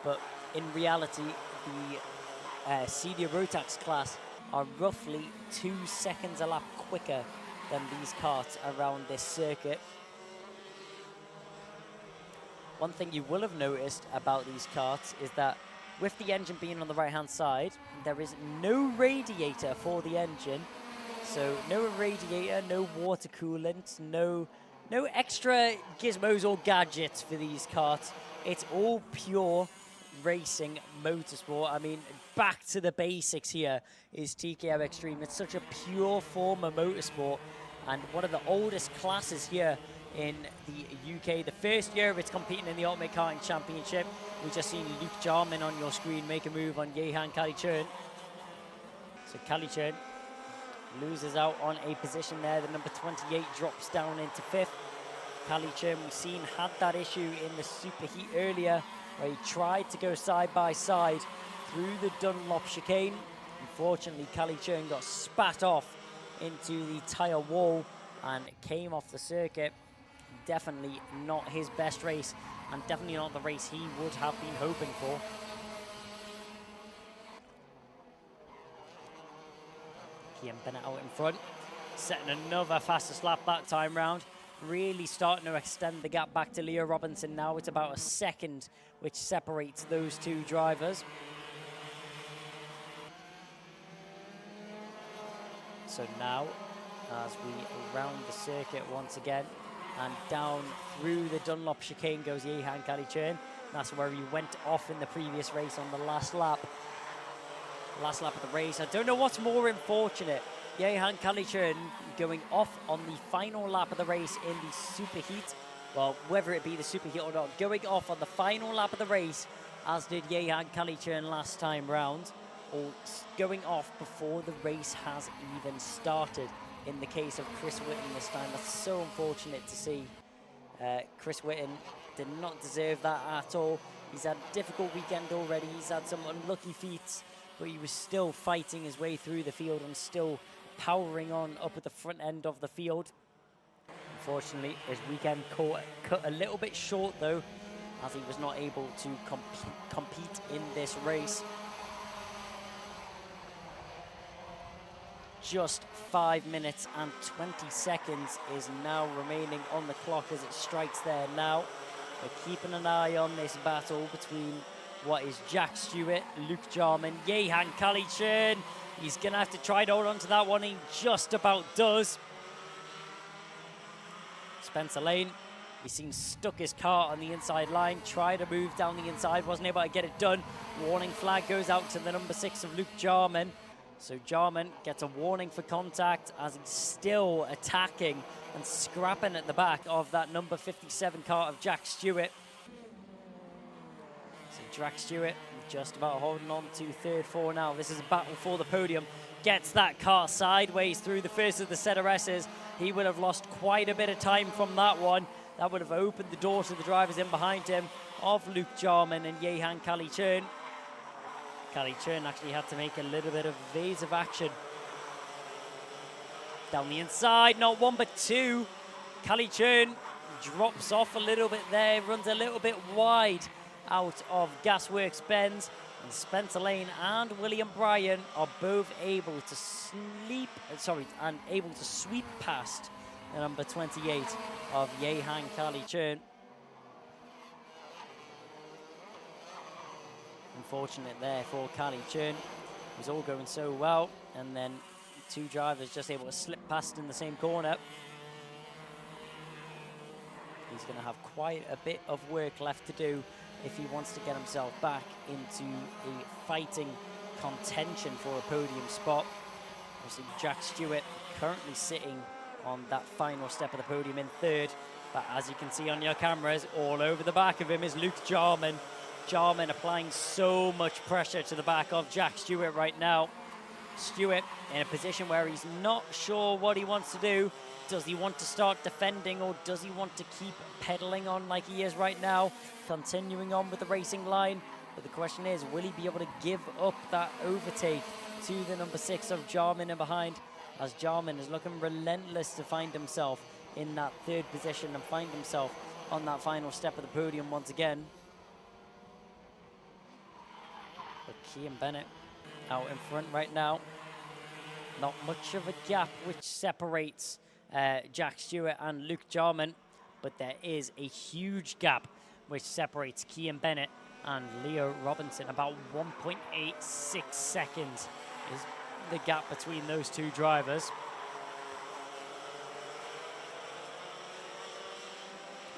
but in reality, the senior rotax class are roughly 2 seconds a lap quicker than these karts around this circuit. One thing you will have noticed about these karts is that with the engine being on the right-hand side, there is no radiator for the engine. So no radiator, no water coolant, no extra gizmos or gadgets for these karts. It's all pure racing motorsport. I mean, back to the basics here is TKM Extreme. It's such a pure form of motorsport and one of the oldest classes here in the UK. The first year of it's competing in the Ultimate Karting Championship. We've just seen Luke Jarman on your screen make a move on Yehan Kalichern. So Kalichern loses out on a position there. The number 28 drops down into 5th. Kalichern, we've seen, had that issue in the superheat earlier where he tried to go side by side through the Dunlop chicane. Unfortunately, Kalichern got spat off into the tyre wall and came off the circuit. Definitely not his best race and definitely not the race he would have been hoping for. Kian Bennett out in front, setting another fastest lap that time round. Really starting to extend the gap back to Leo Robinson now. It's about a second which separates those 2 drivers. So now, as we round the circuit once again, and down through the Dunlop chicane goes Yehan Kalichern. That's where he went off in the previous race on the last lap. Last lap of the race. I don't know what's more unfortunate. Yehan Kalichern going off on the final lap of the race in the superheat. Well, whether it be the superheat or not, going off on the final lap of the race, as did Yehan Kalichern last time round, or going off before the race has even started. In the case of Chris Whitten this time, that's so unfortunate to see. Chris Whitten did not deserve that at all. He's had a difficult weekend already. He's had some unlucky feats, but he was still fighting his way through the field and still powering on up at the front end of the field. Unfortunately, his weekend cut a little bit short though, as he was not able to compete in this race. Just 5 minutes and 20 seconds is now remaining on the clock as it strikes there now. We're keeping an eye on this battle between what is Jack Stewart, Luke Jarman, Yehan Kalichern. He's going to have to try to hold on to that one. He just about does. Spencer Lane, he's seen stuck his car on the inside line, tried to move down the inside, wasn't able to get it done. Warning flag goes out to the number 6 of Luke Jarman. So Jarman gets a warning for contact as he's still attacking and scrapping at the back of that number 57 car of Jack Stewart. So Jack Stewart just about holding on to third for now. This is a battle for the podium. Gets that car sideways through the first of the set of S's. He would have lost quite a bit of time from that one. That would have opened the door to the drivers in behind him of Luke Jarman and Yehan Kalichern. Kalichern actually had to make a little bit of evasive action. Down the inside, not one but 2. Kalichern drops off a little bit there, runs a little bit wide out of Gasworks Benz. And Spencer Lane and William Bryan are both able to sweep past the number 28 of Yehan Kali Churn. Unfortunate there for Kali Churn. It was all going so well, and then two drivers just able to slip past in the same corner. He's going to have quite a bit of work left to do if he wants to get himself back into a fighting contention for a podium spot. Obviously, Jack Stewart currently sitting on that final step of the podium in third, but as you can see on your cameras, all over the back of him is Luke Jarman. Jarman applying so much pressure to the back of Jack Stewart right now. Stewart in a position where he's not sure what he wants to do. Does he want to start defending, or does he want to keep pedaling on like he is right now, continuing on with the racing line? But the question is, will he be able to give up that overtake to the number 6 of Jarman in behind, as Jarman is looking relentless to find himself in that third position and find himself on that final step of the podium once again. But Kian Bennett out in front right now. Not much of a gap which separates Jack Stewart and Luke Jarman, but there is a huge gap which separates Kian Bennett and Leo Robinson. About 1.86 seconds is the gap between those two drivers.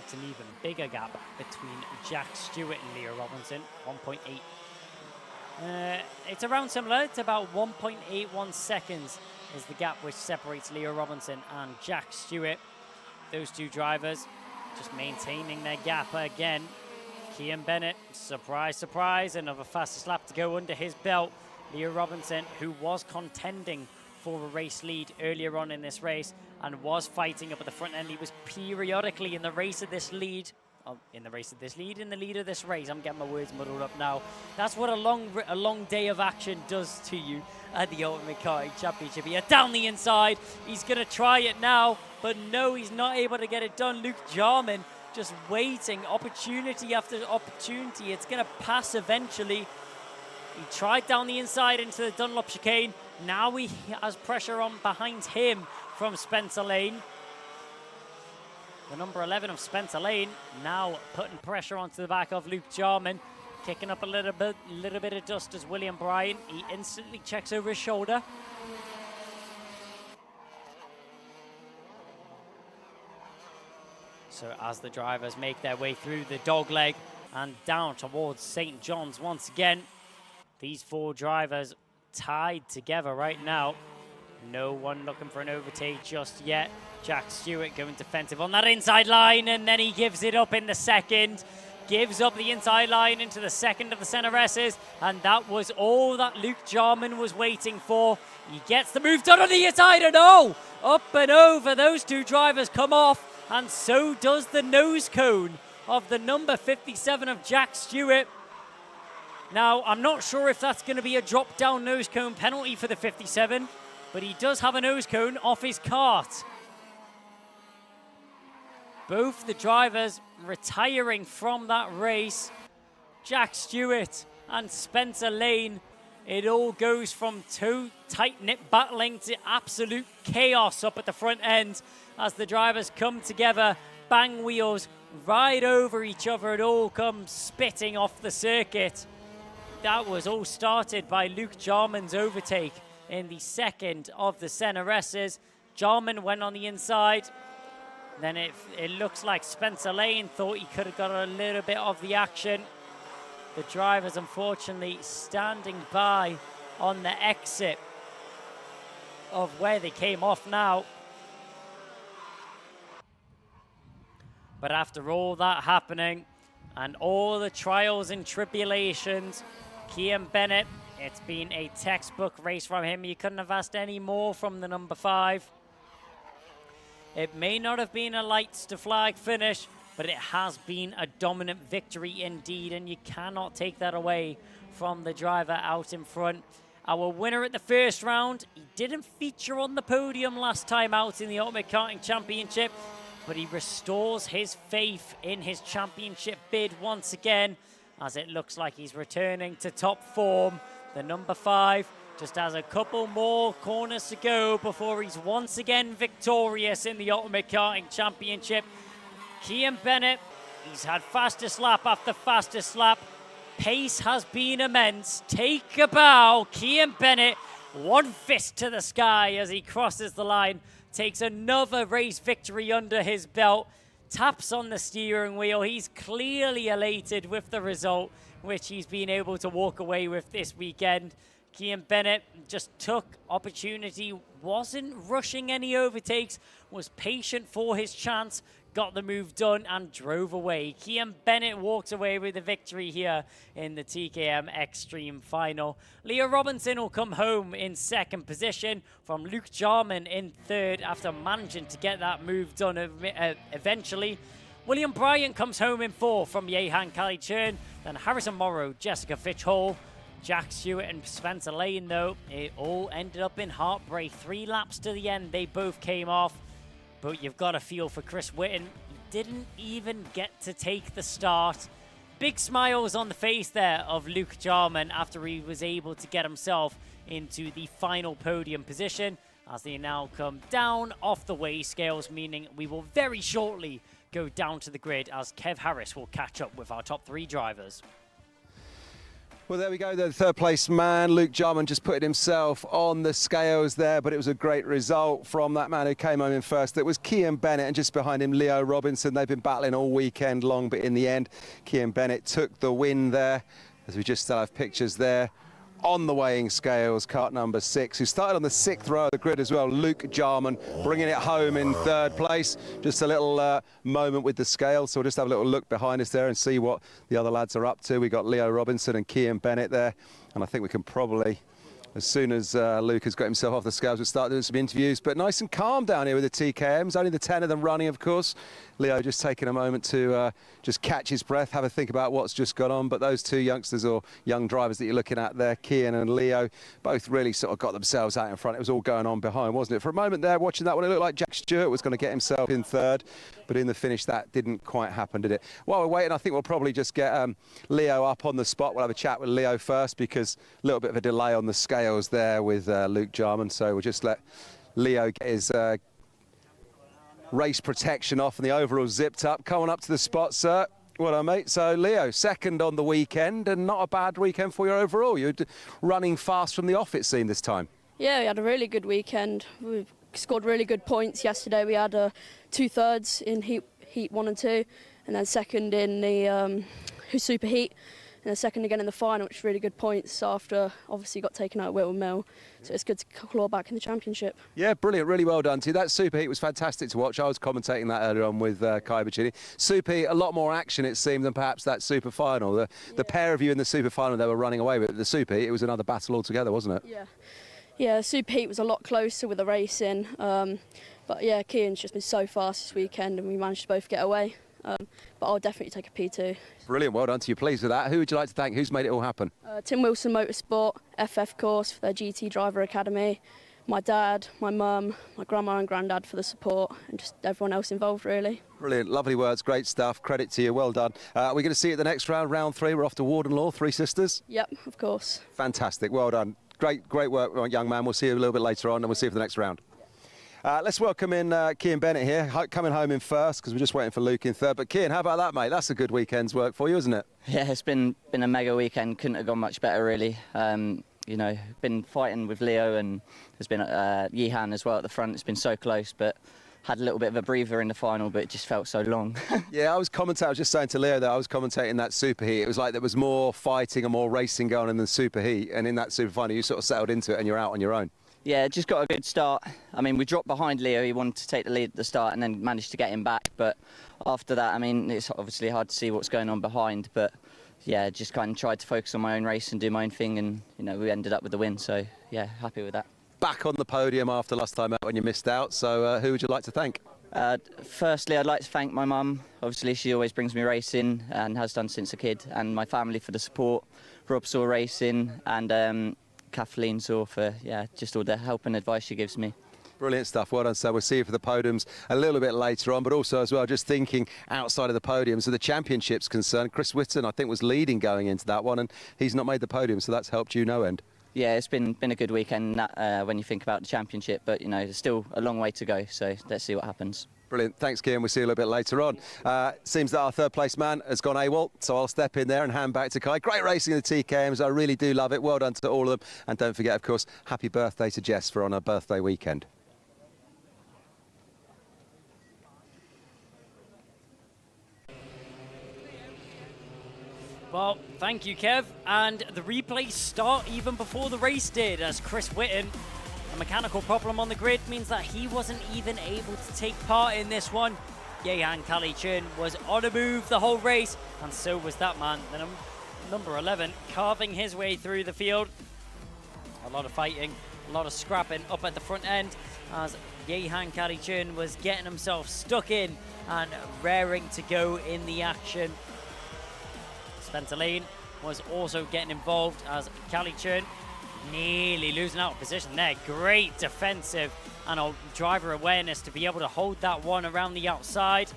It's an even bigger gap between Jack Stewart and Leo Robinson, 1.8. It's around similar. It's about 1.81 seconds is the gap which separates Leo Robinson and Jack Stewart. Those two drivers just maintaining their gap again. Kian Bennett, surprise, surprise, another fastest lap to go under his belt. Leo Robinson, who was contending for a race lead earlier on in this race and was fighting up at the front end. He was periodically in the race of this lead. In the lead of this race. I'm getting my words muddled up now. That's what a long day of action does to you at the Ultimate Karting Championship. Here down the inside, he's going to try it now, but no, he's not able to get it done. Luke Jarman just waiting, opportunity after opportunity. It's going to pass eventually. He tried down the inside into the Dunlop chicane. Now he has pressure on behind him from Spencer Lane. The number 11 of Spencer Lane now putting pressure onto the back of Luke Jarman, kicking up a little bit of dust as William Bryan. He instantly checks over his shoulder. So as the drivers make their way through the dogleg and down towards St. John's once again, these four drivers tied together right now. No one looking for an overtake just yet. Jack Stewart going defensive on that inside line, and then he gives it up in the second. Gives up the inside line into the second of the center S's, and that was all that Luke Jarman was waiting for. He gets the move done on the inside, and oh, up and over. Those two drivers come off, and so does the nose cone of the number 57 of Jack Stewart. Now, I'm not sure if that's going to be a drop-down nose cone penalty for the 57, but he does have a nose cone off his kart. Both the drivers retiring from that race. Jack Stewart and Spencer Lane. It all goes from two tight-knit battling to absolute chaos up at the front end as the drivers come together, bang wheels, ride over each other. It all comes spitting off the circuit. That was all started by Luke Jarman's overtake in the second of the center S's. Jarman went on the inside. Then it looks like Spencer Lane thought he could have got a little bit of the action. The drivers, unfortunately, standing by on the exit of where they came off now. But after all that happening and all the trials and tribulations, Kian Bennett, it's been a textbook race from him. You couldn't have asked any more from the number 5. It may not have been a lights to flag finish, but it has been a dominant victory indeed, and you cannot take that away from the driver out in front. Our winner at the first round, he didn't feature on the podium last time out in the Ultimate Karting Championship, but he restores his faith in his championship bid once again, as it looks like he's returning to top form. The number 5, Just has a couple more corners to go before he's once again victorious in the Ultimate Karting Championship. Cian Bennett, he's had fastest lap after fastest lap. Pace has been immense. Take a bow. Cian Bennett, one fist to the sky as he crosses the line, takes another race victory under his belt, taps on the steering wheel. He's clearly elated with the result, which he's been able to walk away with this weekend. Cian Bennett just took opportunity, wasn't rushing any overtakes, was patient for his chance, got the move done and drove away. Cian Bennett walks away with the victory here in the TKM Extreme Final. Leo Robinson will come home in second position from Luke Jarman in third after managing to get that move done eventually. William Bryant comes home in fourth from Yehan Kali-Churn, then Harrison Morrow, Jessica Fitch-Hall, Jack Stewart and Spencer Lane, though, it all ended up in heartbreak. 3 laps to the end, they both came off. But you've got a feel for Chris Whitten. He didn't even get to take the start. Big smiles on the face there of Luke Jarman after he was able to get himself into the final podium position, as they now come down off the weigh scales, meaning we will very shortly go down to the grid as Kev Harris will catch up with our top 3 drivers. Well, there we go. The third place man, Luke Jarman, just putting himself on the scales there, but it was a great result from that man who came home in first. That was Cian Bennett, and just behind him, Leo Robinson. They've been battling all weekend long, but in the end, Cian Bennett took the win there, as we just still have pictures there on the weighing scales. Kart number 6, who started on the 6th row of the grid as well, Luke Jarman, bringing it home in third place. Just a little moment with the scale, so we'll just have a little look behind us there and see what the other lads are up to. We got Leo Robinson and Cian Bennett there, and I think we can probably, as soon as Luke has got himself off the scales, we'll start doing some interviews. But nice and calm down here with the TKMs, only the 10 of them running, of course. Leo just taking a moment to just catch his breath, have a think about what's just gone on. But those 2 youngsters or young drivers that you're looking at there, Cian and Leo, both really sort of got themselves out in front. It was all going on behind, wasn't it? For a moment there, watching that one, it looked like Jack Stewart was going to get himself in third. But in the finish, that didn't quite happen, did it? While we're waiting, I think we'll probably just get Leo up on the spot. We'll have a chat with Leo first, because a little bit of a delay on the scales there with Luke Jarman. So we'll just let Leo get his race protection off and the overall zipped up. Coming up to the spot, sir. Well done, mate. So, Leo, second on the weekend, and not a bad weekend for you overall. You're running fast from the off, it seemed, this time. Yeah, we had a really good weekend. We scored really good points yesterday. We had 2/3 in heat 1 and 2, and then second in the super heat, and then second again in the final, which is really good points after obviously got taken out at Whitwell Mill. So it's good to claw back in the championship. Yeah, brilliant. Really well done to you. That super heat was fantastic to watch. I was commentating that earlier on with Kai Bacini. Super heat, a lot more action, it seemed, than perhaps that super final. The pair of you in the super final, they were running away with. The super heat, it was another battle altogether, wasn't it? Yeah. Yeah, the super heat was a lot closer with the racing. But yeah, Cian's just been so fast this weekend, and we managed to both get away. But I'll definitely take a P2. Brilliant, well done to you. Pleased with that. Who would you like to thank? Who's made it all happen? Tim Wilson Motorsport, FF Course for their GT Driver Academy, my dad, my mum, my grandma and granddad for the support, and just everyone else involved, really. Brilliant, lovely words, great stuff. Credit to you, well done. We're going to see you at the next round, round 3. We're off to Warden Law, 3 sisters. Yep, of course. Fantastic, well done. Great work, young man. We'll see you a little bit later on, and we'll see you for the next round. Let's welcome in Cian Bennett here, coming home in first, because we're just waiting for Luke in third. But Cian, how about that, mate? That's a good weekend's work for you, isn't it? Yeah, it's been a mega weekend. Couldn't have gone much better, really. You know, been fighting with Leo, and there's been Yehan as well at the front. It's been so close, but had a little bit of a breather in the final, but it just felt so long. Yeah, I was just saying to Leo that I was commentating that super heat. It was like there was more fighting and more racing going on in the super heat, and in that super final you sort of settled into it and you're out on your own. Yeah, just got a good start. I mean, we dropped behind Leo. He wanted to take the lead at the start and then managed to get him back. But after that, I mean, it's obviously hard to see what's going on behind. But yeah, just kind of tried to focus on my own race and do my own thing. And, you know, we ended up with the win. So yeah, happy with that. Back on the podium after last time out when you missed out. So who would you like to thank? Firstly, I'd like to thank my mum. Obviously, she always brings me racing and has done since a kid. And my family for the support. Rob Saw Racing and Kathleen Saw for, just all the help and advice she gives me. Brilliant stuff, well done. So we'll see you for the podiums a little bit later on, but also as well, just thinking outside of the podium, so the championship's concerned, Chris Whitten, I think, was leading going into that one, and he's not made the podium, so that's helped you no end. Yeah, it's been a good weekend when you think about the championship, but there's still a long way to go, so let's see what happens. Brilliant. Thanks, Kian. We'll see you a little bit later on. Seems that our third place man has gone AWOL, so I'll step in there and hand back to Kai. Great racing in the TKMs. I really do love it. Well done to all of them. And don't forget, of course, happy birthday to Jess for on her birthday weekend. Well, thank you, Kev. And the replays start even before the race did, as Chris Whitten, a mechanical problem on the grid means that he wasn't even able to take part in this one. Yehan Kali-Chun was on a move the whole race, and so was that man, number 11, carving his way through the field. A lot of fighting, a lot of scrapping up at the front end, as Yehan Kali-Chun was getting himself stuck in and raring to go in the action. Spencer Lane was also getting involved as Kali-Chun nearly losing out of position there. Great defensive and a driver awareness to be able to hold that one around the outside.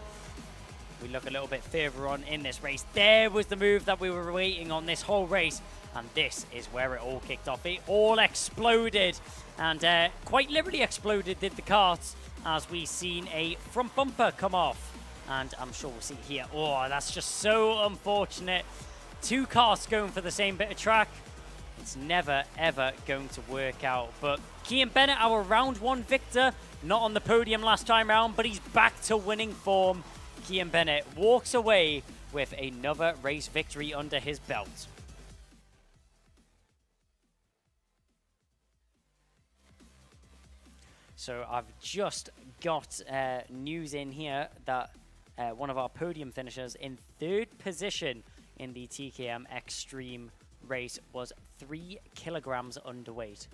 We look a little bit further on in this race. There was the move that we were waiting on this whole race, and this is where it all kicked off. It all exploded, and quite literally exploded did the karts, as we seen a front bumper come off. And I'm sure we'll see here. Oh, that's just so unfortunate. Two karts going for the same bit of track. It's never, ever going to work out. But Cian Bennett, our round one victor, not on the podium last time round, but he's back to winning form. Cian Bennett walks away with another race victory under his belt. So I've just got news in here that one of our podium finishers in third position in the TKM Extreme race was 3 kilograms underweight.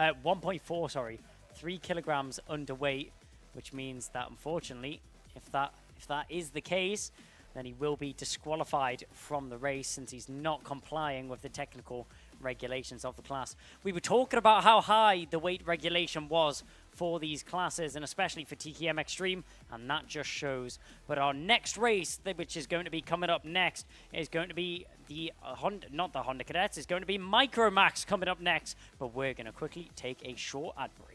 1.4, sorry. 3 kilograms underweight, which means that unfortunately, if that is the case, then he will be disqualified from the race since he's not complying with the technical regulations of the class. We were talking about how high the weight regulation was for these classes, and especially for TKM Extreme, and that just shows. But our next race, which is going to be coming up next, is going to be the not the Honda Cadets, it's going to be Micromax coming up next, but we're going to quickly take a short ad break.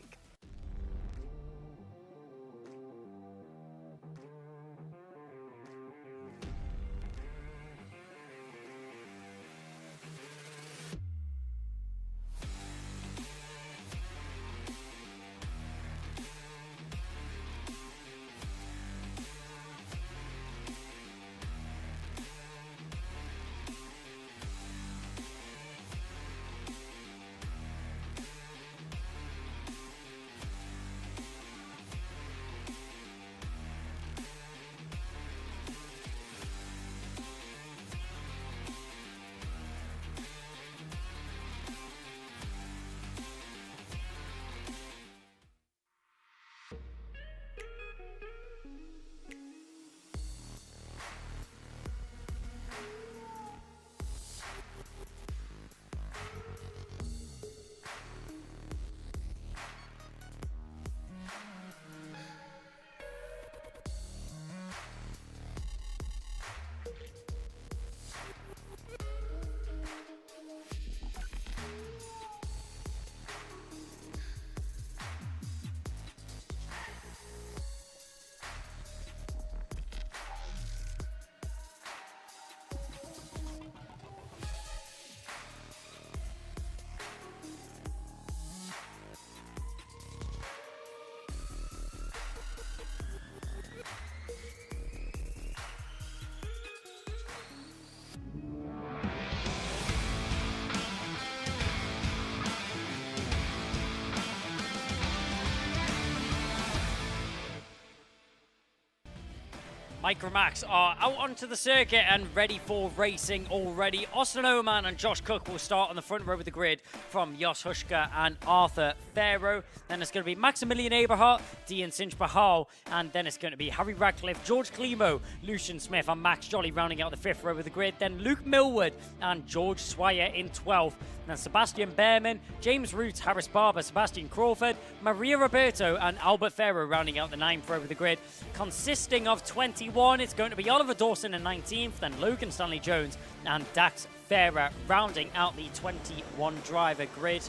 Micromax are out onto the circuit and ready for racing already. Austin Oman and Josh Cook will start on the front row of the grid from Jos Huschka and Arthur Farrow. Then it's going to be Maximilian Eberhardt, Dean Sinch-Bahal, and then it's going to be Harry Radcliffe, George Klimo, Lucian Smith and Max Jolly rounding out the fifth row of the grid. Then Luke Millward and George Swire in 12th. Then Sebastian Behrman, James Roots, Harris Barber, Sebastian Crawford, Maria Roberto and Albert Farrow rounding out the 9th row of the grid, consisting of 21 21, it's going to be Oliver Dawson in 19th, then Logan Stanley Jones and Dax Farah rounding out the 21 driver grid.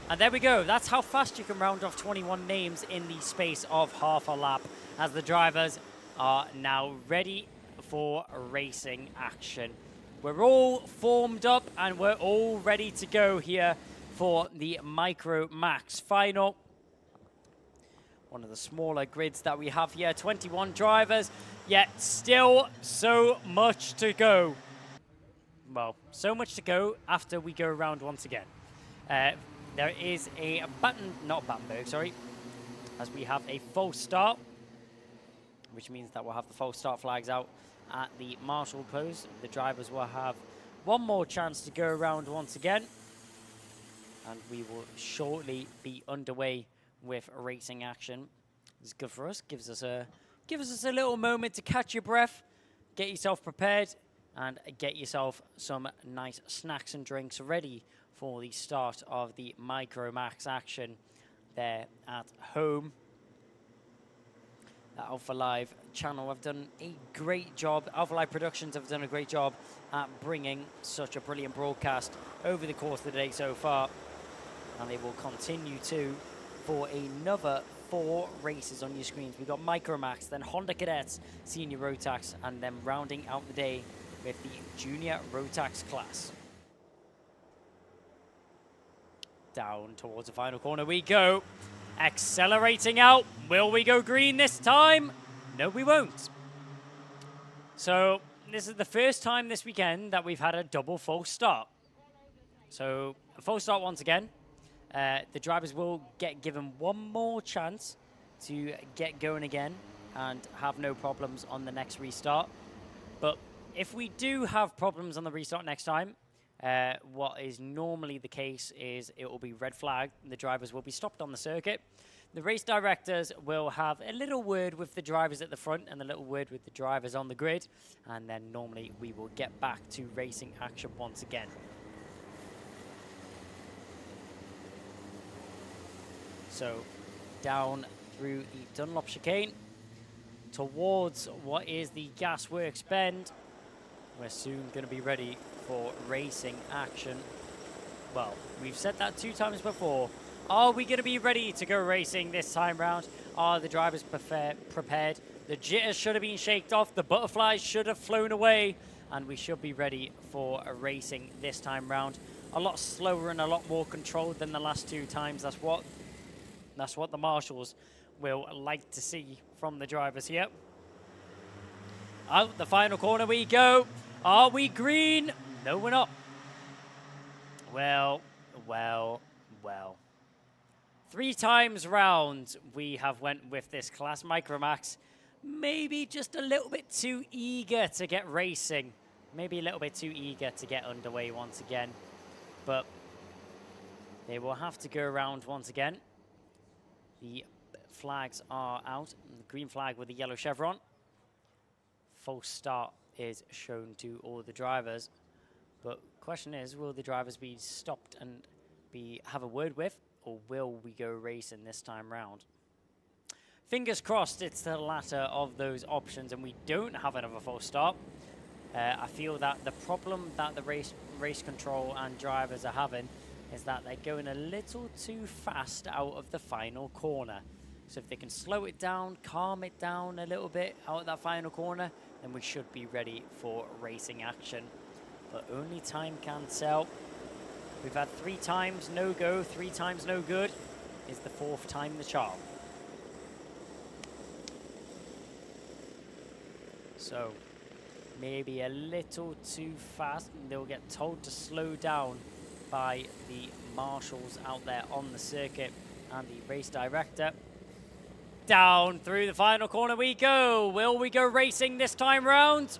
And there we go. That's how fast you can round off 21 names in the space of half a lap, as the drivers are now ready for racing action. We're all formed up and we're all ready to go here for the Micro Max final. One of the smaller grids that we have here, 21 drivers, yet still so much to go. Well, so much to go after we go around once again. There is a Battenberg, sorry, as we have a false start, which means that we'll have the false start flags out at the marshal post. The drivers will have one more chance to go around once again, and we will shortly be underway with racing action. It's good for us. Gives us a little moment to catch your breath, get yourself prepared, and get yourself some nice snacks and drinks ready for the start of the Micro Max action there at home. The Alpha Live channel have done a great job. Alpha Live Productions have done a great job at bringing such a brilliant broadcast over the course of the day so far. And they will continue to for another 4 races on your screens. We've got Micro Max, then Honda Cadets, Senior Rotax, and then rounding out the day with the Junior Rotax class. Down towards the final corner we go. Accelerating out. Will we go green this time? No, we won't. So this is the first time this weekend that we've had a double false start. So a false start once again. The drivers will get given one more chance to get going again and have no problems on the next restart. But if we do have problems on the restart next time, what is normally the case is it will be red flag. The drivers will be stopped on the circuit. The race directors will have a little word with the drivers at the front and a little word with the drivers on the grid. And then normally we will get back to racing action once again. So down through the Dunlop chicane towards what is the Gasworks bend. We're soon going to be ready for racing action. Well, we've said that 2 times before. Are we going to be ready to go racing this time round? Are the drivers prepared? The jitters should have been shaked off. The butterflies should have flown away. And we should be ready for a racing this time round. A lot slower and a lot more controlled than the last 2 times. That's what the marshals will like to see from the drivers here. Out the final corner we go. Are we green? No, we're not. Well. 3 times round we have went with this class. Micro Max maybe just a little bit too eager to get racing. Maybe a little bit too eager to get underway once again. But they will have to go around once again. The flags are out. The green flag with the yellow chevron. False start is shown to all the drivers. But question is, will the drivers be stopped and have a word with, or will we go racing this time round? Fingers crossed it's the latter of those options and we don't have another false start. I feel that the problem that the race control and drivers are having is that they're going a little too fast out of the final corner. So if they can slow it down, calm it down a little bit out of that final corner, then we should be ready for racing action. But only time can tell. We've had 3 times no go, 3 times no good. Is the 4th time the charm? So maybe a little too fast. They'll get told to slow down by the marshals out there on the circuit and the race director. Down through the final corner we go. Will we go racing this time round?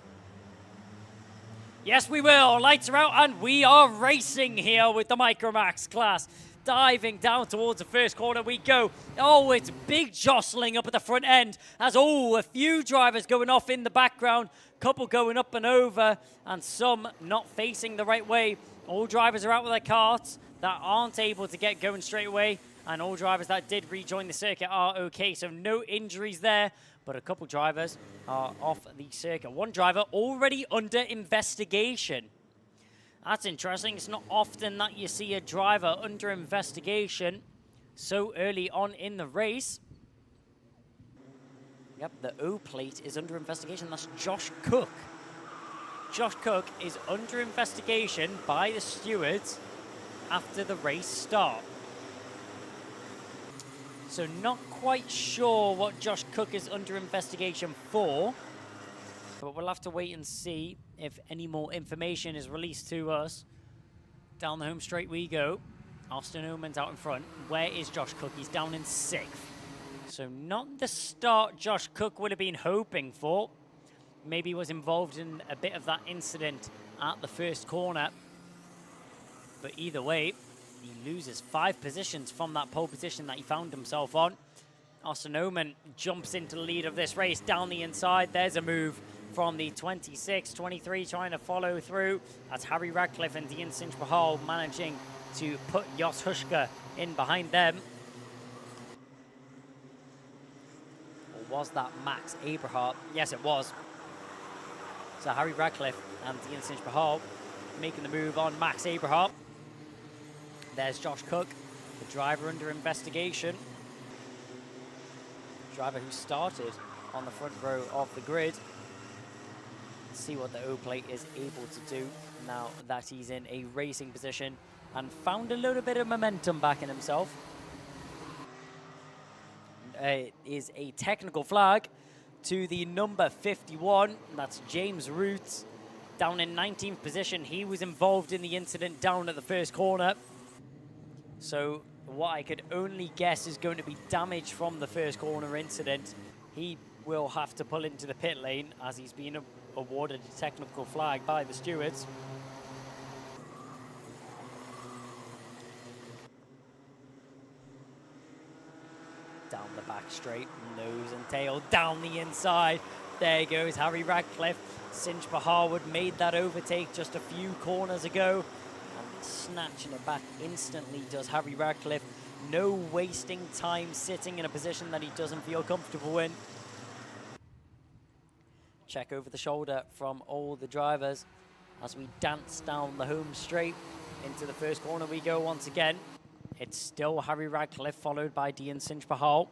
Yes, we will. Lights are out and we are racing here with the Micro Max class. Diving down towards the first corner we go. Oh, it's big jostling up at the front end. As a few drivers going off in the background. Couple going up and over and some not facing the right way. All drivers are out with their karts that aren't able to get going straight away. And all drivers that did rejoin the circuit are okay. So no injuries there. but a couple drivers are off the circuit. One driver already under investigation. That's interesting. It's not often that you see a driver under investigation so early on in the race. Yep, the O plate is under investigation. That's Josh Cook. Josh Cook is under investigation by the stewards after the race start. So not quite sure what Josh Cook is under investigation for, but we'll have to wait and see if any more information is released to us. Down the home straight we go. Austin Oman's out in front. Where is Josh Cook? He's down in 6th. So not the start Josh Cook would have been hoping for. Maybe he was involved in a bit of that incident at the first corner. But either way, he loses 5 positions from that pole position that he found himself on. Austin Oman jumps into the lead of this race down the inside. There's a move from the 26, 23 trying to follow through. That's Harry Radcliffe and Dean Sinch-Bahal managing to put Jos Huschke in behind them. Or was that Max Aberhart? Yes, it was. So Harry Radcliffe and Dean Sinch-Bahal making the move on Max Aberhart. There's Josh Cook, the driver under investigation. Driver who started on the front row of the grid. Let's see what the O plate is able to do now that he's in a racing position and found a little bit of momentum back in himself. It is a technical flag to the number 51. That's James Roots down in 19th position. He was involved in the incident down at the first corner. So what I could only guess is going to be damage from the first corner incident. He will have to pull into the pit lane as he's been awarded a technical flag by the stewards. Down the back straight, nose and tail, down the inside. There goes Harry Radcliffe. Sinch-Bahal would made that overtake just a few corners ago. And snatching it back instantly does Harry Radcliffe. No wasting time sitting in a position that he doesn't feel comfortable in. Check over the shoulder from all the drivers as we dance down the home straight. Into the first corner we go once again. It's still Harry Radcliffe followed by Dean Sinch-Bahal.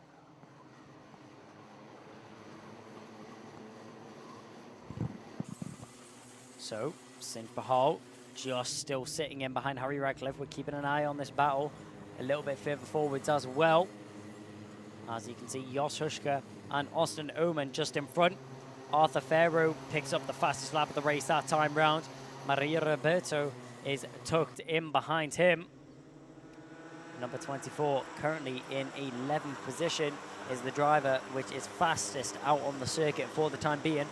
So Sinch-Bahal just still sitting in behind Harry Radcliffe. We're keeping an eye on this battle a little bit further forwards as well. As you can see, Jos Huschke and Austin Oman just in front. Arthur Farrow picks up the fastest lap of the race that time round. Maria Roberto is tucked in behind him. Number 24, currently in 11th position, is the driver which is fastest out on the circuit for the time being.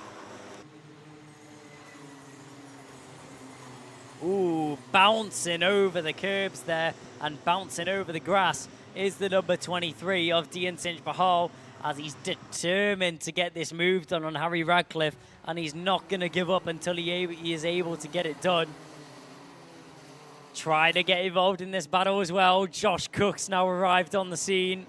Ooh, bouncing over the curbs there and bouncing over the grass is the number 23 of Dean Sinch-Bahal, as he's determined to get this move done on Harry Radcliffe, and he's not going to give up until he is able to get it done. Try to get involved in this battle as well. Josh Cook's now arrived on the scene.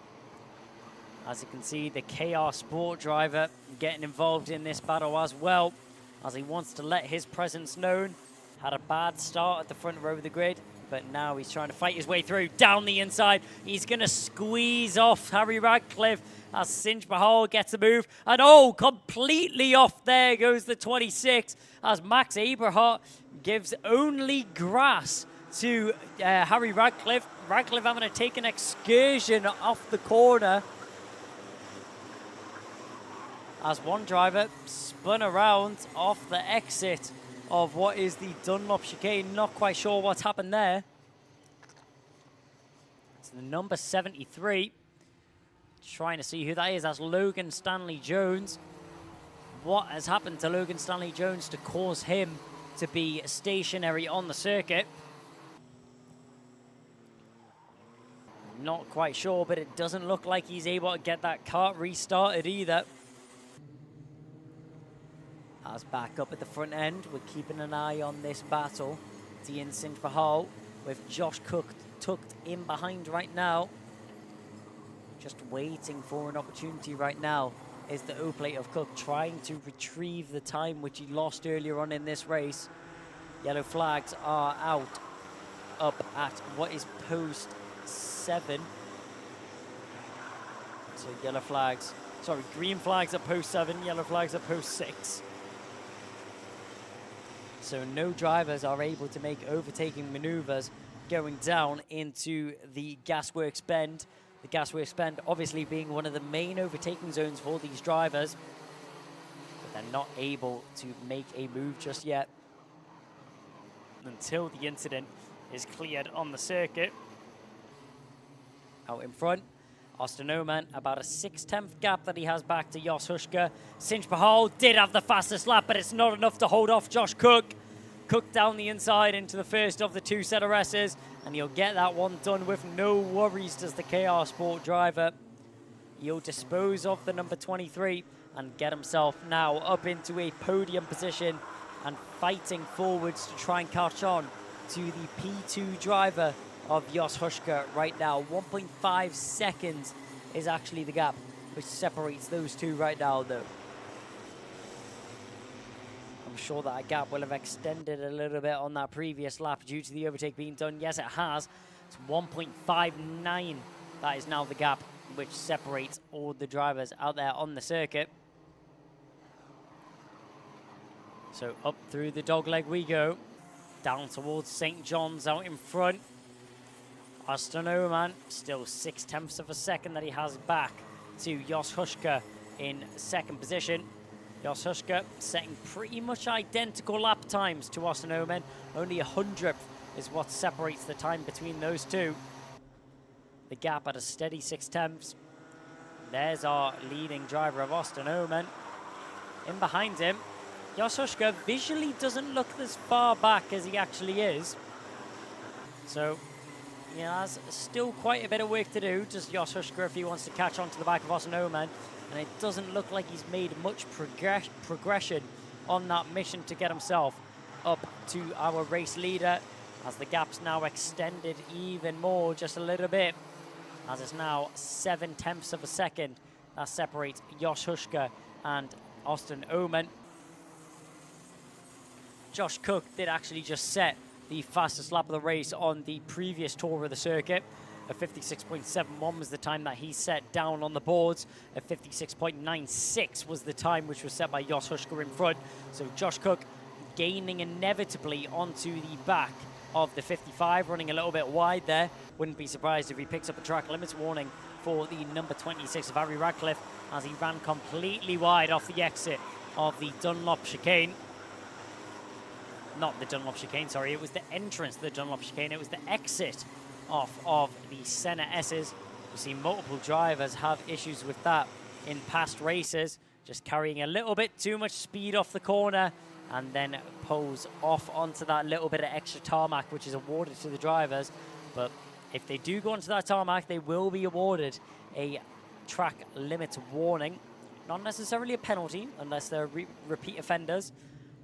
As you can see, the KR Sport driver getting involved in this battle as well, as he wants to let his presence known. Had a bad start at the front row of the grid, but now he's trying to fight his way through down the inside. He's going to squeeze off Harry Radcliffe as Sinch-Bahal gets a move. And oh, completely off there goes the 26 as Max Aberhart gives only grass to Harry Radcliffe. Radcliffe having to take an excursion off the corner as one driver spun around off the exit of what is the Dunlop chicane. Not quite sure what's happened there. It's the number 73. Trying to see who that is. That's Logan Stanley Jones. What has happened to Logan Stanley Jones to cause him to be stationary on the circuit? Not quite sure, but it doesn't look like he's able to get that kart restarted either. As back up at the front end, we're keeping an eye on this battle. Dean Sinch-Bahal with Josh Cook tucked in behind right now. Just waiting for an opportunity right now is the O-plate of Cook trying to retrieve the time which he lost earlier on in this race. Yellow flags are out up at what is post 7. So green flags at post 7, yellow flags at post 6. So no drivers are able to make overtaking maneuvers going down into the Gasworks Bend. The Gasworks Bend obviously being one of the main overtaking zones for these drivers. But they're not able to make a move just yet until the incident is cleared on the circuit. Out in front, Austin Oman, about a 6/10 gap that he has back to Jos Hushka. Sinch Bahal did have the fastest lap, but it's not enough to hold off Josh Cook. Cook down the inside into the first of the 2 ZRSs, and he'll get that one done with no worries, does the KR Sport driver. He'll dispose of the number 23 and get himself now up into a podium position and fighting forwards to try and catch on to the P2 driver of Jos Hushka right now. 1.5 seconds is actually the gap which separates those two right now, though. I'm sure that gap will have extended a little bit on that previous lap due to the overtake being done. Yes, it has. It's 1.59. That is now the gap which separates all the drivers out there on the circuit. So up through the dogleg we go. Down towards St. John's out in front. Austin Oman, still 6/10 of a second that he has back to Jos Hushka in second position. Jos Hushka setting pretty much identical lap times to Austin Oman. Only 100th is what separates the time between those two. The gap at a steady 6/10. There's our leading driver of Austin Oman. In behind him, Jos Hushka visually doesn't look as far back as he actually is. So he has still quite a bit of work to do, does Jos Hushka, if he wants to catch on to the back of Austin Oman. And it doesn't look like he's made much progression on that mission to get himself up to our race leader, as the gap's now extended even more, just a little bit, as it's now 7/10 of a second. That separates Jos Hushka and Austin Oman. Josh Cook did actually just set the fastest lap of the race on the previous tour of the circuit. A 56.71 was the time that he set down on the boards. A 56.96 was the time which was set by Jos Hushka in front. So Josh Cook gaining inevitably onto the back of the 55, running a little bit wide there. Wouldn't be surprised if he picks up a track limits warning for the number 26 of Harry Radcliffe, as he ran completely wide off the exit of the Dunlop chicane. Not the Dunlop chicane, sorry, it was the entrance to the Dunlop chicane. It was the exit off of the Senna S's. We've seen multiple drivers have issues with that in past races, just carrying a little bit too much speed off the corner and then pulls off onto that little bit of extra tarmac, which is awarded to the drivers. But if they do go onto that tarmac, they will be awarded a track limit warning. Not necessarily a penalty unless they're repeat offenders,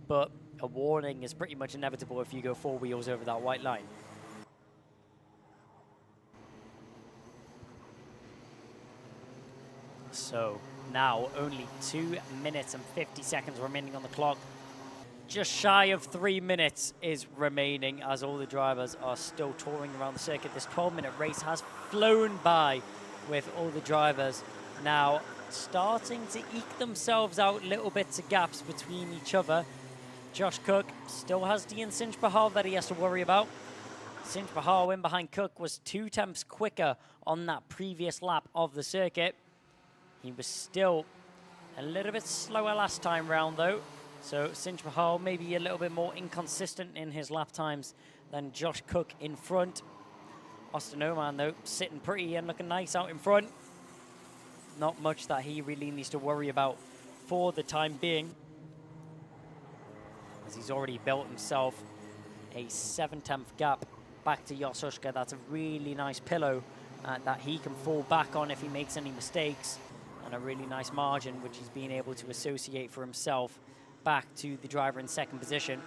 but a warning is pretty much inevitable if you go 4 wheels over that white line. So now only 2 minutes and 50 seconds remaining on the clock. Just shy of 3 minutes is remaining as all the drivers are still touring around the circuit. This 12-minute race has flown by with all the drivers now starting to eke themselves out little bits of gaps between each other. Josh Cook still has Dean Sinch Bahal that he has to worry about. Sinch Bahal in behind Cook was 2/10 quicker on that previous lap of the circuit. He was still a little bit slower last time round, though. So Sinch Bahal maybe a little bit more inconsistent in his lap times than Josh Cook in front. Austin Oman, though, sitting pretty and looking nice out in front. Not much that he really needs to worry about for the time being, as he's already built himself a 7/10 gap back to Jos Hushka. That's a really nice pillow that he can fall back on if he makes any mistakes, and a really nice margin which he's been able to associate for himself back to the driver in second position.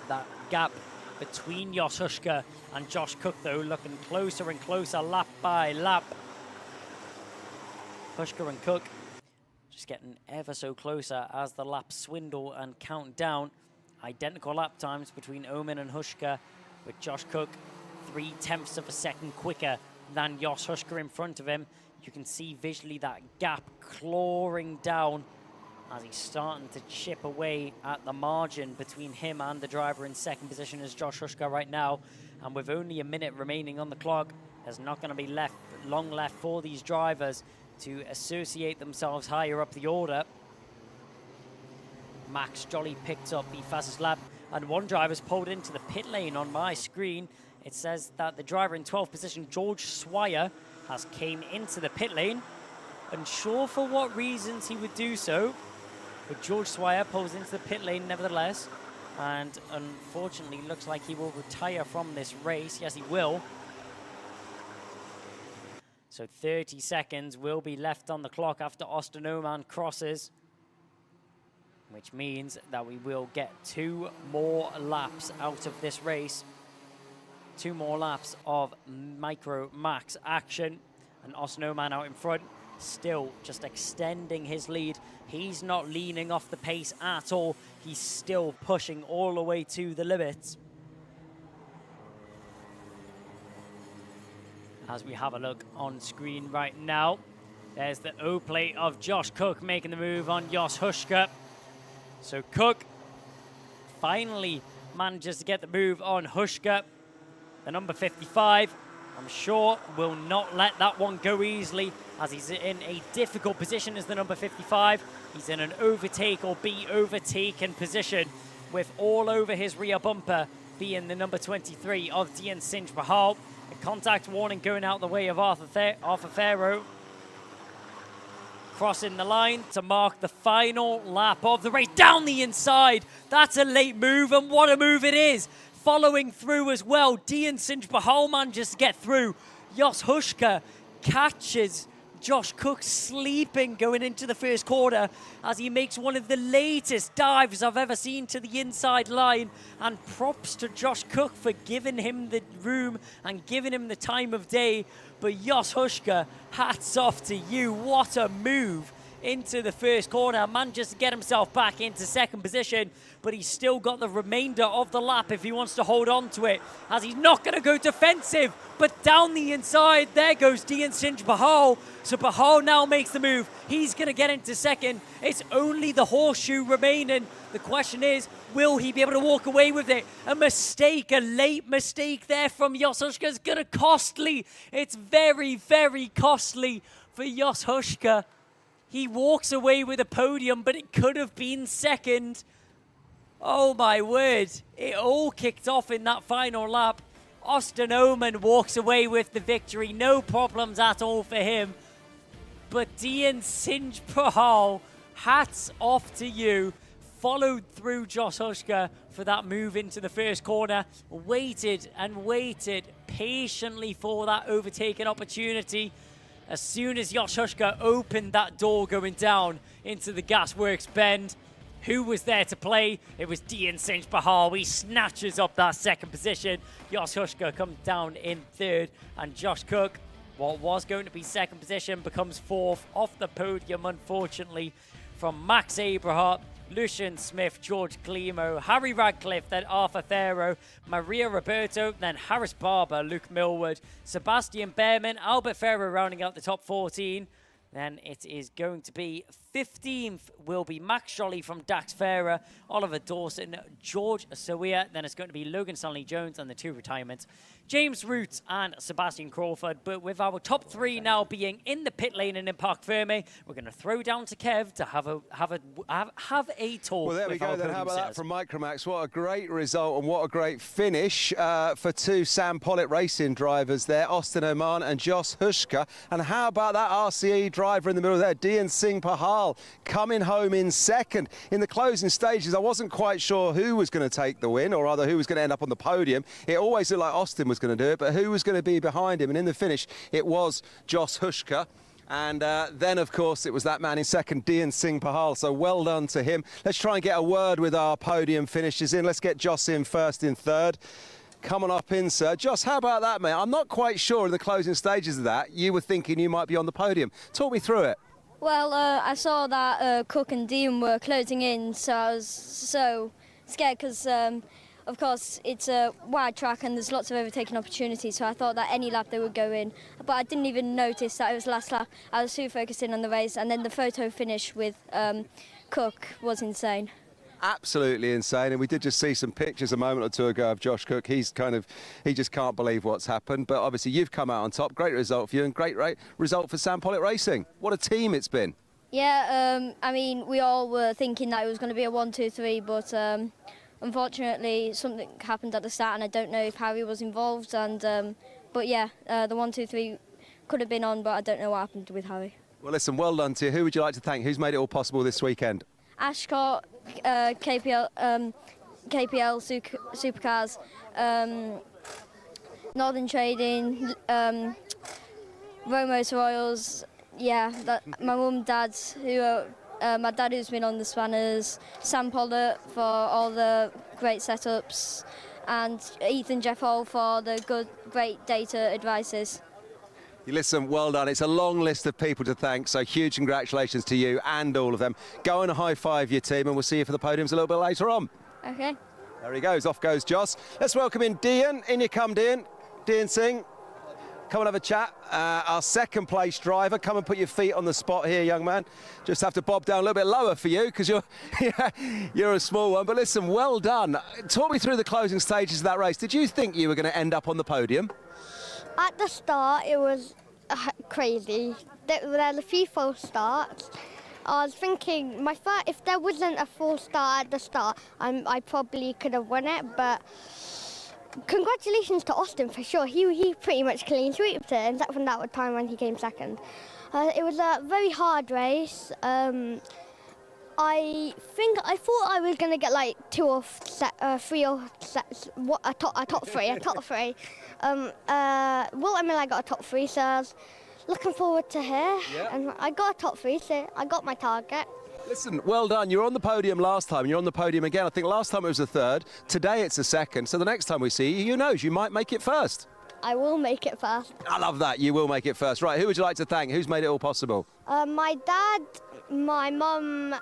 That gap between Jos Huška and Josh Cook, though, looking closer and closer lap by lap. Huška and Cook just getting ever so closer as the laps swindle and count down. Identical lap times between Oman and Huška, with Josh Cook 0.3 of a second quicker than Jos Huška in front of him. You can see visually that gap clawing down as he's starting to chip away at the margin between him and the driver in second position as Josh Huška right now. And with only a minute remaining on the clock, there's not going to be long left for these drivers to associate themselves higher up the order. Max Jolly picked up the fastest lap, and one driver's pulled into the pit lane on my screen. It says that the driver in 12th position, George Swire, has came into the pit lane. Unsure for what reasons he would do so, but George Swire pulls into the pit lane nevertheless, and unfortunately looks like he will retire from this race. Yes, he will. So 30 seconds will be left on the clock after Austin Oman crosses, which means that we will get 2 more laps out of this race. 2 more laps of Micro Max action, and Austin Oman out in front, still just extending his lead. He's not leaning off the pace at all. He's still pushing all the way to the limits. As we have a look on screen right now, there's the O-plate of Josh Cook making the move on Jos Huška. So Cook finally manages to get the move on Huška. The number 55, I'm sure, will not let that one go easily, as he's in a difficult position as the number 55. He's in an overtake or be overtaken position, with all over his rear bumper being the number 23 of Dian Sinj Bahal. A contact warning going out the way of Arthur Farrow. Crossing the line to mark the final lap of the race. Down the inside. That's a late move, and what a move it is. Following through as well. Dian Sinj Bahal manages to get through. Jos Huška catches Josh Cook sleeping going into the first quarter as he makes one of the latest dives I've ever seen to the inside line. And props to Josh Cook for giving him the room and giving him the time of day. But Jos Huška, hats off to you. What a move into the first corner. Manages to get himself back into second position, but he's still got the remainder of the lap if he wants to hold on to it, as he's not going to go defensive. But down the inside, there goes Dian Sinj Bahal. So Bahal now makes the move. He's going to get into second. It's only the horseshoe remaining. The question is, will he be able to walk away with it? A mistake, a late mistake there from Jos Huška is going to costly. It's very, very costly for Jos Huška. He walks away with a podium, but it could have been second. Oh my word. It all kicked off in that final lap. Austin Oman walks away with the victory. No problems at all for him. But Dian Sinj Bahal, hats off to you. Followed through Jos Huška for that move into the first corner. Waited and waited patiently for that overtaking opportunity. As soon as Jos Huška opened that door going down into the Gasworks bend, who was there to play? It was Dian Sinj Bahal. He snatches up that second position. Jos Huška comes down in third, and Josh Cook, what was going to be second position, becomes fourth off the podium, unfortunately, from Max Abrahart, Lucian Smith, George Climo, Harry Radcliffe, then Arthur Farrow, Maria Roberto, then Harris Barber, Luke Millward, Sebastian Behrman, Albert Farrow rounding out the top 14. Then it is going to be 15th will be Max Jolly from Dax Farah, Oliver Dawson, George Sawia. Then it's going to be Logan Stanley Jones and the 2 retirements, James Root and Sebastian Crawford. But with our top 3 now being in the pit lane and in Parc Ferme, we're going to throw down to Kev to have a talk. Well, there we go then. How about that from Micromax? What a great result and what a great finish for 2 Sam Pollitt Racing drivers there, Austin Oman and Jos Huška. And how about that RCE driver in the middle there, Dian Sinj Bahal, coming home in second. In the closing stages, I wasn't quite sure who was going to take the win, or rather who was going to end up on the podium. It always looked like Austin was going to do it, but who was going to be behind him? And in the finish, it was Jos Huška. And then, of course, it was that man in second, Dian Singh Pahal. So well done to him. Let's try and get a word with our podium finishes in. Let's get Joss in first in third. Come on up in, sir. Joss, how about that, mate? I'm not quite sure in the closing stages of that you were thinking you might be on the podium. Talk me through it. Well, I saw that Cook and Dean were closing in, so I was so scared because, of course, it's a wide track and there's lots of overtaking opportunities, so I thought that any lap they would go in. But I didn't even notice that it was last lap. I was too focused in on the race, and then the photo finish with Cook was insane. Absolutely insane, and we did just see some pictures a moment or two ago of Josh Cook. He just can't believe what's happened, but obviously you've come out on top. Great result for you and great result for Sam Pollitt Racing. What a team it's been. Yeah, I mean, we all were thinking that it was going to be a 1, 2, 3, but unfortunately something happened at the start, and I don't know if Harry was involved, and but yeah, the 1, 2, 3 could have been on, but I don't know what happened with Harry. Well, listen, well done to you. Who would you like to thank? Who's made it all possible this weekend? Ashcott, KPL Supercars, Northern Trading, Romo's Royals, yeah, my mum, dad, my dad who's been on the spanners, Sam Pollitt for all the great setups, and Ethan Jeff Hall for the great data advices. Listen, well done. It's a long list of people to thank, so huge congratulations to you and all of them. Go and high-five your team, and we'll see you for the podiums a little bit later on. Okay. There he goes. Off goes Joss. Let's welcome in Dian. In you come, Dian. Dian Singh. Come and have a chat. Our second place driver. Come and put your feet on the spot here, young man. Just have to bob down a little bit lower for you because you're a small one. But listen, well done. Talk me through the closing stages of that race. Did you think you were going to end up on the podium? At the start, it was crazy. There were a few false starts. I was thinking, if there wasn't a full start at the start, I probably could have won it. But congratulations to Austin for sure. He pretty much clean sweeped it, except from that time when he came second. It was a very hard race. I thought I was gonna get like 2 or 3 or a top three. Wilton Mill, I got a top 3, so I was looking forward to here. Yeah. And I got a top 3, so I got my target. Listen, well done. You were on the podium last time. You're on the podium again. I think last time it was a third. Today it's a second. So the next time we see you, who knows, you might make it first. I will make it first. I love that. You will make it first. Right, who would you like to thank? Who's made it all possible? My dad, my mum,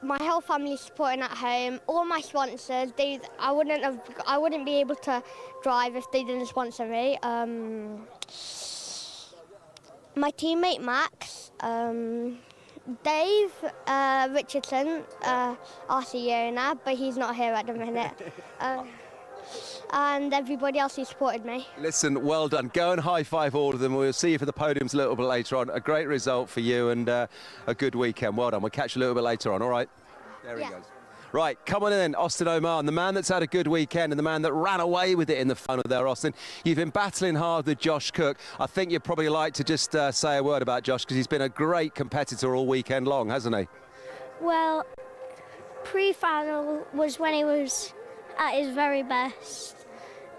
my whole family supporting at home, all my sponsors. I wouldn't be able to drive if they didn't sponsor me. My teammate Max, Dave Richardson, RC owner, but he's not here at the minute. And everybody else who supported me. Listen, well done. Go and high-five all of them. We'll see you for the podiums a little bit later on. A great result for you and a good weekend. Well done. We'll catch you a little bit later on, all right? There he goes. Right, come on in, Austin Oman, the man that's had a good weekend and the man that ran away with it in the final there, Austin. You've been battling hard with Josh Cook. I think you'd probably like to just say a word about Josh because he's been a great competitor all weekend long, hasn't he? Well, pre-final was when he was at his very best.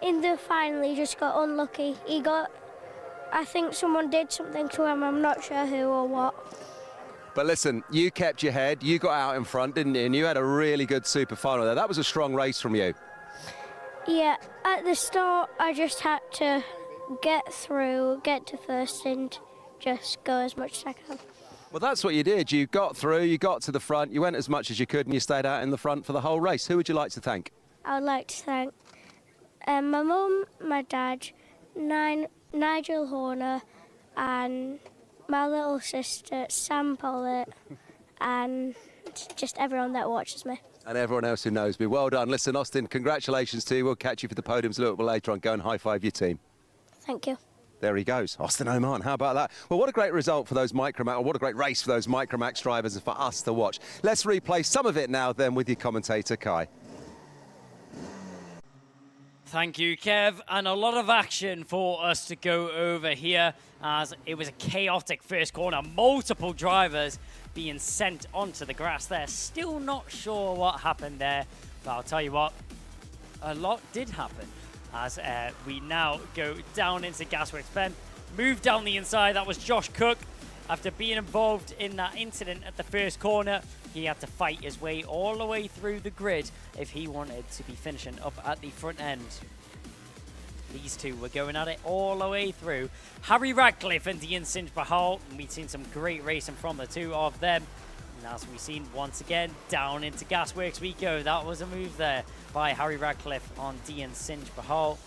In the final, he just got unlucky. I think someone did something to him, I'm not sure who or what. But listen, you kept your head, you got out in front, didn't you? And you had a really good super final there. That was a strong race from you. Yeah, at the start, I just had to get through, get to first and just go as much as I can. Well, that's what you did. You got through, you got to the front, you went as much as you could and you stayed out in the front for the whole race. Who would you like to thank? I would like to thank my mum, my dad, Nigel Horner, and my little sister, Sam Pollitt, and just everyone that watches me. And everyone else who knows me. Well done. Listen, Austin, congratulations to you. We'll catch you for the podiums a little bit later on. Go and high-five your team. Thank you. There he goes, Austin Oman. How about that? Well, what a great result for those Micromax, or what a great race for those Micromax drivers and for us to watch. Let's replay some of it now then with your commentator, Kai. Thank you, Kev, and a lot of action for us to go over here as it was a chaotic first corner. Multiple drivers being sent onto the grass there. Still not sure what happened there, but I'll tell you what, a lot did happen as we now go down into Gasworks Bend. Move down the inside, that was Josh Cook. After being involved in that incident at the first corner, he had to fight his way all the way through the grid if he wanted to be finishing up at the front end. These two were going at it all the way through. Harry Radcliffe and Ian Singe-Bahal. We've seen some great racing from the two of them. And as we've seen once again, down into Gasworks we go. That was a move there by Harry Radcliffe on Ian Singe-Bahal.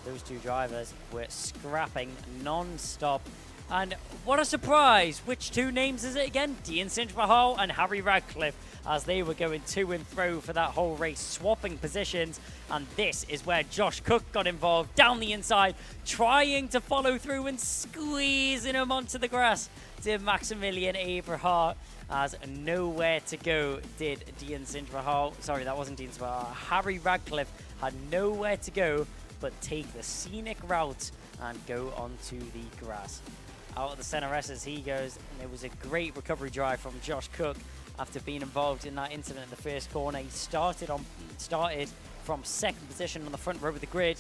Those two drivers were scrapping non-stop. And what a surprise! Which two names is it again? Ian Singe-Bahal and Harry Radcliffe, as they were going to and fro for that whole race, swapping positions. And this is where Josh Cook got involved down the inside, trying to follow through and squeezing him onto the grass to Maximilian Eberhardt, as nowhere to go did Ian Singe-Bahal. Sorry, that wasn't Ian Singe-Bahal. Harry Radcliffe had nowhere to go but take the scenic route and go onto the grass. Out of the center S as he goes, and it was a great recovery drive from Josh Cook after being involved in that incident in the first corner. He started from second position on the front row of the grid,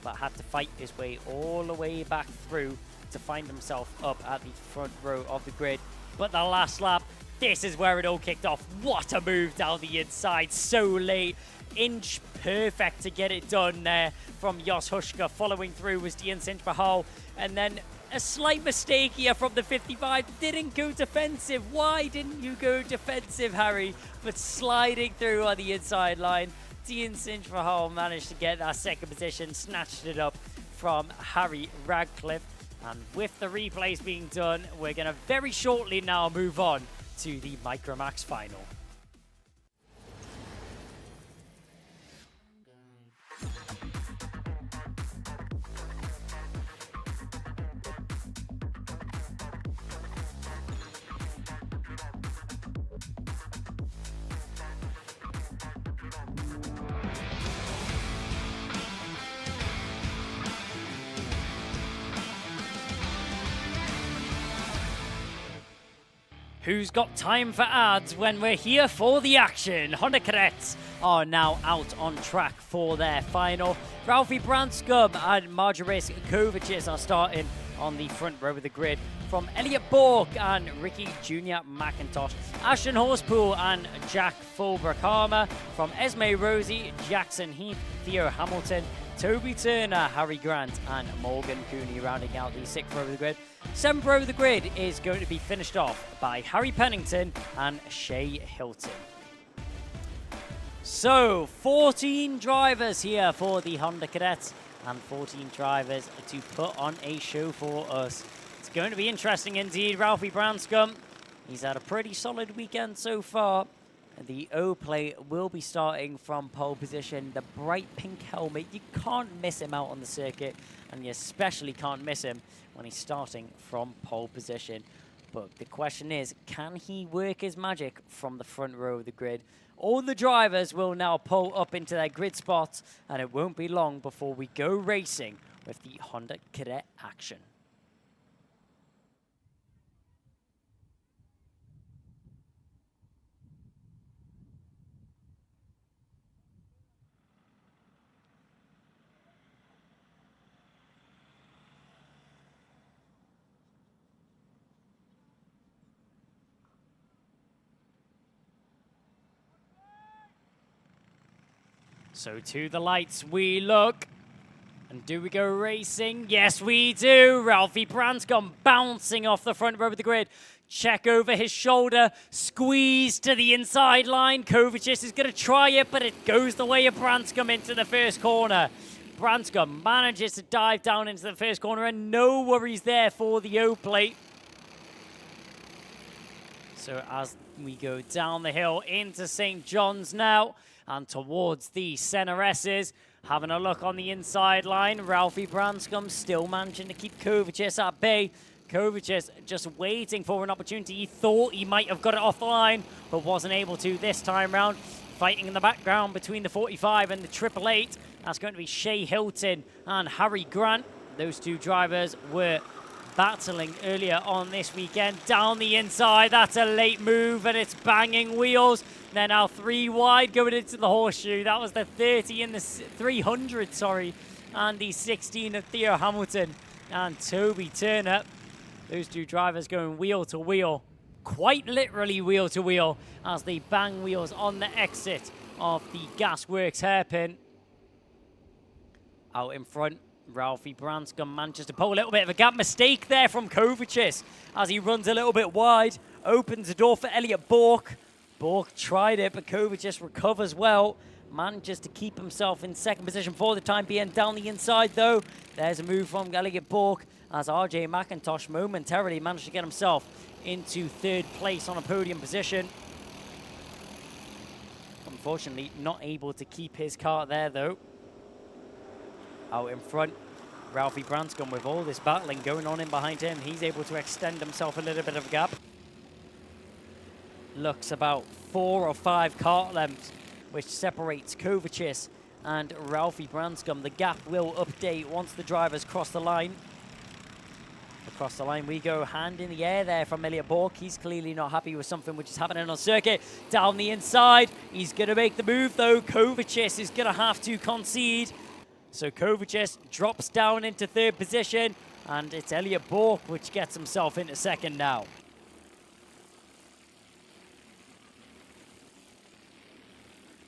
but had to fight his way all the way back through to find himself up at the front row of the grid. But the last lap, this is where it all kicked off. What a move down the inside, so late. Inch perfect to get it done there from Jos Huschka. Following through was Ian Singe-Bahal, and then a slight mistake here from the 55. Didn't go defensive. Why didn't you go defensive, Harry? But sliding through on the inside line, Ian Singe-Bahal managed to get that second position, snatched it up from Harry Radcliffe. And with the replays being done, we're going to very shortly now move on to the Micromax final. Who's got time for ads when we're here for the action? Honda Cadets are now out on track for their final. Ralphie Branscombe and Marjoris Kovachis are starting on the front row of the grid. From Elliot Bork and Ricky Jr. McIntosh, Ashton Horsepool and Jack Fulbrook-Harmer. From Esme Rosie, Jackson Heath, Theo Hamilton, Toby Turner, Harry Grant, and Morgan Cooney rounding out the sixth row of the grid. Seventh row of the grid is going to be finished off by Harry Pennington and Shea Hilton. So, 14 drivers here for the Honda Cadets and 14 drivers to put on a show for us. It's going to be interesting indeed. Ralphie Branscombe, he's had a pretty solid weekend so far. The O-plate will be starting from pole position. The bright pink helmet, you can't miss him out on the circuit, and you especially can't miss him when he's starting from pole position. But the question is, can he work his magic from the front row of the grid? All the drivers will now pull up into their grid spots, and it won't be long before we go racing with the Honda Cadet action. So to the lights we look. And do we go racing? Yes, we do. Ralphie Branscombe bouncing off the front row of the grid. Check over his shoulder. Squeeze to the inside line. Kovachis is going to try it, but it goes the way of Branscombe into the first corner. Branscombe manages to dive down into the first corner, and no worries there for the O-plate. So as we go down the hill into St. John's now, and towards the center S's. Having a look on the inside line, Ralphie Branscombe still managing to keep Kovachis at bay. Kovachis just waiting for an opportunity. He thought he might have got it off the line, but wasn't able to this time round. Fighting in the background between the 45 and the 888. That's going to be Shea Hilton and Harry Grant. Those two drivers were battling earlier on this weekend. Down the inside, that's a late move, and it's banging wheels. They're now 3 wide going into the horseshoe. That was the 30 and the 300, sorry, and the 16 of Theo Hamilton and Toby Turner. Those two drivers going wheel to wheel, quite literally wheel to wheel, as they bang wheels on the exit of the Gasworks hairpin. Out in front, Ralphie Branscombe manages to pull a little bit of a gap. Mistake there from Kovacic as he runs a little bit wide. Opens the door for Elliot Bork. Bork tried it, but Kovacic recovers well. Manages to keep himself in second position for the time being. Down the inside, though, there's a move from Elliot Bork as RJ McIntosh momentarily managed to get himself into third place on a podium position. Unfortunately, not able to keep his car there, though. Out in front, Ralphie Branscombe, with all this battling going on in behind him, he's able to extend himself a little bit of a gap. Looks about 4 or 5 kart lengths, which separates Kovacic and Ralphie Branscombe. The gap will update once the drivers cross the line. Across the line we go, hand in the air there from Elliot Bork. He's clearly not happy with something which is happening on circuit. Down the inside, he's going to make the move though. Kovacic is going to have to concede. So Kovacic drops down into third position, and it's Elliot Bork which gets himself into second now.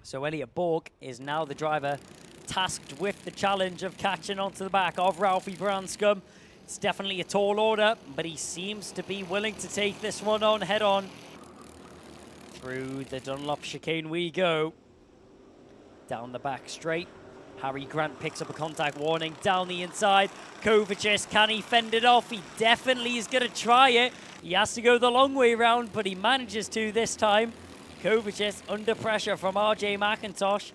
So Elliot Bork is now the driver tasked with the challenge of catching onto the back of Ralphie Branscombe. It's definitely a tall order, but he seems to be willing to take this one on head on. Through the Dunlop chicane we go. Down the back straight. Harry Grant picks up a contact warning. Down the inside. Kovacic, can he fend it off? He definitely is going to try it. He has to go the long way round, but he manages to this time. Kovacic under pressure from RJ McIntosh.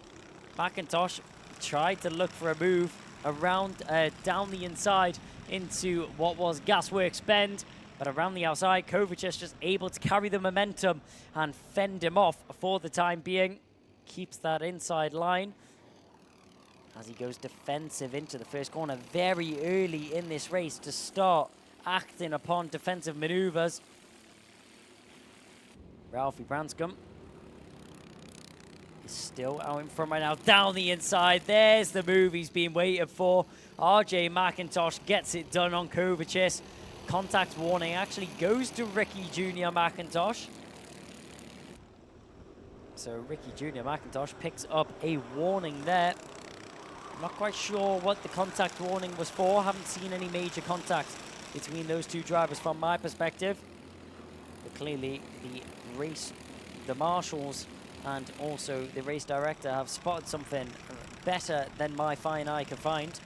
McIntosh tried to look for a move around down the inside into what was Gasworks Bend, but around the outside, Kovacic just able to carry the momentum and fend him off for the time being. Keeps that inside line as he goes defensive into the first corner very early in this race to start acting upon defensive maneuvers. Ralphie Branscombe is still out in front right now. Down the inside, there's the move he's been waiting for. RJ McIntosh gets it done on Kovacic. Contact warning actually goes to Ricky Jr. McIntosh. So Ricky Jr. McIntosh picks up a warning there. I'm not quite sure what the contact warning was for. Haven't seen any major contact between those two drivers from my perspective. But clearly the marshals and also the race director have spotted something better than my fine eye can find.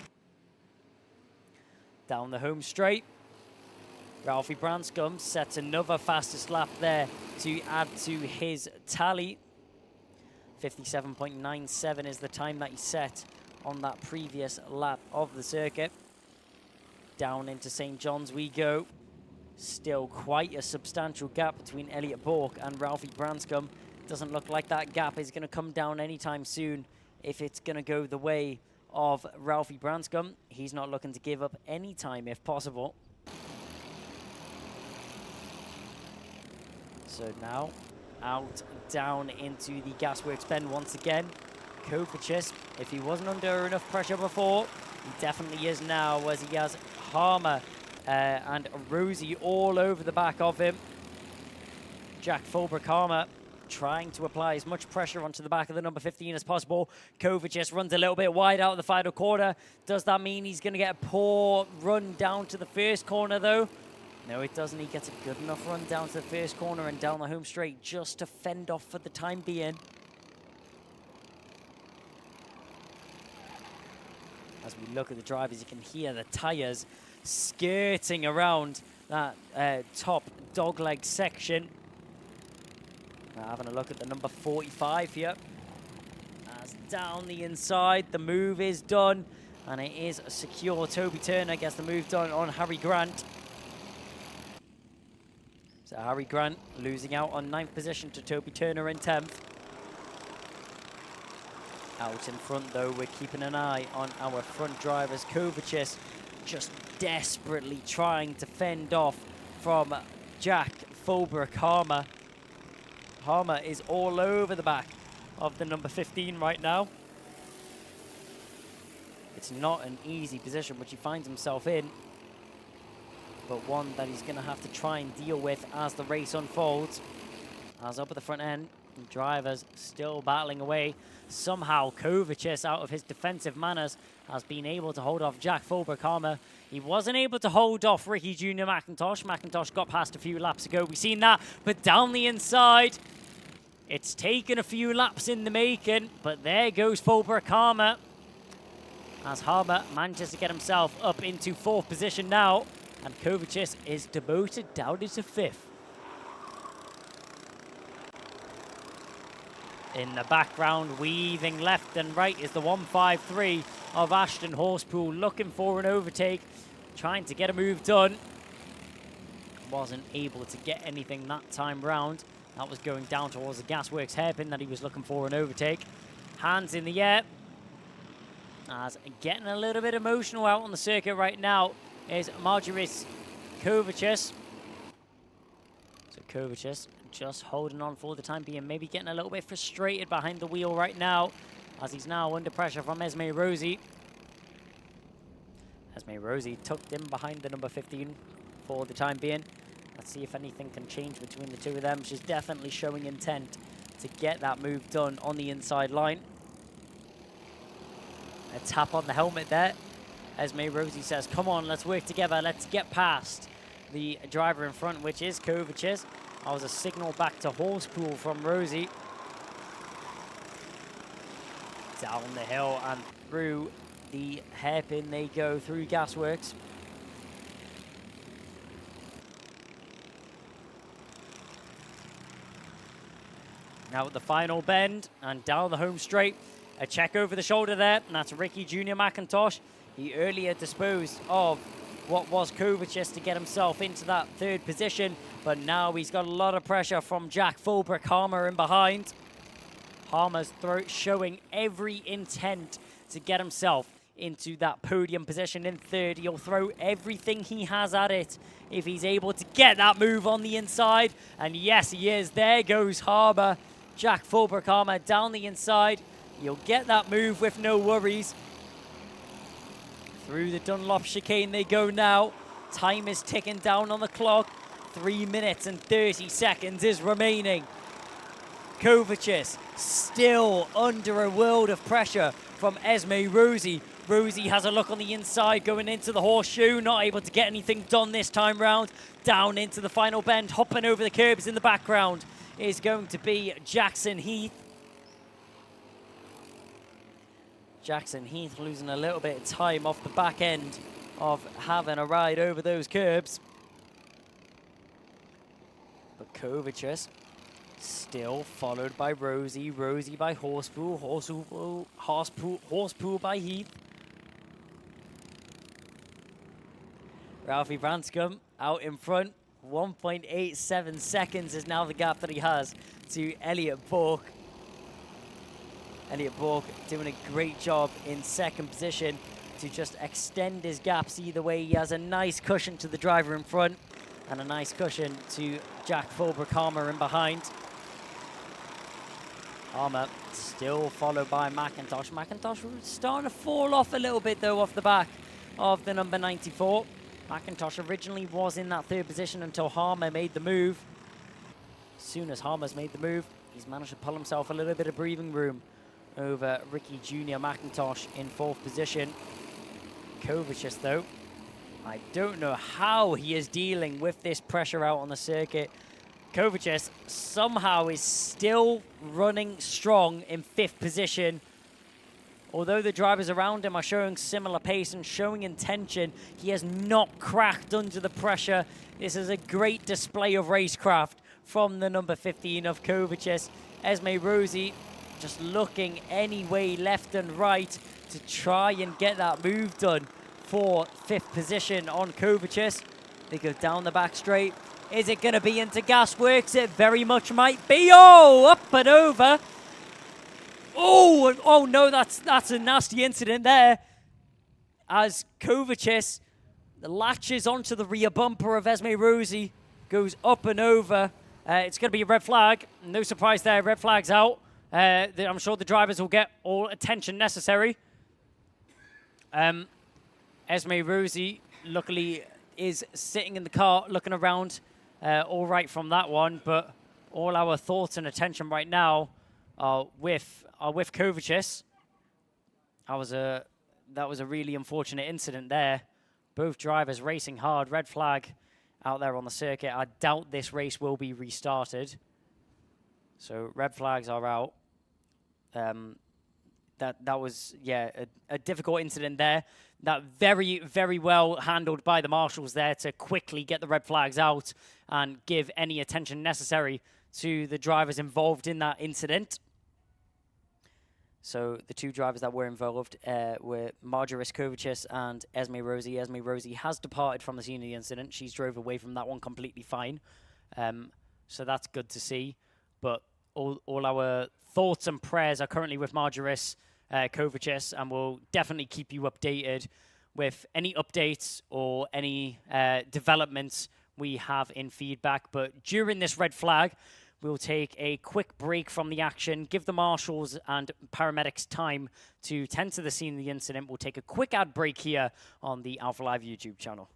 Down the home straight. Ralphie Branscombe sets another fastest lap there to add to his tally. 57.97 is the time that he set on that previous lap of the circuit. Down into St. John's we go. Still quite a substantial gap between Elliot Bork and Ralphie Branscombe. Doesn't look like that gap is going to come down anytime soon if it's going to go the way of Ralphie Branscombe. He's not looking to give up any time if possible. So now out down into the Gasworks Bend once again. Kovacic, if he wasn't under enough pressure before, he definitely is now, as he has Harmer and Rosie all over the back of him. Jack Fulbrook-Harmer trying to apply as much pressure onto the back of the number 15 as possible. Kovacic runs a little bit wide out of the final corner. Does that mean he's going to get a poor run down to the first corner, though? No, it doesn't. He gets a good enough run down to the first corner and down the home straight just to fend off for the time being. As we look at the drivers, you can hear the tyres skirting around that top dogleg section. Now having a look at the number 45 here. As down the inside, the move is done, and it is secure. Toby Turner gets the move done on Harry Grant. So Harry Grant losing out on 9th position to Toby Turner in 10th. Out in front, though, we're keeping an eye on our front drivers. Kovacic just desperately trying to fend off from Jack Fulbrook-Harmer. Harmer is all over the back of the number 15 right now. It's not an easy position which he finds himself in. but one that he's going to have to try and deal with as the race unfolds. As up at the front end, the drivers still battling away. Somehow Kovacic, out of his defensive manners, has been able to hold off Jack Fulbrick-Harmer. He wasn't able to hold off Ricky Jr. McIntosh. McIntosh got past a few laps ago. We've seen that, but down the inside, it's taken a few laps in the making, but there goes Fulbrick-Harmer, as Harmer manages to get himself up into 4th position now, and Kovacic is demoted down into 5th. In the background, weaving left and right, is the 153 of Ashton Horsepool, looking for an overtake, trying to get a move done. Wasn't able to get anything that time round. That was going down towards the Gasworks hairpin that he was looking for an overtake. Hands in the air. As getting a little bit emotional out on the circuit right now is Marjoris Kovacic. So Kovacic just holding on for the time being, maybe getting a little bit frustrated behind the wheel right now, as he's now under pressure from Esme Rosie. Esme Rosie tucked in behind the number 15 for the time being. Let's see if anything can change between the two of them. She's definitely showing intent to get that move done on the inside line. A tap on the helmet there. Esme Rosie says, come on, let's work together. Let's get past the driver in front, which is Kovacic. That was a signal back to Horsepool from Rosie. Down the hill and through the hairpin they go, through Gasworks. Now at the final bend and down the home straight. A check over the shoulder there, and that's Ricky Jr. McIntosh. He earlier disposed of what was Kovacic to get himself into that 3rd position, but now he's got a lot of pressure from Jack Fulbrick-Harmer in behind. Harmer's showing every intent to get himself into that podium position in 3rd. He'll throw everything he has at it if he's able to get that move on the inside. And yes, he is. There goes Harmer. Jack Fulbrick-Harmer down the inside. You'll get that move with no worries. Through the Dunlop chicane they go now. Time is ticking down on the clock. 3 minutes and 30 seconds is remaining. Kovacic still under a world of pressure from Esme Rosie. Rosie has a look on the inside going into the horseshoe. Not able to get anything done this time round. Down into the final bend. Hopping over the curbs in the background is going to be Jackson Heath. Jackson Heath losing a little bit of time off the back end of having a ride over those curbs. But Kovacic still followed by Rosie. Rosie by Horsepool. Horsepool by Heath. Ralphie Branscombe out in front. 1.87 seconds is now the gap that he has to Elliot Bork. Elliot Bork doing a great job in 2nd position to just extend his gaps either way. He has a nice cushion to the driver in front and a nice cushion to Jack Fulbrick-Harmer in behind. Harmer still followed by McIntosh. McIntosh starting to fall off a little bit though off the back of the number 94. McIntosh originally was in that 3rd position until Harmer made the move. As soon as Harmer's made the move, he's managed to pull himself a little bit of breathing room over Ricky Jr. McIntosh in 4th position. Kovacic, though, I don't know how he is dealing with this pressure out on the circuit. Kovacic somehow is still running strong in 5th position. Although the drivers around him are showing similar pace and showing intention, he has not cracked under the pressure. This is a great display of racecraft from the number 15 of Kovacic. Esme Rosie just looking any way left and right to try and get that move done for 5th position on Kovacic. They go down the back straight. Is it going to be into Gasworks? It very much might be. Oh, up and over. Oh no, that's a nasty incident there. As Kovacic latches onto the rear bumper of Esme Rosie, goes up and over. It's going to be a red flag. No surprise there, red flag's out. I'm sure the drivers will get all attention necessary. Esme Rosie, luckily, is sitting in the car looking around all right from that one, but all our thoughts and attention right now are with Kovacic. That was a really unfortunate incident there. Both drivers racing hard, red flag out there on the circuit. I doubt this race will be restarted. So red flags are out. That was, yeah, a difficult incident there. That very, very well handled by the marshals there to quickly get the red flags out and give any attention necessary to the drivers involved in that incident. So the two drivers that were involved were Marjoris Kovacic and Esme Rosie. Esme Rosie has departed from the scene of the incident. She's drove away from that one completely fine. So that's good to see. But all our thoughts and prayers are currently with Marjoris Kovacic, and we'll definitely keep you updated with any updates or any developments we have in feedback. But during this red flag, we'll take a quick break from the action, give the marshals and paramedics time to tend to the scene of the incident. We'll take a quick ad break here on the Alpha Live YouTube channel.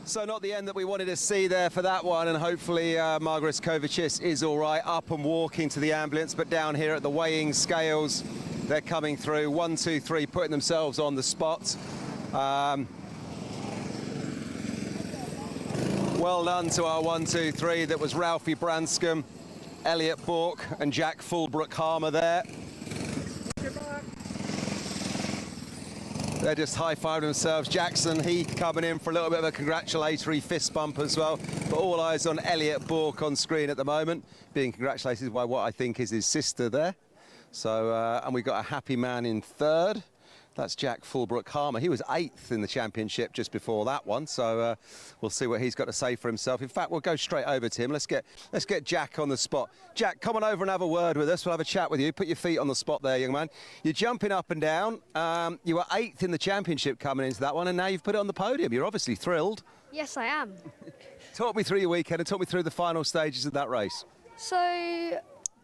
So not the end that we wanted to see there for that one, and hopefully Margaret Kovacic is all right, up and walking to the ambulance, but down here at the weighing scales, they're coming through, 1, 2, 3, putting themselves on the spot. Well done to our 1, 2, 3. That was Ralphie Branscombe, Elliot Bourke and Jack Fulbrook-Harmer there. They're just high-fiving themselves. Jackson Heath coming in for a little bit of a congratulatory fist bump as well. But all eyes on Elliot Bourke on screen at the moment, being congratulated by what I think is his sister there. So, and we've got a happy man in third. That's Jack Fulbrook-Harmer. He was 8th in the championship just before that one, so we'll see what he's got to say for himself. In fact, we'll go straight over to him. Let's get Jack on the spot. Jack, come on over and have a word with us. We'll have a chat with you. Put your feet on the spot there, young man. You're jumping up and down. You were 8th in the championship coming into that one, and now you've put it on the podium. You're obviously thrilled. Yes, I am. Talk me through your weekend and talk me through the final stages of that race. So,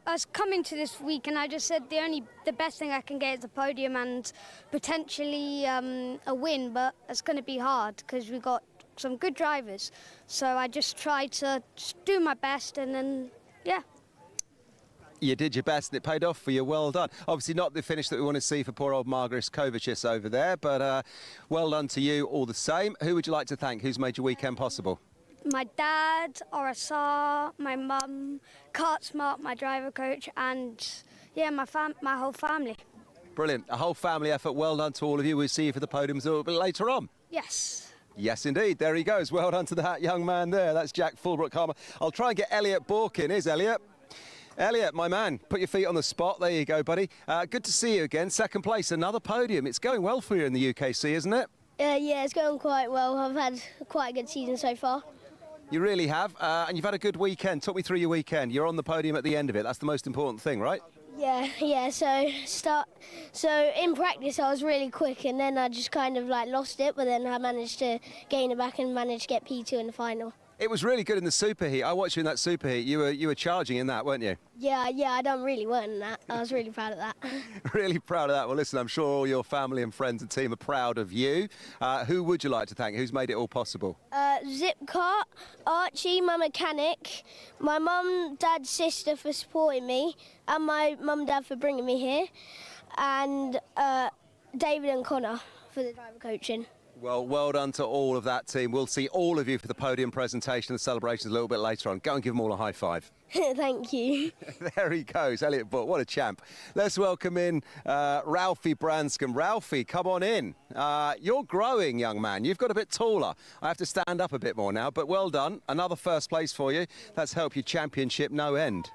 us coming to this week, and I just said the best thing I can get is a podium and potentially a win, but it's going to be hard because we've got some good drivers. So I just tried to just do my best, and then yeah. You did your best and it paid off for you. Well done. Obviously not the finish that we want to see for poor old Margaret Kovacic over there, but well done to you all the same. Who would you like to thank? Who's made your weekend possible? My dad, Orasar, my mum, Kart Smart, my driver coach, and yeah, my whole family. Brilliant. A whole family effort. Well done to all of you. We'll see you for the podiums a little bit later on. Yes. Yes, indeed. There he goes. Well done to that young man there. That's Jack Fulbrook-Harmer. I'll try and get Elliot Bourke in. Here's Elliot. Elliot, my man, put your feet on the spot. There you go, buddy. Good to see you again. Second place, another podium. It's going well for you in the UKC, isn't it? Yeah, it's going quite well. I've had quite a good season so far. You really have, and you've had a good weekend. Talk me through your weekend. You're on the podium at the end of it. That's the most important thing, right? Yeah. So in practice, I was really quick, and then I just kind of like lost it. But then I managed to gain it back and managed to get P2 in the final. It was really good in the superheat. I watched you in that superheat. You were charging in that, weren't you? Yeah, I done really well in that. I was really proud of that. Really proud of that. Well, listen, I'm sure all your family and friends and team are proud of you. Who would you like to thank? Who's made it all possible? Zipcart, Archie, my mechanic, my mum, dad, sister for supporting me, and my mum, dad for bringing me here, and David and Connor for the driver coaching. Well done to all of that team. We'll see all of you for the podium presentation and celebrations a little bit later on. Go and give them all a high five. Thank you. There he goes, Elliot Bourke. What a champ. Let's welcome in Ralphie Branscombe. Ralphie, come on in. You're growing, young man. You've got a bit taller. I have to stand up a bit more now, but well done. Another first place for you. That's helped your championship no end.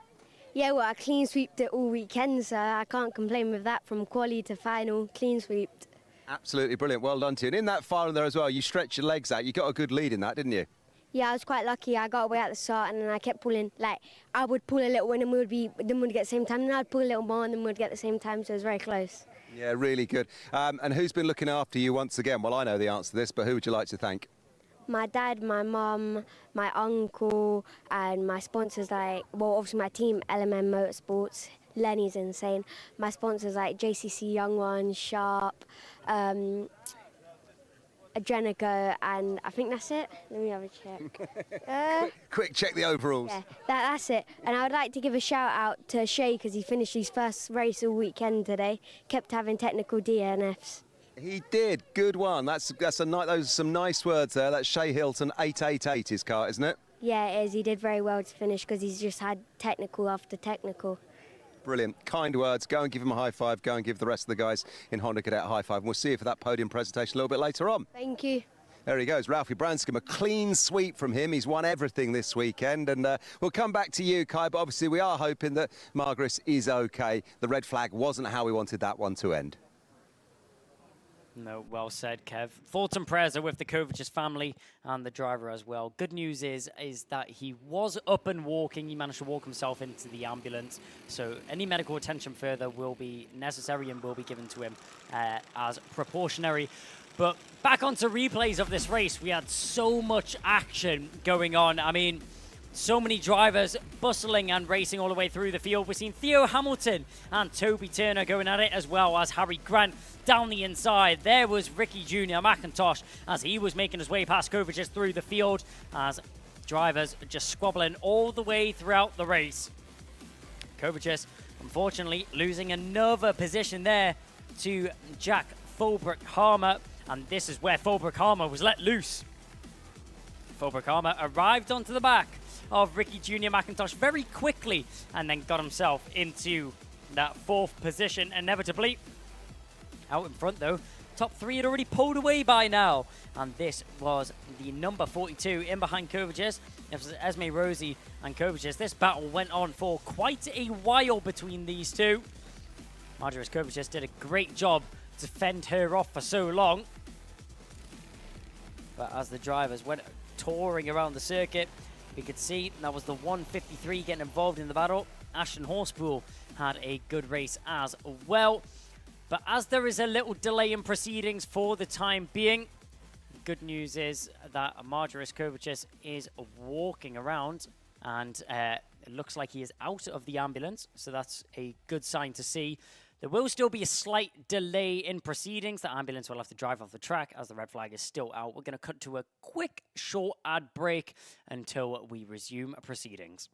Yeah, well, I clean sweeped it all weekend, so I can't complain with that. From quali to final, clean sweeped. Absolutely brilliant. Well done to you. And in that final there as well, you stretched your legs out. You got a good lead in that, didn't you? Yeah, I was quite lucky. I got away at the start, and then I kept pulling. Like, I would pull a little one, and we'd get the same time. And I'd pull a little more, and then we'd get the same time. So it was very close. Yeah, really good. And who's been looking after you once again? Well, I know the answer to this, but who would you like to thank? My dad, my mum, my uncle, and my sponsors. Obviously my team, LMM Motorsports. Lenny's insane. My sponsors like JCC Young Ones, Sharp, Adrenico, and I think that's it. Let me have a check. Quick, check the overalls. Yeah, that's it. And I would like to give a shout out to Shay because he finished his first race all weekend today. Kept having technical DNFs. He did. Good one. Those are some nice words there. That's Shay Hilton, 888 his car, isn't it? Yeah, it is. He did very well to finish because he's just had technical after technical. Brilliant. Kind words. Go and give him a high five. Go and give the rest of the guys in Honda Cadet a high five. And we'll see you for that podium presentation a little bit later on. Thank you. There he goes, Ralphie Branscombe. A clean sweep from him. He's won everything this weekend. And we'll come back to you, Kai, but obviously we are hoping that Margaret is OK. The red flag wasn't how we wanted that one to end. No, well said, Kev. Thoughts and prayers are with the Kovacic family and the driver as well. Good news is that he was up and walking. He managed to walk himself into the ambulance. So any medical attention further will be necessary and will be given to him as proportionary. But back onto replays of this race. We had so much action going on. I mean, so many drivers bustling and racing all the way through the field. We've seen Theo Hamilton and Toby Turner going at it, as well as Harry Grant down the inside. There was Ricky Jr. McIntosh as he was making his way past Kovacic through the field, as drivers just squabbling all the way throughout the race. Kovacic, unfortunately, losing another position there to Jack Fulbrook-Harmer, and this is where Fulbrook-Harmer was let loose. Fobakama arrived onto the back of Ricky Jr. McIntosh very quickly and then got himself into that 4th position inevitably. Out in front though, top 3 had already pulled away by now. And this was the number 42 in behind Kovacic. It was Esme Rosie and Kovacic. This battle went on for quite a while between these two. Marjorie Kovacic did a great job to fend her off for so long. But as the drivers went touring around the circuit, we could see that was the 153 getting involved in the battle. Ashton Horspool had a good race as well. But as there is a little delay in proceedings for the time being, good news is that Marjorie Kovacic is walking around and it looks like he is out of the ambulance. So that's a good sign to see. There will still be a slight delay in proceedings. The ambulance will have to drive off the track as the red flag is still out. We're going to cut to a quick short ad break until we resume proceedings.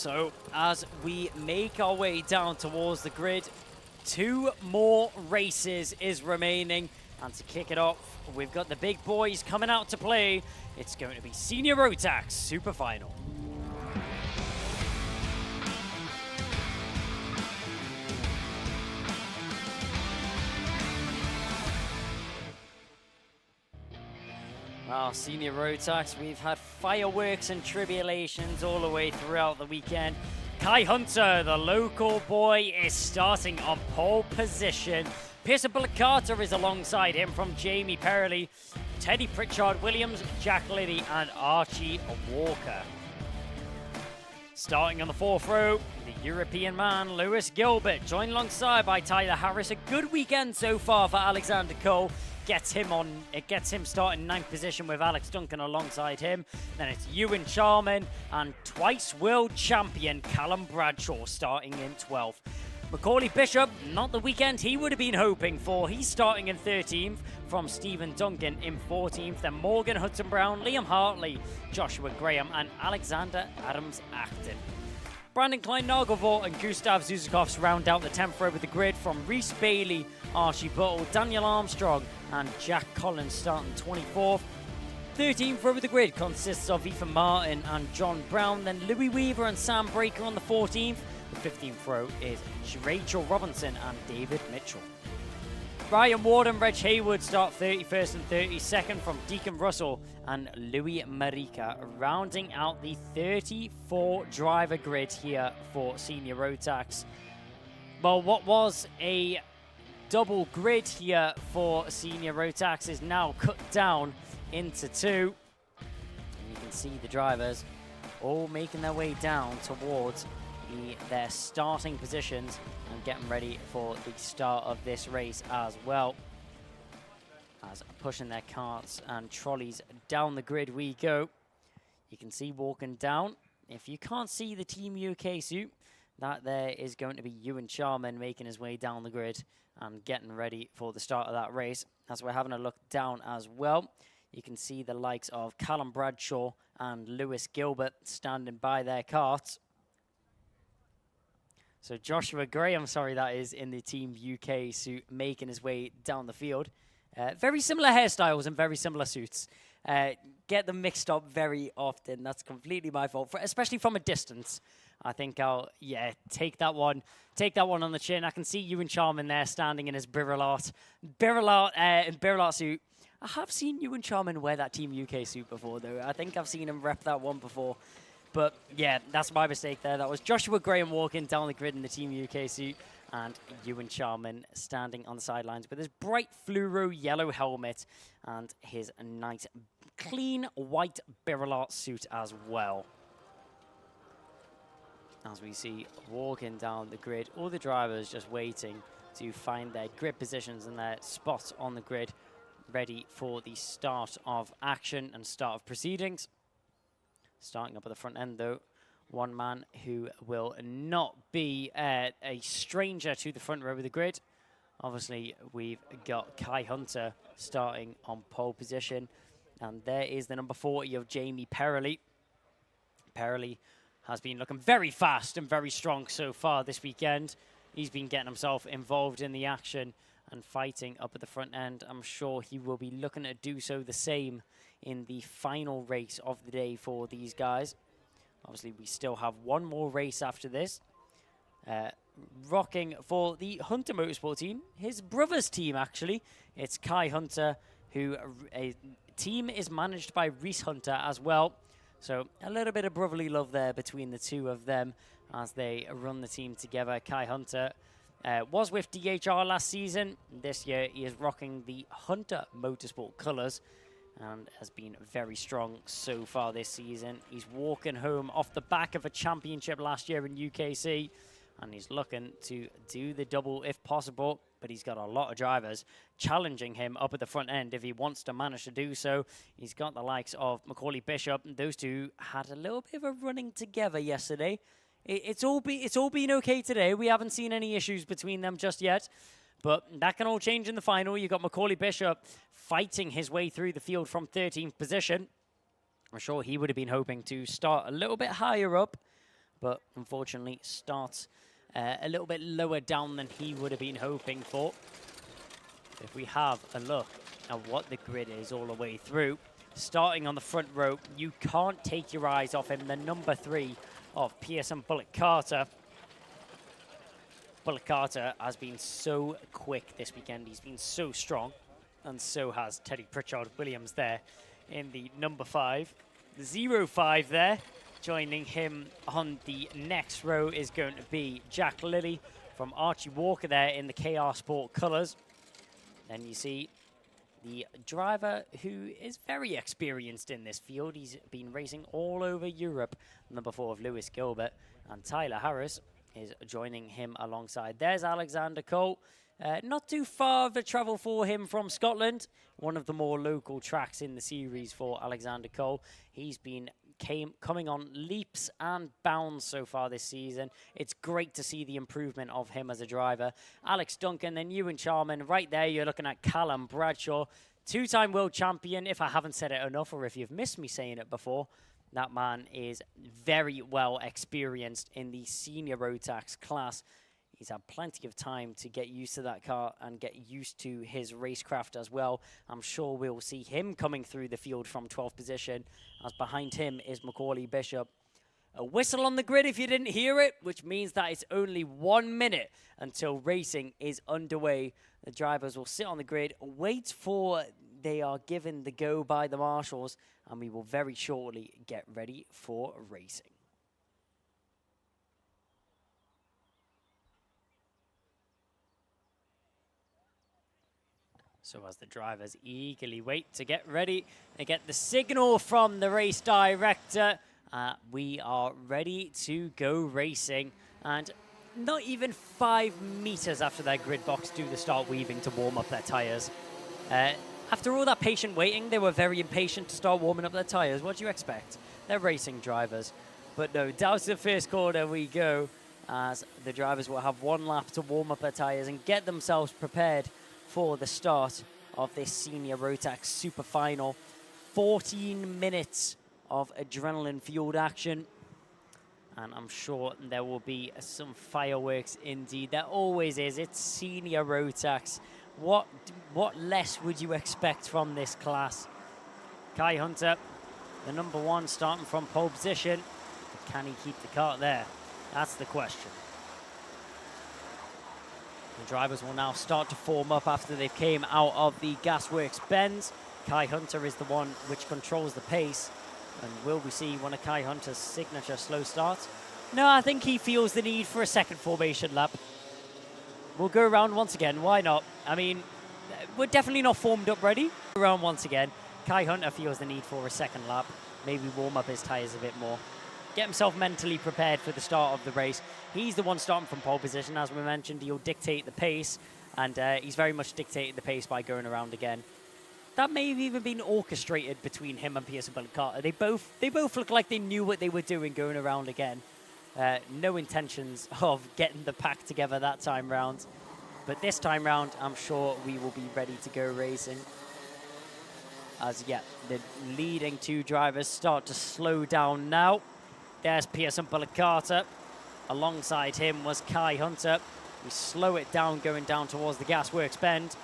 So as we make our way down towards the grid, 2 more races is remaining. And to kick it off, we've got the big boys coming out to play. It's going to be Senior Rotax Superfinal. Well, senior rotax, we've had fireworks and tribulations all the way throughout the weekend. Kai Hunter, the local boy, is starting on pole position. Pearson Bullock Carter is alongside him from Jamie Perley, Teddy Pritchard Williams, Jack Liddy, and Archie Walker. Starting on the fourth row, the European man, Lewis Gilbert, joined alongside by Tyler Harris. A good weekend so far for Alexander Cole. It gets him starting ninth position with Alex Duncan alongside him. Then it's Ewan Charman and twice world champion Callum Bradshaw starting in 12th. Macaulay Bishop, not the weekend he would have been hoping for. He's starting in 13th from Stephen Duncan in 14th. Then Morgan Hudson-Brown, Liam Hartley, Joshua Graham, and Alexander Adams-Acton. Brandon Klein-Nagelvort and Gustav Zuzikovs round out the 10th row with the grid from Reese Bailey, Archie Buttle, Daniel Armstrong, and Jack Collins starting 24th. 13th row of the grid consists of Ethan Martin and John Brown, then Louis Weaver and Sam Breaker on the 14th. The 15th row is Rachel Robinson and David Mitchell. Brian Ward and Reg Hayward start 31st and 32nd from Deacon Russell and Louis Marica, rounding out the 34 driver grid here for senior rotax. Well, what was a double grid here for senior rotax is now cut down into two. And you can see the drivers all making their way down towards their starting positions and getting ready for the start of this race as well. As pushing their carts and trolleys down the grid we go. You can see walking down. If you can't see the Team UK suit, that there is going to be Ewan Charman making his way down the grid and getting ready for the start of that race. As we're having a look down as well, you can see the likes of Callum Bradshaw and Lewis Gilbert standing by their carts. So Joshua Graham, that is, in the Team UK suit, making his way down the field. Very similar hairstyles and very similar suits. Get them mixed up very often. That's completely my fault, especially from a distance. I think I'll, take that one on the chin. I can see Ewan Charman there standing in his Birillart suit. I have seen Ewan Charman wear that Team UK suit before, though. I think I've seen him rep that one before. But yeah, that's my mistake there. That was Joshua Graham walking down the grid in the Team UK suit and Ewan Charman standing on the sidelines with his bright fluoro yellow helmet and his nice clean white Birillart suit as well. As we see walking down the grid, all the drivers just waiting to find their grid positions and their spots on the grid, ready for the start of action and start of proceedings. Starting up at the front end, though, one man who will not be a stranger to the front row of the grid. Obviously, we've got Kai Hunter starting on pole position. And there is the number 40 of Jamie Perley. Perley has been looking very fast and very strong so far this weekend. He's been getting himself involved in the action and fighting up at the front end. I'm sure he will be looking to do so the same in the final race of the day for these guys. Obviously, we still have one more race after this. Rocking for the Hunter Motorsport team, his brother's team, actually. It's Kai Hunter, who a team is managed by Reese Hunter as well. So a little bit of brotherly love there between the two of them as they run the team together. Kai Hunter was with DHR last season. This year, he is rocking the Hunter Motorsport colours and has been very strong so far this season. He's walking home off the back of a championship last year in UKC, and he's looking to do the double if possible, but he's got a lot of drivers challenging him up at the front end if he wants to manage to do so. He's got the likes of Macaulay Bishop. Those two had a little bit of a running together yesterday. It's all been okay today. We haven't seen any issues between them just yet. But that can all change in the final. You've got Macaulay Bishop fighting his way through the field from 13th position. I'm sure he would have been hoping to start a little bit higher up, but unfortunately starts a little bit lower down than he would have been hoping for. If we have a look at what the grid is all the way through, starting on the front row, you can't take your eyes off him, the number 3 of Pearson Bullock Carter. Bullock Carter has been so quick this weekend. He's been so strong, and so has Teddy Pritchard Williams there in the number 5. The 05 there. Joining him on the next row is going to be Jack Lilly from Archie Walker there in the KR Sport colours. Then you see the driver who is very experienced in this field. He's been racing all over Europe. Number 4 of Lewis Gilbert. And Tyler Harris is joining him alongside. There's Alexander Cole. Not too far of a travel for him from Scotland. One of the more local tracks in the series for Alexander Cole. He's been coming on leaps and bounds so far this season. It's great to see the improvement of him as a driver. Alex Duncan, then Ewan Charman. Right there, you're looking at Callum Bradshaw, 2-time world champion. If I haven't said it enough, or if you've missed me saying it before, that man is very well experienced in the senior rotax class. He's had plenty of time to get used to that car and get used to his racecraft as well. I'm sure we'll see him coming through the field from 12th position, as behind him is Macaulay Bishop. A whistle on the grid if you didn't hear it, which means that it's only 1 minute until racing is underway. The drivers will sit on the grid, wait for they are given the go by the marshals, and we will very shortly get ready for racing. So as the drivers eagerly wait to get ready, they get the signal from the race director. We are ready to go racing. And not even 5 meters after their grid box do they start weaving to warm up their tires. After all that patient waiting, they were very impatient to start warming up their tires. What do you expect? They're racing drivers. But no, down to the first corner we go, as the drivers will have 1 lap to warm up their tires and get themselves prepared for the start of this senior rotax super final. 14 minutes of adrenaline-fueled action. And I'm sure there will be some fireworks indeed. There always is. It's senior rotax. What less would you expect from this class? Kai Hunter, the number 1, starting from pole position. But can he keep the cart there? That's the question. The drivers will now start to form up after they came out of the gasworks bends. Kai Hunter is the one which controls the pace. And will we see one of Kai Hunter's signature slow starts? No, I think he feels the need for a second formation lap. We'll go around once again. Why not? I mean, we're definitely not formed up ready. Around once again. Kai Hunter feels the need for a second lap. Maybe warm up his tyres a bit more. Get himself mentally prepared for the start of the race. He's the one starting from pole position. As we mentioned, he'll dictate the pace, and he's very much dictated the pace by going around again. That may have even been orchestrated between him and Pearson Bullitt Carter. They both look like they knew what they were doing going around again. No intentions of getting the pack together that time round. But this time round, I'm sure we will be ready to go racing. As yet, the leading 2 drivers start to slow down now. There's Pearson Bullitt Carter. Alongside him was Kai Hunter. We slow it down going down towards the gasworks bend.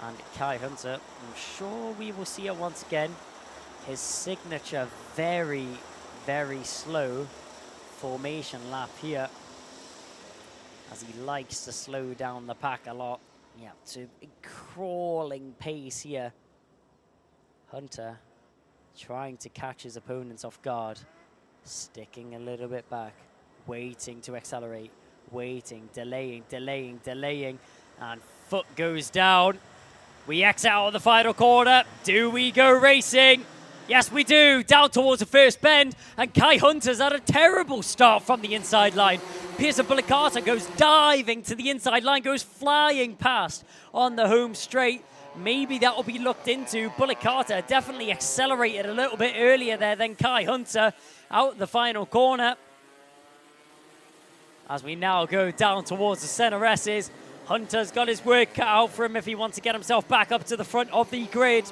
And Kai Hunter, I'm sure we will see it once again. His signature very, very slow formation lap here, as he likes to slow down the pack a lot. Yeah, to a crawling pace here. Hunter trying to catch his opponents off guard, sticking a little bit back, waiting to accelerate, waiting, delaying, and foot goes down. We exit out of the final corner. Do we go racing? Yes, we do. Down towards the first bend, and Kai Hunter's had a terrible start from the inside line. Pearson Bullitt Carter goes diving to the inside line, goes flying past on the home straight. Maybe that will be looked into. Bullitt Carter definitely accelerated a little bit earlier there than Kai Hunter out the final corner. As we now go down towards the center S's, Hunter's got his work cut out for him if he wants to get himself back up to the front of the grid.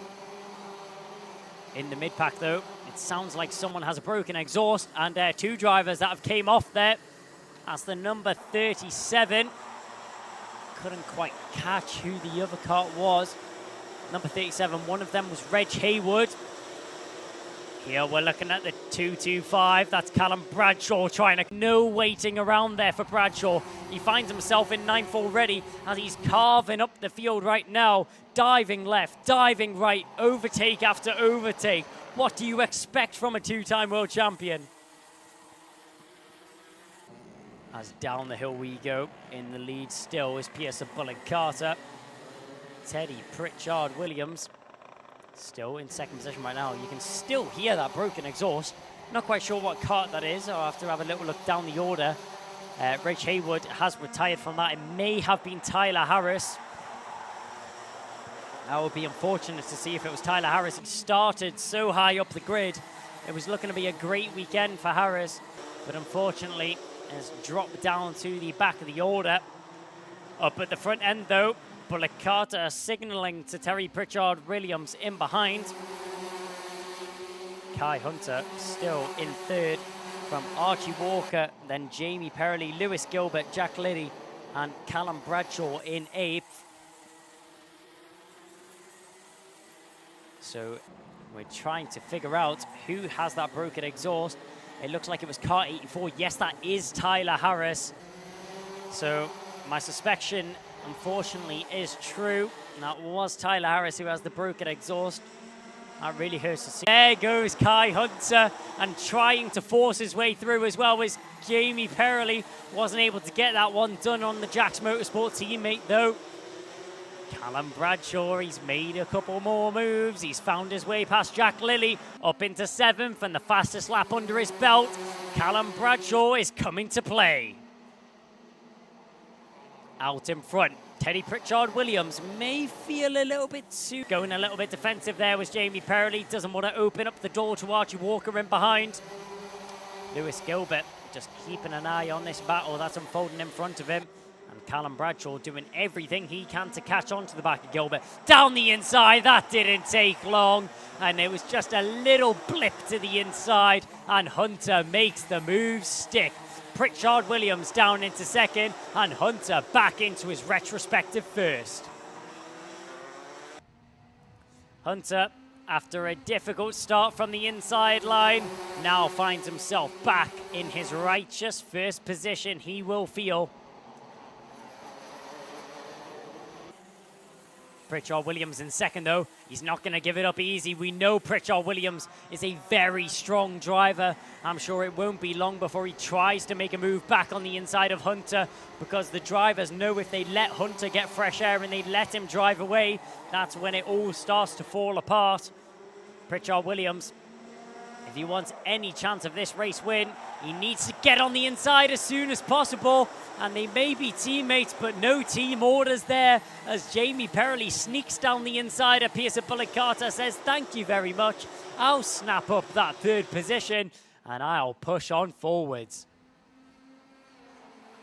In the mid-pack, though, it sounds like someone has a broken exhaust, and 2 drivers that have came off there. That's the number 37. Couldn't quite catch who the other kart was. Number 37, one of them was Reg Haywood. Here we're looking at the 225. That's Callum Bradshaw trying to... No waiting around there for Bradshaw. He finds himself in 9th already as he's carving up the field right now. Diving left, diving right, overtake after overtake. What do you expect from a two-time world champion? As down the hill we go. In the lead still is Pearson Bullock Carter. Teddy Pritchard Williams still in second position right now. You can still hear that broken exhaust. Not quite sure what cart that is. I'll have to have a little look down the order. Rich Haywood has retired from that. It may have been Tyler Harris. That would be unfortunate to see if it was Tyler Harris. He started so high up the grid. It was looking to be a great weekend for Harris, but unfortunately has dropped down to the back of the order. Up at the front end though, Bullock Carter signalling to Terry Pritchard Williams in behind. Kai Hunter still in third from Archie Walker, then Jamie Perley, Lewis Gilbert, Jack Liddy and Callum Bradshaw in 8th. So we're trying to figure out who has that broken exhaust. It looks like it was car 84. Yes, that is Tyler Harris. So my suspicion, unfortunately, is true. And that was Tyler Harris who has the broken exhaust. That really hurts to see. There goes Kai Hunter, and trying to force his way through as well as Jamie Perley. Wasn't able to get that one done on the Jax Motorsport teammate though. Callum Bradshaw, he's made a couple more moves. He's found his way past Jack Lilly, up into 7th, and the fastest lap under his belt. Callum Bradshaw is coming to play. Out in front, Teddy Pritchard Williams may feel a little bit too... Going a little bit defensive there was Jamie Perley. Doesn't want to open up the door to Archie Walker in behind. Lewis Gilbert just keeping an eye on this battle that's unfolding in front of him. And Callum Bradshaw doing everything he can to catch on to the back of Gilbert. Down the inside, that didn't take long. And it was just a little blip to the inside. And Hunter makes the move stick. Pritchard Williams down into 2nd. And Hunter back into his retrospective 1st. Hunter, after a difficult start from the inside line, now finds himself back in his righteous 1st position. He will feel. Pritchard Williams in 2nd though. He's not going to give it up easy. We know Pritchard Williams is a very strong driver. I'm sure it won't be long before he tries to make a move back on the inside of Hunter, because the drivers know if they let Hunter get fresh air and they let him drive away, that's when it all starts to fall apart. Pritchard Williams, if he wants any chance of this race win, he needs to get on the inside as soon as possible. And they may be teammates, but no team orders there as Jamie Perley sneaks down the inside of Pearson Bullock Carter, says, thank you very much. I'll snap up that 3rd position and I'll push on forwards.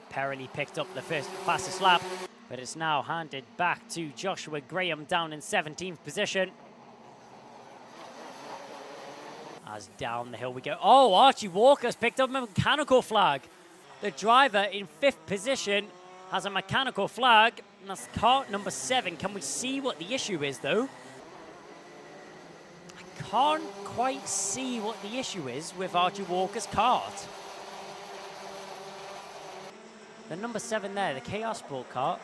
Perley picked up the fastest lap, but it's now handed back to Joshua Graham down in 17th position. As down the hill we go. Oh, Archie Walker's picked up a mechanical flag. The driver in 5th position has a mechanical flag, and that's cart number 7. Can we see what the issue is, though? I can't quite see what the issue is with Archie Walker's cart. The number 7 there, the KR Sport cart.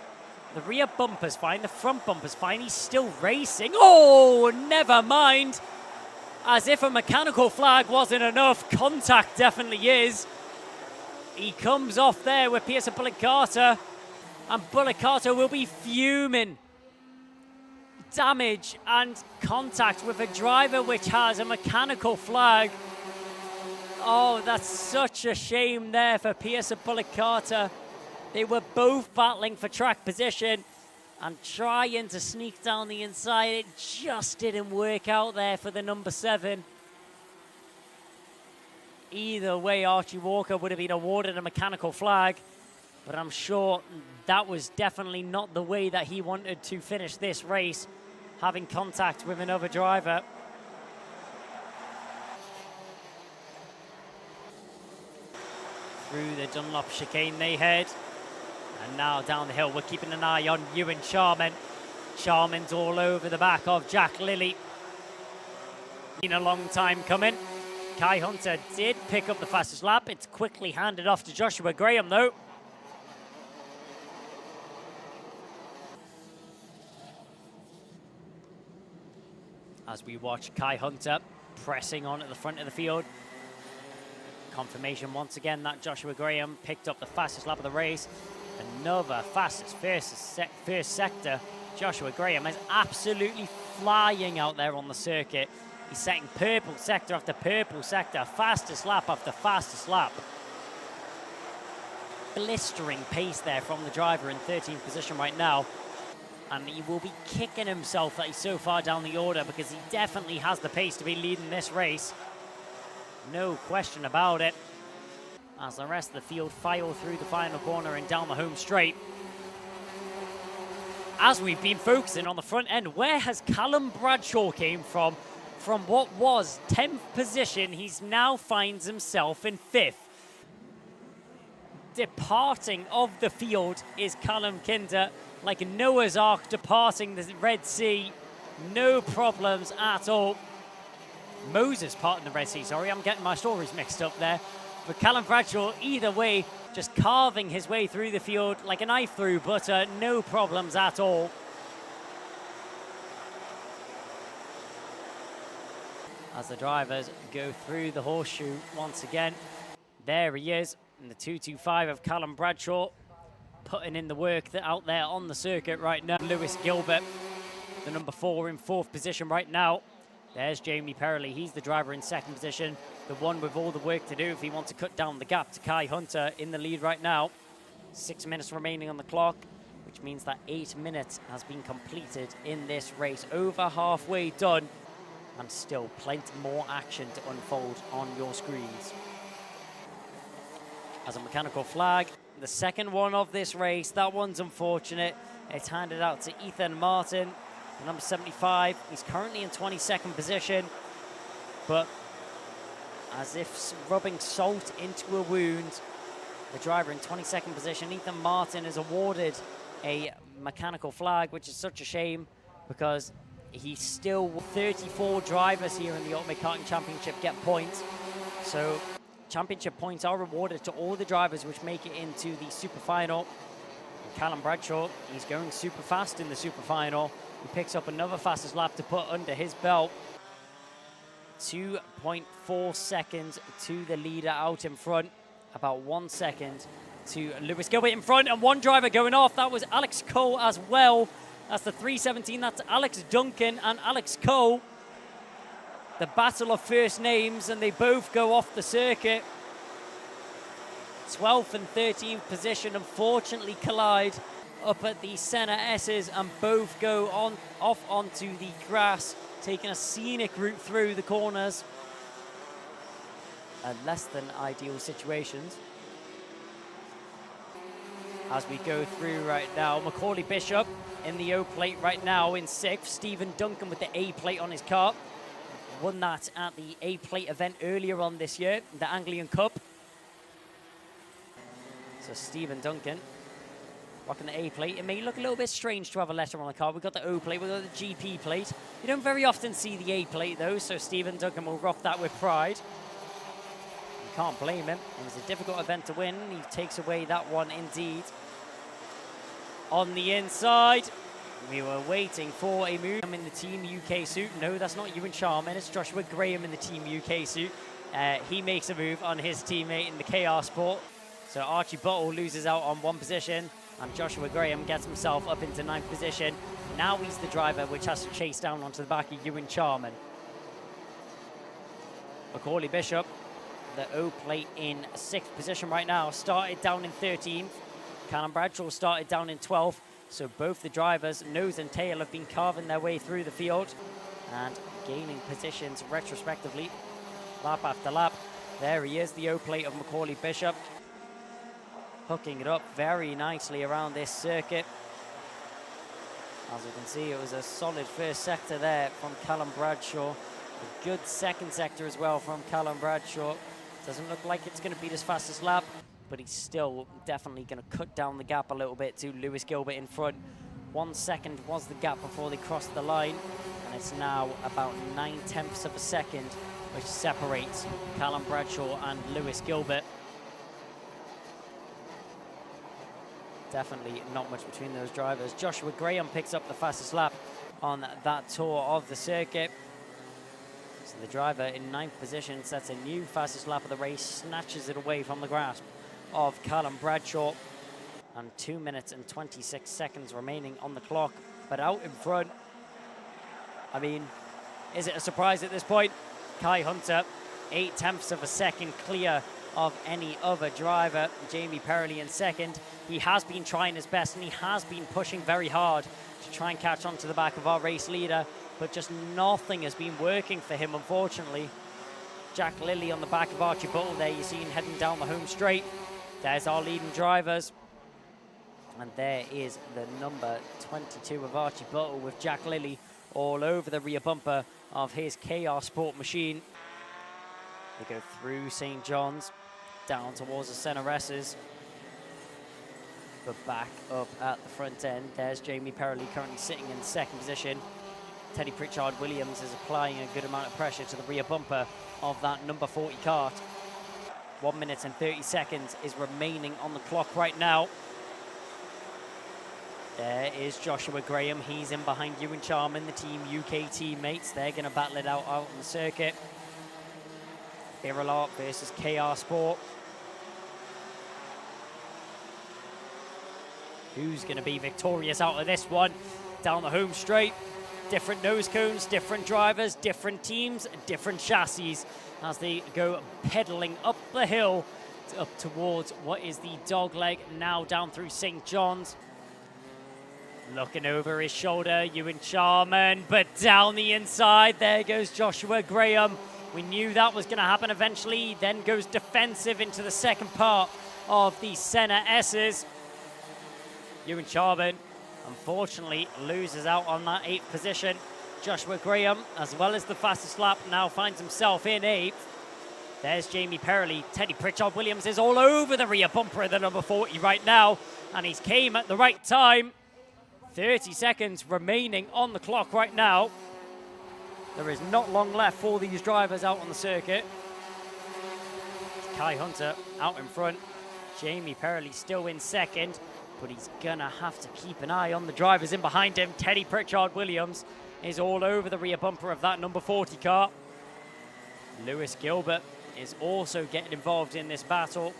The rear bumper's fine, the front bumper's fine. He's still racing. Oh, never mind. As if a mechanical flag wasn't enough, contact definitely is. He comes off there with Pearson Bullock Carter, and Bullock Carter will be fuming. Damage and contact with a driver which has a mechanical flag. Oh, that's such a shame there for Pearson Bullock Carter. They were both battling for track position and trying to sneak down the inside. It just didn't work out there for the number 7. Either way, Archie Walker would have been awarded a mechanical flag, but I'm sure that was definitely not the way that he wanted to finish this race, having contact with another driver. Through the Dunlop chicane they head. And now down the hill, we're keeping an eye on Ewan Charman. Charman's all over the back of Jack Lilly. Been a long time coming. Kai Hunter did pick up the fastest lap. It's quickly handed off to Joshua Graham, though. As we watch Kai Hunter pressing on at the front of the field. Confirmation once again that Joshua Graham picked up the fastest lap of the race. Another fastest first sector. Joshua Graham is absolutely flying out there on the circuit. He's setting purple sector after purple sector, fastest lap after fastest lap. Blistering pace there from the driver in 13th position right now. And he will be kicking himself that he's so far down the order, because he definitely has the pace to be leading this race. No question about it. As the rest of the field file through the final corner and down the home straight. As we've been focusing on the front end, where has Callum Bradshaw came from? From what was 10th position, he's now finds himself in 5th. Departing of the field is Callum Kinder, like Noah's Ark departing the Red Sea. No problems at all. Moses parting the Red Sea, sorry, I'm getting my stories mixed up there. But Callum Bradshaw, either way, just carving his way through the field like a knife through butter, no problems at all. As the drivers go through the horseshoe once again. There he is, in the 225 of Callum Bradshaw, putting in the work out there on the circuit right now. Lewis Gilbert, the number 4 in 4th position right now. There's Jamie Perley, he's the driver in 2nd position, the one with all the work to do if he wants to cut down the gap to Kai Hunter in the lead right now. 6 minutes remaining on the clock, which means that 8 minutes has been completed in this race. Over halfway done, and still plenty more action to unfold on your screens. As a mechanical flag, the second one of this race, that one's unfortunate. It's handed out to Ethan Martin, the number 75. He's currently in 22nd position, but as if rubbing salt into a wound, the driver in 22nd position, Ethan Martin, is awarded a mechanical flag, which is such a shame because he's still 34 drivers here in the Ultimate Karting Championship get points. So championship points are awarded to all the drivers which make it into the super final. Callum Bradshaw, he's going super fast in the super final. He picks up another fastest lap to put under his belt. 2.4 seconds to the leader out in front. About 1 second to Lewis Gilbert in front, and one driver going off. That was Alex Cole as well. That's the 317. That's Alex Duncan and Alex Cole. The battle of first names, and they both go off the circuit. 12th and 13th position unfortunately collide up at the center S's, and both go off onto the grass, taking a scenic route through the corners. Less than ideal situations. As we go through right now, Macaulay Bishop in the O plate right now in 6th. Stephen Duncan with the A plate on his car. Won that at the A plate event earlier on this year, the Anglian Cup. So Stephen Duncan rocking the A plate. It may look a little bit strange to have a letter on the car. We've got the O plate, we've got the GP plate. You don't very often see the A plate though, so Stephen Duncan will rock that with pride. You can't blame him. It was a difficult event to win. He takes away that one indeed. On the inside, we were waiting for a move in the Team UK suit. No, that's not Ewan Sharman. It's Joshua Graham in the Team UK suit. He makes a move on his teammate in the KR Sport. So Archie Buttle loses out on 1 position, and Joshua Graham gets himself up into 9th position. Now he's the driver which has to chase down onto the back of Ewan Sharman. Macaulay Bishop, the O plate in 6th position right now, started down in 13th. Callum Bradshaw started down in 12th. So both the drivers, nose and tail, have been carving their way through the field and gaining positions retrospectively, lap after lap. There he is, the O plate of Macaulay Bishop, hooking it up very nicely around this circuit. As you can see, it was a solid first sector there from Callum Bradshaw. A good second sector as well from Callum Bradshaw. Doesn't look like it's going to be his fastest lap, but he's still definitely going to cut down the gap a little bit to Lewis Gilbert in front. 1 second was the gap before they crossed the line. And it's now about 9/10 of a second, which separates Callum Bradshaw and Lewis Gilbert. Definitely not much between those drivers. Joshua Graham picks up the fastest lap on that tour of the circuit. So the driver in 9th position sets a new fastest lap of the race, snatches it away from the grasp of Callum Bradshaw. And 2 minutes and 26 seconds remaining on the clock. But out in front, I mean, is it a surprise at this point? Kai Hunter, 8/10 of a second clear of any other driver. Jamie Perley in second. He has been trying his best and he has been pushing very hard to try and catch on to the back of our race leader, but just nothing has been working for him, unfortunately. Jack Lilly on the back of Archie Buttle there, you see him heading down the home straight. There's our leading drivers. And there is the number 22 of Archie Buttle with Jack Lilly all over the rear bumper of his KR Sport machine. They go through St. John's, down towards the Senna S's. But back up at the front end, there's Jamie Perley currently sitting in second position. Teddy Pritchard Williams is applying a good amount of pressure to the rear bumper of that number 40 kart. 1 minute and 30 seconds is remaining on the clock right now. There is Joshua Graham. He's in behind Ewan Charman, the Team UK teammates. They're going to battle it out on the circuit. Birolart versus KR Sport. Who's going to be victorious out of this one? Down the home straight. Different nose cones, different drivers, different teams, different chassis as they go pedaling up the hill up towards what is the dog leg, now down through St. John's. Looking over his shoulder, Ewan Charman, but down the inside, there goes Joshua Graham. We knew that was going to happen eventually. He then goes defensive into the second part of the Senna S's. Ewan Charman, unfortunately, loses out on that 8th position. Joshua Graham, as well as the fastest lap, now finds himself in 8th. There's Jamie Perley. Teddy Pritchard Williams is all over the rear bumper of the number 40 right now, and he's came at the right time. 30 seconds remaining on the clock right now. There is not long left for these drivers out on the circuit. Kai Hunter out in front. Jamie Perley still in second, but he's gonna have to keep an eye on the drivers in behind him. Teddy Pritchard Williams is all over the rear bumper of that number 40 car. Lewis Gilbert is also getting involved in this battle.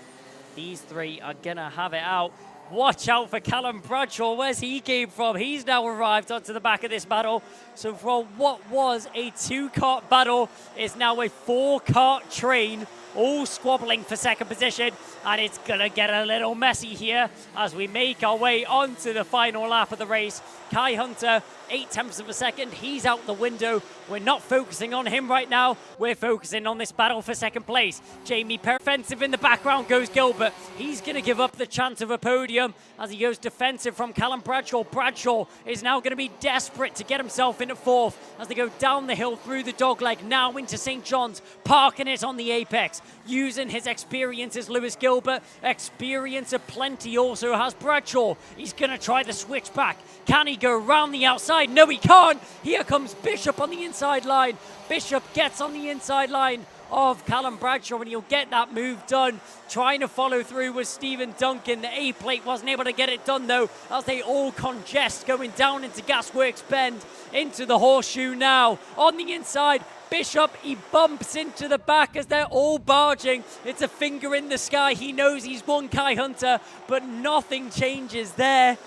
These three are gonna have it out. Watch out for Callum Bradshaw. Where's he came from? He's now arrived onto the back of this battle. So from what was a 2-kart battle is now a 4-kart train, all squabbling for second position. And it's going to get a little messy here as we make our way onto the final lap of the race. Kai Hunter, 8/10 of a second. He's out the window. We're not focusing on him right now. We're focusing on this battle for second place. Jamie Perry, defensive in the background goes Gilbert. He's going to give up the chance of a podium as he goes defensive from Callum Bradshaw. Bradshaw is now going to be desperate to get himself into 4th as they go down the hill through the dogleg, now into St. John's, parking it on the apex, using his experience as Lewis Gilbert. Experience aplenty also has Bradshaw. He's going to try the switchback. Can he go round the outside? No, he can't. Here comes Bishop on the inside line. Bishop gets on the inside line of Callum Bradshaw, and he'll get that move done. Trying to follow through was Stephen Duncan. The A-plate wasn't able to get it done, though, as they all congest going down into Gasworks Bend, into the horseshoe now. On the inside, Bishop, he bumps into the back as they're all barging. It's a finger in the sky. He knows he's won Kai Hunter, but nothing changes there.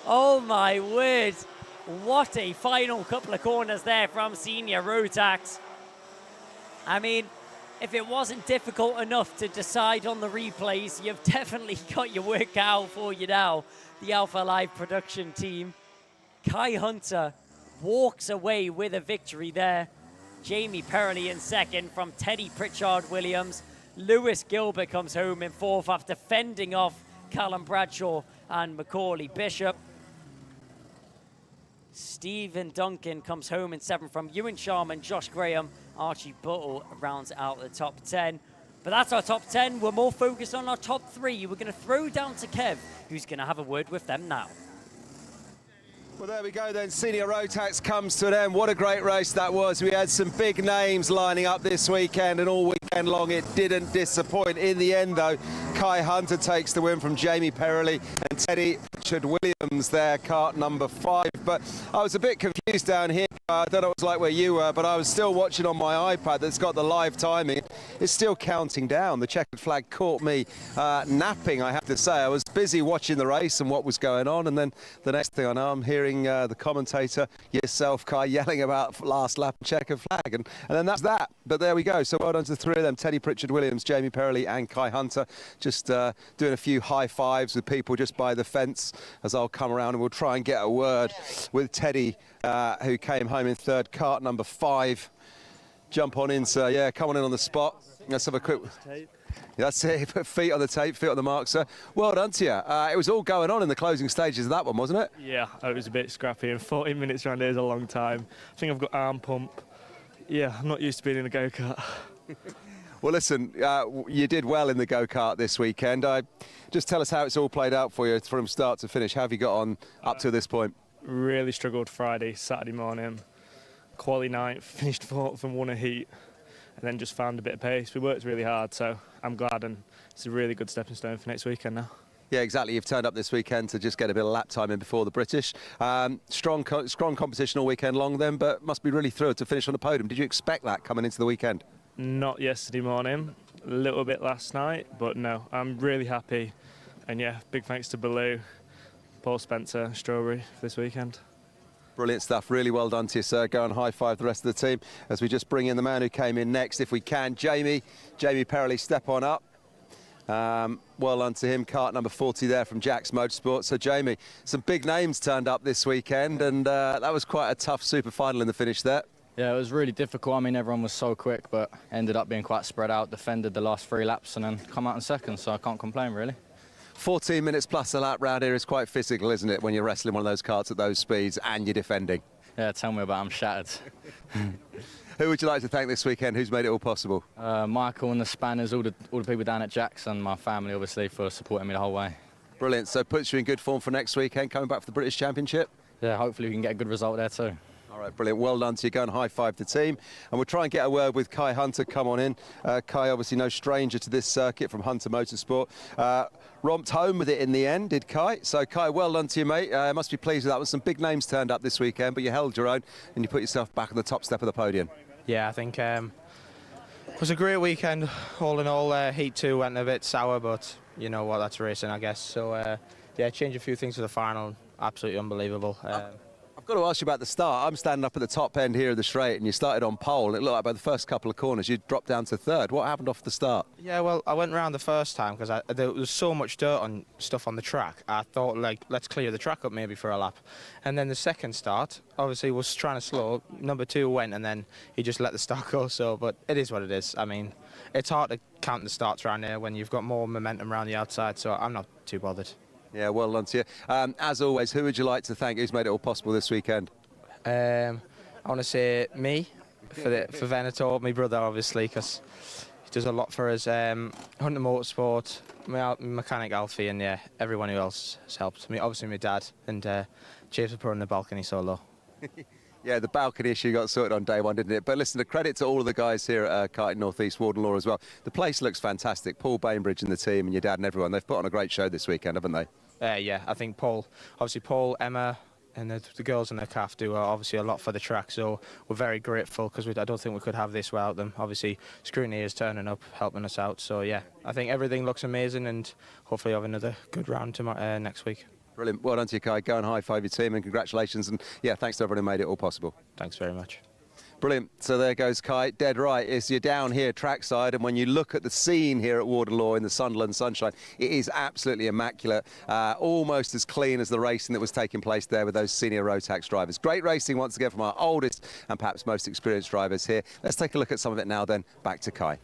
Oh, my word. What a final couple of corners there from Senior Rotax. I mean, if it wasn't difficult enough to decide on the replays, you've definitely got your work out for you now. The Alpha Live production team. Kai Hunter walks away with a victory there. Jamie Perley in second from Teddy Pritchard Williams. Lewis Gilbert comes home in 4th after fending off Callum Bradshaw and Macaulay Bishop. Stephen Duncan comes home in 7th from Ewan Sharman, Josh Graham. Archie Buttle rounds out the top 10. But that's our top 10. We're more focused on our top 3. We're going to throw down to Kev, who's going to have a word with them now. Well, there we go then. Senior Rotax comes to an end. What a great race that was. We had some big names lining up this weekend, and all weekend long it didn't disappoint. In the end, though, Kai Hunter takes the win from Jamie Perrelly and Teddy Williams there, cart number 5. But I was a bit confused down here. I don't know what it's like where you were, but I was still watching on my iPad that's got the live timing. It's still counting down. The checkered flag caught me napping, I have to say. I was busy watching the race and what was going on, and then the next thing I know, I'm hearing the commentator, yourself, Kai, yelling about last lap checkered flag, and then that's that. But there we go. So well done to the 3 of them, Teddy Williams, Jamie Perrelly and Kai Hunter, just doing a few high fives with people just by the fence as I'll come around and we'll try and get a word with Teddy, who came home in 3rd, cart number 5. Jump on in, sir. Yeah, come on in on the spot. Let's have a quick... That's it. Put feet on the tape, feet on the mark, sir. Well done to you. It was all going on in the closing stages of that one, wasn't it? Yeah, it was a bit scrappy, and 14 minutes around here is a long time. I think I've got arm pump. Yeah, I'm not used to being in a go-kart. Well, listen, you did well in the go-kart this weekend. Just tell us how it's all played out for you from start to finish. How have you got on up to this point? Really struggled Friday, Saturday morning. Quali night, finished 4th and won a heat, and then just found a bit of pace. We worked really hard, so I'm glad, and it's a really good stepping stone for next weekend now. Yeah, exactly. You've turned up this weekend to just get a bit of lap time in before the British. Strong competition all weekend long then, but must be really thrilled to finish on the podium. Did you expect that coming into the weekend? Not yesterday morning, a little bit last night, but no, I'm really happy. And yeah, big thanks to Baloo, Paul Spencer, Strawberry for this weekend. Brilliant stuff. Really well done to you, sir. Go and high-five the rest of the team as we just bring in the man who came in next, if we can. Jamie Perrelly, step on up. Well done to him. Cart number 40 there from Jack's Motorsport. So, Jamie, some big names turned up this weekend, and that was quite a tough super final in the finish there. Yeah, it was really difficult. I mean, everyone was so quick, but ended up being quite spread out, defended the last 3 laps, and then come out in second, so I can't complain, really. 14 minutes plus a lap round here is quite physical, isn't it, when you're wrestling one of those carts at those speeds and you're defending? Yeah, tell me about it. I'm shattered. Who would you like to thank this weekend? Who's made it all possible? Michael and the Spanners, all the people down at Jack's, and my family, obviously, for supporting me the whole way. Brilliant. So puts you in good form for next weekend, coming back for the British Championship? Yeah, hopefully we can get a good result there too. All right, brilliant. Well done to you. Go and high-five the team. And we'll try and get a word with Kai Hunter. Come on in. Kai, obviously no stranger to this circuit from Hunter Motorsport. Romped home with it in the end, did Kai. So, Kai, well done to you, mate. Must be pleased with that one. Some big names turned up this weekend, but you held your own and you put yourself back on the top step of the podium. Yeah, I think it was a great weekend. All in all, Heat 2 went a bit sour, but you know what, that's racing, I guess. So, yeah, changed a few things for the final. Absolutely unbelievable. I've got to ask you about the start. I'm standing up at the top end here of the straight, and you started on pole. It looked like by the first couple of corners you dropped down to 3rd. What happened off the start? Yeah, well, I went round the first time because there was so much dirt on stuff on the track. I thought, like, let's clear the track up maybe for a lap. And then the second start, obviously, was trying to slow. Number 2 went, and then he just let the start go. So, but it is what it is. I mean, it's hard to count the starts around here when you've got more momentum around the outside. So I'm not too bothered. Yeah, well done to you. As always, who would you like to thank? Who's made it all possible this weekend? I want to say me for Venator, my brother, obviously, because he does a lot for us. Hunter Motorsport, my mechanic Alfie, and yeah, everyone who else has helped. Obviously my dad, and James for putting the balcony so low. Yeah, the balcony issue got sorted on day one, didn't it? But listen, a credit to all of the guys here at Karting North East, Warden Law as well. The place looks fantastic. Paul Bainbridge and the team and your dad and everyone, they've put on a great show this weekend, haven't they? Yeah, I think Paul, Emma, and the girls in the CAF do obviously a lot for the track, so we're very grateful because I don't think we could have this without them. Obviously, Scrutiny is turning up, helping us out, so yeah, I think everything looks amazing, and hopefully have another good round tomorrow, next week. Brilliant. Well done to you, Kai. Go and high-five your team, and congratulations, and yeah, thanks to everyone who made it all possible. Thanks very much. Brilliant. So there goes Kai. Dead right. Is you're down here trackside, and when you look at the scene here at Warden Law in the Sunderland sunshine, it is absolutely immaculate. Almost as clean as the racing that was taking place there with those senior Rotax drivers. Great racing once again from our oldest and perhaps most experienced drivers here. Let's take a look at some of it now then. Back to Kai.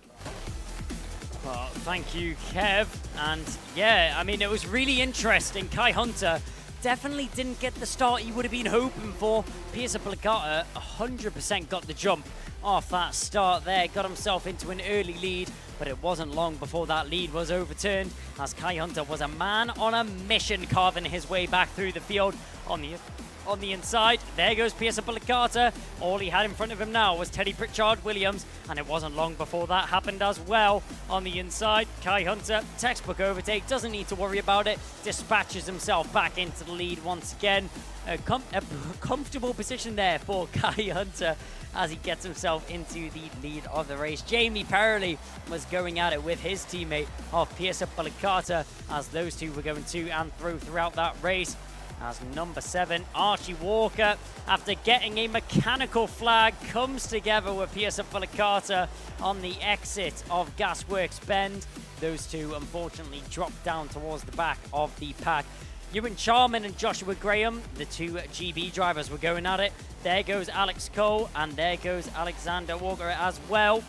Well, thank you, Kev. And yeah, I mean, it was really interesting. Kai Hunter definitely didn't get the start he would have been hoping for. Piers Obligata 100% got the jump off that start there, got himself into an early lead, but it wasn't long before that lead was overturned as Kai Hunter was a man on a mission, carving his way back through the field. On the On the inside, there goes Pearson Carter. All he had in front of him now was Teddy Pritchard-Williams, and it wasn't long before that happened as well. On the inside, Kai Hunter, textbook overtake, doesn't need to worry about it, dispatches himself back into the lead once again. A comfortable position there for Kai Hunter as he gets himself into the lead of the race. Jamie Perley was going at it with his teammate of Pearson Carter as those two were going to and through throughout that race. As number 7, Archie Walker, after getting a mechanical flag, comes together with Pearson Carter on the exit of Gasworks Bend. Those two unfortunately dropped down towards the back of the pack. Ewan Charman and Joshua Graham, the two GB drivers, were going at it. There goes Alex Cole, and there goes Alexander Walker as well.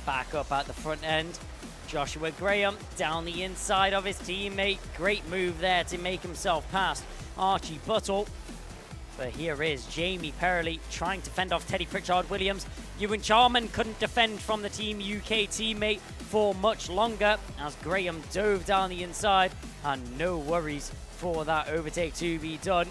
Back up at the front end. Joshua Graham down the inside of his teammate. Great move there to make himself past Archie Buttle. But here is Jamie Perley trying to fend off Teddy Pritchard-Williams. Ewan Charman couldn't defend from the Team UK teammate for much longer as Graham dove down the inside, and no worries for that overtake to be done.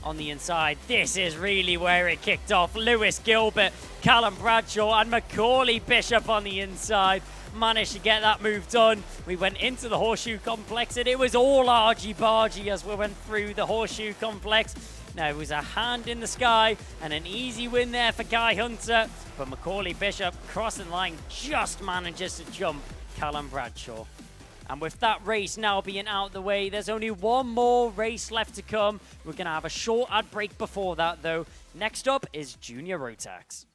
On the inside, this is really where it kicked off. Lewis Gilbert, Callum Bradshaw and Macaulay Bishop on the inside managed to get that move done. We went into the Horseshoe Complex and it was all argy-bargy as we went through the Horseshoe Complex. Now, it was a hand in the sky and an easy win there for Kai Hunter, but Macaulay Bishop crossing the line just manages to jump Callum Bradshaw. And with that race now being out the way, there's only one more race left to come. We're going to have a short ad break before that, though. Next up is Junior Rotax.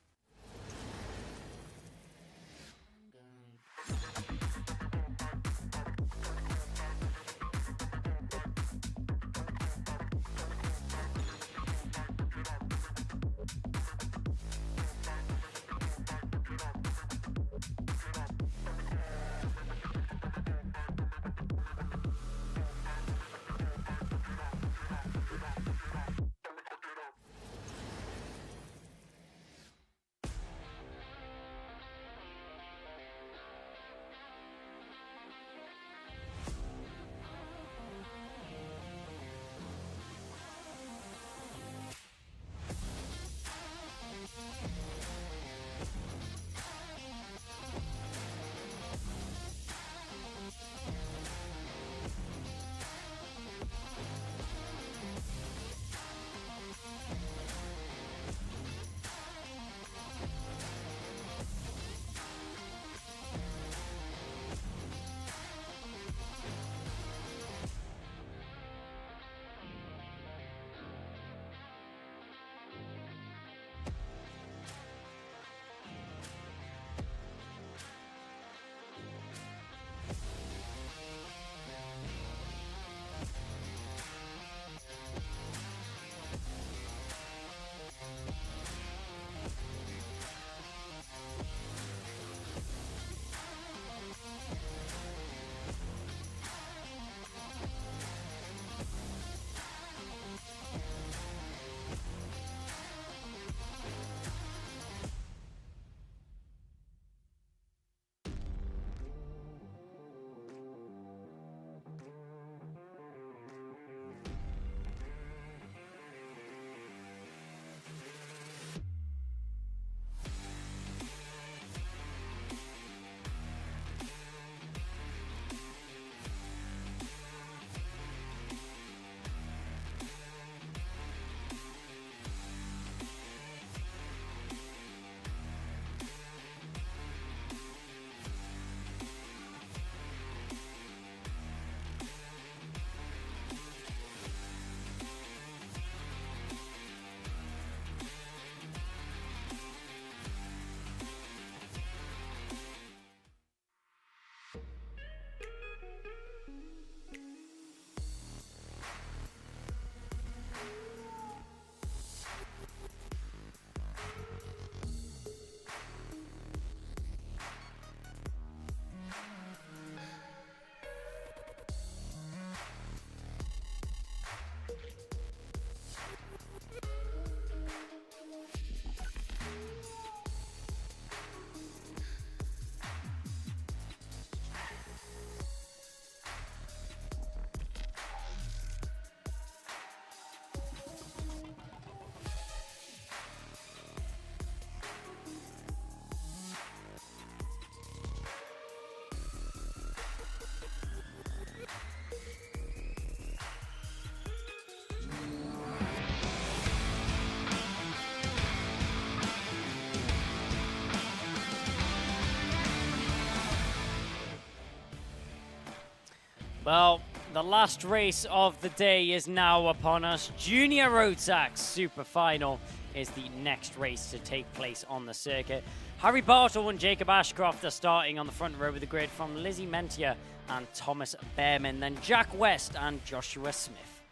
Well, the last race of the day is now upon us. Junior rotax superfinal is the next race to take place on the circuit. Harry Bartle and Jacob Ashcroft are starting on the front row of the grid from Lizzie Mentier and Thomas Behrman, then Jack West and Joshua Smith.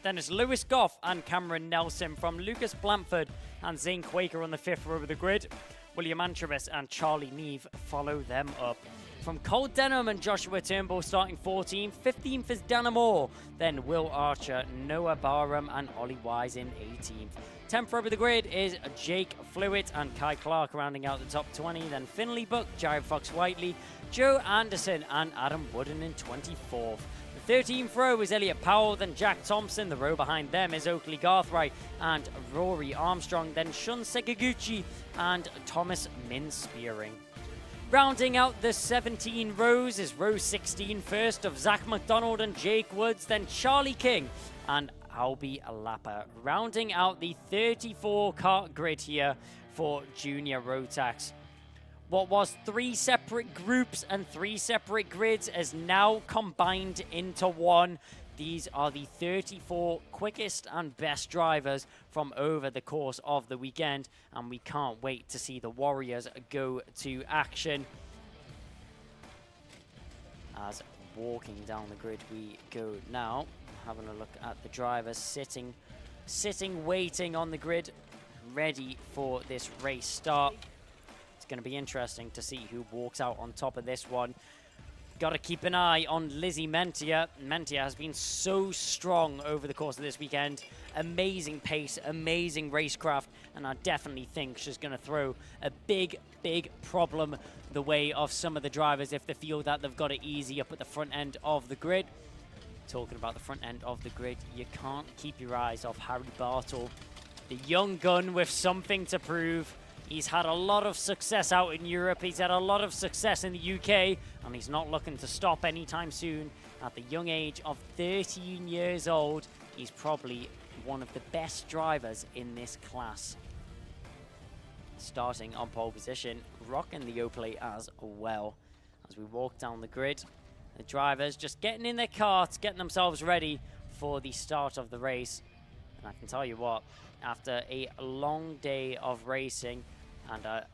Then it's Lewis Goff and Cameron Nelson from Lucas Blanford and Zane Quaker on the 5th row of the grid. William Antrobus and Charlie Neve follow them up. From Cole Denham and Joshua Turnbull starting 14th, 15th is Dana Moore, then Will Archer, Noah Barham and Ollie Wise in 18th. 10th row of the grid is Jake Flewitt and Kai Clark rounding out the top 20, then Finley Buck, Jared Fox-Whiteley, Joe Anderson and Adam Wooden in 24th. The 13th row is Elliot Powell, then Jack Thompson. The row behind them is Oakley Garthright and Rory Armstrong, then Shun Sekiguchi and Thomas Min-Spearing. Rounding out the 17 rows is row 16, first of Zach McDonald and Jake Woods, then Charlie King and Albie Lapa. Rounding out the 34 kart grid here for Junior Rotax. What was 3 separate groups and 3 separate grids is now combined into one. These are the 34 quickest and best drivers from over the course of the weekend, and we can't wait to see the Warriors go to action. As walking down the grid we go now, having a look at the drivers sitting, waiting on the grid, ready for this race start. It's going to be interesting to see who walks out on top of this one. Got to keep an eye on Lizzie Mentier. Mentier has been so strong over the course of this weekend. Amazing pace, amazing racecraft, and I definitely think she's going to throw a big problem the way of some of the drivers if they feel that they've got it easy up at the front end of the grid. Talking about the front end of the grid, you can't keep your eyes off Harry Bartle, the young gun with something to prove. He's had a lot of success out in Europe. He's had a lot of success in the UK, and he's not looking to stop anytime soon. At the young age of 13 years old, he's probably one of the best drivers in this class. Starting on pole position, rocking the Oakley as well. As we walk down the grid, the drivers just getting in their carts, getting themselves ready for the start of the race. And I can tell you what, after a long day of racing and a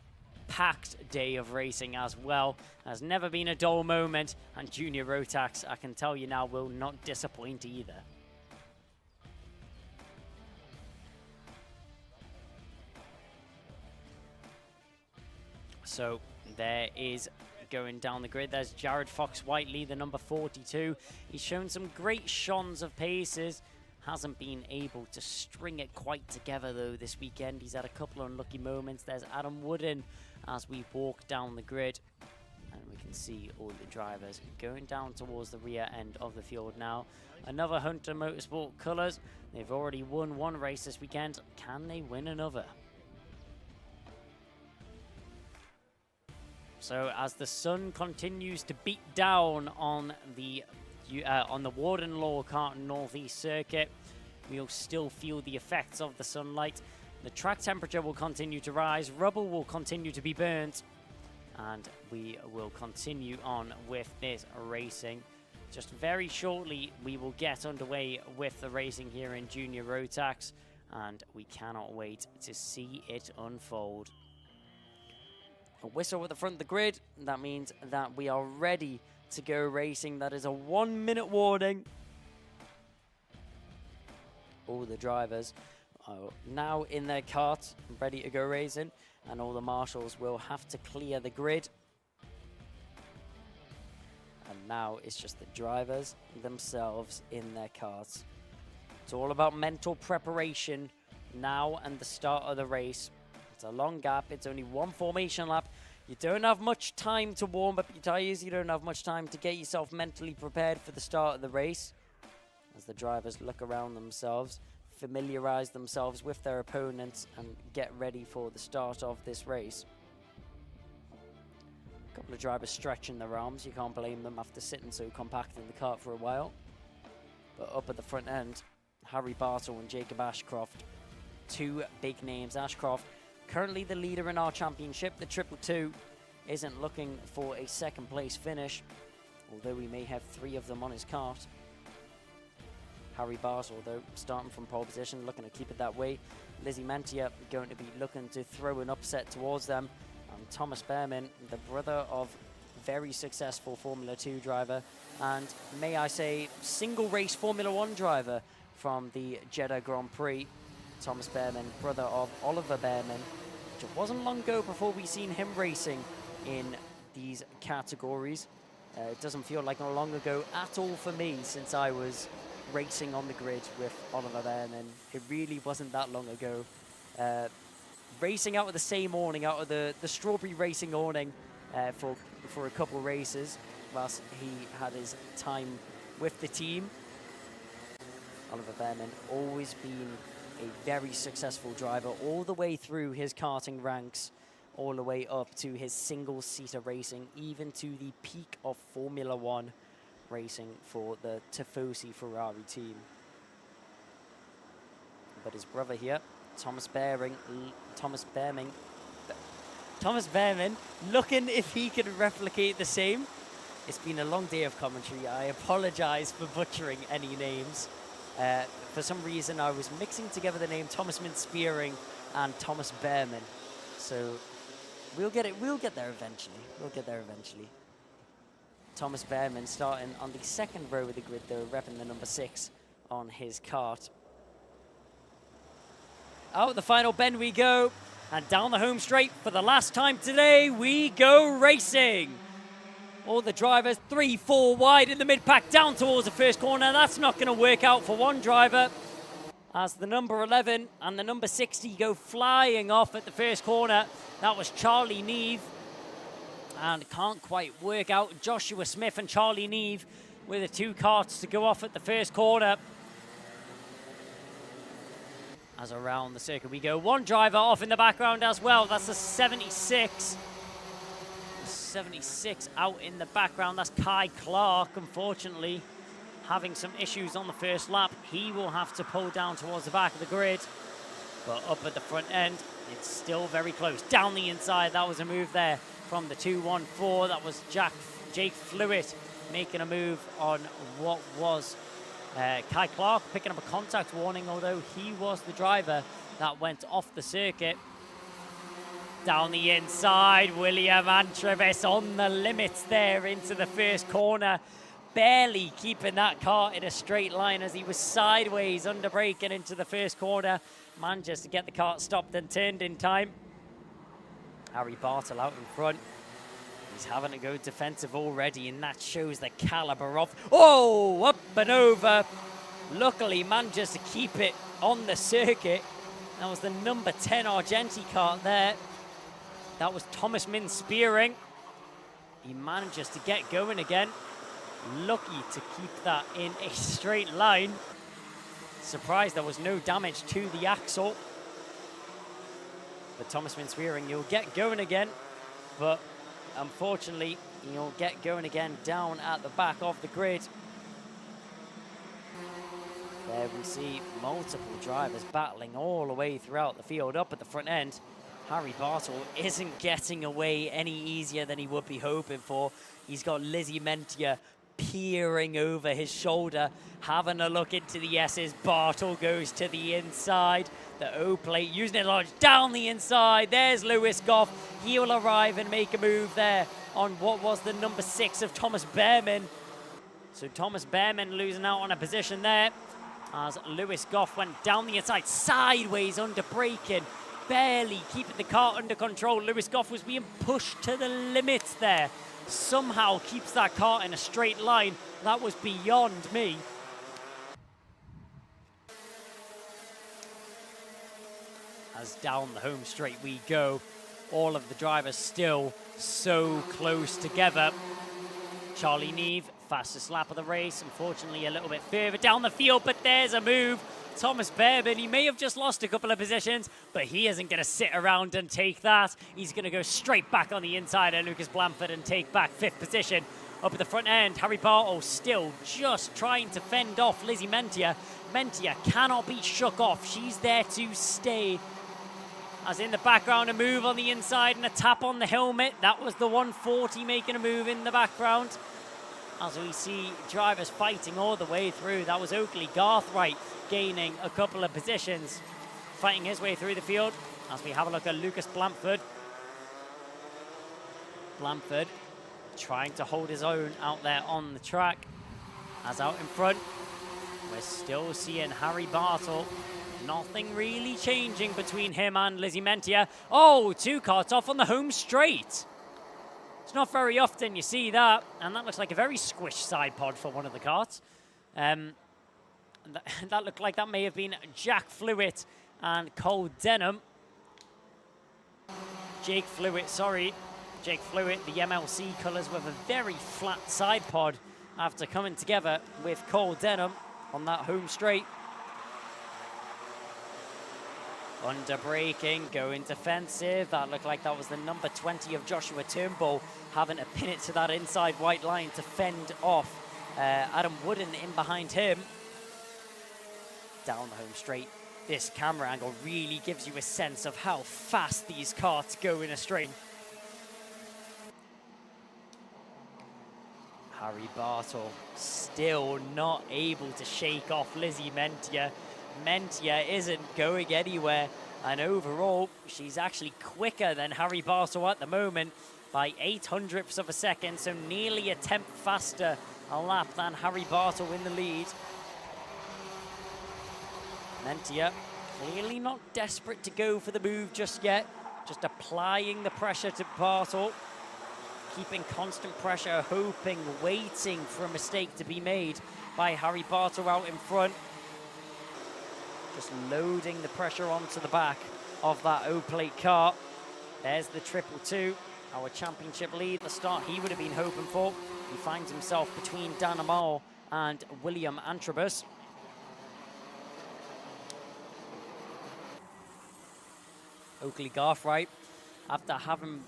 packed day of racing as well, there's never been a dull moment, and Junior Rotax, I can tell you now, will not disappoint either. So there is, going down the grid, there's Jared Fox-Whiteley, the number 42. He's shown some great shons of paces. Hasn't been able to string it quite together though this weekend. He's had a couple of unlucky moments. There's Adam Wooden as we walk down the grid, and we can see all the drivers going down towards the rear end of the field now. Another Hunter Motorsport colours. They've already won one race this weekend. Can they win another? So as the sun continues to beat down on the Warden Law Karting Northeast circuit, we'll still feel the effects of the sunlight. The track temperature will continue to rise, rubble will continue to be burnt, and we will continue on with this racing. Just very shortly, we will get underway with the racing here in Junior Rotax, and we cannot wait to see it unfold. A whistle at the front of the grid, that means that we are ready to go racing. That is a 1-minute warning. All the drivers are now in their cart, ready to go racing, and all the marshals will have to clear the grid. And now it's just the drivers themselves in their carts. It's all about mental preparation now and the start of the race. It's a long gap. It's only one formation lap. You don't have much time to warm up your tyres. You don't have much time to get yourself mentally prepared for the start of the race. As the drivers look around themselves, familiarise themselves with their opponents, and get ready for the start of this race. A couple of drivers stretching their arms. You can't blame them after sitting so compact in the kart for a while. But up at the front end, Harry Bartle and Jacob Ashcroft. Two big names. Ashcroft, currently the leader in our championship. The 222 isn't looking for a second place finish. although he may have 3 of them on his kart. Harry Bartle, though, starting from pole position, looking to keep it that way. Lizzie Mentia going to be looking to throw an upset towards them. And Thomas Behrman, the brother of very successful Formula 2 driver, and may I say, single race Formula 1 driver from the Jeddah Grand Prix. Thomas Behrman, brother of Oliver Behrman, which it wasn't long ago before we seen him racing in these categories. It doesn't feel like long ago at all for me, since I was racing on the grid with Oliver Behrman. It really wasn't that long ago. Racing out of the same awning, out of the Strawberry Racing awning for a couple races, whilst he had his time with the team. Oliver Behrman always been a very successful driver all the way through his karting ranks, all the way up to his single-seater racing, even to the peak of Formula 1 racing for the Tifosi Ferrari team. But his brother here, Thomas Behrman, looking if he could replicate the same. It's been a long day of commentary. I apologize for butchering any names. For some reason, I was mixing together the name Thomas Min-Spearing and Thomas Behrman. So we'll get there eventually. Thomas Behrman starting on the second row of the grid, though, repping the number 6 on his kart. Out the final bend we go, and down the home straight for the last time today, we go racing. All the drivers 3-4 wide in the mid-pack down towards the first corner. That's not going to work out for one driver, as the number 11 and the number 60 go flying off at the first corner. That was Charlie Neve, and can't quite work out. Joshua Smith and Charlie Neve with the 2 karts to go off at the first corner. As around the circuit we go, one driver off in the background as well. That's the 76. The 76 out in the background. That's Kai Clark, unfortunately, having some issues on the first lap. He will have to pull down towards the back of the grid. But up at the front end, it's still very close. Down the inside, that was a move there from the 214. That was Jake Flewitt making a move on what was Kai Clark, picking up a contact warning, although he was the driver that went off the circuit. Down the inside, William Antrevis on the limits there into the first corner. Barely keeping that car in a straight line as he was sideways under braking into the first corner. Managed to get the car stopped and turned in time. Harry Bartle out in front. He's having to go defensive already, and that shows the caliber of... Oh, up and over. Luckily, manages to keep it on the circuit. That was the number 10 Argenti kart there. That was Thomas Min-Spearing. He manages to get going again. Lucky to keep that in a straight line. Surprised there was no damage to the axle. But Thomas Min-Spearing, you'll get going again. But unfortunately, you'll get going again down at the back of the grid. There we see multiple drivers battling all the way throughout the field. Up at the front end, Harry Bartle isn't getting away any easier than he would be hoping for. He's got Lizzie Mentia peering over his shoulder, having a look into the S's. Bartle goes to the inside. The O-plate using it large down the inside. There's Lewis Goff. He'll arrive and make a move there on what was the number 6 of Thomas Behrman. So Thomas Behrman losing out on a position there as Lewis Goff went down the inside, sideways under braking, barely keeping the car under control. Lewis Goff was being pushed to the limits there. Somehow keeps that car in a straight line. That was beyond me. As down the home straight we go. All of the drivers still so close together. Charlie Neve, fastest lap of the race. Unfortunately, a little bit further down the field, but there's a move. Thomas Behrman, he may have just lost a couple of positions, but he isn't going to sit around and take that. He's going to go straight back on the inside of Lucas Blanford and take back 5th position. Up at the front end, Harry Bartle still just trying to fend off Lizzie Mentia. Mentia cannot be shook off. She's there to stay. As in the background, a move on the inside and a tap on the helmet. That was the 140 making a move in the background. as we see drivers fighting all the way through. That was Oakley Garthright gaining a couple of positions, fighting his way through the field, as we have a look at Lucas Blamford. Blamford trying to hold his own out there on the track. As out in front, we're still seeing Harry Bartle. Nothing really changing between him and Lizzie Mentia. Oh, 2 karts off on the home straight. It's not very often you see that, and that looks like a very squished side pod for one of the karts. That looked like that may have been Jack Flewitt and Cole Denham. Jake Flewitt, the MLC colours with a very flat side pod after coming together with Cole Denham on that home straight. Under braking, going defensive. That looked like that was the number 20 of Joshua Turnbull, having to pin it to that inside white line to fend off Adam Wooden in behind him. Down the home straight. This camera angle really gives you a sense of how fast these karts go in a straight. Harry Bartle still not able to shake off Lizzie Mentia. Mentia isn't going anywhere, and overall she's actually quicker than Harry Bartle at the moment by 0.08 of a second, so nearly a tenth faster a lap than Harry Bartle in the lead. Mentia clearly not desperate to go for the move just yet, just applying the pressure to Bartle, keeping constant pressure, hoping, waiting for a mistake to be made by Harry Bartle out in front. Just loading the pressure onto the back of that O-plate car. There's the 222, our championship lead, the start he would have been hoping for. He finds himself between Dan Amal and William Antrobus. Oakley Garthright, after having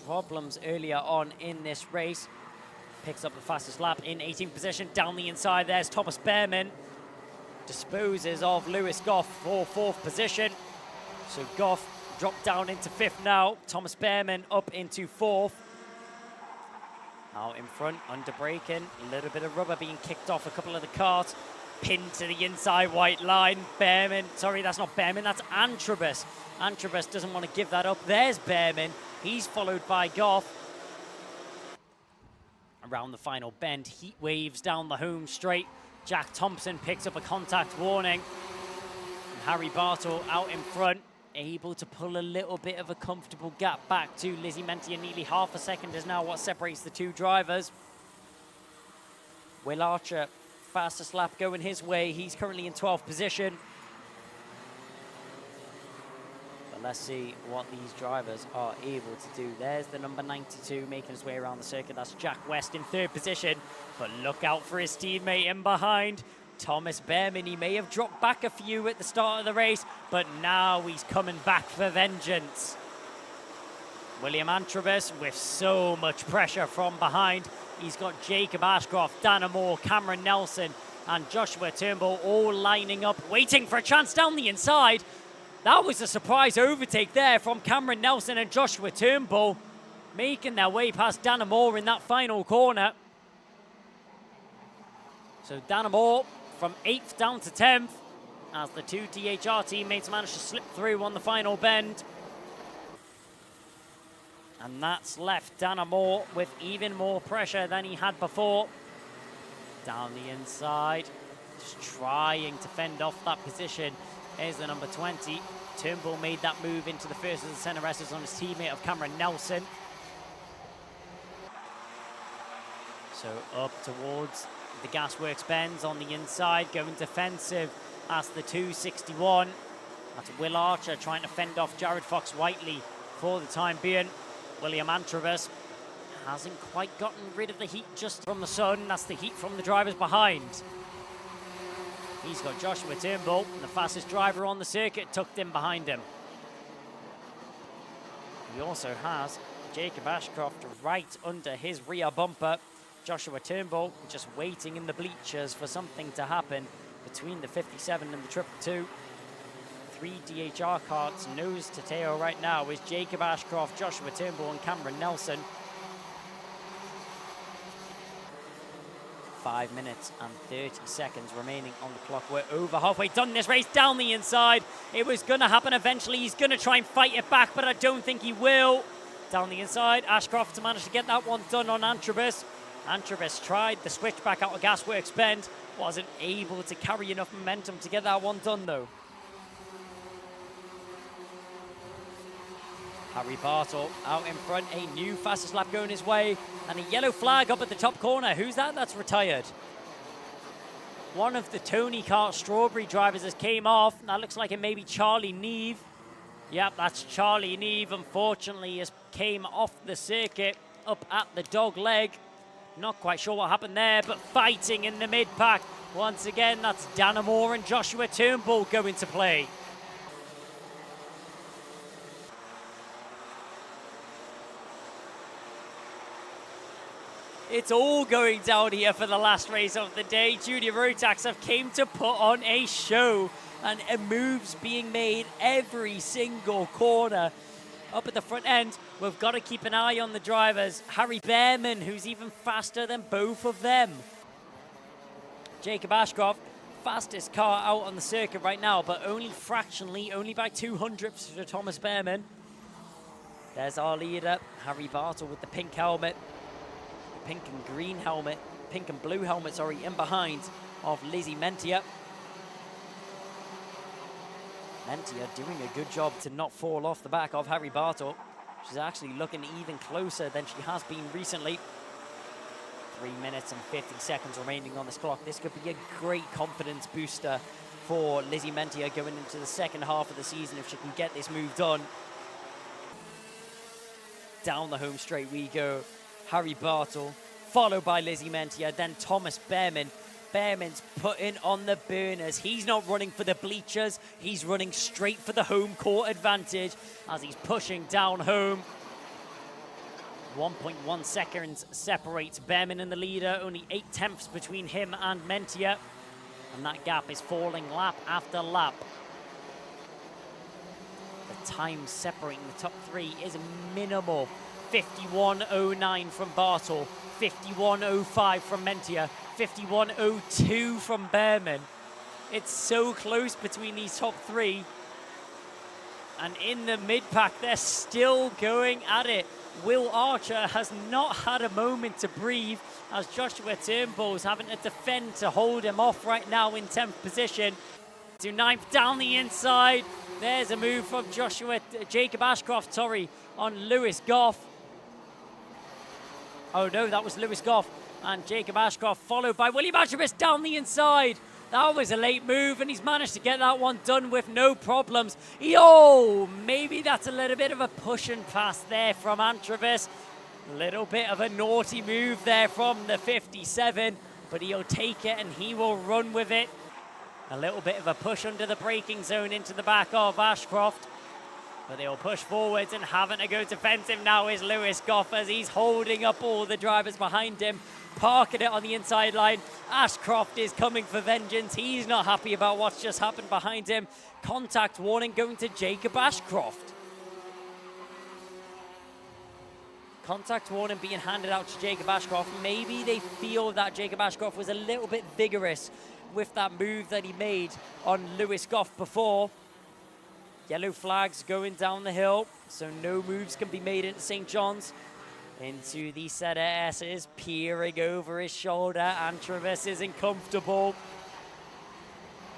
problems earlier on in this race, picks up the fastest lap in 18th position. Down the inside, there's Thomas Behrman. Disposes of Lewis Goff for 4th position. So Goff dropped down into 5th now. Thomas Behrman up into 4th. Out in front, under braking. A little bit of rubber being kicked off a couple of the karts. Pinned to the inside white line. Behrman, sorry, that's not Behrman, that's Antrobus. Antrobus doesn't want to give that up. There's Behrman. He's followed by Goff. Around the final bend, heat waves down the home straight. Jack Thompson picks up a contact warning. And Harry Bartle out in front, able to pull a little bit of a comfortable gap back to Lizzie Mentia. Nearly half a second is now what separates the two drivers. Will Archer, fastest lap going his way. He's currently in 12th position. But let's see what these drivers are able to do. There's the number 92 making his way around the circuit. That's Jack West in 3rd position. But look out for his teammate in behind. Thomas Behrman, he may have dropped back a few at the start of the race, but now he's coming back for vengeance. William Antrobus with so much pressure from behind. He's got Jacob Ashcroft, Dana Moore, Cameron Nelson, and Joshua Turnbull all lining up, waiting for a chance down the inside. That was a surprise overtake there from Cameron Nelson and Joshua Turnbull, making their way past Dana Moore in that final corner. So Dana Moore from 8th down to 10th as the two DHR teammates managed to slip through on the final bend. And that's left Dana Moore with even more pressure than he had before. Down the inside, just trying to fend off that position. Here's the number 20. Turnbull made that move into the first of the centre S's on his teammate of Cameron Nelson. So up towards the Gasworks bends on the inside, going defensive as the 261. That's Will Archer trying to fend off Jared Fox-Whiteley for the time being. William Antrobus hasn't quite gotten rid of the heat just from the sun. That's the heat from the drivers behind. He's got Joshua Turnbull, the fastest driver on the circuit, tucked in behind him. He also has Jacob Ashcroft right under his rear bumper. Joshua Turnbull just waiting in the bleachers for something to happen between the 57 and the 222. 3 DHR karts nose to tail right now is Jacob Ashcroft, Joshua Turnbull and Cameron Nelson. 5 minutes and 30 seconds remaining on the clock. We're over halfway done this race down the inside. It was going to happen eventually. He's going to try and fight it back, but I don't think he will. Down the inside, Ashcroft managed to get that one done on Antrobus. Antrobus tried the switch back out of Gasworks Bend. Wasn't able to carry enough momentum to get that one done, though. Harry Bartle out in front, a new fastest lap going his way, and a yellow flag up at the top corner. Who's that? That's retired. One of the Tony Kart Strawberry drivers has came off. That looks like it may be Charlie Neve. Yep, that's Charlie Neve. Unfortunately, has came off the circuit up at the dog leg. Not quite sure what happened there, but fighting in the mid-pack. Once again, that's Dana Moore and Joshua Turnbull going to play. It's all going down here for the last race of the day. Junior Rotax have came to put on a show, and moves being made every single corner. Up at the front end, we've got to keep an eye on the drivers. Harry Behrman, who's even faster than both of them. Jacob Ashcroft, fastest car out on the circuit right now, but only fractionally, only by 200ths for Thomas Behrman. There's our leader, Harry Bartle with the pink helmet. Pink and green helmet, pink and blue helmet, sorry, in behind of Lizzie Mentia. Mentia doing a good job to not fall off the back of Harry Bartle. She's actually looking even closer than she has been recently. 3 minutes and 50 seconds remaining on this clock. This could be a great confidence booster for Lizzie Mentia going into the second half of the season if she can get this move done. Down the home straight we go. Harry Bartle, followed by Lizzie Mentia, then Thomas Behrman. Behrman's putting on the burners. He's not running for the bleachers. He's running straight for the home court advantage as he's pushing down home. 1.1 seconds separates Behrman and the leader. Only 0.8 between him and Mentia. And that gap is falling lap after lap. The time separating the top three is minimal. 51.09 from Bartle, 51.05 from Mentia, 51.02 from Behrman. It's so close between these top three. And in the mid-pack, they're still going at it. Will Archer has not had a moment to breathe as Joshua Turnbull's having to defend to hold him off right now in 10th position. To 9th down the inside. There's a move from Jacob Ashcroft, on Lewis Goff. Oh no, that was Lewis Goff and Jacob Ashcroft, followed by William Asheris down the inside. That was a late move, and he's managed to get that one done with no problems. Yo, maybe that's a little bit of a push and pass there from Antrobus. A little bit of a naughty move there from the 57, but he'll take it and he will run with it. A little bit of a push under the braking zone into the back of Ashcroft. But they'll push forwards, and having to go defensive now is Lewis Goff as he's holding up all the drivers behind him, parking it on the inside line. Ashcroft is coming for vengeance. He's not happy about what's just happened behind him. Contact warning going to Jacob Ashcroft. Contact warning being handed out to Jacob Ashcroft. Maybe they feel that Jacob Ashcroft was a little bit vigorous with that move that he made on Lewis Goff before. Yellow flags going down the hill, so no moves can be made into St. John's. Into the set of S's, peering over his shoulder. Antrobus isn't comfortable.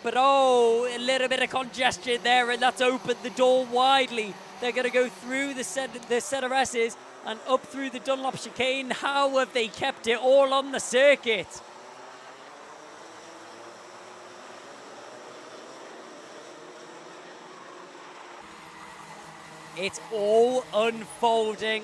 But oh, a little bit of congestion there, and that's opened the door widely. They're going to go through the set of S's and up through the Dunlop chicane. How have they kept it all on the circuit? It's all unfolding.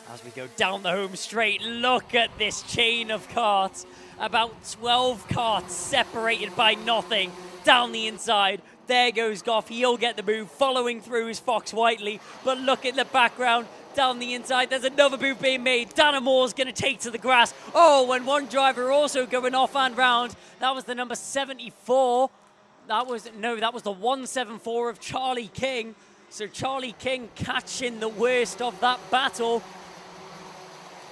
As we go down the home straight, look at this chain of karts. About 12 karts separated by nothing down the inside. There goes Goff. He'll get the move. Following through is Fox Whiteley. But look at the background. Down the inside, there's another move being made. Dana Moore's going to take to the grass. Oh, and one driver also going off and round. That was the number 74. That was the 174 of Charlie King. So Charlie King catching the worst of that battle.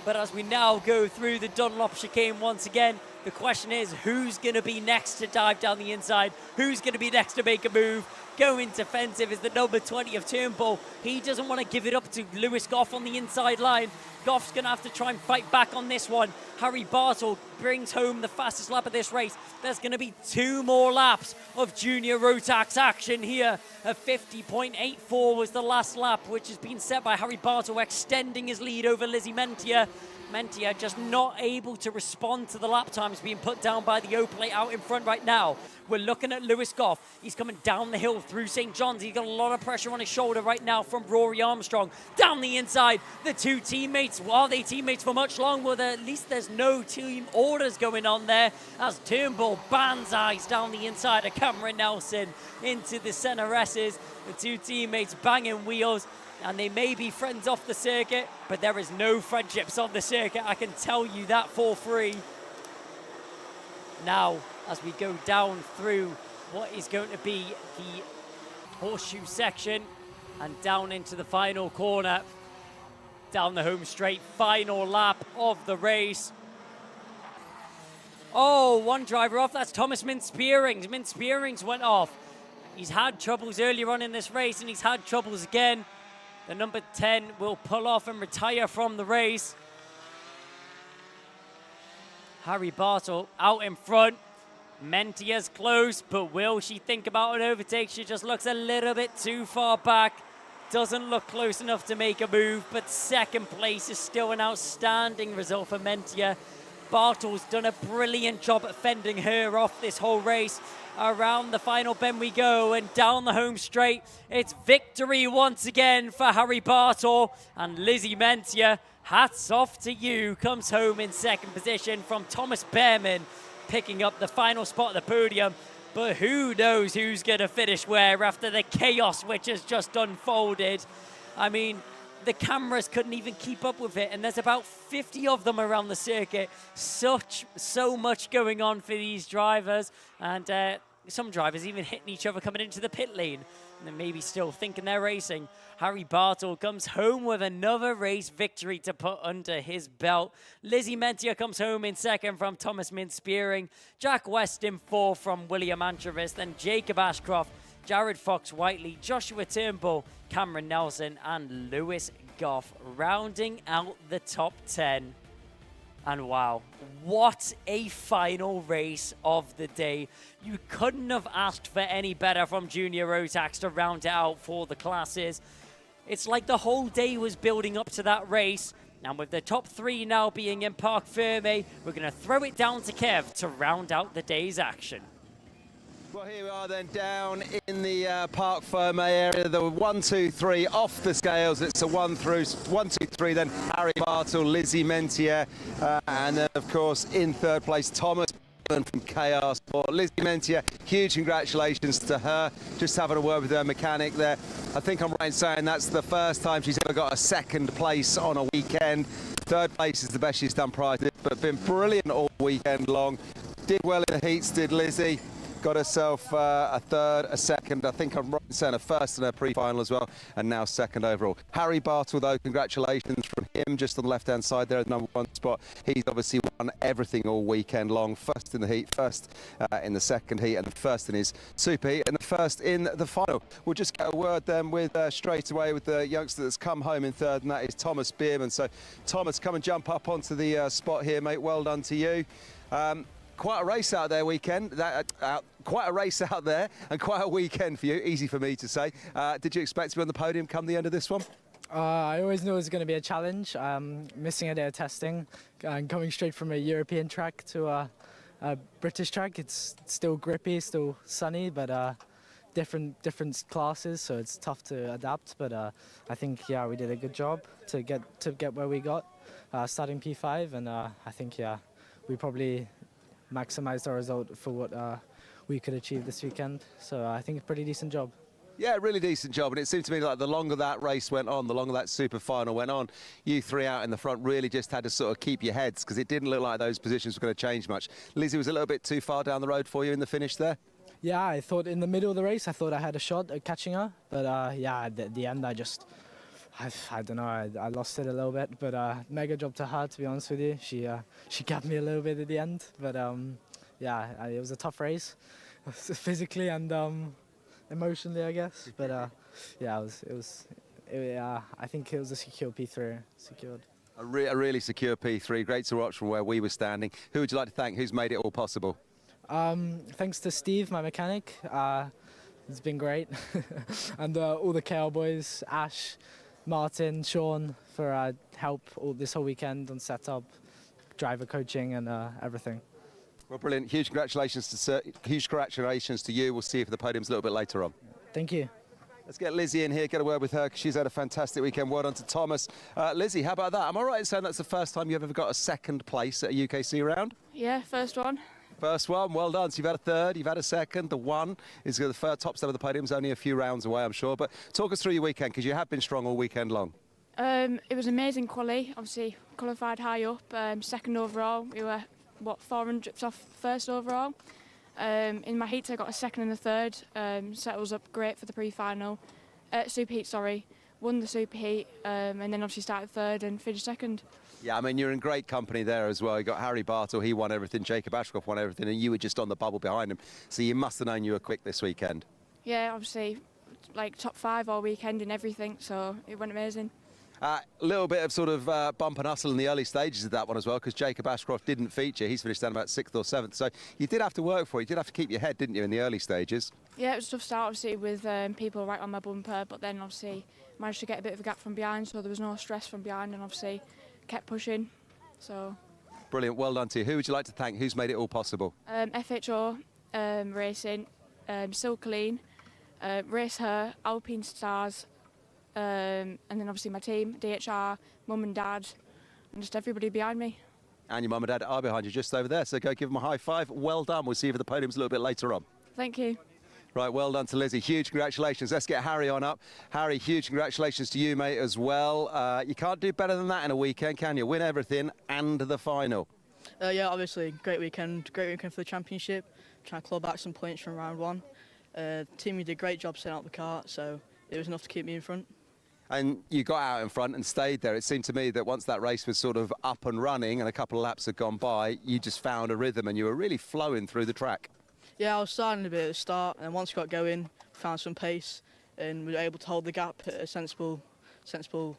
But as we now go through the Dunlop chicane once again, the question is, who's going to be next to dive down the inside? Who's going to be next to make a move? Going defensive is the number 20 of Turnbull. He doesn't want to give it up to Lewis Goff on the inside line. Goff's going to have to try and fight back on this one. Harry Bartle brings home the fastest lap of this race. There's going to be 2 more laps of junior rotax action here. A 50.84 was the last lap, which has been set by Harry Bartle, extending his lead over Lizzie Mentia. Mentia just not able to respond to the lap times being put down by the O-plate out in front right now. We're looking at Lewis Goff. He's coming down the hill through St. John's. He's got a lot of pressure on his shoulder right now from Rory Armstrong. Down the inside, the 2 teammates. Are they teammates for much longer? Well, at least there's no team orders going on there as Turnbull banzais down the inside of Cameron Nelson into the center S's. The 2 teammates banging wheels. And they may be friends off the circuit, but there is no friendships on the circuit. I can tell you that for free. Now, as we go down through what is going to be the horseshoe section and down into the final corner, down the home straight, final lap of the race. Oh, one driver off. That's Thomas Mintz-Spearings. Mintz-Spearings went off. He's had troubles earlier on in this race, and he's had troubles again. The number 10 will pull off and retire from the race. Harry Bartle out in front. Mentia's close, but will she think about an overtake? She just looks a little bit too far back. Doesn't look close enough to make a move, but second place is still an outstanding result for Mentia. Bartle's done a brilliant job at fending her off this whole race. Around the final bend we go, and down the home straight. It's victory once again for Harry Bartle, and Lizzie Mentia, hats off to you, comes home in second position from Thomas Behrman, picking up the final spot at the podium. But who knows who's going to finish where after the chaos which has just unfolded. I mean, the cameras couldn't even keep up with it, and there's about 50 of them around the circuit. So much going on for these drivers, and some drivers even hitting each other coming into the pit lane, and then maybe still thinking they're racing. Harry Bartle comes home with another race victory to put under his belt. Lizzie Mentia comes home in second from Thomas Mintz-Spearing. Jack West in fourth from William Antravis, then Jacob Ashcroft, Jared Fox-Whiteley, Joshua Turnbull, Cameron Nelson, and Lewis Goff rounding out the top 10. And wow, what a final race of the day. You couldn't have asked for any better from Junior Rotax to round it out for the classes. It's like the whole day was building up to that race. And with the top 3 now being in Parc Ferme, we're going to throw it down to Kev to round out the day's action. Well, here we are then down in the Parc Ferme area. The 1, 2, 3 off the scales. It's a 1 through 1, 2, 3. Then Harry Bartle, Lizzie Mentia, and then of course in third place Thomas from KR Sport. Lizzie Mentia, huge congratulations to her. Just having a word with her mechanic there. I think I'm right in saying that's the first time she's ever got a second place on a weekend. Third place is the best she's done prior to this, but been brilliant all weekend long. Did well in the heats, did Lizzie. Got herself a third, a second. I think I'm right in saying a first in her pre-final as well, and now second overall. Harry Bartle, though, congratulations from him just on the left-hand side there, number 1 spot. He's obviously won everything all weekend long. First in the heat, first in the second heat, and first in his super heat, and the first in the final. We'll just get a word then with straight away with the youngster that's come home in third, and that is Thomas Behrman. So, Thomas, come and jump up onto the spot here, mate. Well done to you. Quite a race out there weekend. Quite a race out there and quite a weekend for you. Easy for me to say. Did you expect to be on the podium come the end of this one? I always knew it was going to be a challenge. Missing a day of testing and coming straight from a European track to a British track. It's still grippy, still sunny, but different classes, so it's tough to adapt. But I think we did a good job to get where we got, starting P5, and I think we probably maximised our result for what we could achieve this weekend. So I think a pretty decent job. Yeah, really decent job. And it seemed to me like the longer that race went on, the longer that super final went on, you 3 out in the front really just had to sort of keep your heads, because it didn't look like those positions were going to change much. Lizzie was a little bit too far down the road for you in the finish there? Yeah, I thought in the middle of the race, I thought I had a shot at catching her. But at the end, I don't know. I lost it a little bit, but mega job to her, to be honest with you. She gapped me a little bit at the end, but yeah, it was a tough race, physically and emotionally, I guess. But yeah, I think it was a secure P3 secured. A really secure P3. Great to watch from where we were standing. Who would you like to thank? Who's made it all possible? Thanks to Steve, my mechanic. It's been great, and all the KL boys, Ash, Martin, Sean, for help this whole weekend on setup, driver coaching, and everything. Well, brilliant. Huge congratulations to you. We'll see you for the podiums a little bit later on. Thank you. Let's get Lizzie in here, get a word with her, because she's had a fantastic weekend. Well done to Thomas. Lizzie, how about that? Am I right in saying that's the first time you've ever got a second place at a UKC round? Yeah, first one. First one, well done. So you've had a third, you've had a second. The one is the first top step of the podium's only a few rounds away, I'm sure. But talk us through your weekend, because you have been strong all weekend long. It was amazing quali. Obviously, qualified high up. Second overall. We were, 400ths off first overall. In my heats, I got a second and a third. Set us up great for the pre-final. Super heat, sorry. Won the super heat, and then obviously started third and finished second. Yeah, I mean, you're in great company there as well. You got Harry Bartle, he won everything. Jacob Ashcroft won everything, and you were just on the bubble behind him. So you must have known you were quick this weekend. Yeah, obviously, like top 5 all weekend and everything, so it went amazing. A little bit of sort of bump and hustle in the early stages of that one as well, because Jacob Ashcroft didn't feature. He's finished down about 6th or 7th. So you did have to work for it. You did have to keep your head, didn't you, in the early stages? Yeah, it was a tough start, obviously, with people right on my bumper, but then obviously managed to get a bit of a gap from behind, so there was no stress from behind, and obviously kept pushing. So brilliant. Well done to you. Who would you like to thank? Who's made it all possible? FHO Racing, Still Clean, Race Her, Alpine Stars, and then obviously my team, DHR, Mum and Dad, and just everybody behind me. And your mum and dad are behind you just over there, so go give them a high five. Well done. We'll see you for the podiums a little bit later on. Thank you. Right, well done to Lizzie. Huge congratulations. Let's get Harry on up. Harry, huge congratulations to you, mate, as well. You can't do better than that in a weekend, can you? Win everything and the final. Yeah, obviously, great weekend for the championship. Trying to claw back some points from round 1. Team did a great job setting out the kart, so it was enough to keep me in front. And you got out in front and stayed there. It seemed to me that once that race was sort of up and running and a couple of laps had gone by, you just found a rhythm and you were really flowing through the track. Yeah, I was starting a bit at the start, and once we got going, found some pace, and we were able to hold the gap at a sensible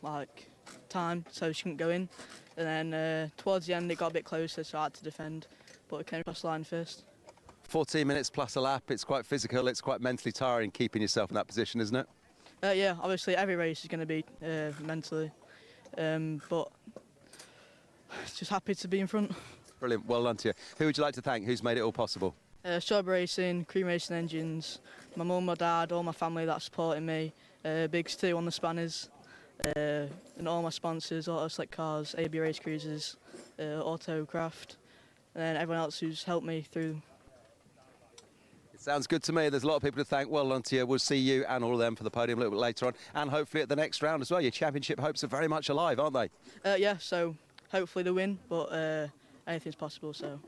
like time, so she couldn't go in. And then towards the end, it got a bit closer, so I had to defend, but it came across the line first. 14 minutes plus a lap. It's quite physical. It's quite mentally tiring keeping yourself in that position, isn't it? Yeah, obviously every race is going to be mentally, but just happy to be in front. Brilliant. Well done to you. Who would you like to thank? Who's made it all possible? Strawberry Racing, Cream Racing Engines, my mum, my dad, all my family that supported me, Big Stu on the spanners, and all my sponsors, Auto Slick Cars, AB Race Cruisers, Autocraft, and then everyone else who's helped me through. It sounds good to me. There's a lot of people to thank. Well done to you. We'll see you and all of them for the podium a little bit later on, and hopefully at the next round as well. Your championship hopes are very much alive, aren't they? Yeah, so hopefully they win, but anything's possible, so.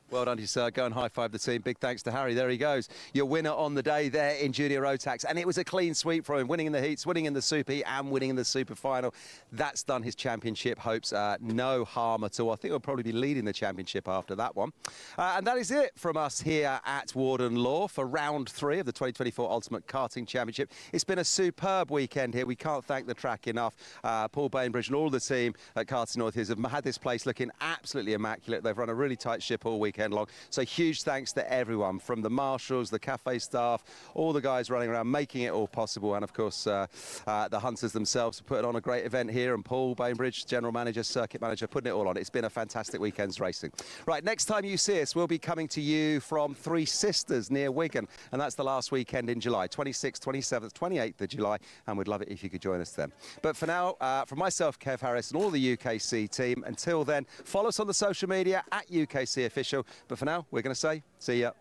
Well done to you, sir. Go and high-five the team. Big thanks to Harry. There he goes. Your winner on the day there in junior rotax. And it was a clean sweep for him, winning in the heats, winning in the super heat and winning in the super final. That's done his championship hopes no harm at all. I think he'll probably be leading the championship after that one. And that is it from us here at Warden Law for round 3 of the 2024 Ultimate Karting Championship. It's been a superb weekend here. We can't thank the track enough. Paul Bainbridge and all the team at Karting North Hills have had this place looking absolutely immaculate. They've run a really tight ship all weekend long. So huge thanks to everyone, from the marshals, the cafe staff, all the guys running around making it all possible, and of course the hunters themselves for putting on a great event here, and Paul Bainbridge, general manager, circuit manager, putting it all on. It's been a fantastic weekend's racing. Right, next time you see us, we'll be coming to you from Three Sisters near Wigan, and that's the last weekend in July, 26th, 27th, 28th of July, and we'd love it if you could join us then. But for now, from myself, Kev Harris, and all the UKC team, until then, follow us on the social media at UKC Official. But for now, we're going to say, see ya.